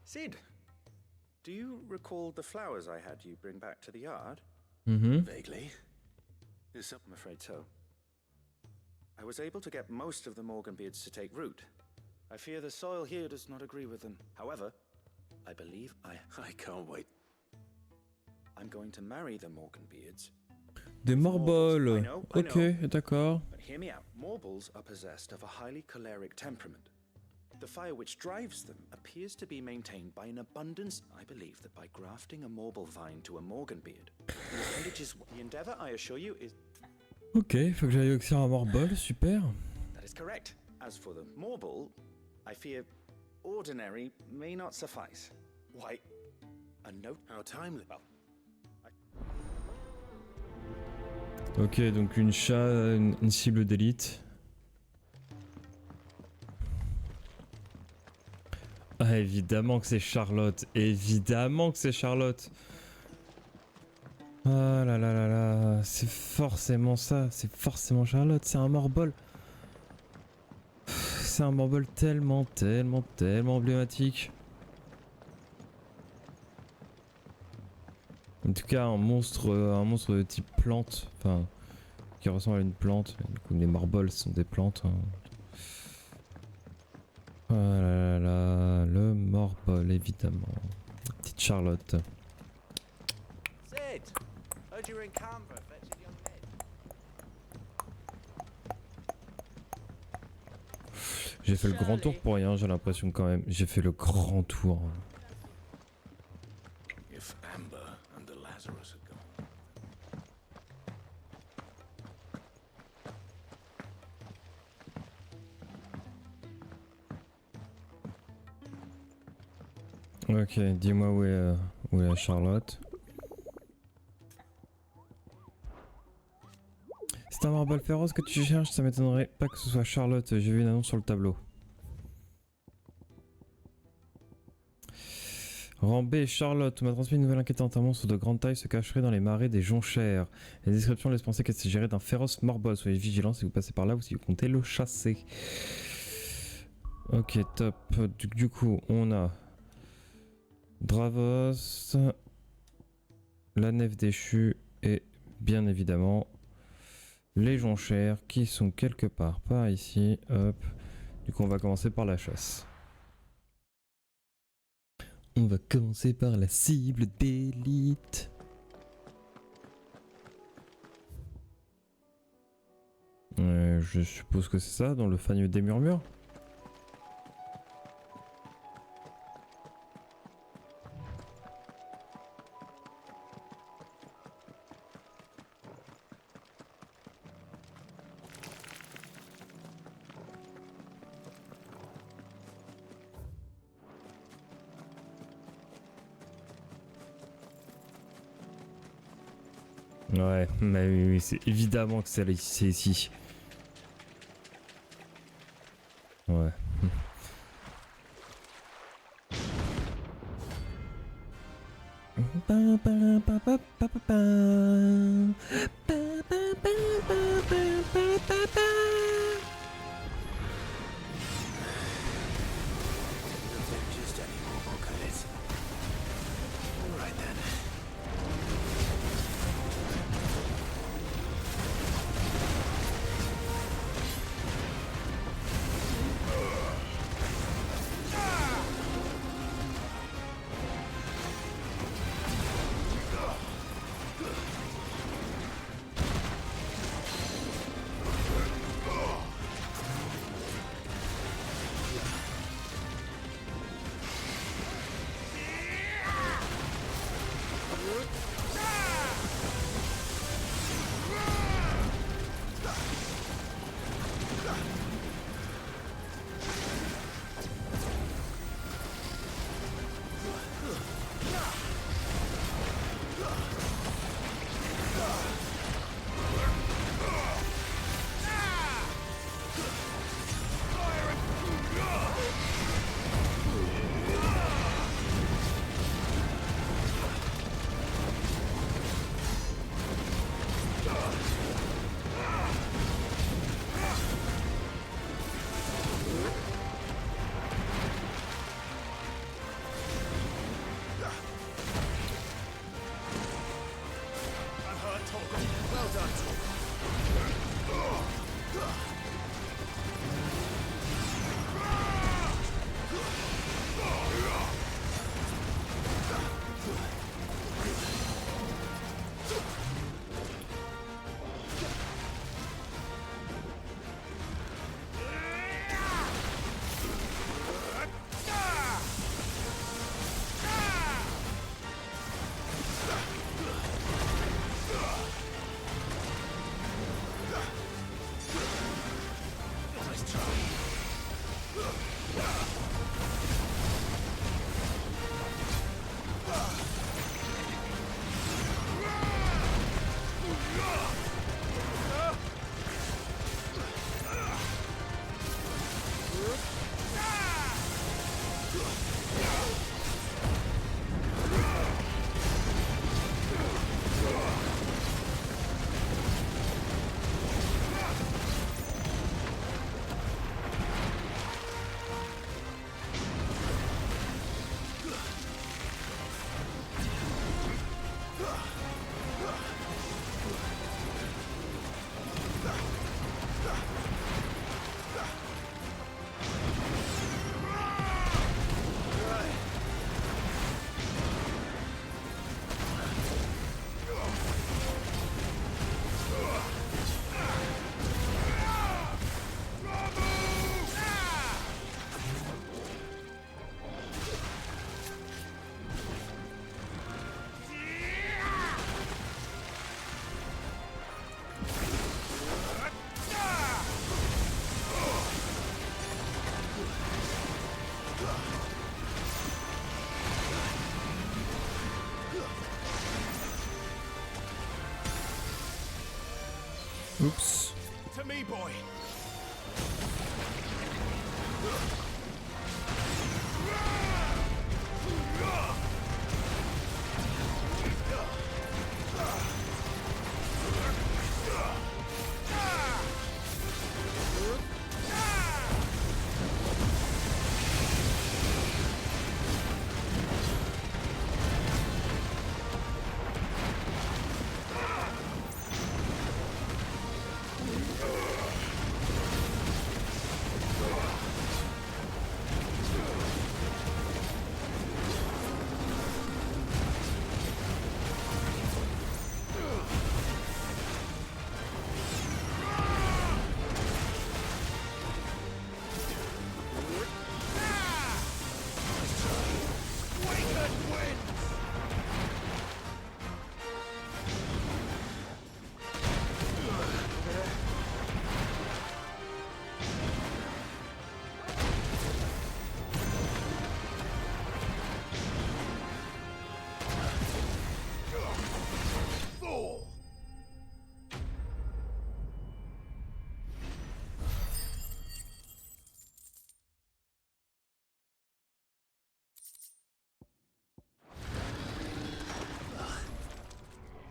Sid, do you recall the flowers I had you bring back to the yard? Vaguely. I'm afraid so. I was able to get most of the Morganbeards to take root. I fear the soil here does not agree with them. However, I believe I can't wait. I'm going to marry the Morganbeards. Des morbols. I know, Ok, d'accord. But hear me out. Morbols are possessed of a highly choleric temperament. The fire which drives them appears to be maintained by an abundance. I believe that by grafting a Morble vine to a Morganbeard, the appendages... The endeavor, I assure you, is... Ok, il faut que j'aille oxyre un morbol, super. That is correct. As for the Morble, I fear ordinary may not suffice. Why, a note... How timely. Ok, donc une chat, une cible d'élite. Ah, évidemment que c'est Charlotte. Évidemment que c'est Charlotte. Ah là là là là. C'est forcément ça. C'est forcément Charlotte. C'est un morbol. C'est un morbol tellement emblématique. En tout cas, un monstre de type plante. Enfin, qui ressemble à une plante. Du coup, les morbols sont des plantes. Hein. Oh là là, le morbol évidemment. Petite Charlotte. Sid, heard you were in Canberra fetching young Ned. J'ai fait le grand tour pour rien, j'ai l'impression quand même. J'ai fait le grand tour. If Amber and the Lazarus had gone, Ok, dis-moi où est Charlotte. C'est un marble féroce que tu cherches, ça m'étonnerait pas que ce soit Charlotte, j'ai vu une annonce sur le tableau. Rang B, Charlotte m'a transmis une nouvelle inquiétante. Un monstre de grande taille se cacherait dans les marais des jonchères. Les descriptions laissent penser qu'elle s'agirait d'un féroce morbol. Soyez vigilants si vous passez par là ou si vous comptez le chasser. Ok, top. Du coup, on a Dravos, la nef déchue et bien évidemment les jonchères qui sont quelque part par ici. Hop. Du coup, on va commencer par la chasse. On va commencer par la cible d'élite. Je suppose que c'est ça, dans le fameux des murmures. Ouais, mais oui, c'est évidemment que c'est ici. Ouais. Oups. To me, boy.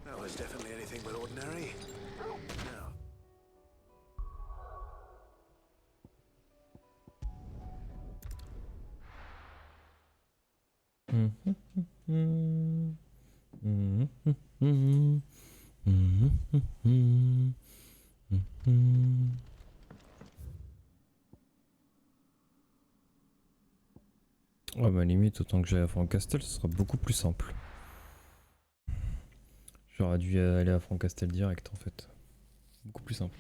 That was definitely anything but ordinary. Now. Ouais, bah limite, autant que j'aille à Francastel, ce sera beaucoup plus simple. J'aurais dû aller à Francastel direct en fait. Beaucoup plus simple.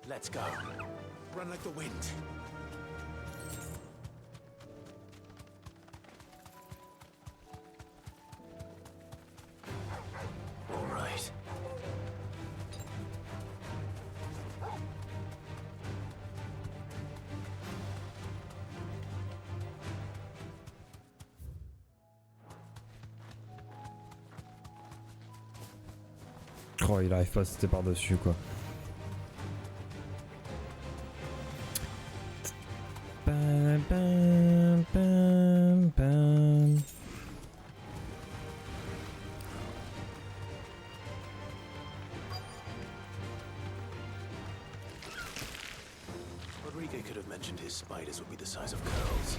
Let's go. Run like the wind. All right. Oh, il arrive pas à sauter par-dessus quoi. Bam, bam, bam, bam. Rodriguez could have mentioned his spiders would be the size of curls.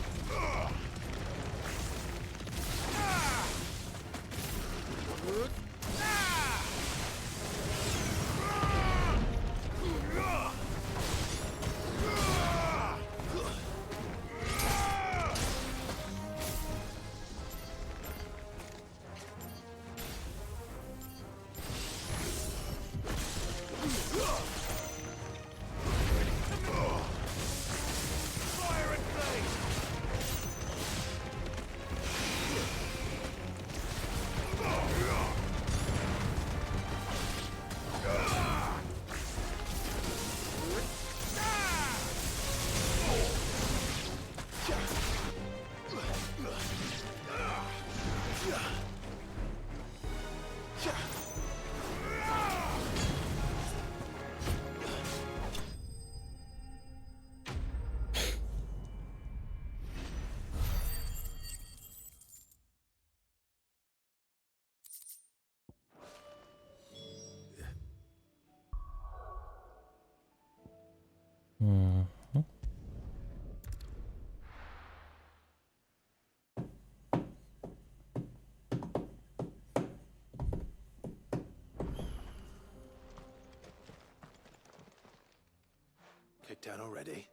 Kicked out already?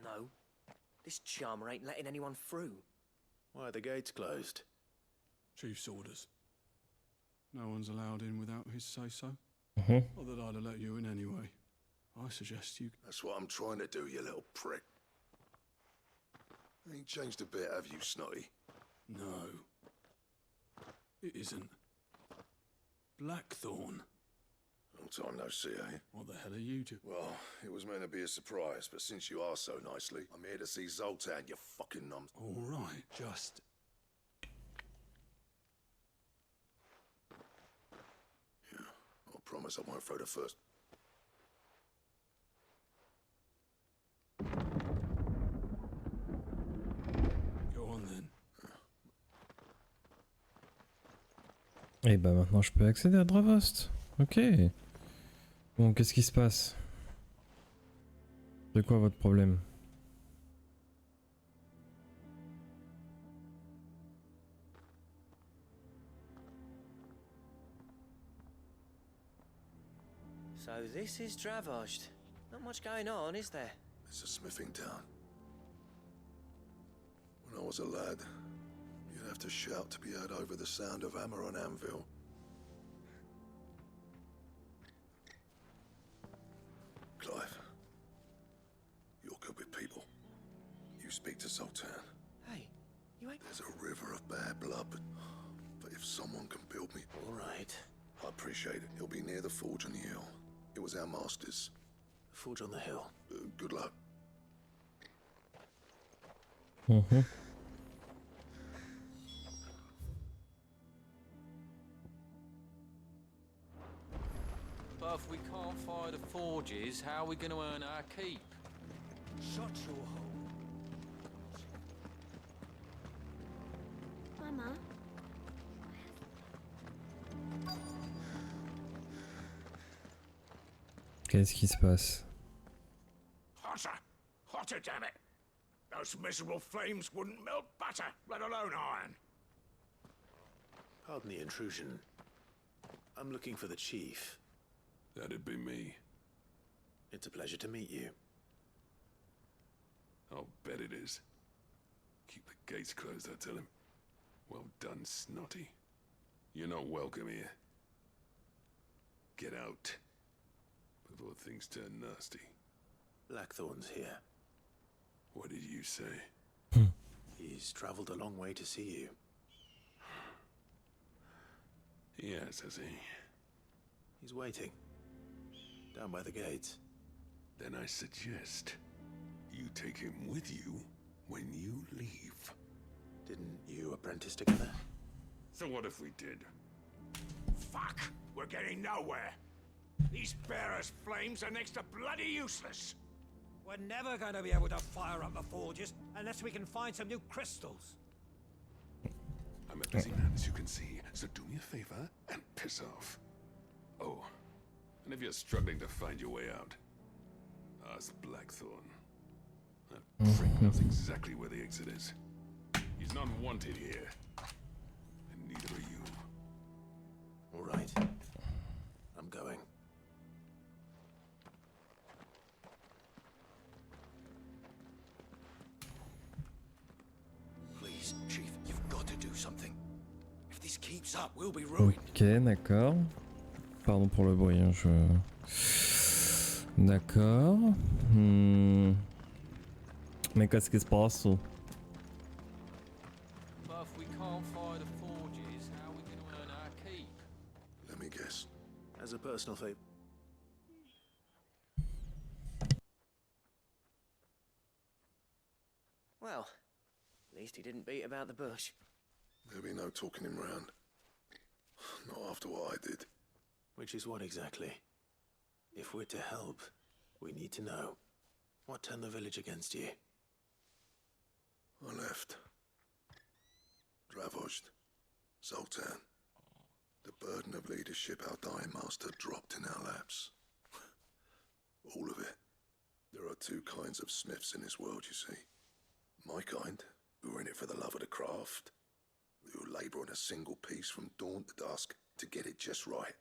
No. This charmer ain't letting anyone through. Why are the gates closed? Chief's orders. No one's allowed in without his say-so. Not that I'd have let you in anyway. I suggest you... That's what I'm trying to do, you little prick. Ain't changed a bit, have you, Snotty? No. It isn't. Blackthorn. I'm time no see, eh? What the hell are you two? Well, it was meant to be a surprise, but since you asked so nicely, I'm here to see Zoltan, you fucking nums. All right, just... Yeah, I promise I won't throw the first... Go on then. Et bah maintenant je peux accéder à Dravost. Ok. Bon, qu'est-ce qui se passe? C'est quoi votre problème? So this is Dravost. Not much going on, is there? It's a smithing town. When I was a lad, you'd have to shout to be heard over the sound of hammer on anvil. Clive, you're good with people. You speak to Zoltan. Hey, you ain't... There's a river of bad blood, but if someone can build me... All right. I appreciate it. He'll be near the forge on the hill. It was our master's. The forge on the hill. Good luck. Mhm. But if we can't fire the forges, how are we going to earn our keep? Shut your hole. Mama. Qu'est-ce qui se passe? Hotter! Hotter, damn it! Those miserable flames wouldn't melt butter, let alone iron. Pardon the intrusion. I'm looking for the chief. That'd be me. It's a pleasure to meet you. I'll bet it is. Keep the gates closed, I tell him. Well done, Snotty. You're not welcome here. Get out. Before things turn nasty. Blackthorn's here. What did you say? He's traveled a long way to see you. Yes, has he? He's waiting. Down by the gates. Then I suggest you take him with you when you leave. Didn't you apprentice together? So what if we did? Fuck! We're getting nowhere. These bearers' flames are next to bloody useless. We're never going to be able to fire up the forges unless we can find some new crystals. I'm a busy man, as you can see, so do me a favor and piss off. Oh, and if you're struggling to find your way out, ask Blackthorn. That prick knows exactly where the exit is. He's not wanted here, and neither are you. All right. I'm going. Please, Chief, you've got to do something. If this keeps up, we'll be ruined. Ok, d'accord. Pardon pour le bruit, hein, je... D'accord. Mais qu'est-ce qui se passe? But if we can't fire the forges, how are we going to earn our keep? Let me guess. As a personal favor. Well, at least he didn't beat about the bush. There'll be no talking him round. Not after what I did. Which is what exactly? If we're to help, we need to know. What turned the village against you? I left. Dravost. Zoltan. The burden of leadership our dying master dropped in our laps. All of it. There are two kinds of smiths in this world, you see. My kind, who are in it for the love of the craft, who labour on a single piece from dawn to dusk to get it just right.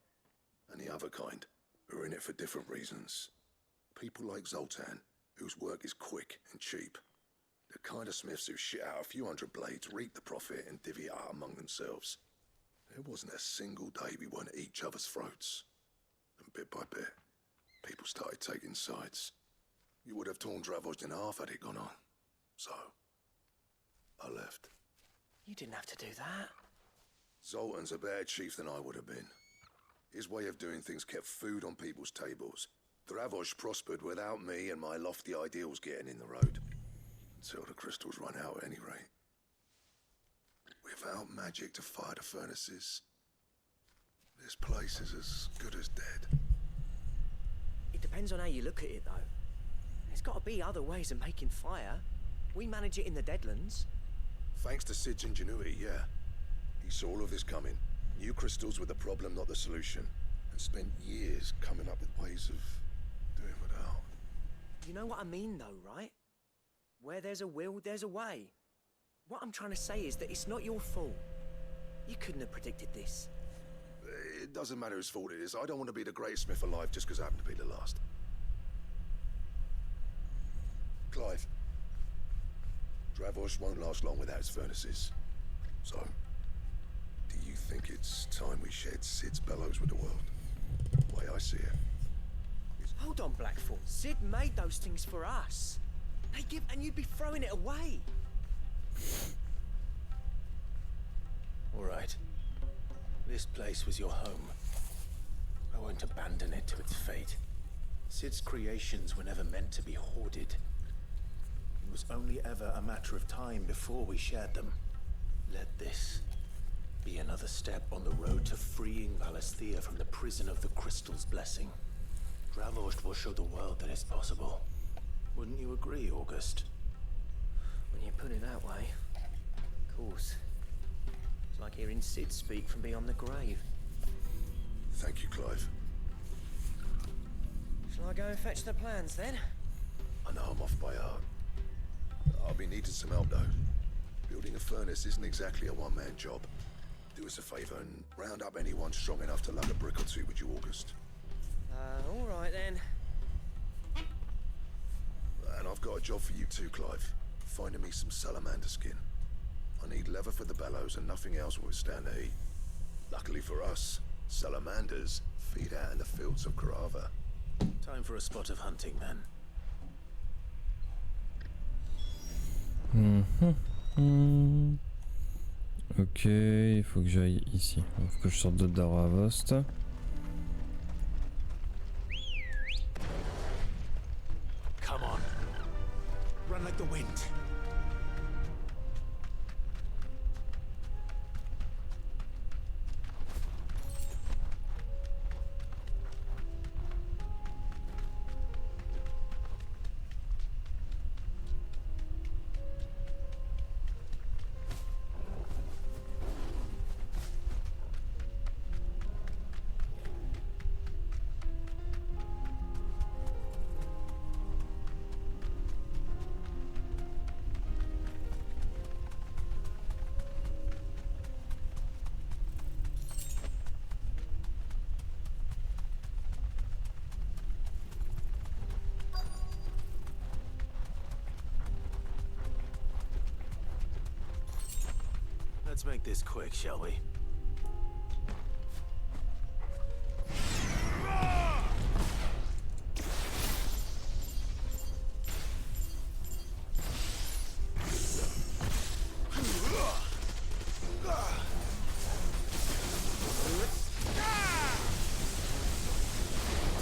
And the other kind, who are in it for different reasons. People like Zoltan, whose work is quick and cheap. The kind of smiths who shit out a few hundred blades, reap the profit, and divvy it out among themselves. There wasn't a single day we weren't at each other's throats. And bit by bit, people started taking sides. You would have torn Dravost in half had it gone on. So, I left. You didn't have to do that. Zoltan's a better chief than I would have been. His way of doing things kept food on people's tables. Dravosh prospered without me and my lofty ideals getting in the road. Until the crystals run out at any rate. Without magic to fire the furnaces, this place is as good as dead. It depends on how you look at it, though. There's got to be other ways of making fire. We manage it in the Deadlands. Thanks to Sid's ingenuity, yeah. He saw all of this coming. Knew crystals were the problem, not the solution. And spent years coming up with ways of doing without. You know what I mean, though, right? Where there's a will, there's a way. What I'm trying to say is that it's not your fault. You couldn't have predicted this. It doesn't matter whose fault it is. I don't want to be the greatest smith alive just because I happen to be the last. Clive. Dravosh won't last long without his furnaces. So, do you think it's time we shared Sid's bellows with the world? The way I see it. Hold on, Blackthorn. Sid made those things for us. They give, and you'd be throwing it away. All right. This place was your home. I won't abandon it to its fate. Sid's creations were never meant to be hoarded. It was only ever a matter of time before we shared them. Let this be another step on the road to freeing Valisthea from the prison of the Crystal's blessing. Dravosh will show the world that it's possible. Wouldn't you agree, August? When you put it that way, of course. It's like hearing Sid speak from beyond the grave. Thank you, Clive. Shall I go and fetch the plans, then? I know I'm off by heart. I'll be needing some help, though. Building a furnace isn't exactly a one-man job. Do us a favor and round up anyone strong enough to lug a brick or two with you, August. All right, then. And I've got a job for you too, Clive. Finding me some salamander skin. I need leather for the bellows and nothing else will withstand the heat. Luckily for us, salamanders feed out in the fields of Karava. Time for a spot of hunting, then. Ok, il faut que j'aille ici. Il faut que je sorte de Daravost. Come on. Run like the wind. Let's make this quick, shall we?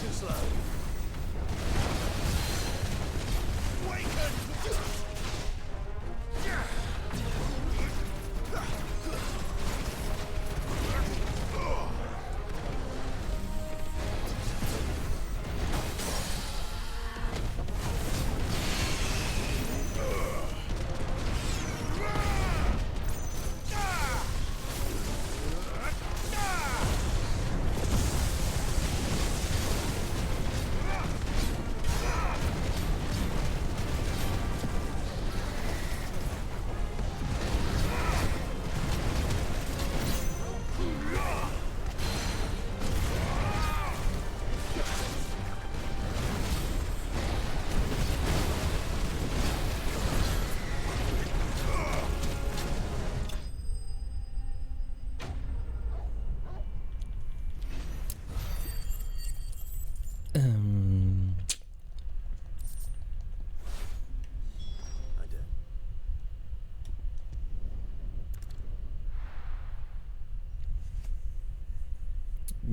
Too slow.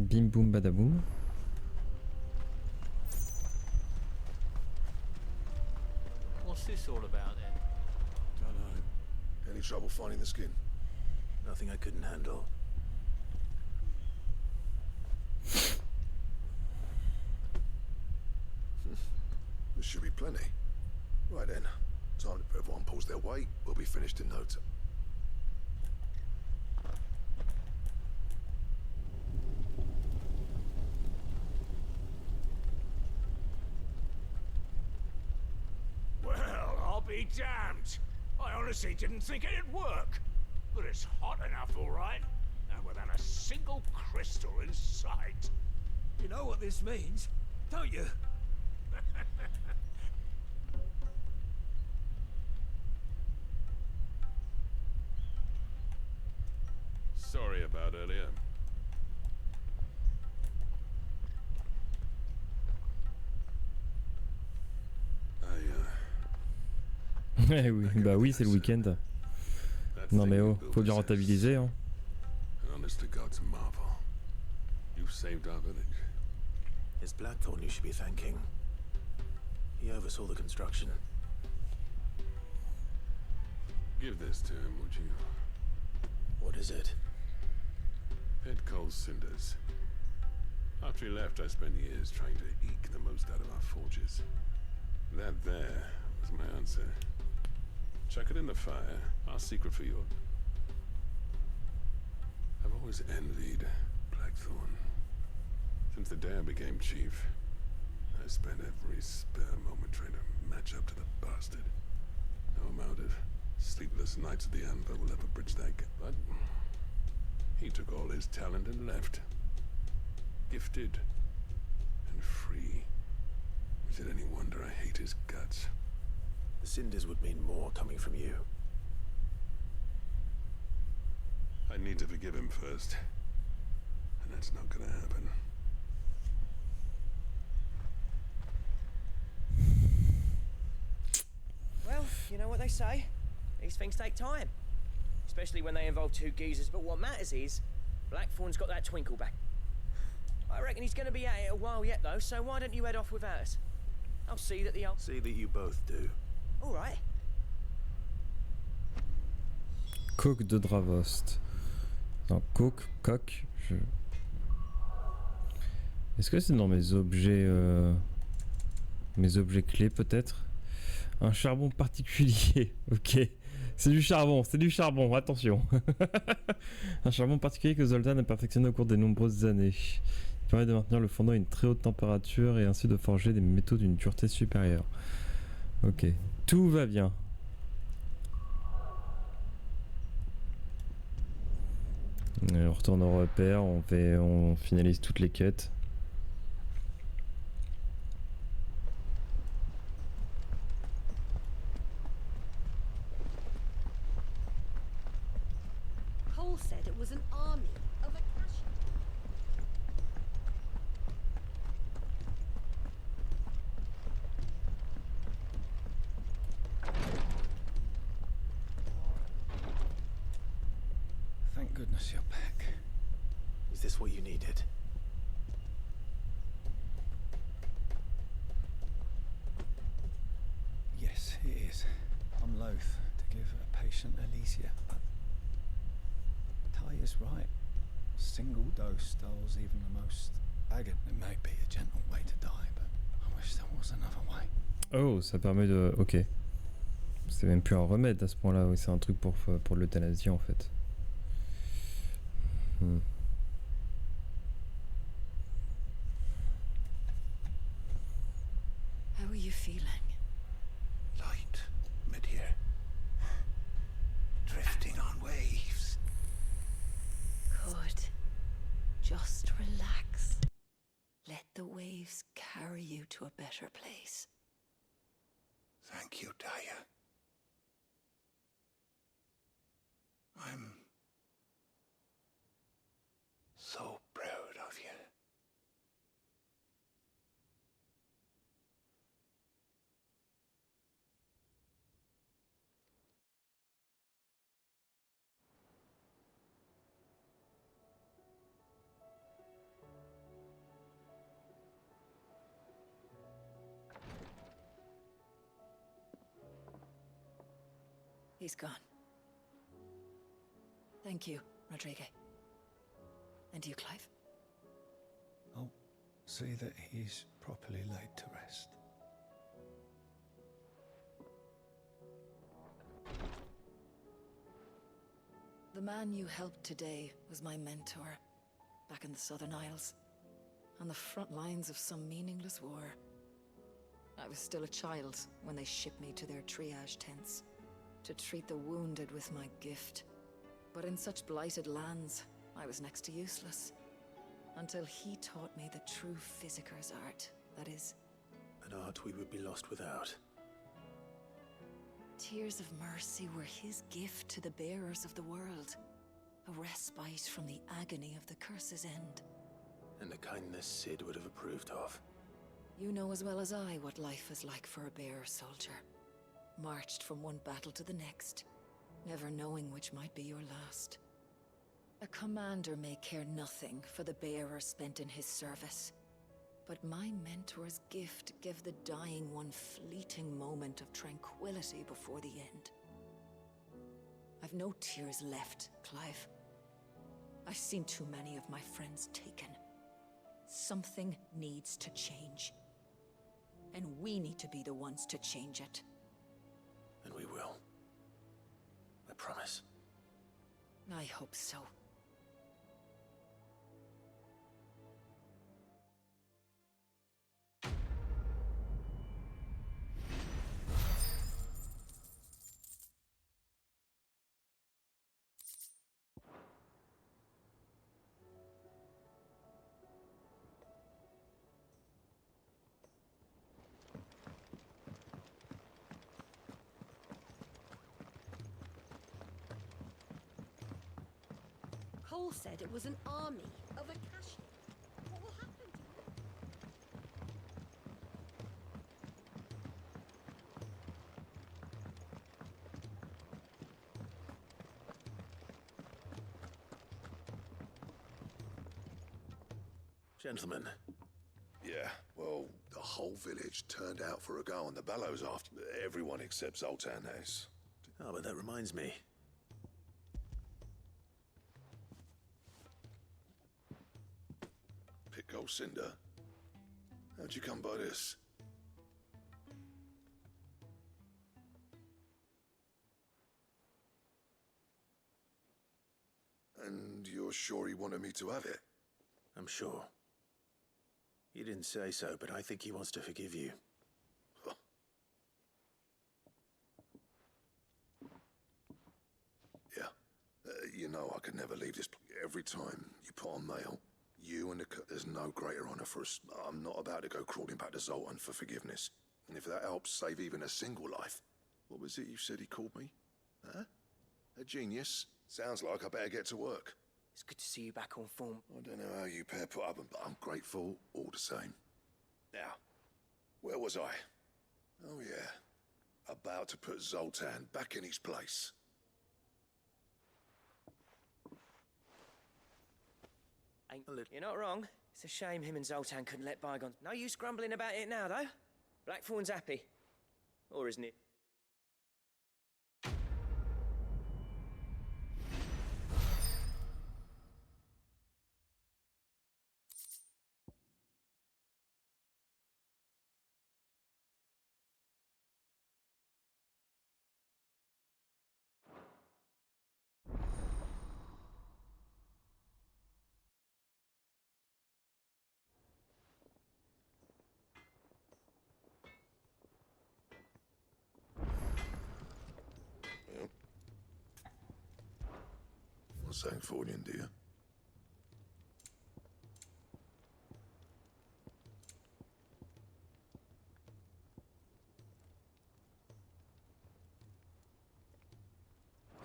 Bim boum badaboum. What's this all about then? Don't know. Any trouble finding the skin? Nothing I couldn't handle. There should be plenty. Right then. Time to put everyone pulls their weight. We'll be finished in no time. Well, I'll be damned. I honestly didn't think it'd work. But it's hot enough, all right. And without a single crystal in sight. You know what this means, don't you? Sorry about earlier. Eh oui, bah oui, c'est le week-end. Non mais oh, faut bien rentabiliser hein. Honest to God's marvel. You saved our village. It's Blackthorn you should be thanking. He oversaw the construction. Give this to him, would you? What is it? Head Cole's cinders. After he left, I spent years trying to eke the most out of our forges. That there was my answer. Chuck it in the fire. Our secret for you. I've always envied Blackthorn. Since the day I became chief, I spent every spare moment trying to match up to the bastard. No amount of sleepless nights at the Anvil will ever bridge that gap. But he took all his talent and left. Gifted and free. Is it any wonder I hate his guts? The cinders would mean more coming from you. I need to forgive him first. And that's not gonna happen. Well, you know what they say. These things take time. Especially when they involve two geezers, but what matters is Blackthorn's got that twinkle back. I reckon he's gonna be at it a while yet though, so why don't you head off without us? I'll see that the old... See that you both do. Alright. Coque de Dravost. Non, coque, je... Est-ce que c'est dans mes objets... Mes objets clés peut-être? Un charbon particulier, ok. C'est du charbon, attention. Un charbon particulier que Zoltan a perfectionné au cours des nombreuses années. Il permet de maintenir le fondant à une très haute température et ainsi de forger des métaux d'une dureté supérieure. Ok, tout va bien. Et on retourne au repère, on finalise toutes les quêtes. Cole said it was an army of Akashi. Thank goodness you're back. Is this what you needed? Yes, it is. I'm loath to give a patient Elysia, but Taya's right. A single dose dulls even the most agony. It may be a gentle way to die, but I wish there was another way. Oh, ça permet de... Ok. C'est même plus un remède à ce point-là, oui, c'est un truc pour l'euthanasie en fait. How are you feeling? Light, mid-here. Drifting on waves. Good. Just relax. Let the waves carry you to a better place. Thank you, Taya. I'm so proud of you. He's gone. Thank you, Rodrigue. And you, Clive? I'll see that he's properly laid to rest. The man you helped today was my mentor, back in the Southern Isles, on the front lines of some meaningless war. I was still a child when they shipped me to their triage tents, to treat the wounded with my gift. But in such blighted lands, I was next to useless. Until he taught me the true physicker's art, that is. An art we would be lost without. Tears of mercy were his gift to the bearers of the world. A respite from the agony of the curse's end. And a kindness Sid would have approved of. You know as well as I what life is like for a bearer soldier. Marched from one battle to the next, never knowing which might be your last. A commander may care nothing for the bearer spent in his service. But my mentor's gift gave the dying one fleeting moment of tranquility before the end. I've no tears left, Clive. I've seen too many of my friends taken. Something needs to change. And we need to be the ones to change it. And we will. I promise. I hope so. Cole said it was an army of Akashi. What will happen to them? Gentlemen. Yeah, well, the whole village turned out for a go on the bellows after everyone except Zoltan has. Oh, but that reminds me. Pick Cinder. How'd you come by this? And you're sure he wanted me to have it? I'm sure. He didn't say so, but I think he wants to forgive you. Yeah. You know I could never leave this place. Every time you put on mail, you and there's no greater honor for us. I'm not about to go crawling back to Zoltan for forgiveness. And if that helps save even a single life. What was it you said he called me? Huh? A genius? Sounds like I better get to work. It's good to see you back on form. I don't know how you pair put up, but I'm grateful all the same. Now, where was I? Oh yeah, about to put Zoltan back in his place. You're not wrong. It's a shame him and Zoltan couldn't let bygones. No use grumbling about it now, though. Blackthorn's happy. Or isn't it? What's that for you, dear?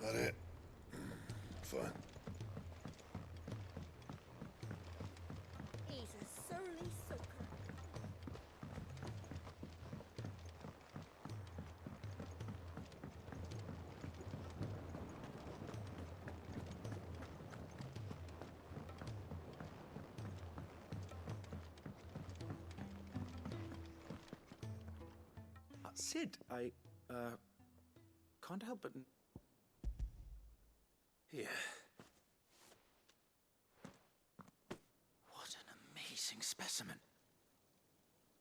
That it? Fine. He's a surly soaker. Sid, I, can't help but... Here. What an amazing specimen.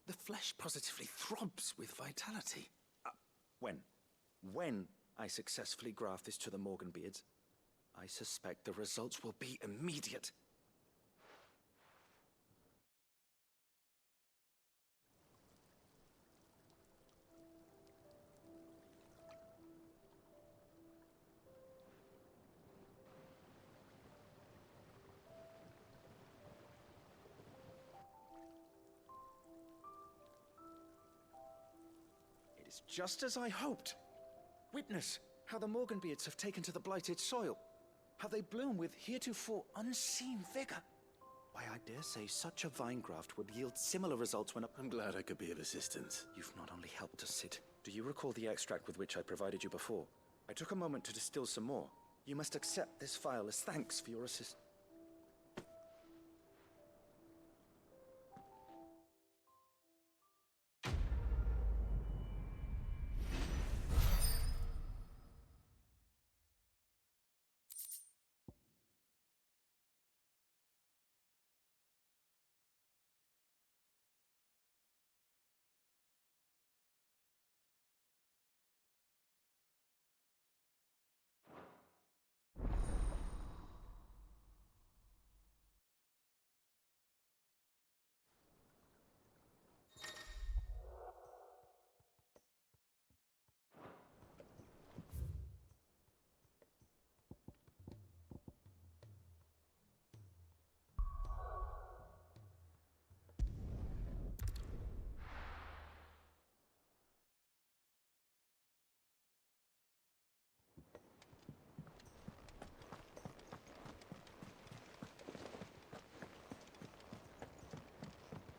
The flesh positively throbs with vitality. When I successfully graft this to the Morganbeards, I suspect the results will be immediate. It is just as I hoped. Witness how the Morganbeards have taken to the blighted soil, how they bloom with heretofore unseen vigor. Why, I dare say such a vine graft would yield similar results when... I'm glad I could be of assistance. You've not only helped us, Sid. Do you recall the extract with which I provided you before? I took a moment to distill some more. You must accept this file as thanks for your assistance.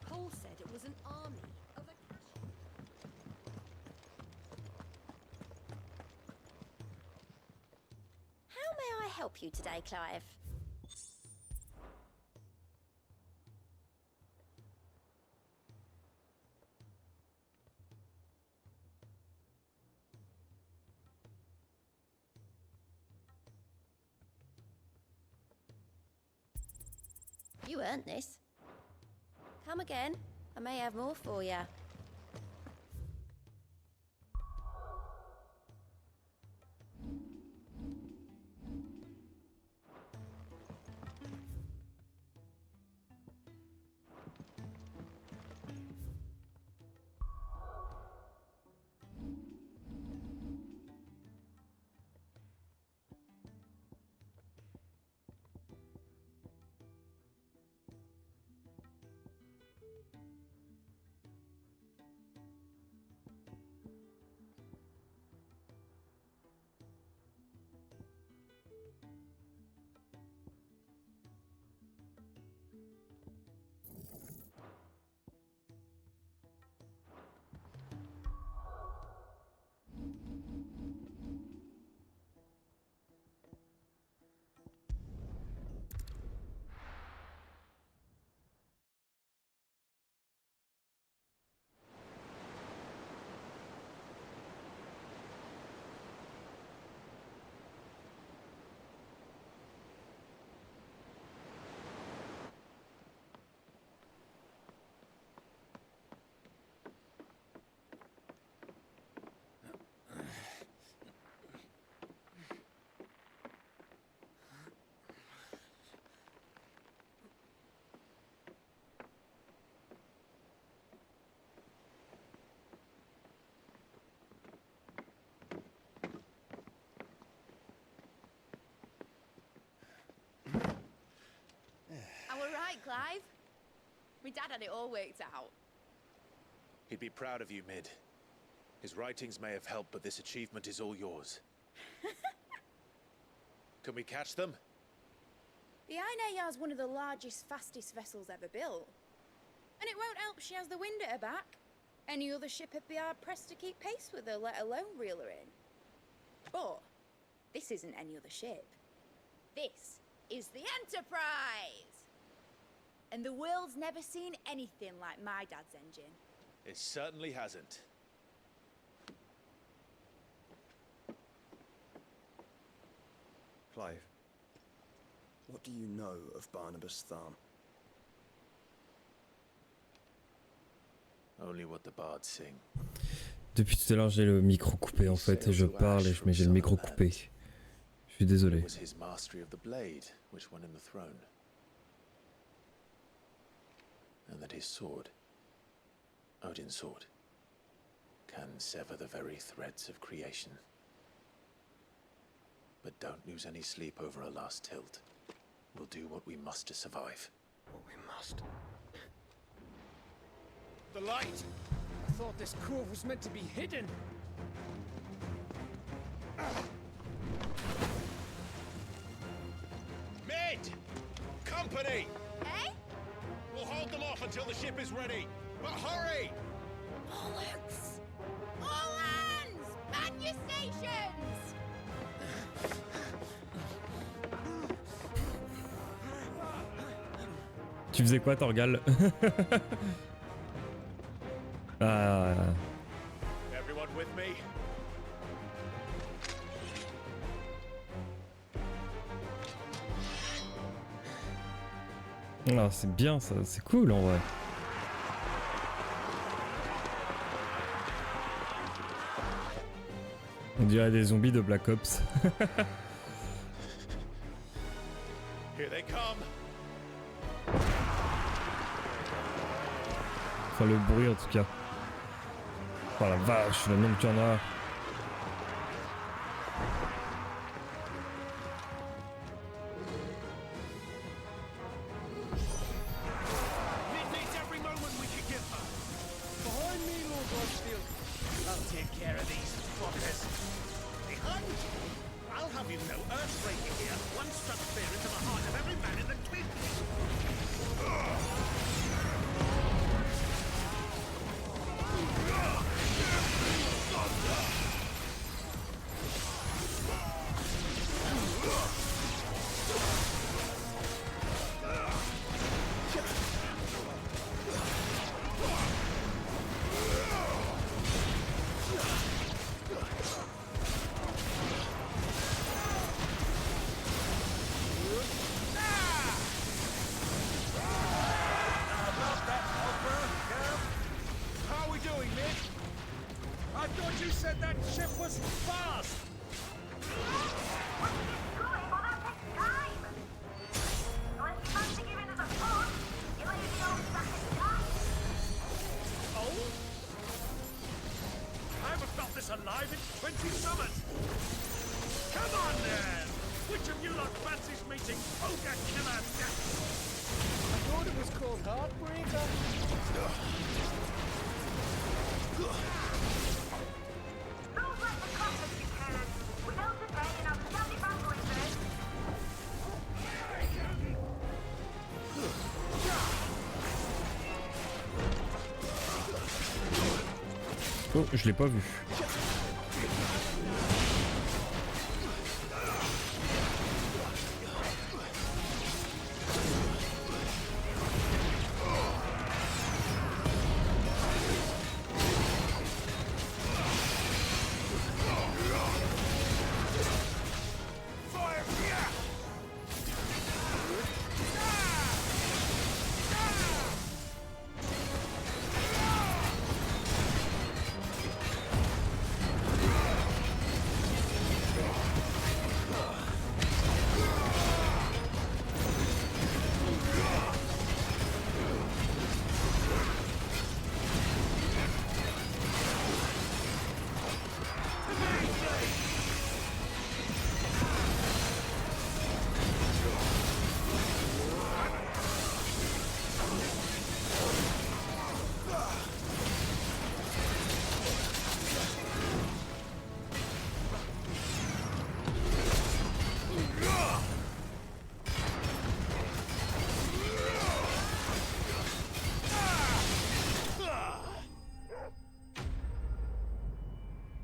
Cole said it was an army of a cash. How may I help you today, Clive? You earned this. Come again. I may have more for you. Right, Clive? My dad had it all worked out. He'd be proud of you, Mid. His writings may have helped, but this achievement is all yours. Can we catch them? The Ainayar's one of the largest, fastest vessels ever built. And it won't help she has the wind at her back. Any other ship would be hard-pressed to keep pace with her, let alone reel her in. But this isn't any other ship. This is the Enterprise! And the world's never seen anything like my dad's engine. It certainly hasn't. Clive, What do you know of Barnabas Tharn? Only what the bards sing. Depuis tout à l'heure, j'ai le micro coupé en fait et je parle mais j'ai le micro coupé. Je suis désolé. It was his mastery of the blade which won him the throne. And that his sword, Odin's sword, can sever the very threads of creation. But don't lose any sleep over our last tilt. We'll do what we must to survive. What we must. The light! I thought this cove was meant to be hidden. Mid! Company! Eh? We'll hold them off until the ship is ready. But hurry! Bollocks! All hands! Man your stations! Tu faisais quoi, Torgal? Ah. Everyone with me? Ah, c'est bien ça, c'est cool en vrai. On dirait des zombies de Black Ops. Here they come. Enfin le bruit en tout cas. Oh la vache, le nombre qu'il y en a. Oh, je l'ai pas vu.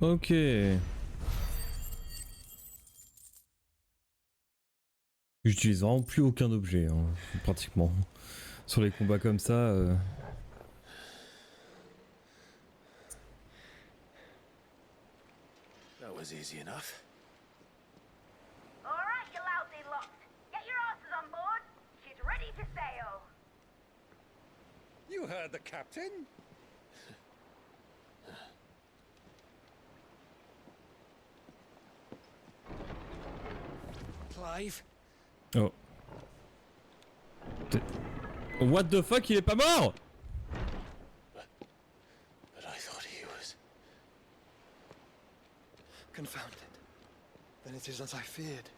Ok. J'utilise vraiment plus aucun objet, hein, pratiquement. Sur les combats comme ça. That was easy enough. Alright, you lousy lot. Get your asses on heard the captain. Clive? Oh. What the fuck, il est pas mort? But I thought he was... Confounded. Then it is as I feared.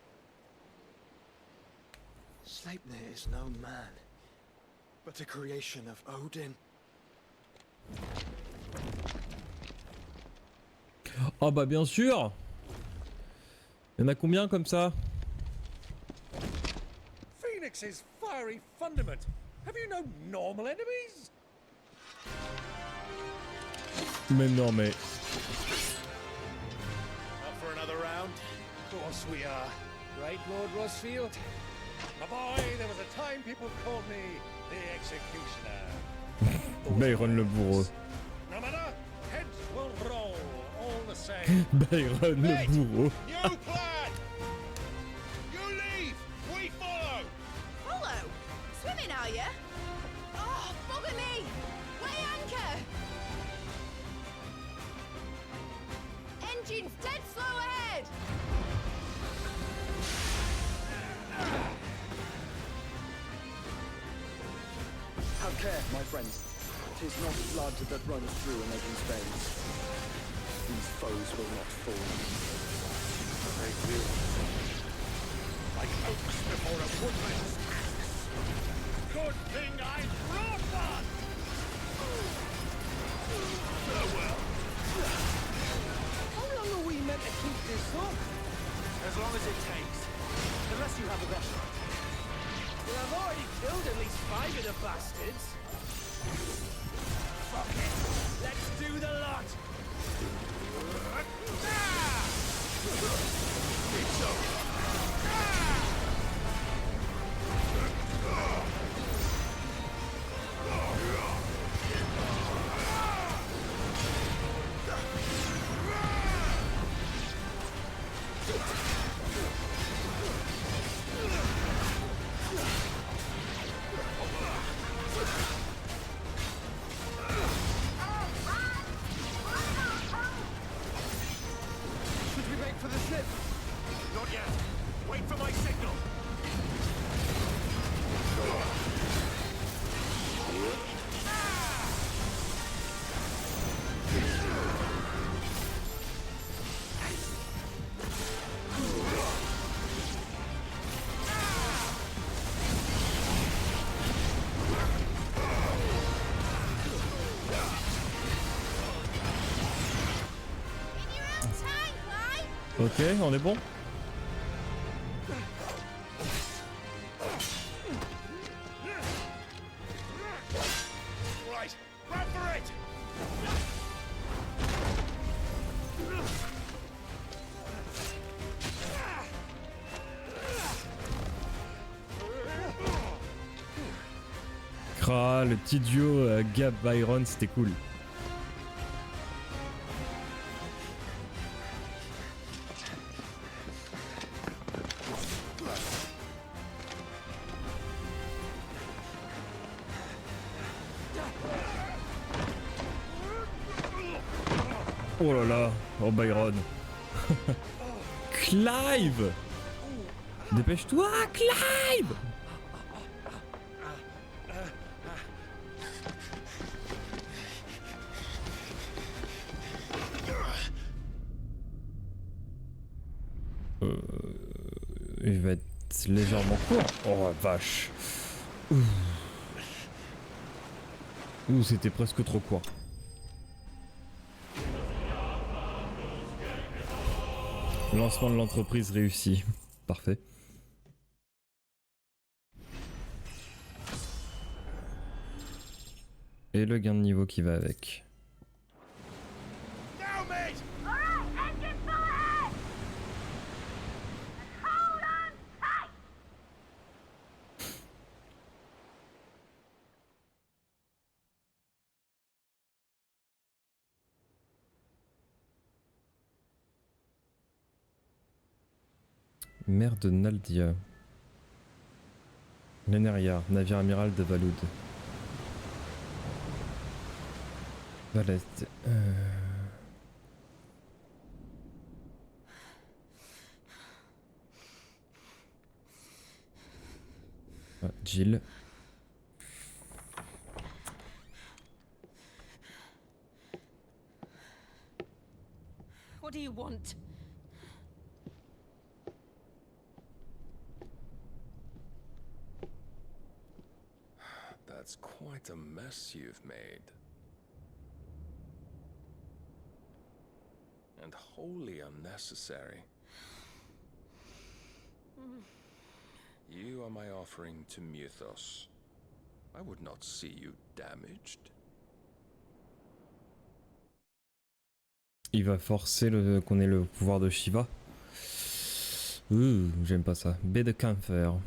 Sleipnir is no man, but a creation of Odin. Oh bah bien sûr. Il y en a combien comme ça? Phoenix's fiery fundament. Have you no normal enemies? Mais non mais... Up for another round? Of course we are. Right, Lord Rosfield? My boy, there was a time people called me the Executioner. Byron le bourreau. No matter, heads will roll all the same. Byron le bourreau. New plan! You leave! We follow! Follow? Swimming, are you? Oh, bugger me! Weigh anchor! Engine's dead slow ahead! Have care, my friends. 'Tis not blood that runs through a nation's veins. These foes will not fall. They will. Like oaks before a woodman's axe. Good thing I brought one! Farewell. How long are we meant to keep this up? As long as it takes. Unless you have a rush on. Well, I've already killed at least 5 of the bastards. Fuck it. Let's do the lot. It's over. Should we make for the ship? Not yet. Wait for my signal. Ok, on est bon. Right, run for it! Kra, le petit duo Gab Byron, c'était cool. Oh là là, oh Byron. Clive! Dépêche-toi, Clive! Il va être légèrement court. Oh vache. Ouh, c'était presque trop court. Lancement de l'entreprise réussi. Parfait. Et le gain de niveau qui va avec. Now, mate! Alright, engine full ahead! Hold on tight! Mère de Naldia. Leneria, navire amiral de Valoud. Valette. Ah, Jill. What do you want? That's quite a mess you've made. And wholly unnecessary. You are my offering to Mythos. I would not see you damaged. Il va forcer qu'on ait le pouvoir de Shiva. J'aime pas ça. Baie de Camphor.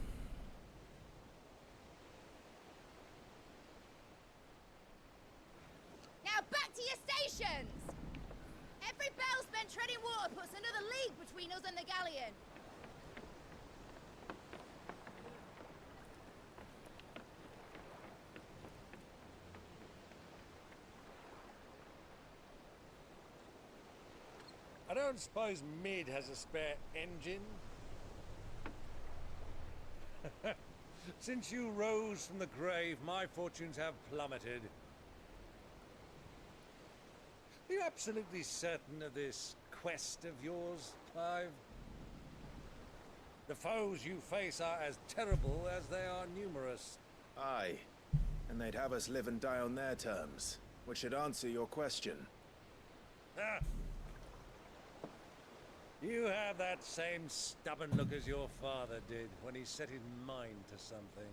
Now back to your stations! Every bell spent treading water puts another league between us and the galleon. I don't suppose Mid has a spare engine? Since you rose from the grave, my fortunes have plummeted. Are you absolutely certain of this quest of yours, Clive? The foes you face are as terrible as they are numerous. Aye, and they'd have us live and die on their terms, which should answer your question. Ah. You have that same stubborn look as your father did when he set his mind to something.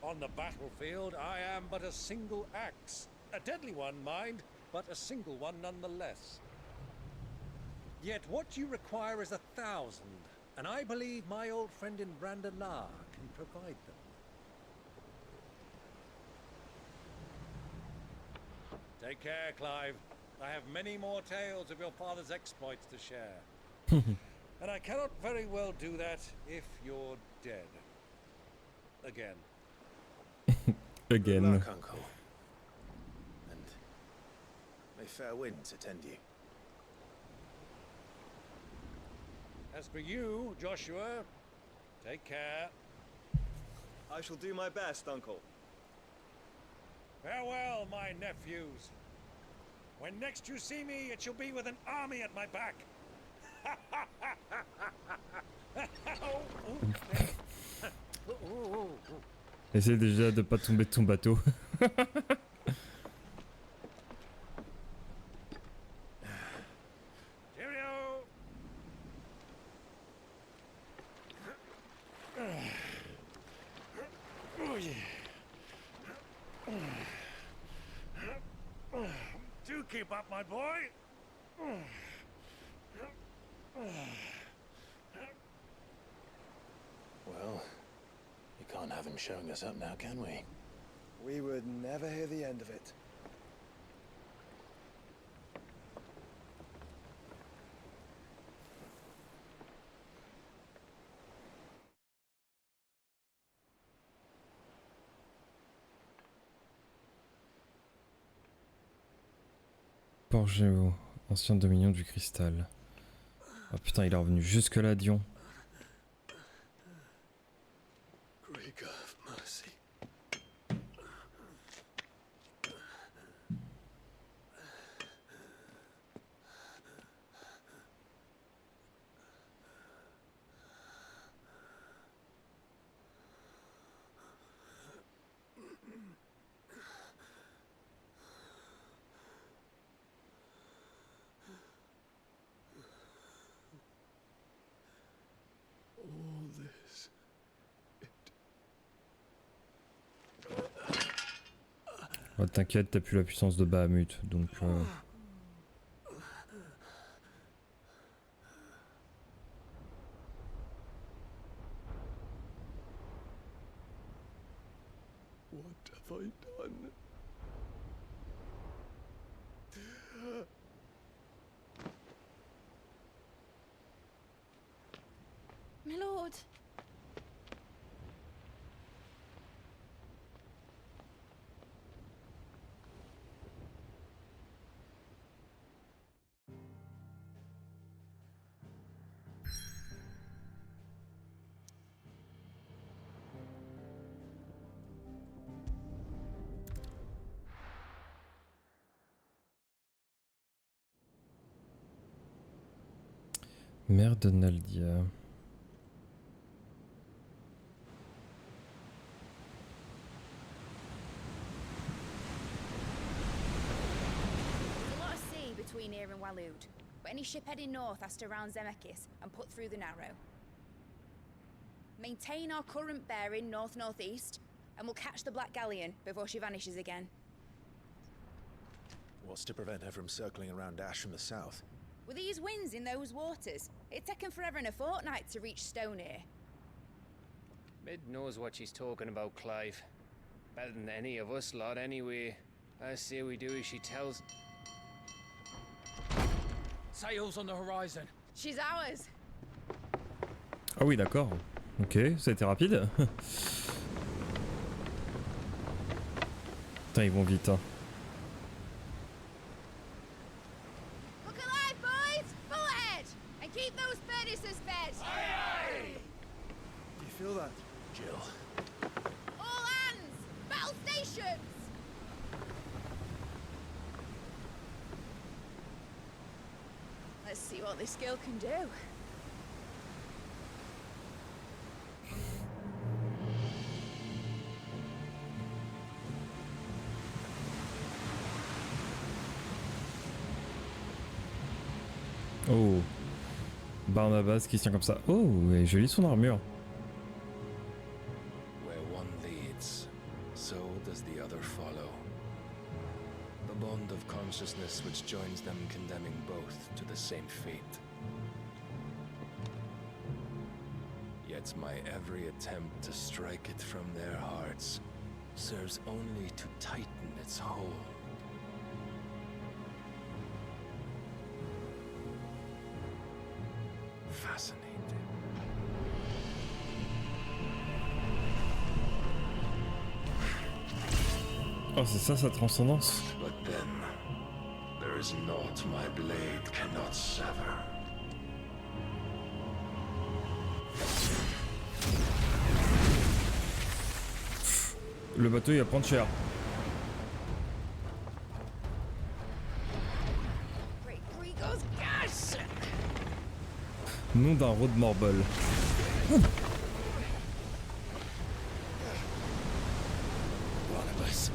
On the battlefield, I am but a single axe. A deadly one, mind, but a single one nonetheless. Yet what you require is 1,000, and I believe my old friend in Brandalar can provide them. Take care, Clive. I have many more tales of your father's exploits to share. And I cannot very well do that if you're dead. Again. Again. Good luck, Uncle. And may fair winds attend you. As for you, Joshua, take care. I shall do my best, Uncle. Farewell, my nephews. When next you see me, it shall be with an army at my back. Essaye déjà de pas tomber de ton bateau. Cheerio. Oh, yeah. Do keep up, my boy. Well, we can't have him showing us up now, can we? We would never hear the end of it. Port Géo, ancien dominion du cristal. Oh putain, il est revenu jusque là, Dion. Krieger of mercy. All this. Oh, t'inquiète, t'as plus la puissance de Bahamut, donc... What have I done? My lord. Mère de Naldia. There's a lot of sea between here and Waloed, but any ship heading north has to round Zemeckis and put through the Narrow. Maintain our current bearing north-northeast, and we'll catch the Black Galleon before she vanishes again. What's to prevent her from circling around Ash from the south? With these winds in those waters, it'd taken forever and a fortnight to reach Stonehere. Mid knows what she's talking about, Clive. Better than any of us lot, anyway. I say we do as she tells. Sails on the horizon. She's ours. Ah oui, d'accord. Ok, ça a été rapide. Putain, ils vont vite, hein. Look alive, boys! Full ahead! And keep those furnaces fed! Aye, aye! You feel that? Jill. All hands! Battle stations! Let's see what this girl can do. Oh. Barnabas qui se tient comme ça. Oh, elle est jolie son armure. Where one leads, so does the other follow. The bond of consciousness which joins them condemning both to the same fate. Yet my every attempt to strike it from their hearts serves only to tighten its hold. Fascinating. Oh, c'est ça sa transcendance. But then, there is naught my blade cannot sever. Le bateau il va prendre cher. Nom d'un road morbol. Barnabas.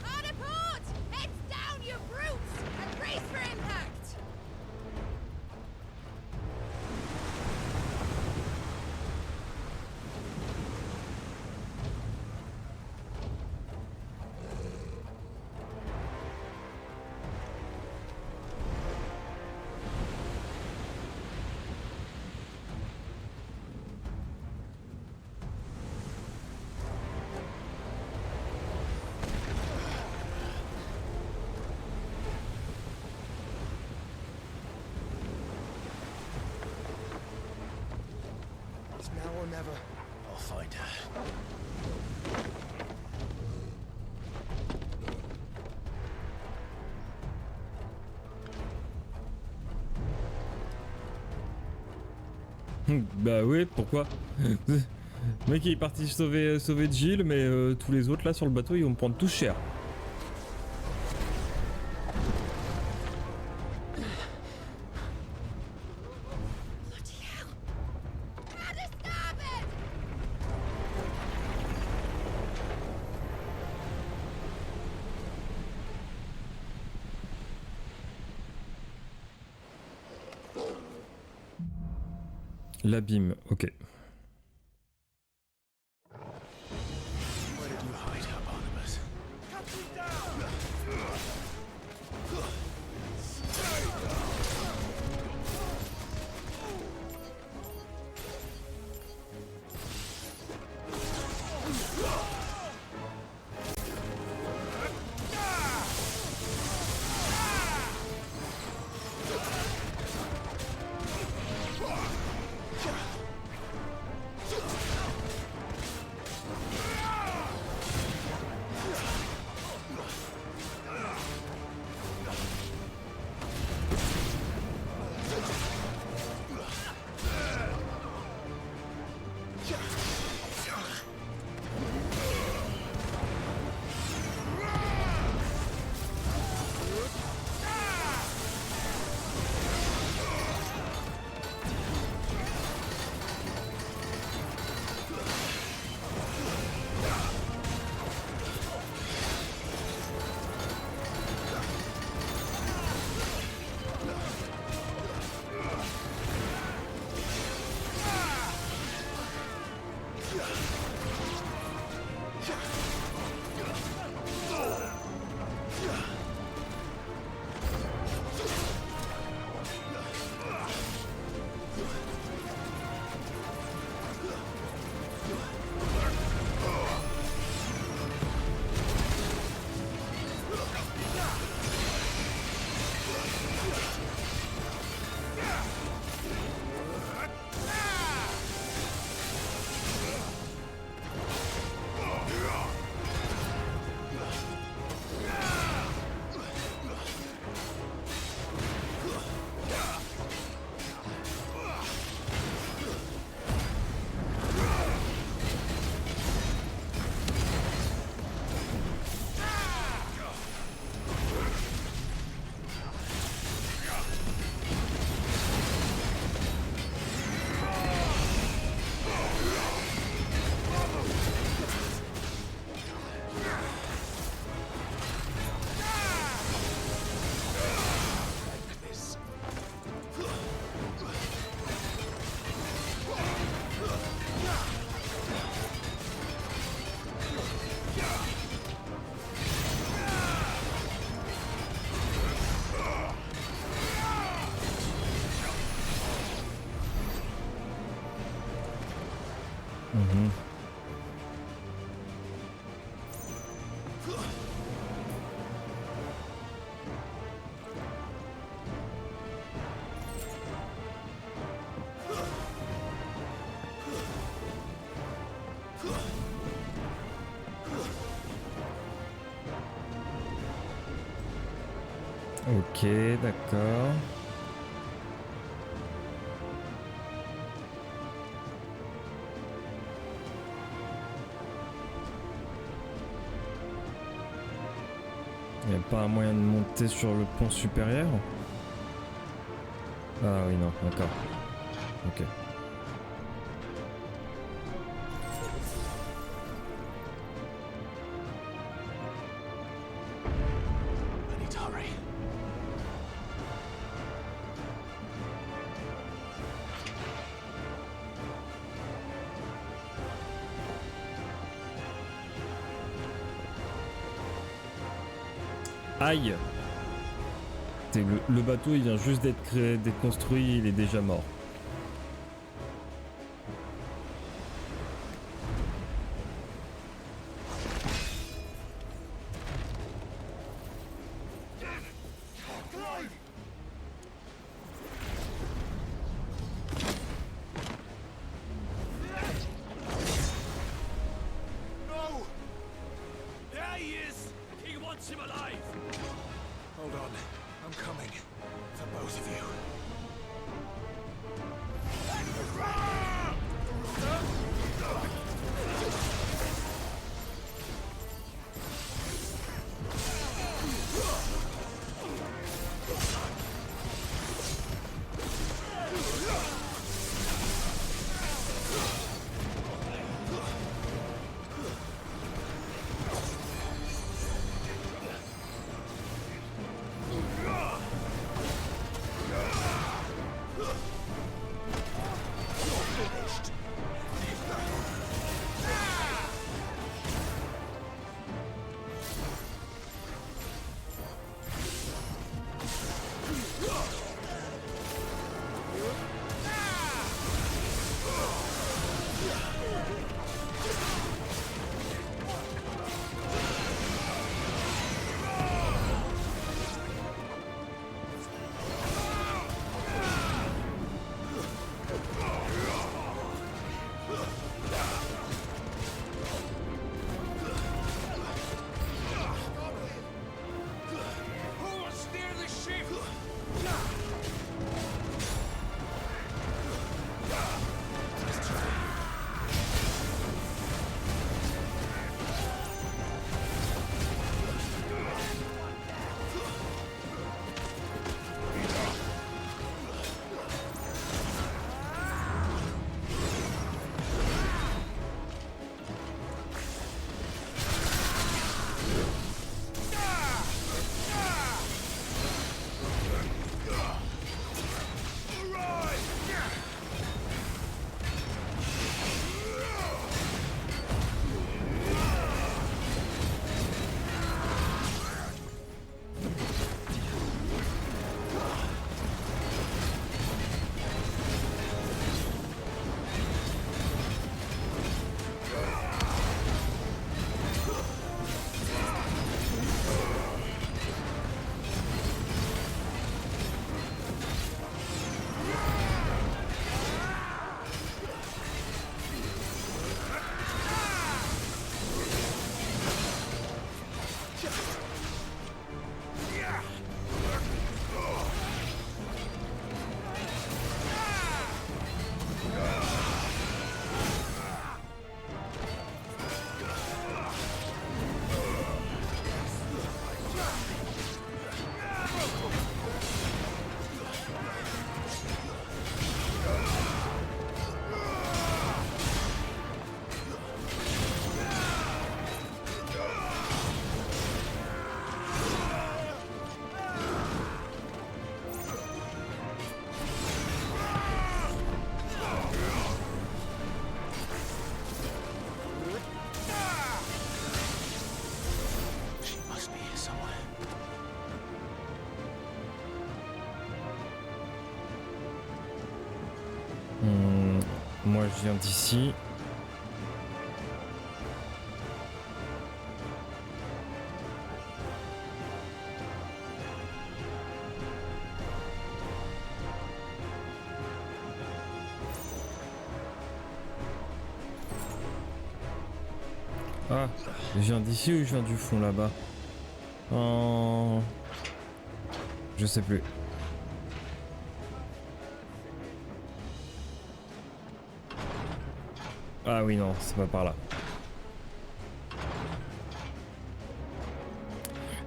Hard a port! Heads down, you brutes! And brace for impact! It's now or never. I'll find her. Bah oui, pourquoi? Le mec il est parti sauver Jill, mais tous les autres là sur le bateau ils vont me prendre tous cher. L'abîme, ok. Where did you hide her, Barnabas? Ok, d'accord. Il n'y a pas un moyen de monter sur le pont supérieur? Ah oui, non, d'accord. Ok. I need to hurry. Aïe! Le bateau il vient juste d'être construit, il est déjà mort. No! There he is! He wants him alive! Hold on. I'm coming. For both of you. Who will steer the ship? Moi je viens d'ici. Ah, je viens d'ici ou je viens du fond là-bas? Je sais plus. Ah oui, non, c'est pas par là.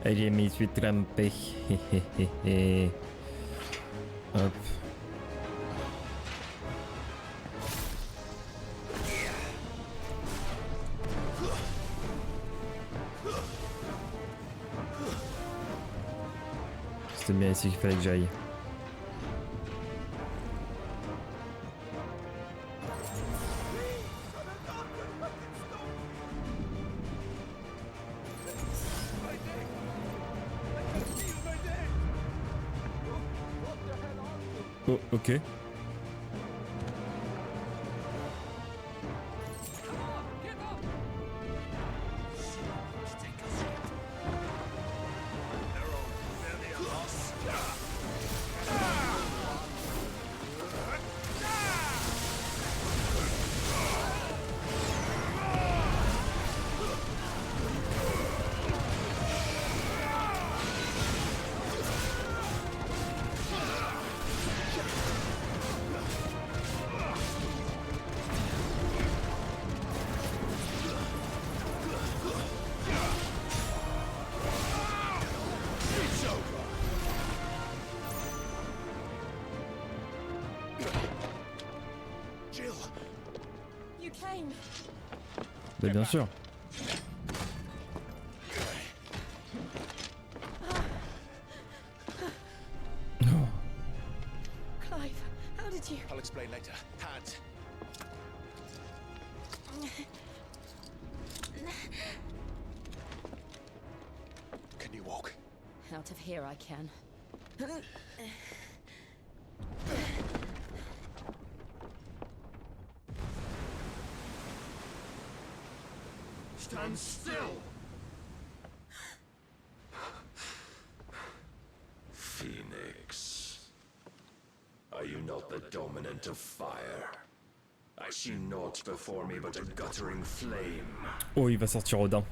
Et je m'y suis trompé. Hop. C'était bien ici qu'il fallait que j'aille. Oh, ok. Mais bien sûr. Clive, how did you? I'll explain later. Hands. Can you walk? Out of here I can. Stand still! Phoenix. Are you not the dominant of fire? I see naught before me but a guttering flame. Oh, il va sortir Odin.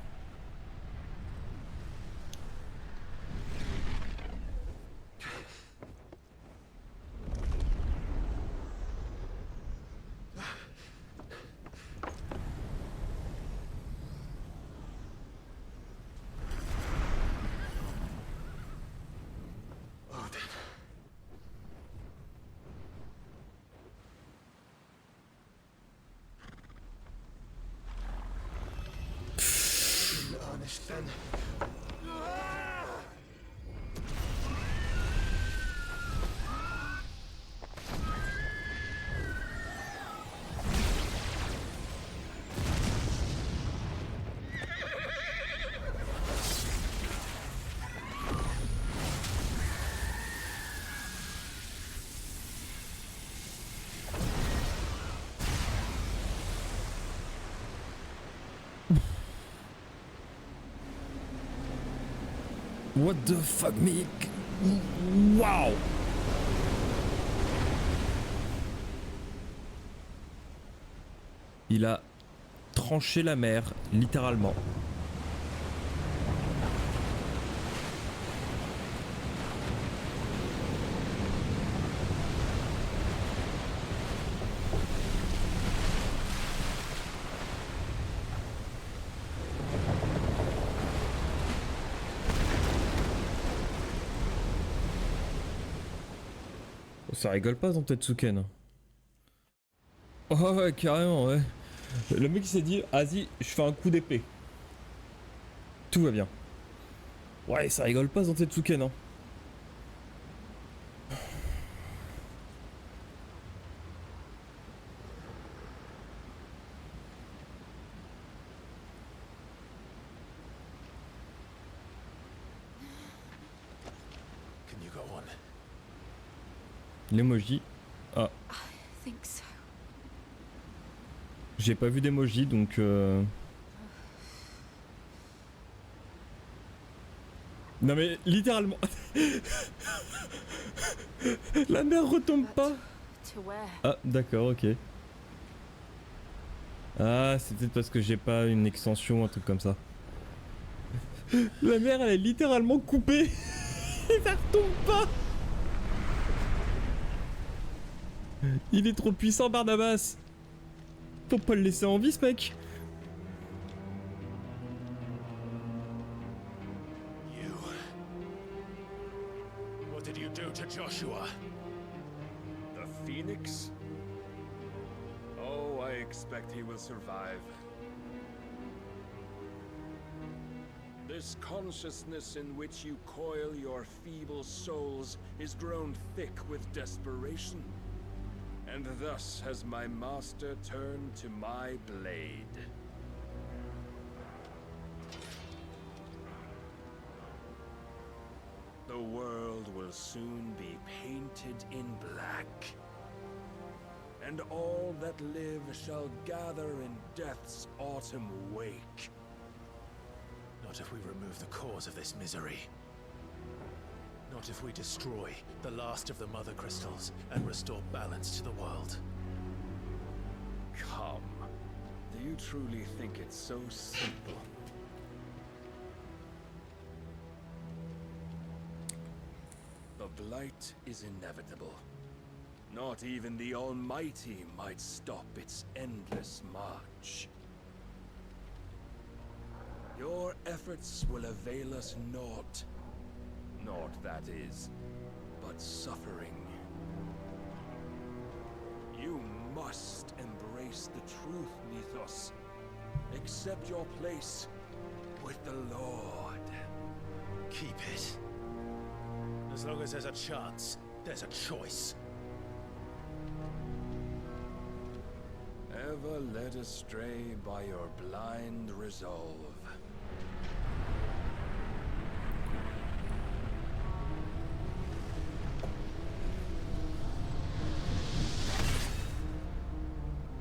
Then. What the fuck, mec? Waouh! Il a tranché la mer, littéralement. Ça rigole pas dans Tetsuken. Oh ouais, carrément, ouais. Le mec s'est dit, vas-y, je fais un coup d'épée. Tout va bien. Ouais, ça rigole pas dans Tetsuken, hein. Can you go on? L'emoji. Ah. J'ai pas vu d'emoji donc Non mais littéralement. La mer retombe pas. Ah d'accord, ok. Ah, c'est peut-être parce que j'ai pas une extension ou un truc comme ça. La mer, elle est littéralement coupée. Et ça retombe pas. Il est trop puissant, Barnabas. Faut pas le laisser en vie, ce mec. You. What did you do to Joshua? The Phoenix? Oh, I expect he will survive. This consciousness in which you coil your feeble souls is grown thick with desperation. And thus has my master turned to my blade. The world will soon be painted in black. And all that live shall gather in death's autumn wake. Not if we remove the cause of this misery. Not if we destroy the last of the Mother Crystals and restore balance to the world. Come. Do you truly think it's so simple? The blight is inevitable. Not even the Almighty might stop its endless march. Your efforts will avail us naught. Naught, that is, but suffering. You must embrace the truth, Mythos. Accept your place with the Lord. Keep it. As long as there's a chance, there's a choice. Ever led astray by your blind resolve.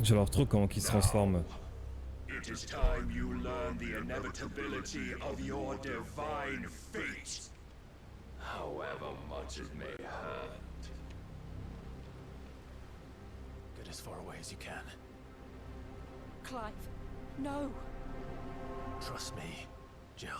J'adore trop comment il se transforme. It is time you learn the inevitability of your divine fate. However much it may hurt. Get as far away as you can. Clive, no. Trust me, Jill.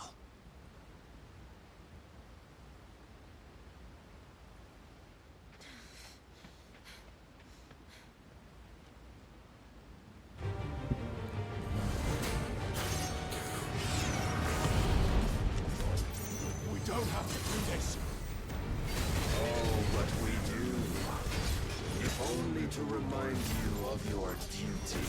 We don't have to do this. Oh, but we do. If only to remind you of your duty.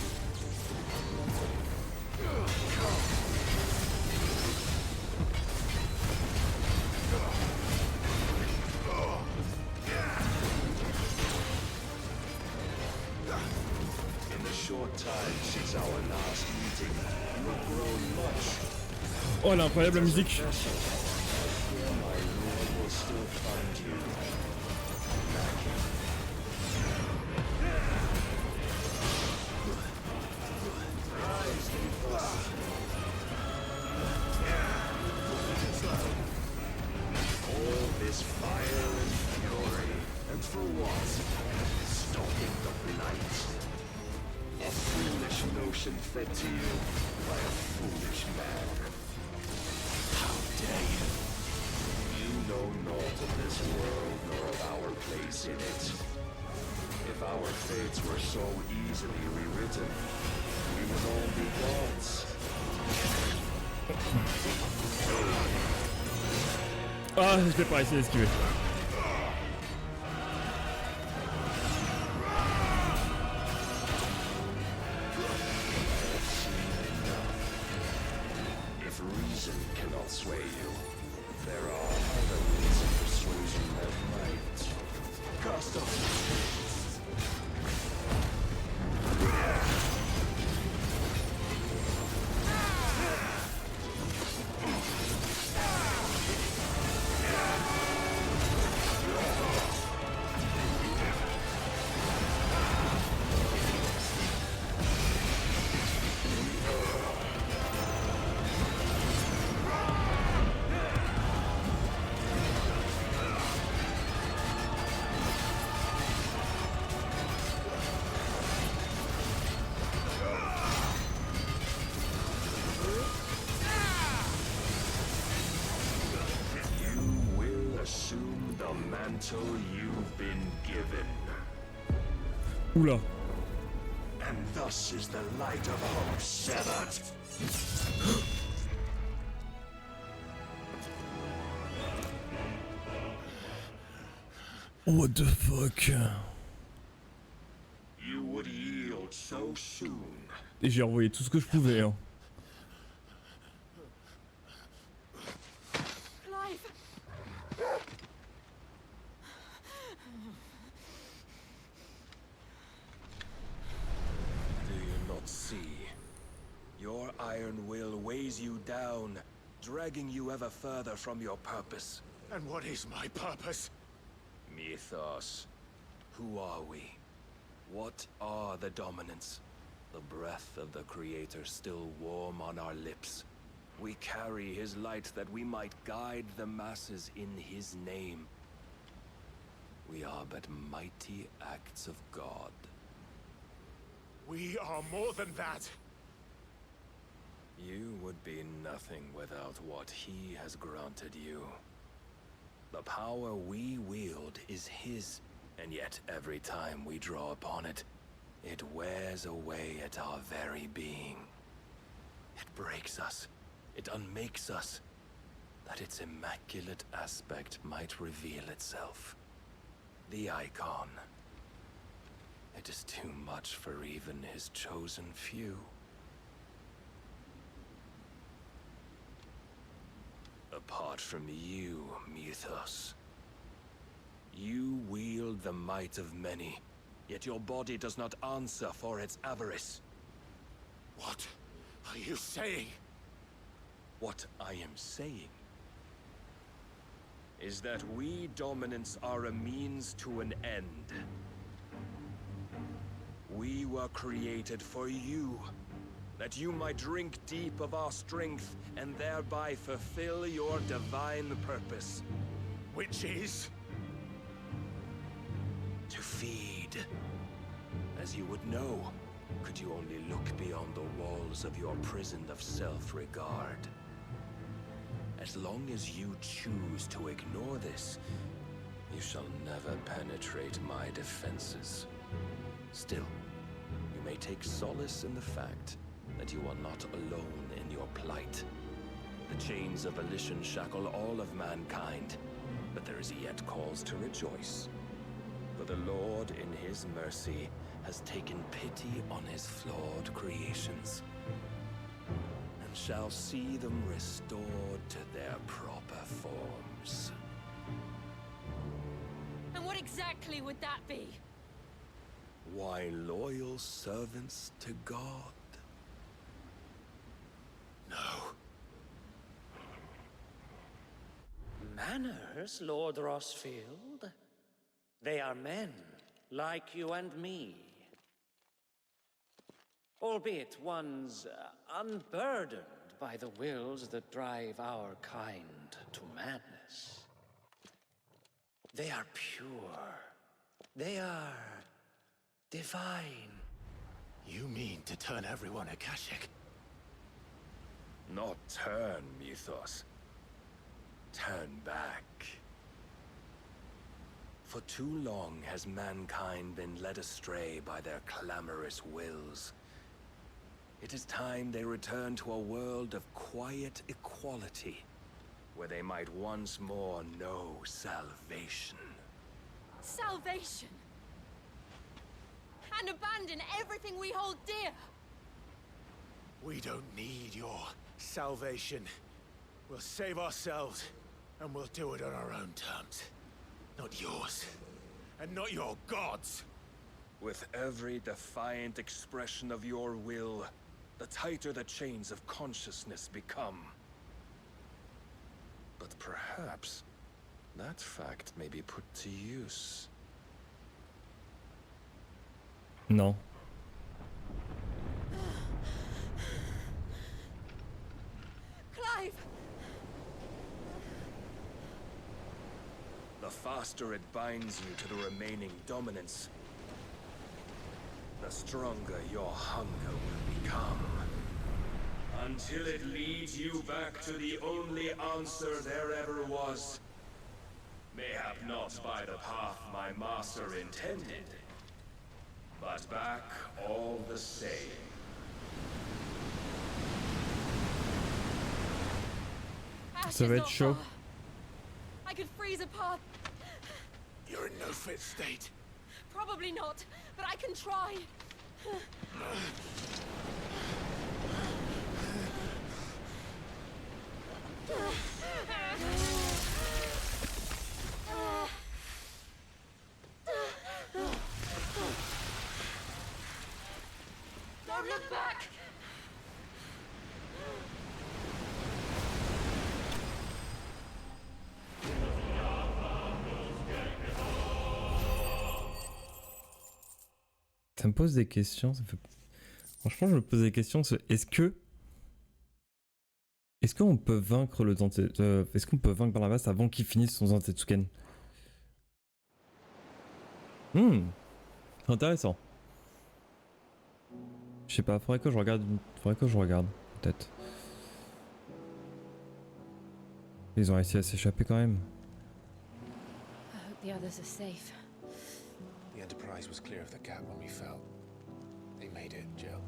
In the short time since our last meeting, you have grown much. Oh, l'incroyable musique. Here, my Lord will still find you. All this fire and fury, and for what? Stopping the blight. A foolish notion fed to you by a foolish man. How dare you? You know naught of this world nor of our place in it. If our fates were so easily rewritten, we would all be gods. Ah, je vais pas essayer d'esquiver. If reason cannot sway you, there are other ways of persuasion that might. Cast off. mantle you've been given. Oula. And thus is the light of hope severed. What the fuck? You would yield so soon. Et j'ai envoyé tout ce que je pouvais, hein. Clive! Do you not see? Your iron will weighs you down, dragging you ever further from your purpose. And what is my purpose? Mythos. Who are we? What are the dominants? The breath of the Creator still warm on our lips. We carry his light that we might guide the masses in his name. We are but mighty acts of God. We are more than that. You would be nothing without what he has granted you. The power we wield is his, and yet every time we draw upon it, it wears away at our very being. It breaks us, it unmakes us, that its immaculate aspect might reveal itself. The icon. It is too much for even his chosen few. Apart from you, Mythos. You wield the might of many, yet your body does not answer for its avarice. What are you saying? What I am saying is that we dominants are a means to an end. We were created for you, that you might drink deep of our strength and thereby fulfill your divine purpose. Which is? To feed. As you would know, could you only look beyond the walls of your prison of self-regard. As long as you choose to ignore this, you shall never penetrate my defenses. Still, you may take solace in the fact that you are not alone in your plight. The chains of volition shackle all of mankind, but there is yet cause to rejoice. For the Lord, in his mercy, has taken pity on his flawed creations, and shall see them restored to their proper forms. And what exactly would that be? Why, loyal servants to God. No. Manners, Lord Rossfield? They are men, like you and me. Albeit ones unburdened by the wills that drive our kind to madness. They are pure. They are divine. You mean to turn everyone Akashic? Not turn, Mythos. Turn back. For too long has mankind been led astray by their clamorous wills. It is time they return to a world of quiet equality, where they might once more know salvation. Salvation? And abandon everything we hold dear? We don't need your salvation. We'll save ourselves, and we'll do it on our own terms. Not yours, and not your gods. With every defiant expression of your will, the tighter the chains of consciousness become. But perhaps that fact may be put to use. Non. Clive! The faster it binds you to the remaining dominance, the stronger your hunger will become. Until it leads you back to the only answer there ever was. Mayhap not by the path my master intended, but back all the same. Ça va être chaud. I could freeze a path. You're in no fit state. Probably not, but I can try. Don't look back. Ça me pose des questions. Ça me fait... Franchement, je me pose des questions. Est-ce qu'on peut vaincre le est-ce qu'on peut vaincre Barnabas avant qu'il finisse son Zantetsuken? Intéressant. Je sais pas, faudrait que je regarde. Peut-être. Ils ont réussi à s'échapper quand même. I hope the others are safe. The Enterprise was clear of the gap when we fell. They made it, Jill.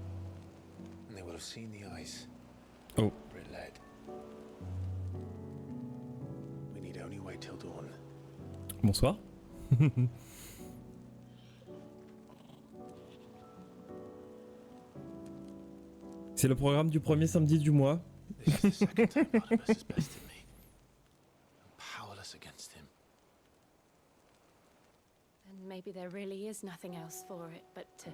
And they will have seen the ice. Oh. Where it led. We need only wait till dawn. Bonsoir. C'est le programme du premier samedi du mois. This is the second time Barnabas has bested me. I'm powerless against him. And maybe there really is nothing else for it but to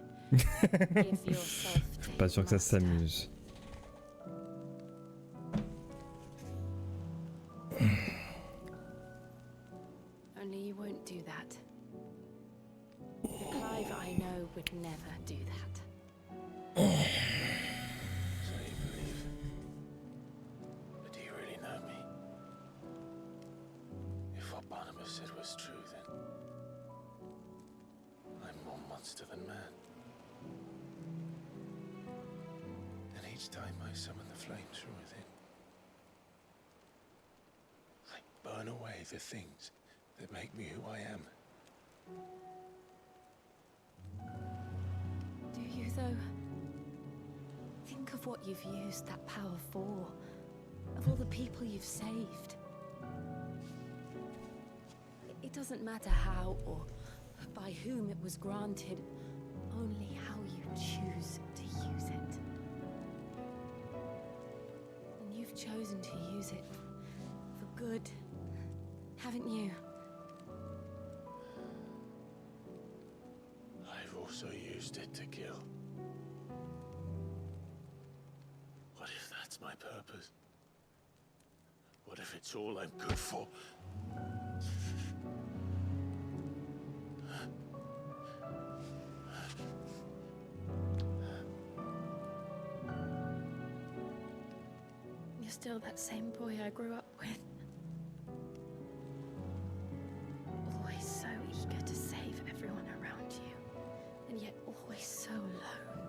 give yourself to Je suis pas sûr que ça s'amuse. Only you won't do that. The Clive I know would never do that. So you believe. But do you really know me? If what Barnabas said was true, then I'm more monster than man. And each time I summon the flames from within, I burn away the things that make me who I am. Do you, though? Think of what you've used that power for. Of all the people you've saved. It doesn't matter how or by whom it was granted, only how you choose to use it. And you've chosen to use it for good, haven't you? I've also used it to kill. What if that's my purpose? What if it's all I'm good for? You're still that same boy I grew up with. Always so eager to save everyone around you, and yet always so alone.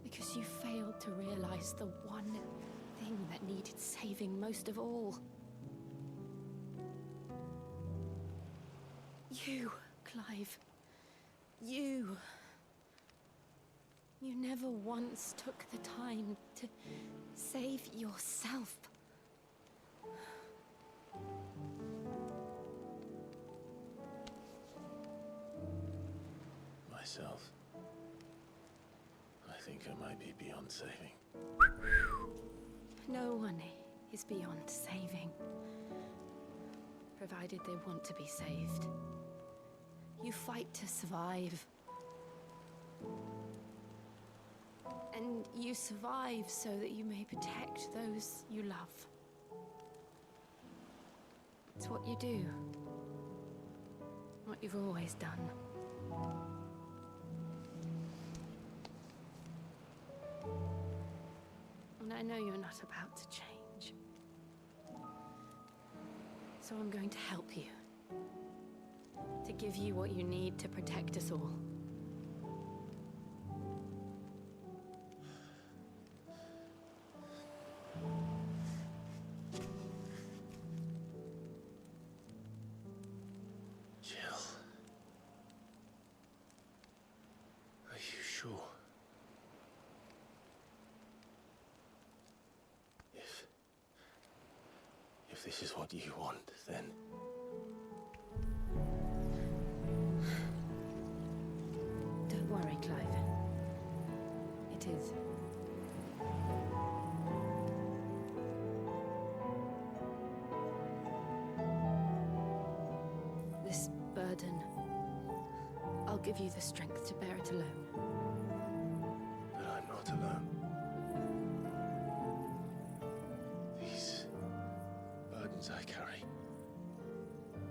Because you failed to realize the one thing that needed saving most of all. You, Clive. You. You never once took the time to save yourself. Myself. I think I might be beyond saving. No one is beyond saving, provided they want to be saved. You fight to survive. And you survive so that you may protect those you love. It's what you do. What you've always done. And I know you're not about to change. So I'm going to help you. To give you what you need to protect us all. If this is what you want, then... Don't worry, Clive. It is. This burden, I'll give you the strength to bear it alone. But I'm not alone. These burdens I carry,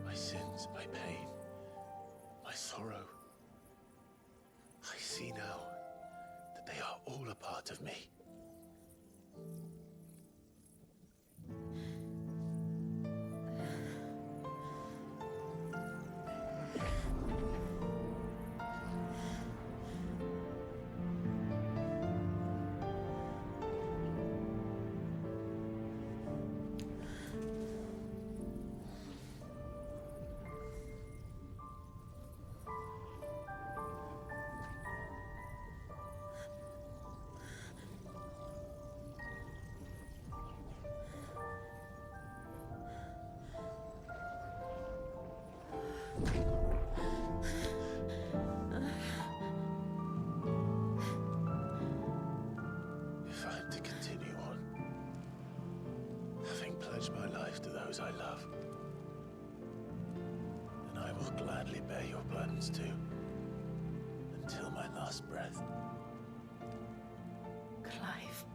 my sins, my pain, my sorrow, I see now that they are all a part of me. If I'm to continue on, having pledged my life to those I love, then I will gladly bear your burdens too, until my last breath. Clive.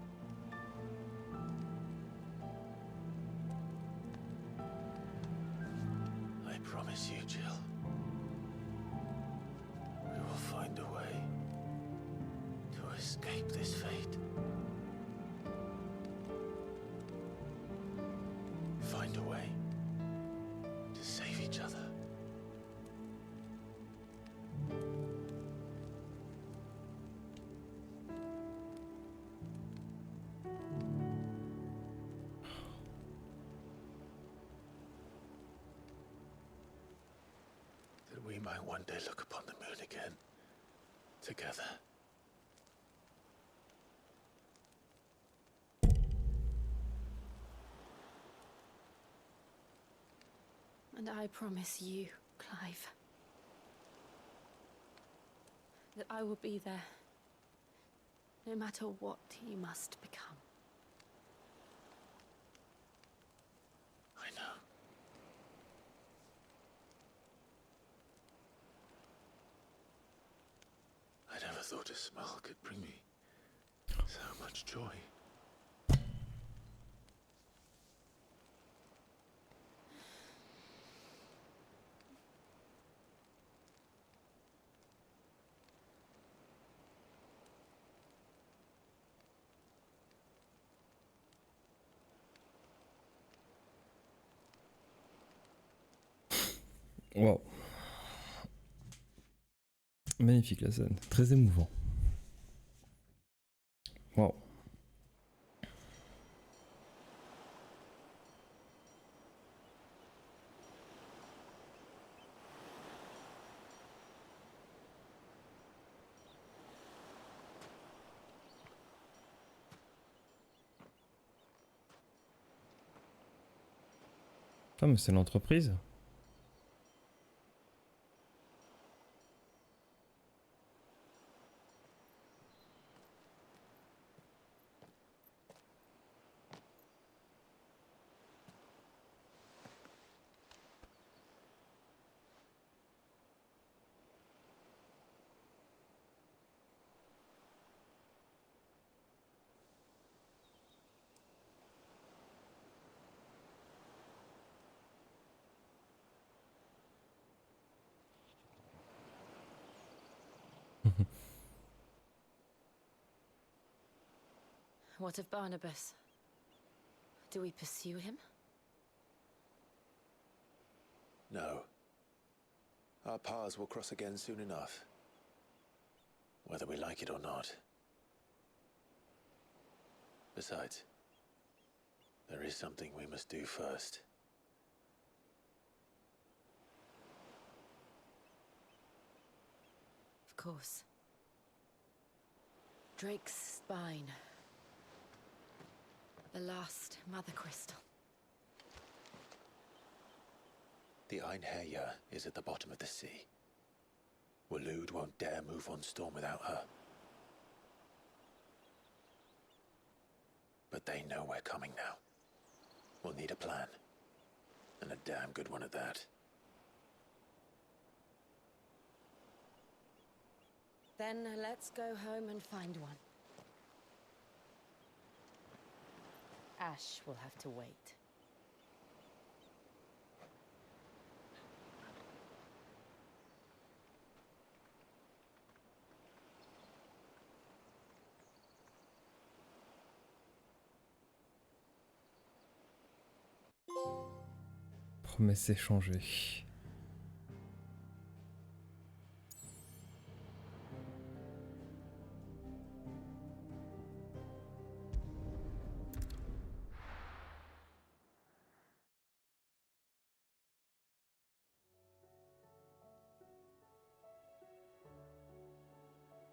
I promise you, Jill, we will find a way to escape this fate. Find a way to save each other. That we might one day look upon the moon again, together. And I promise you, Clive, that I will be there, no matter what you must become. I know. I never thought a smile could bring me so much joy. Wow. Magnifique la scène, très émouvant. Wow. Putain, mais c'est l'entreprise. What of Barnabas? Do we pursue him? No. Our paths will cross again soon enough. Whether we like it or not. Besides, there is something we must do first. Of course. Drake's spine. The last Mother Crystal. The Einherjar is at the bottom of the sea. Waloed won't dare move on Storm without her. But they know we're coming now. We'll need a plan. And a damn good one at that. Then let's go home and find one. Ash will have to wait. Promesse échangée.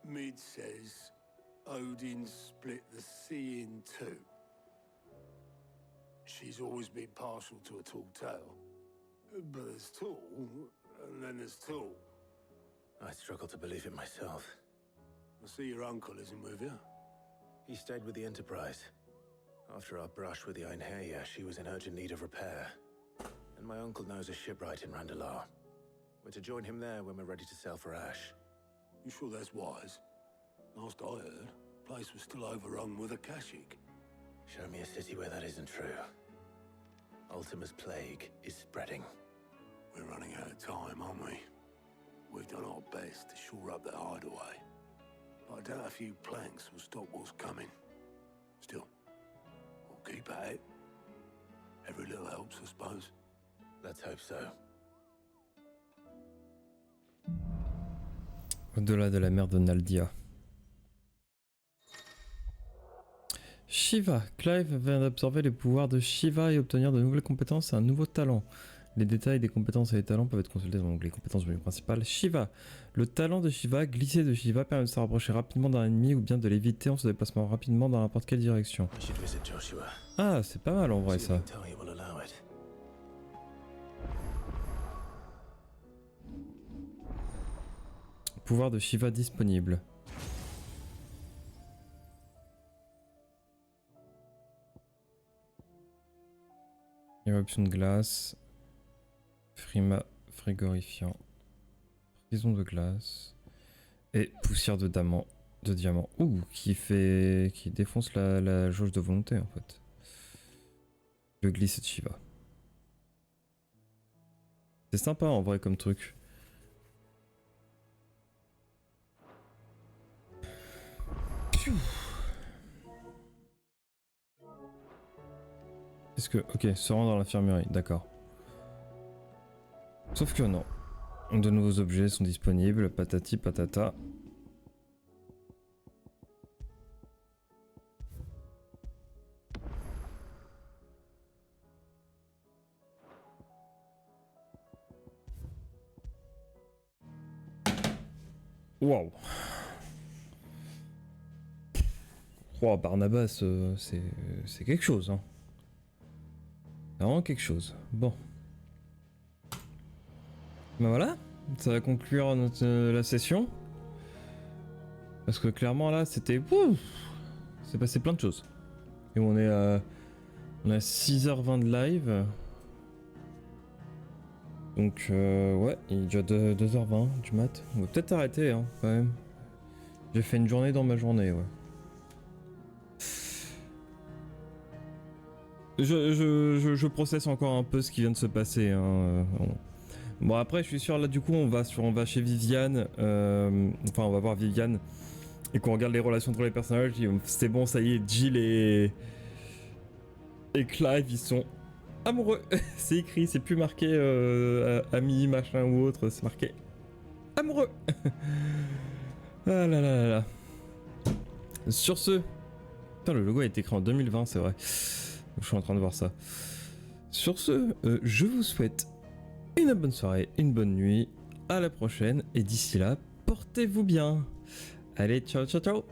Mid says Odin split the sea in two. She's always been partial to a tall tale. But there's tall, and then there's tall. I struggle to believe it myself. I see your uncle isn't with you. He stayed with the Enterprise. After our brush with the Einherjar, she was in urgent need of repair. And my uncle knows a shipwright in Randalar. We're to join him there when we're ready to sail for Ash. You sure that's wise? Last I heard, the place was still overrun with a Kashyyyk. Show me a city where that isn't true. Ultima's plague is spreading. We're running out of time, aren't we? We've done our best to shore up that hideaway. But I doubt a few planks will stop what's coming. Still, we'll keep at it. Every little helps, I suppose. Let's hope so. Au-delà de la mer de Naldia. Shiva. Clive vient d'absorber les pouvoirs de Shiva et obtenir de nouvelles compétences et un nouveau talent. Les détails des compétences et des talents peuvent être consultés dans l'onglet compétences du menu principal. Shiva. Le talent de Shiva, glisser de Shiva, permet de se rapprocher rapidement d'un ennemi ou bien de l'éviter en se déplaçant rapidement dans n'importe quelle direction. Ah, c'est pas mal en vrai ça. Pouvoir de Shiva disponible. Éruption de glace. Frima frigorifiant. Prison de glace. Et poussière de diamant. Ouh, qui défonce la jauge de volonté en fait. Le glisse de Shiva. C'est sympa en vrai comme truc. Est-ce que... Ok, se rendre dans l'infirmerie, d'accord. Sauf que non. De nouveaux objets sont disponibles, patati patata. Waouh. Oh, Barnabas, c'est quelque chose, hein. Vraiment quelque chose. Bon. Ben voilà, ça va conclure la session. Parce que clairement là, c'était... C'est passé plein de choses. Et on est à 6h20 de live. Donc ouais, il est déjà 2h20 du mat. On va peut-être arrêter hein, quand même. J'ai fait une journée dans ma journée, ouais. Je processe encore un peu ce qui vient de se passer. Hein. Bon après je suis sûr là du coup on va chez Viviane. Enfin on va voir Viviane. Et qu'on regarde les relations entre les personnages. C'est bon ça y est, Jill et Clive ils sont amoureux. C'est écrit, c'est plus marqué ami machin ou autre. C'est marqué amoureux. Ah là là là là. Sur ce. Putain le logo a été créé en 2020 c'est vrai. Je suis en train de voir ça. Sur ce, je vous souhaite une bonne soirée, une bonne nuit, à la prochaine, et d'ici là, portez-vous bien. Allez, ciao ciao ciao.